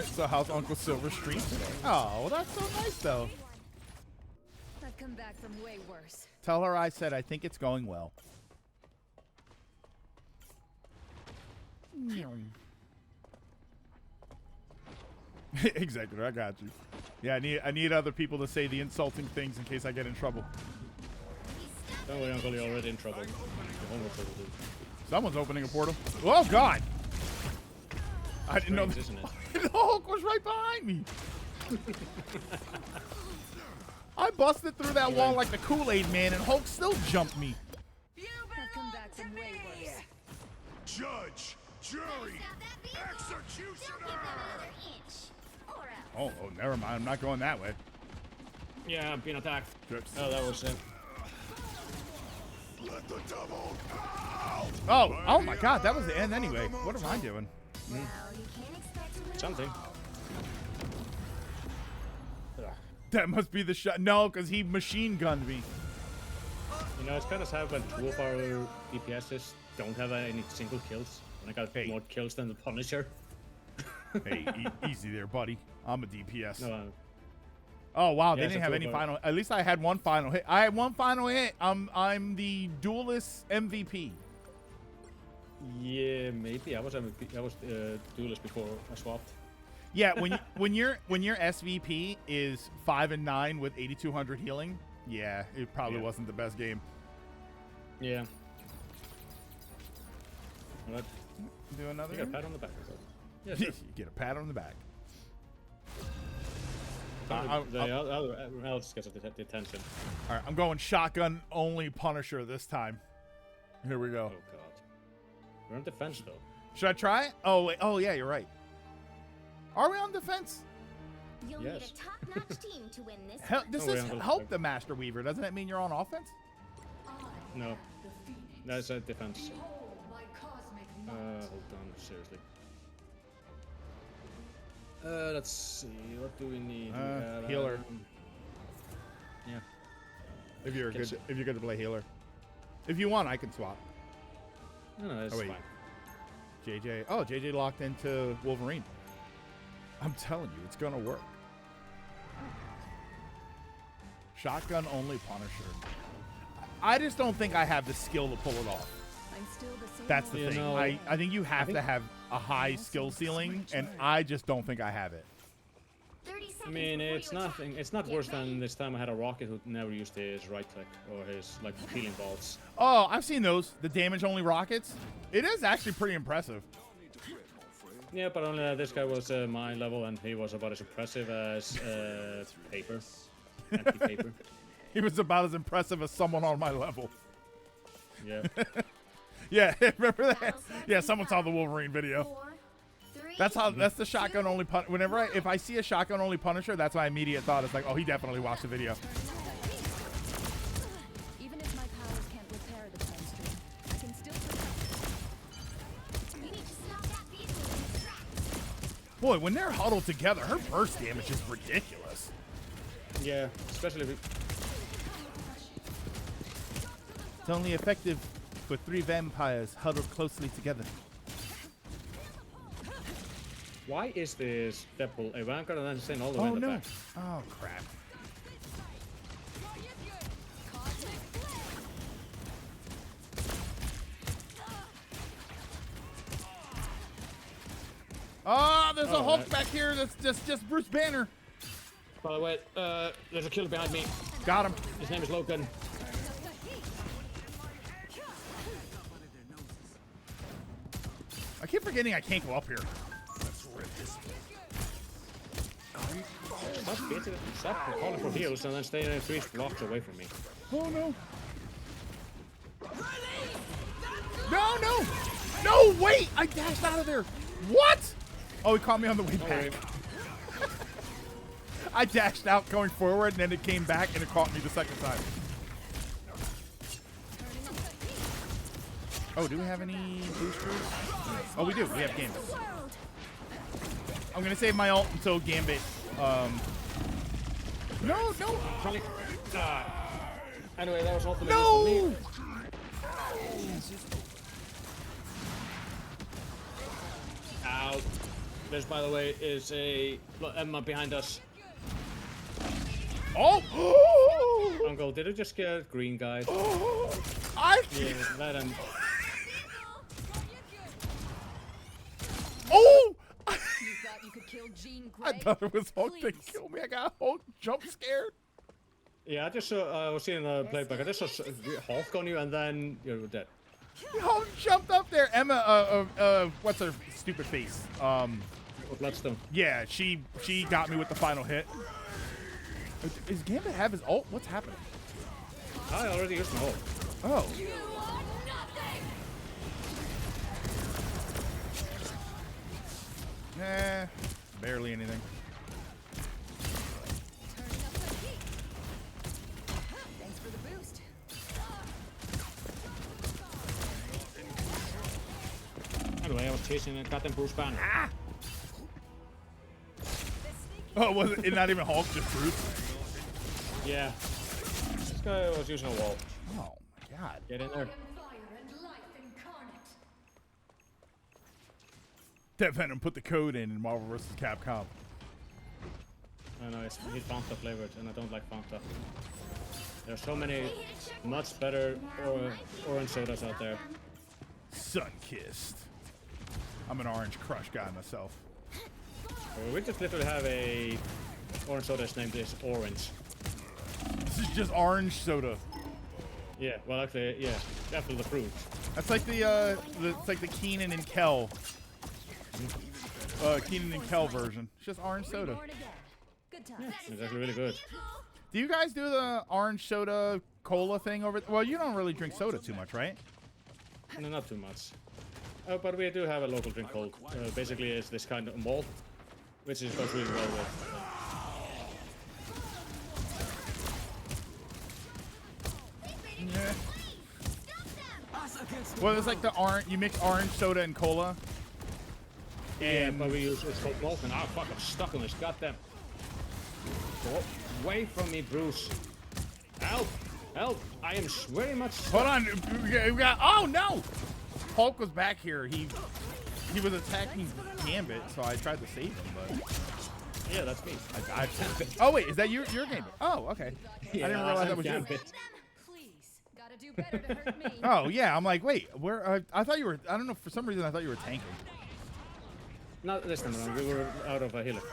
So how's Uncle Silver stream today? Oh, well, that's so nice though. I've come back from way worse. Tell her I said I think it's going well. Executor, I got you. Yeah, I need other people to say the insulting things in case I get in trouble. Don't worry, Uncle, you're already in trouble. Someone's opening a portal. Oh God! I didn't know. Isn't it? The Hulk was right behind me. I busted through that wall like the Kool-Aid Man, and Hulk still jumped me. I've come back from way worse. Judge, jury, executioner. Oh, never mind. I'm not going that way. Yeah, I'm being attacked. Trips. Oh, that was it. Let the devil out. Oh my God, that was the end anyway. What am I doing? Something. That must be the shot. No, because he machine gunned me. You know, it's kind of sad when two of our DPSs don't have any single kills. And I got more kills than the Punisher. Hey, easy there, buddy. I'm a DPS. No, oh wow, yeah, they didn't have any final. At least I had one final hit. I had one final hit. I'm the duelist MVP. Yeah, maybe I was MVP. I was duelist before I swapped. Yeah, when your SVP is 5 and 9 with 8,200 healing, yeah, it probably wasn't the best game. Yeah. All right. Do another. You got a pat on the back. Yeah, sure. You get a pat on the back. The else gets the attention. All right, I'm going shotgun only Punisher this time. Here we go. Oh God. We're on defense though. Should I try it? Oh wait. Oh yeah, you're right. Are we on defense? You'll need a top-notch team to win this. This is help the Master Weaver. Doesn't that mean you're on offense? No. That's a defense. Hold on, seriously. Let's see. What do we need? Healer. Yeah. If you're good to play healer. If you want, I can swap. No, that's fine. JJ. Oh, JJ locked into Wolverine. I'm telling you, it's gonna work. Shotgun only Punisher. I just don't think I have the skill to pull it off. I'm still the same. That's the thing. No, I think you have to have a high skill ceiling, and I just don't think I have it. I mean, it's nothing. It's not worse than this time I had a rocket who never used his right click or his like healing bolts. Oh, I've seen those. The damage only rockets. It is actually pretty impressive. Yeah, but only this guy was my level, and he was about as impressive as paper, empty paper. He was about as impressive as someone on my level. Yeah. Yeah, remember that? Yeah, someone saw the Wolverine video. That's the shotgun only whenever if I see a shotgun only Punisher, that's my immediate thought. It's like, oh, he definitely watched the video. Even if my powers can't repair the time stream, I can still Boy, when they're huddled together, her burst damage is ridiculous. Yeah, especially if it's only effective for 3 vampires huddled closely together. Why is this Deadpool a Vanguard and then staying all the way in the back? Oh, crap. Oh, there's a Hulk back here that's just Bruce Banner. By the way, there's a killer behind me. Got him. His name is Logan. I keep forgetting I can't go up here. Stop calling for heals and then staying 3 blocks away from me. Oh no. No, wait! I dashed out of there. What? Oh, he caught me on the way back. I dashed out going forward and then it came back and it caught me the second time. Oh, do we have any boosters? Oh, we do. We have Gambit. I'm gonna save my ult until Gambit. No. Anyway, that was ultimately No. for me. Ow. This, by the way, is a Emma behind us. Oh! Uncle, did you just get green, guys? I. Yeah, let him. Oh! You thought you could kill Jean Grey? I thought it was Hulk that killed me. I got Hulk jump scared. Yeah, I just saw. I was seeing the playback. I just saw Hulk on you, and then you were dead. Hulk jumped up there. Emma, what's her stupid face? Bloodstone. Yeah, she got me with the final hit. Does Gambit have his ult? What's happening? I already used my ult. Oh. Nah, barely anything. Thanks for the boost. Anyway, I was chasing a goddamn Bruce Banner. Ah! Oh, was it not even Hulk, just Bruce? Yeah. This guy was using a wall. Oh my god. Get in there. That Venom put the code in Marvel vs. Capcom. I know, it's Fanta flavored, and I don't like Fanta. There's so many much better orange sodas out there. Sun-kissed. I'm an Orange Crush guy myself. We just literally have a orange soda that's named this Orange. This is just orange soda. Yeah, well actually, yeah, definitely the fruit. That's like it's like the Keenan and Kel. Keenan and Kel version. It's just orange soda. Yeah, it's actually really good. Do you guys do the orange soda cola thing over? Well, you don't really drink soda too much, right? No, not too much. But we do have a local drink called, basically it's this kind of malt, which is goes really well with. Yeah. Well, it's like the orange. You mix orange soda and cola. Yeah, but we use it's called malt, and oh fuck, I'm stuck on this goddamn. Go away from me, Bruce. Help! Help! I am very much. Hold on, we got. Oh no! Hulk was back here. He was attacking Gambit, so I tried to save him, but. Yeah, that's me. Oh wait, is that your Gambit? Oh, okay. Yeah, I didn't realize that was Gambit. you. Oh yeah, I'm like, wait, where? I thought you were. I don't know. For some reason, I thought you were tanking. Not this time around. We were out of a healer. Is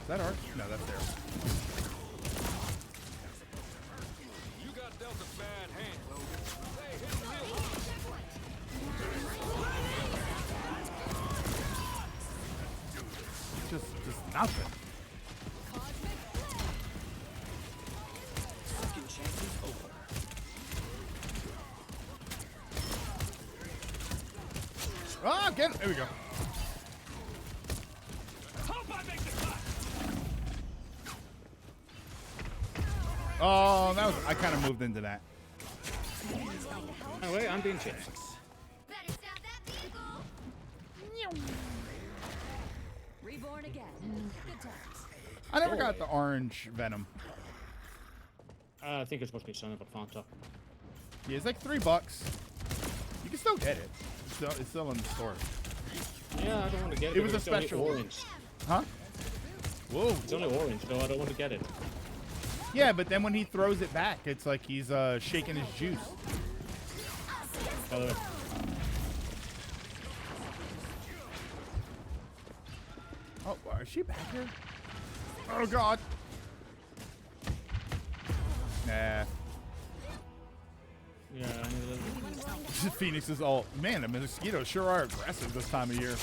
that ours? No, that's there. You got dealt a bad hand, Logan. Hey, hit the real. Just nothing. Second chance is over. Ah, get it. There we go. Hope I make the cut. Oh, that was. I kind of moved into that. Oh wait, I'm being chased. Reborn again. Good times. I never got the orange Venom. I think it's supposed to be something about Fanta. Yeah, it's like $3. You can still get it. It's still in the store. Yeah, I don't want to get it. It was a it's only special. orange. Huh? Whoa. It's only orange, so I don't want to get it. Yeah, but then when he throws it back, it's like he's shaking his juice. By the way. Oh, is she back here? Oh God. Nah. Yeah, I need a little. Phoenix is all, man, the mosquitoes sure are aggressive this time of year.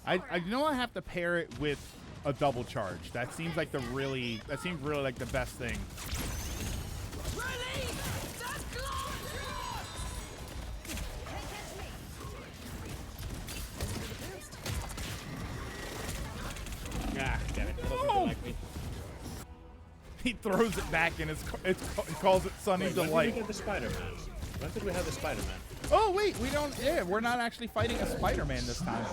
I know I have to pair it with a double charge. That seems like really like the best thing. Ah, damn it. Oh. Like me. He throws it back and he calls it Sunny Wait, when Delight. did we get the Spider-Man? When did we have the Spider-Man? Oh wait, we don't. Yeah, we're not actually fighting a Spider-Man this time.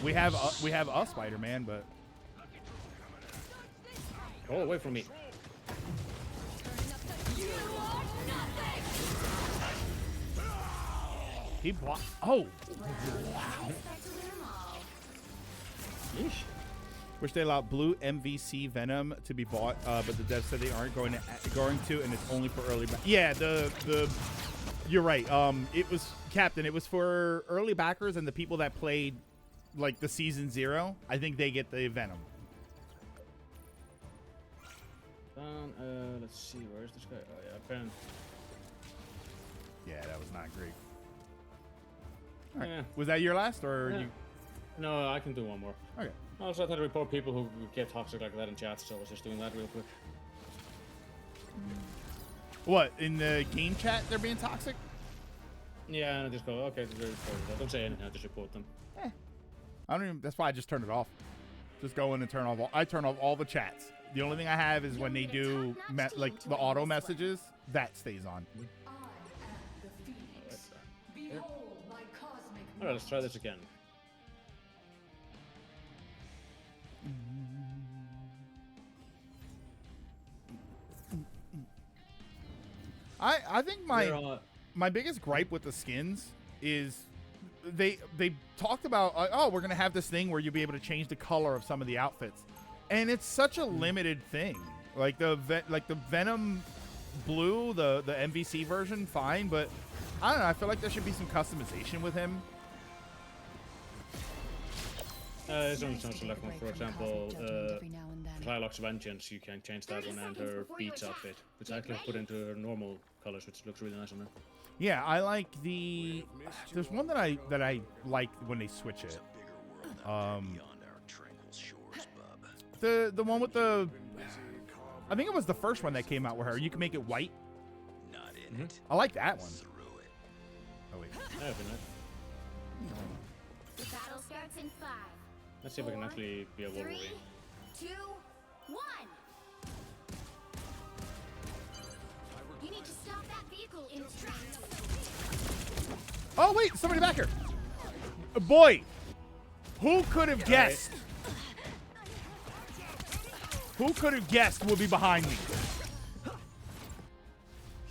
We have a Spider-Man, but. Go away from me. He blocked. Oh, wow. Yeesh. Wish they allowed blue MVC Venom to be bought, but the devs said they aren't going to, and it's only for early. Yeah, the you're right. It was Captain. It was for early backers and the people that played like the season 0. I think they get the Venom. Let's see, where's this guy? Oh yeah, Ben. Yeah, that was not great. All right. Yeah. Was that your last, or Yeah. you? No, I can do one more. Okay. Also, I thought to report people who get toxic like that in chat, so I was just doing that real quick. What, in the game chat? They're being toxic? Yeah, and I just go, okay, don't say anything. I just report them. I don't even. That's why I just turned it off. Just go in and turn off. I turn off all the chats. The only thing I have is when they do like the auto messages, that stays on. Alright, let's try this again. I think my biggest gripe with the skins is they talked about oh, we're gonna have this thing where you'll be able to change the color of some of the outfits, and it's such a limited thing. Like the Venom blue, the MVC version, fine, but I don't know. I feel like there should be some customization with him. There's only some select one, for example, Triloc's Vengeance, you can change that one, and her Beats outfit, which I actually put into her normal colors, which looks really nice on her. Yeah, I like the. There's one that I like when they switch it. The one with the. I think it was the first one that came out with her. You can make it white. I like that one. Oh wait. That would be nice. The battle starts in 5. Let's see if I can actually be a Wolverine. 3, 2, 1. You need to stop that vehicle in its tracks. Oh wait, somebody back here. Boy, who could have guessed? Who could have guessed would be behind me?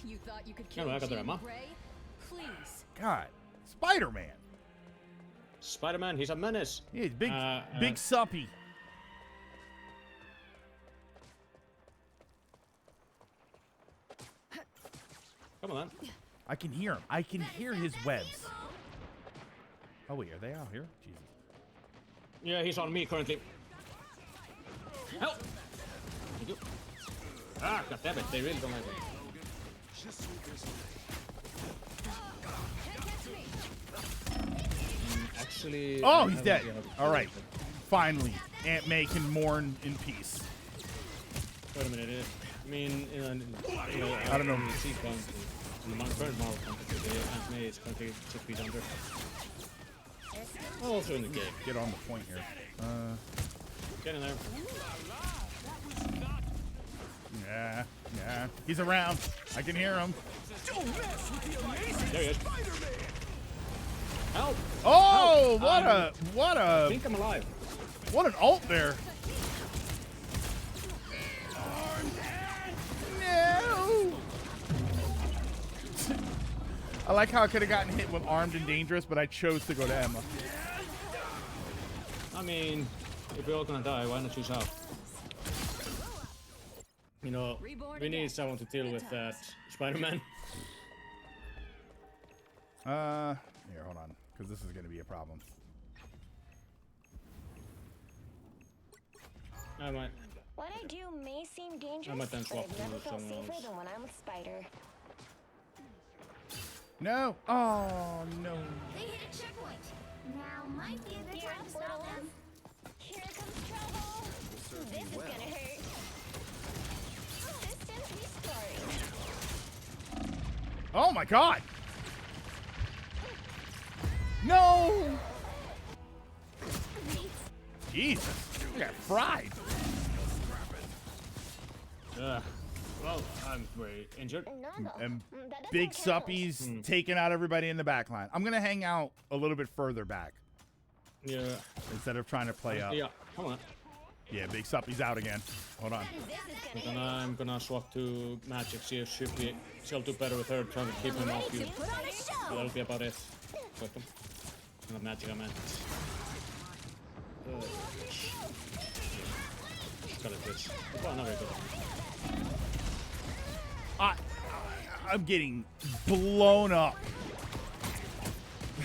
You thought you could kill I got the Jean ammo. Grey? Please. God, Spider-Man. Spider-Man, he's a menace. Yeah, he's big suppy. Come on, then. I can hear him. I can hear his webs. Oh wait, are they out here? Jesus. Yeah, he's on me currently. Help! Thank you. Ah, goddammit, they really don't like me. Actually... Oh, he's dead. All right. Finally, Aunt May can mourn in peace. Wait a minute. I mean, I don't know. In the sequence, in the current Marvel context, Aunt May is currently 6 feet under. Also in the game. Get on the point here. Get in there. Yeah, yeah. He's around. I can hear him. There he is. Help! Oh, Help. what a! I think I'm alive. What an ult there. No. I like how I could have gotten hit with Armed and Dangerous, but I chose to go to Emma. I mean, if we're all gonna die, why not choose out? You know, we need someone to deal with that Spider-Man. Here, hold on, because this is going to be a problem. I might. What I do may seem dangerous, I might then but swap I've never with felt someone safer else. than when I'm with Spider. No. Oh, no. They hit a checkpoint. Now might be a good time to stop them. Here comes trouble. This is gonna hurt. Systems restoring. Oh, my God. No. Jesus. I got fried. Well, I'm very injured. And Big Suppy's taking out everybody in the back line. I'm going to hang out a little bit further back. Yeah. Instead of trying to play up. Yeah, come on. Yeah, Big Suppy's out again. Hold on. I'm gonna swap to Magic, see if she'll do better with her, trying to keep him off you. So that'll be about it. Weapon. Not magic, I meant. Got it, bitch. Oh, not very good. I'm getting blown up.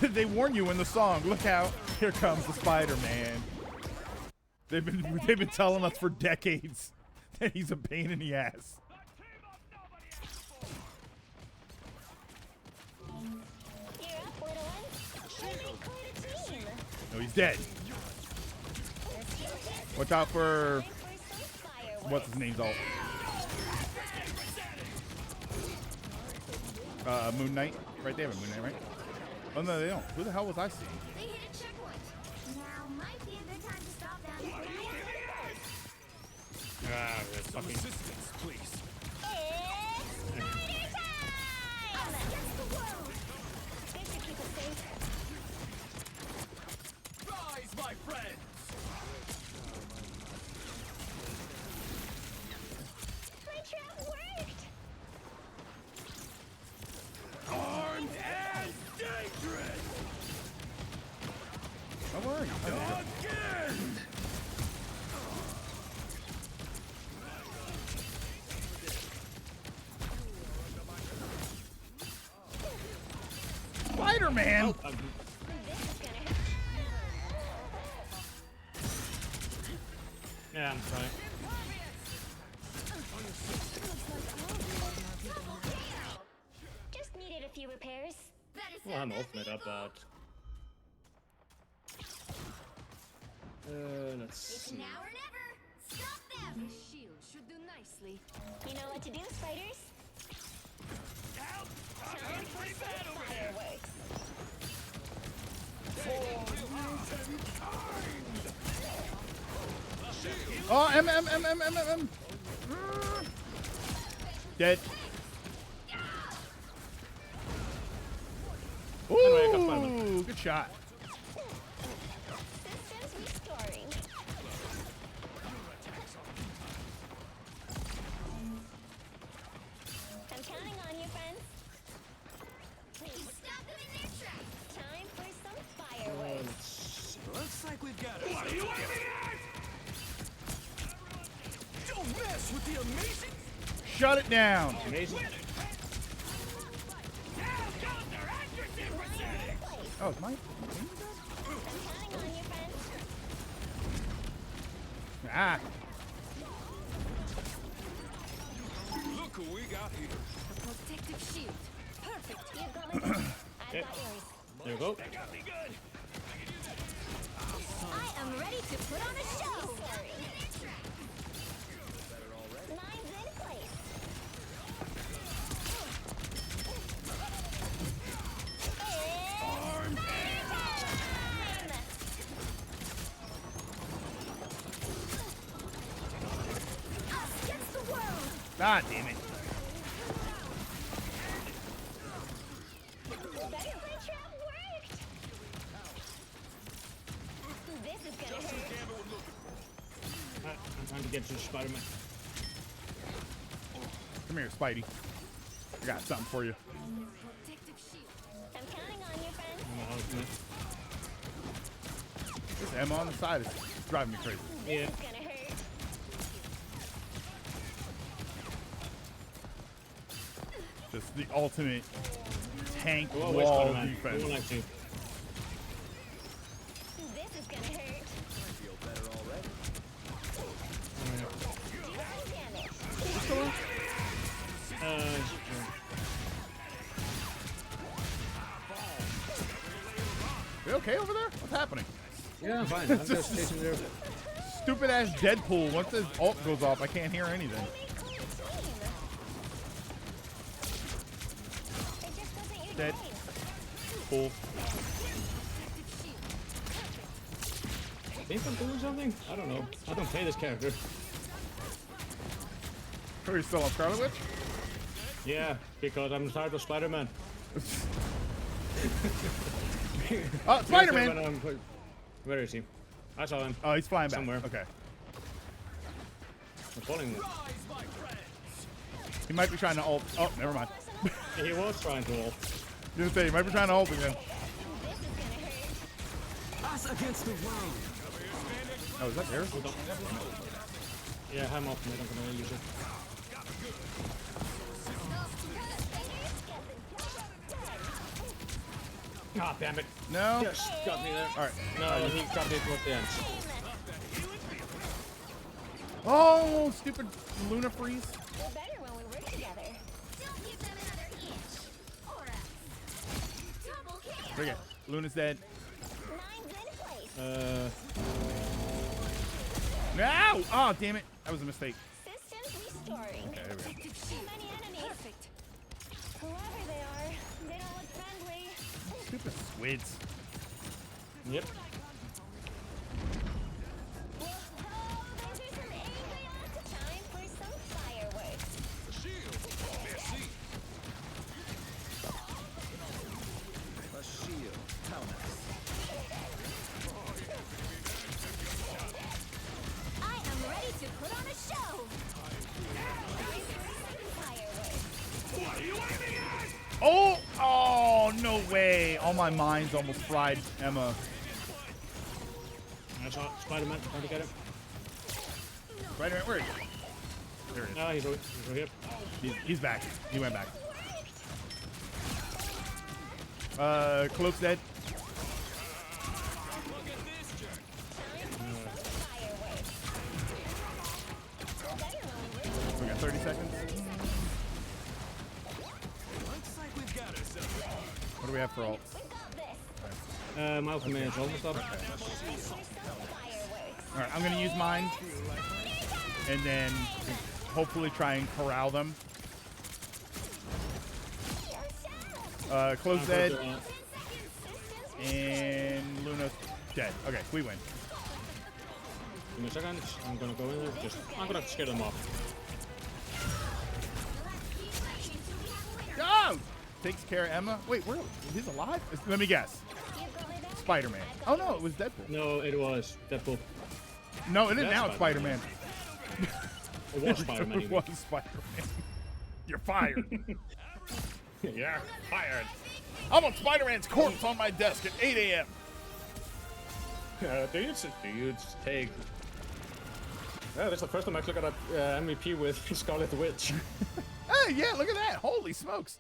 They warn you in the song. Look out! Here comes the Spider-Man. They've been telling us for decades that he's a pain in the ass. No, he's dead. Watch out for what's his name's all. Moon Knight. Right there, Moon Knight, right? Oh no, they don't. Who the hell was I seeing? They hit a checkpoint. Now might be a good time to stop them. Some assistance, please. It's spider time! Against the world! This should keep us safe. Rise, my friends! My trap worked! Armed and dangerous! How are you? Again! Spider-Man! This is gonna hurt. Yeah, I'm trying. Just needed a few repairs. Well, I'm opening it up, but... let's see. Now or never! Stop them! This shield should do nicely. You know what to do, spiders? Time for some fireworks. Oh, M. Dead. Ooh, good shot. Systems restoring. I'm counting on you, friends. Please stop them in their tracks. Time for some fireworks. Looks like we've got it. What are you aiming at? Don't mess with the amazing. Shut it down. Amazing. Oh, it's mine? I'm counting on you, friends. Ah. Look who we got here. A protective shield. Perfect. You've got my back. I've got yours. There you go. They got me good. I am ready to put on a show. Mine's in place. Armed Us against the world. Ah, damn it. Butterfly trap worked. This is gonna hurt. I'm trying to get to Spider-Man. Come here, Spidey. I got something for you. Protective shield. I'm counting on you, friends. I'm a ultimate. This Emma on the side is driving me crazy. Yeah. This is gonna hurt. Just the ultimate tank Oh, wall Spider-Man. defense. Who would like to? This is gonna hurt. feel better already. Do some damage. You okay over there? What's happening? Yeah, I'm fine. I'm just chasing there. Stupid ass Deadpool. Once his ult goes off, I can't hear anything. It just wasn't your Dead. game. Cool. Think I'm doing something? I don't know. I don't play this character. Are you still on Scarlet Witch? Yeah, because I'm tired of Spider-Man. Spider-Man! Where is he? I saw him. Oh, he's flying back. Somewhere. Okay. I'm following him. He might be trying to ult. Oh, never mind. He was trying to ult. You say he might be trying to ult again. This Us against the world. Oh, is that theirs? Yeah, I'm off mid. I'm gonna use it. God damn it. No. Yes, got me there. All right. No, he got me towards the end. Oh, stupid Luna freeze. We're better when we work together. Don't give them another inch. Or else. Double kill. Forget. Luna's dead. Mine's in place. No! Oh, damn it. That was a mistake. Systems restoring. Okay, there we go. Too many enemies. Perfect. Whoever they are, they don't look friendly. Stupid squids. Yep. Time for some fireworks. The shield. Merci. A shield. How nice. I am ready to put on a show. Oh! Oh, no way. All my minds almost fried Emma. I saw Spider-Man trying to get him. Spider-Man, where is he? There he is. No, he's over here. He's back. He went back. Cloak's dead. We got 30 seconds. Looks like we've got ourselves. What do we have for ult? My ultimate is almost up. Alright, I'm gonna use mine. And then hopefully try and corral them. Cloak's dead. And Luna's dead. Okay, we win. Give me a second. I'm gonna go in there. I'm gonna scare them off. Go! Takes care of Emma. Wait, where? He's alive? Let me guess. Spider-Man. Oh no, it was Deadpool. No, it was Deadpool. No, it isn't. Now it's Spider-Man. It was Spider-Man. It was Spider-Man. You're fired. Yeah, fired. I want Spider-Man's corpse on my desk at 8 a.m. Dudes take. Yeah, that's the first time I actually got a MVP with Scarlet Witch. Hey, yeah, look at that. Holy smokes.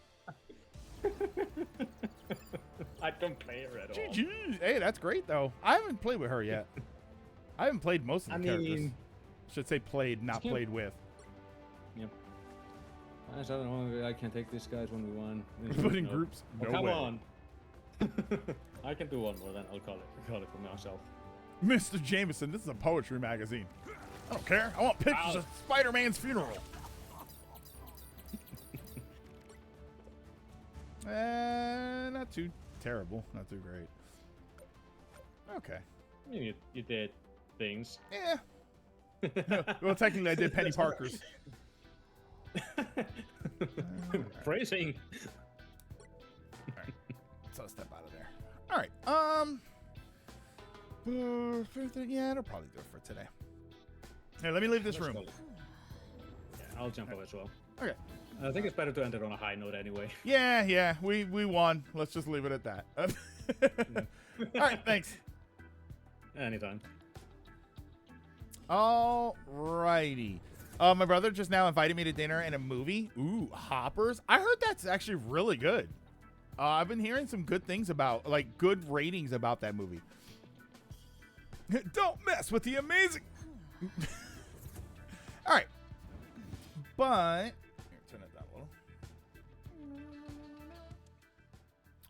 I don't play her at all. GG. Hey, that's great, though. I haven't played with her yet. I haven't played most of the characters. Should say played, not played with. Yep. I don't know. I can't take these guys 1v1. Put in groups? Oh, No come way. on. I can do one more, then I'll call it for myself. Mr. Jameson, this is a poetry magazine. I don't care. I want pictures of Spider-Man's funeral. Not too terrible. Not too great. Okay. I mean, you did things. Yeah. Well, technically, I did Penny Parker's. Phrasing. All right. So I'll step out of there. All right. Yeah, that'll probably do it for today. Here, let me leave this room. Yeah, I'll jump off as well. Okay. I think it's better to end it on a high note anyway. Yeah, we won. Let's just leave it at that. All right, thanks. Anytime. All righty. My brother just now invited me to dinner and a movie. Ooh, Hoppers. I heard that's actually really good. I've been hearing some good things about, like, good ratings about that movie. Don't mess with the amazing. All right. But here, turn it down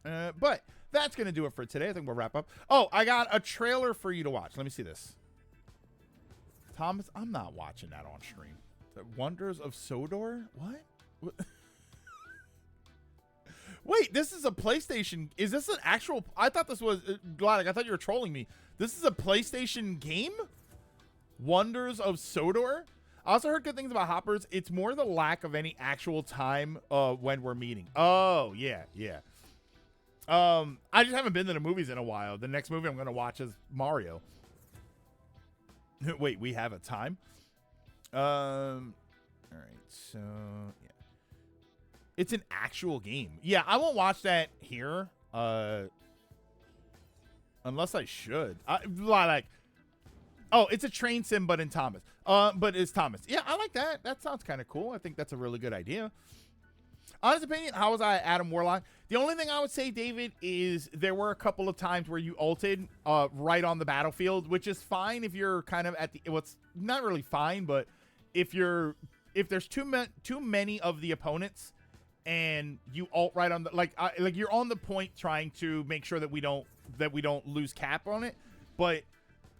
a little. But that's going to do it for today. I think we'll wrap up. Oh, I got a trailer for you to watch. Let me see this. Thomas, I'm not watching that on stream. The Wonders of Sodor? What? Wait, this is a PlayStation. Is this an actual? I thought this was Gladic. I thought you were trolling me. This is a PlayStation game? Wonders of Sodor? I also heard good things about Hoppers. It's more the lack of any actual time when we're meeting. Oh, yeah. I just haven't been to the movies in a while. The next movie I'm going to watch is Mario. Wait, we have a time? All right, so, yeah. It's an actual game. Yeah, I won't watch that here. Unless I should. Oh, it's a train sim, but in Thomas. But it's Thomas. Yeah, I like that. That sounds kind of cool. I think that's a really good idea. Honest opinion, how was I at Adam Warlock? The only thing I would say, David, is there were a couple of times where you ulted right on the battlefield, which is fine if you're kind of at the, what's not really fine, but if there's too many of the opponents and you ult right on the, like you're on the point trying to make sure that we don't lose cap on it, but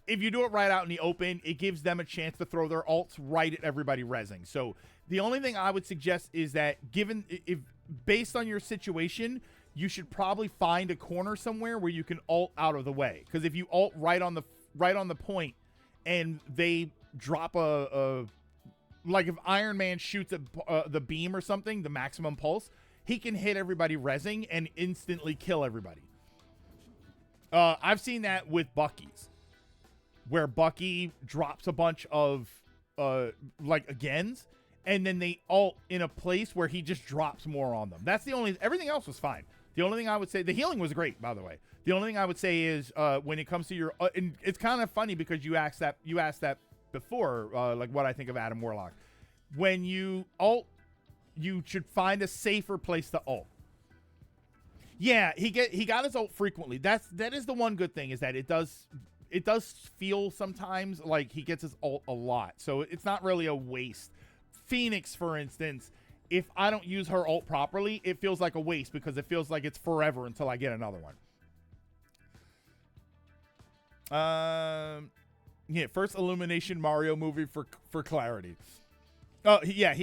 if you do it right out in the open, it gives them a chance to throw their ults right at everybody rezzing. So the only thing I would suggest is that if based on your situation, you should probably find a corner somewhere where you can ult out of the way. Because if you ult right on the point and they drop like if Iron Man shoots the beam or something, the maximum pulse, he can hit everybody rezzing and instantly kill everybody. I've seen that with Bucky's, where Bucky drops a bunch of like agains, and then they ult in a place where he just drops more on them. That's the only, everything else was fine. The only thing I would say, the healing was great, by the way. The only thing I would say is when it comes to your, and it's kind of funny because you asked that before, like what I think of Adam Warlock. When you ult, you should find a safer place to ult. Yeah, he got his ult frequently. That is the one good thing, is that it does feel sometimes like he gets his ult a lot. So it's not really a waste. Phoenix, for instance, if I don't use her ult properly, it feels like a waste because it feels like it's forever until I get another one. Yeah, first Illumination Mario movie for clarity. Oh, yeah,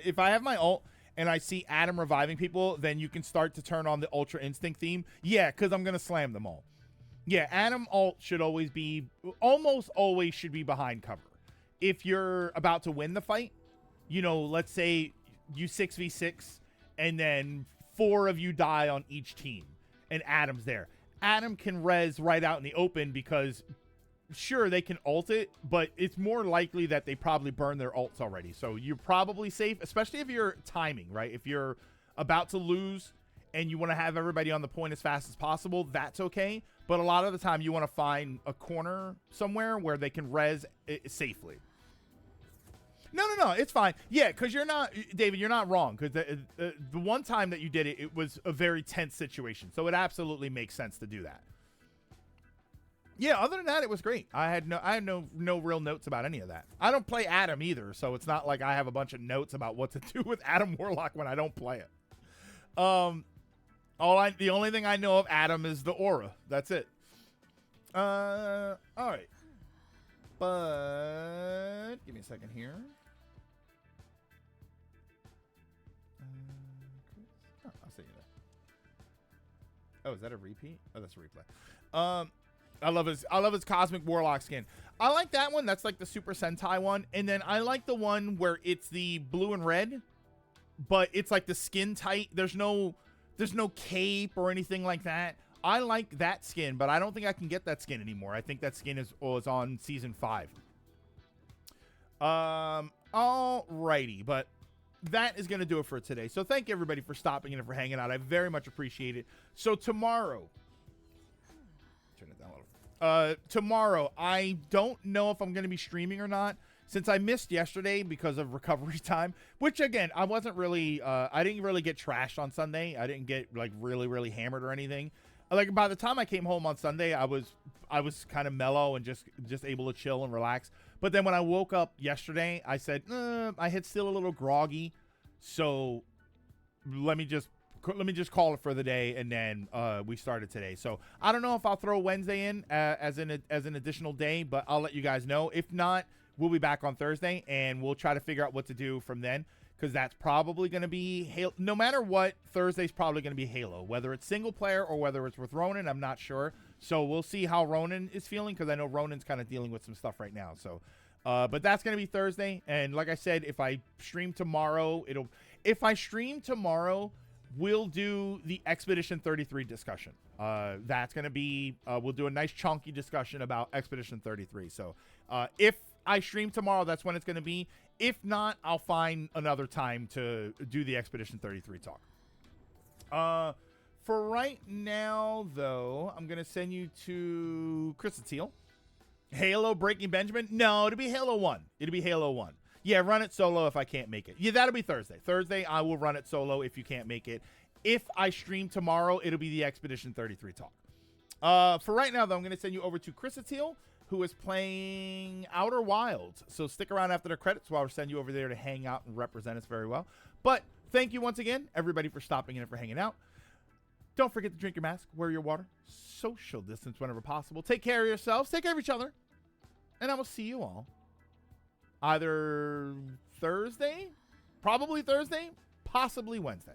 if I have my ult and I see Adam reviving people, then you can start to turn on the Ultra Instinct theme. Yeah, because I'm going to slam them all. Yeah, Adam ult should always be, almost always should be behind cover. If you're about to win the fight, you know, let's say you 6v6 and then 4 of you die on each team and Adam's there. Adam can res right out in the open because sure, they can ult it, but it's more likely that they probably burn their ults already. So you're probably safe, especially if you're timing, right? If you're about to lose and you want to have everybody on the point as fast as possible, that's okay. But a lot of the time you want to find a corner somewhere where they can res it safely. No, it's fine. Yeah, because you're not, David, you're not wrong. Because the one time that you did it, it was a very tense situation. So it absolutely makes sense to do that. Yeah, other than that, it was great. I had no real notes about any of that. I don't play Adam either, so it's not like I have a bunch of notes about what to do with Adam Warlock when I don't play it. The only thing I know of Adam is the aura. That's it. All right. But give me a second here. I'll see you there. Oh, is that a repeat? Oh, that's a replay. I love his Cosmic Warlock skin. I like that one. That's like the Super Sentai one. And then I like the one where it's the blue and red, but it's like the skin tight. There's no cape or anything like that. I like that skin, but I don't think I can get that skin anymore. I think that skin is on season 5. Alrighty, but that is going to do it for today. So thank you everybody for stopping in and for hanging out. I very much appreciate it. So tomorrow, turn it down a little. Tomorrow, I don't know if I'm going to be streaming or not, since I missed yesterday because of recovery time, which again, I wasn't really, I didn't really get trashed on Sunday. I didn't get like really hammered or anything. Like by the time I came home on Sunday, I was kind of mellow and just able to chill and relax. But then when I woke up yesterday, I said, I had still a little groggy. So let me just call it for the day, and then we started today. So I don't know if I'll throw Wednesday in as an additional day, but I'll let you guys know. If not, we'll be back on Thursday, and we'll try to figure out what to do from then, because that's probably going to be Halo. No matter what, Thursday's probably going to be Halo, whether it's single player or whether it's with Ronan. I'm not sure. So we'll see how Ronan is feeling, because I know Ronan's kind of dealing with some stuff right now. So, but that's going to be Thursday. And like I said, if I stream tomorrow, we'll do the Expedition 33 discussion. That's going to be, we'll do a nice chunky discussion about Expedition 33. So if I stream tomorrow, that's when it's going to be. If not, I'll find another time to do the Expedition 33 talk. For right now, though, I'm going to send you to Chrysotile. Halo Breaking Benjamin? No, it'll be Halo 1. It'll be Halo 1. Yeah, run it solo if I can't make it. Yeah, that'll be Thursday. Thursday, I will run it solo if you can't make it. If I stream tomorrow, it'll be the Expedition 33 talk. For right now, though, I'm going to send you over to Chrysotile, who is playing Outer Wilds. So stick around after the credits while we send you over there to hang out and represent us very well. But thank you once again, everybody, for stopping in and for hanging out. Don't forget to drink your mask, wear your water, social distance whenever possible. Take care of yourselves, take care of each other, and I will see you all either Thursday, probably Thursday, possibly Wednesday.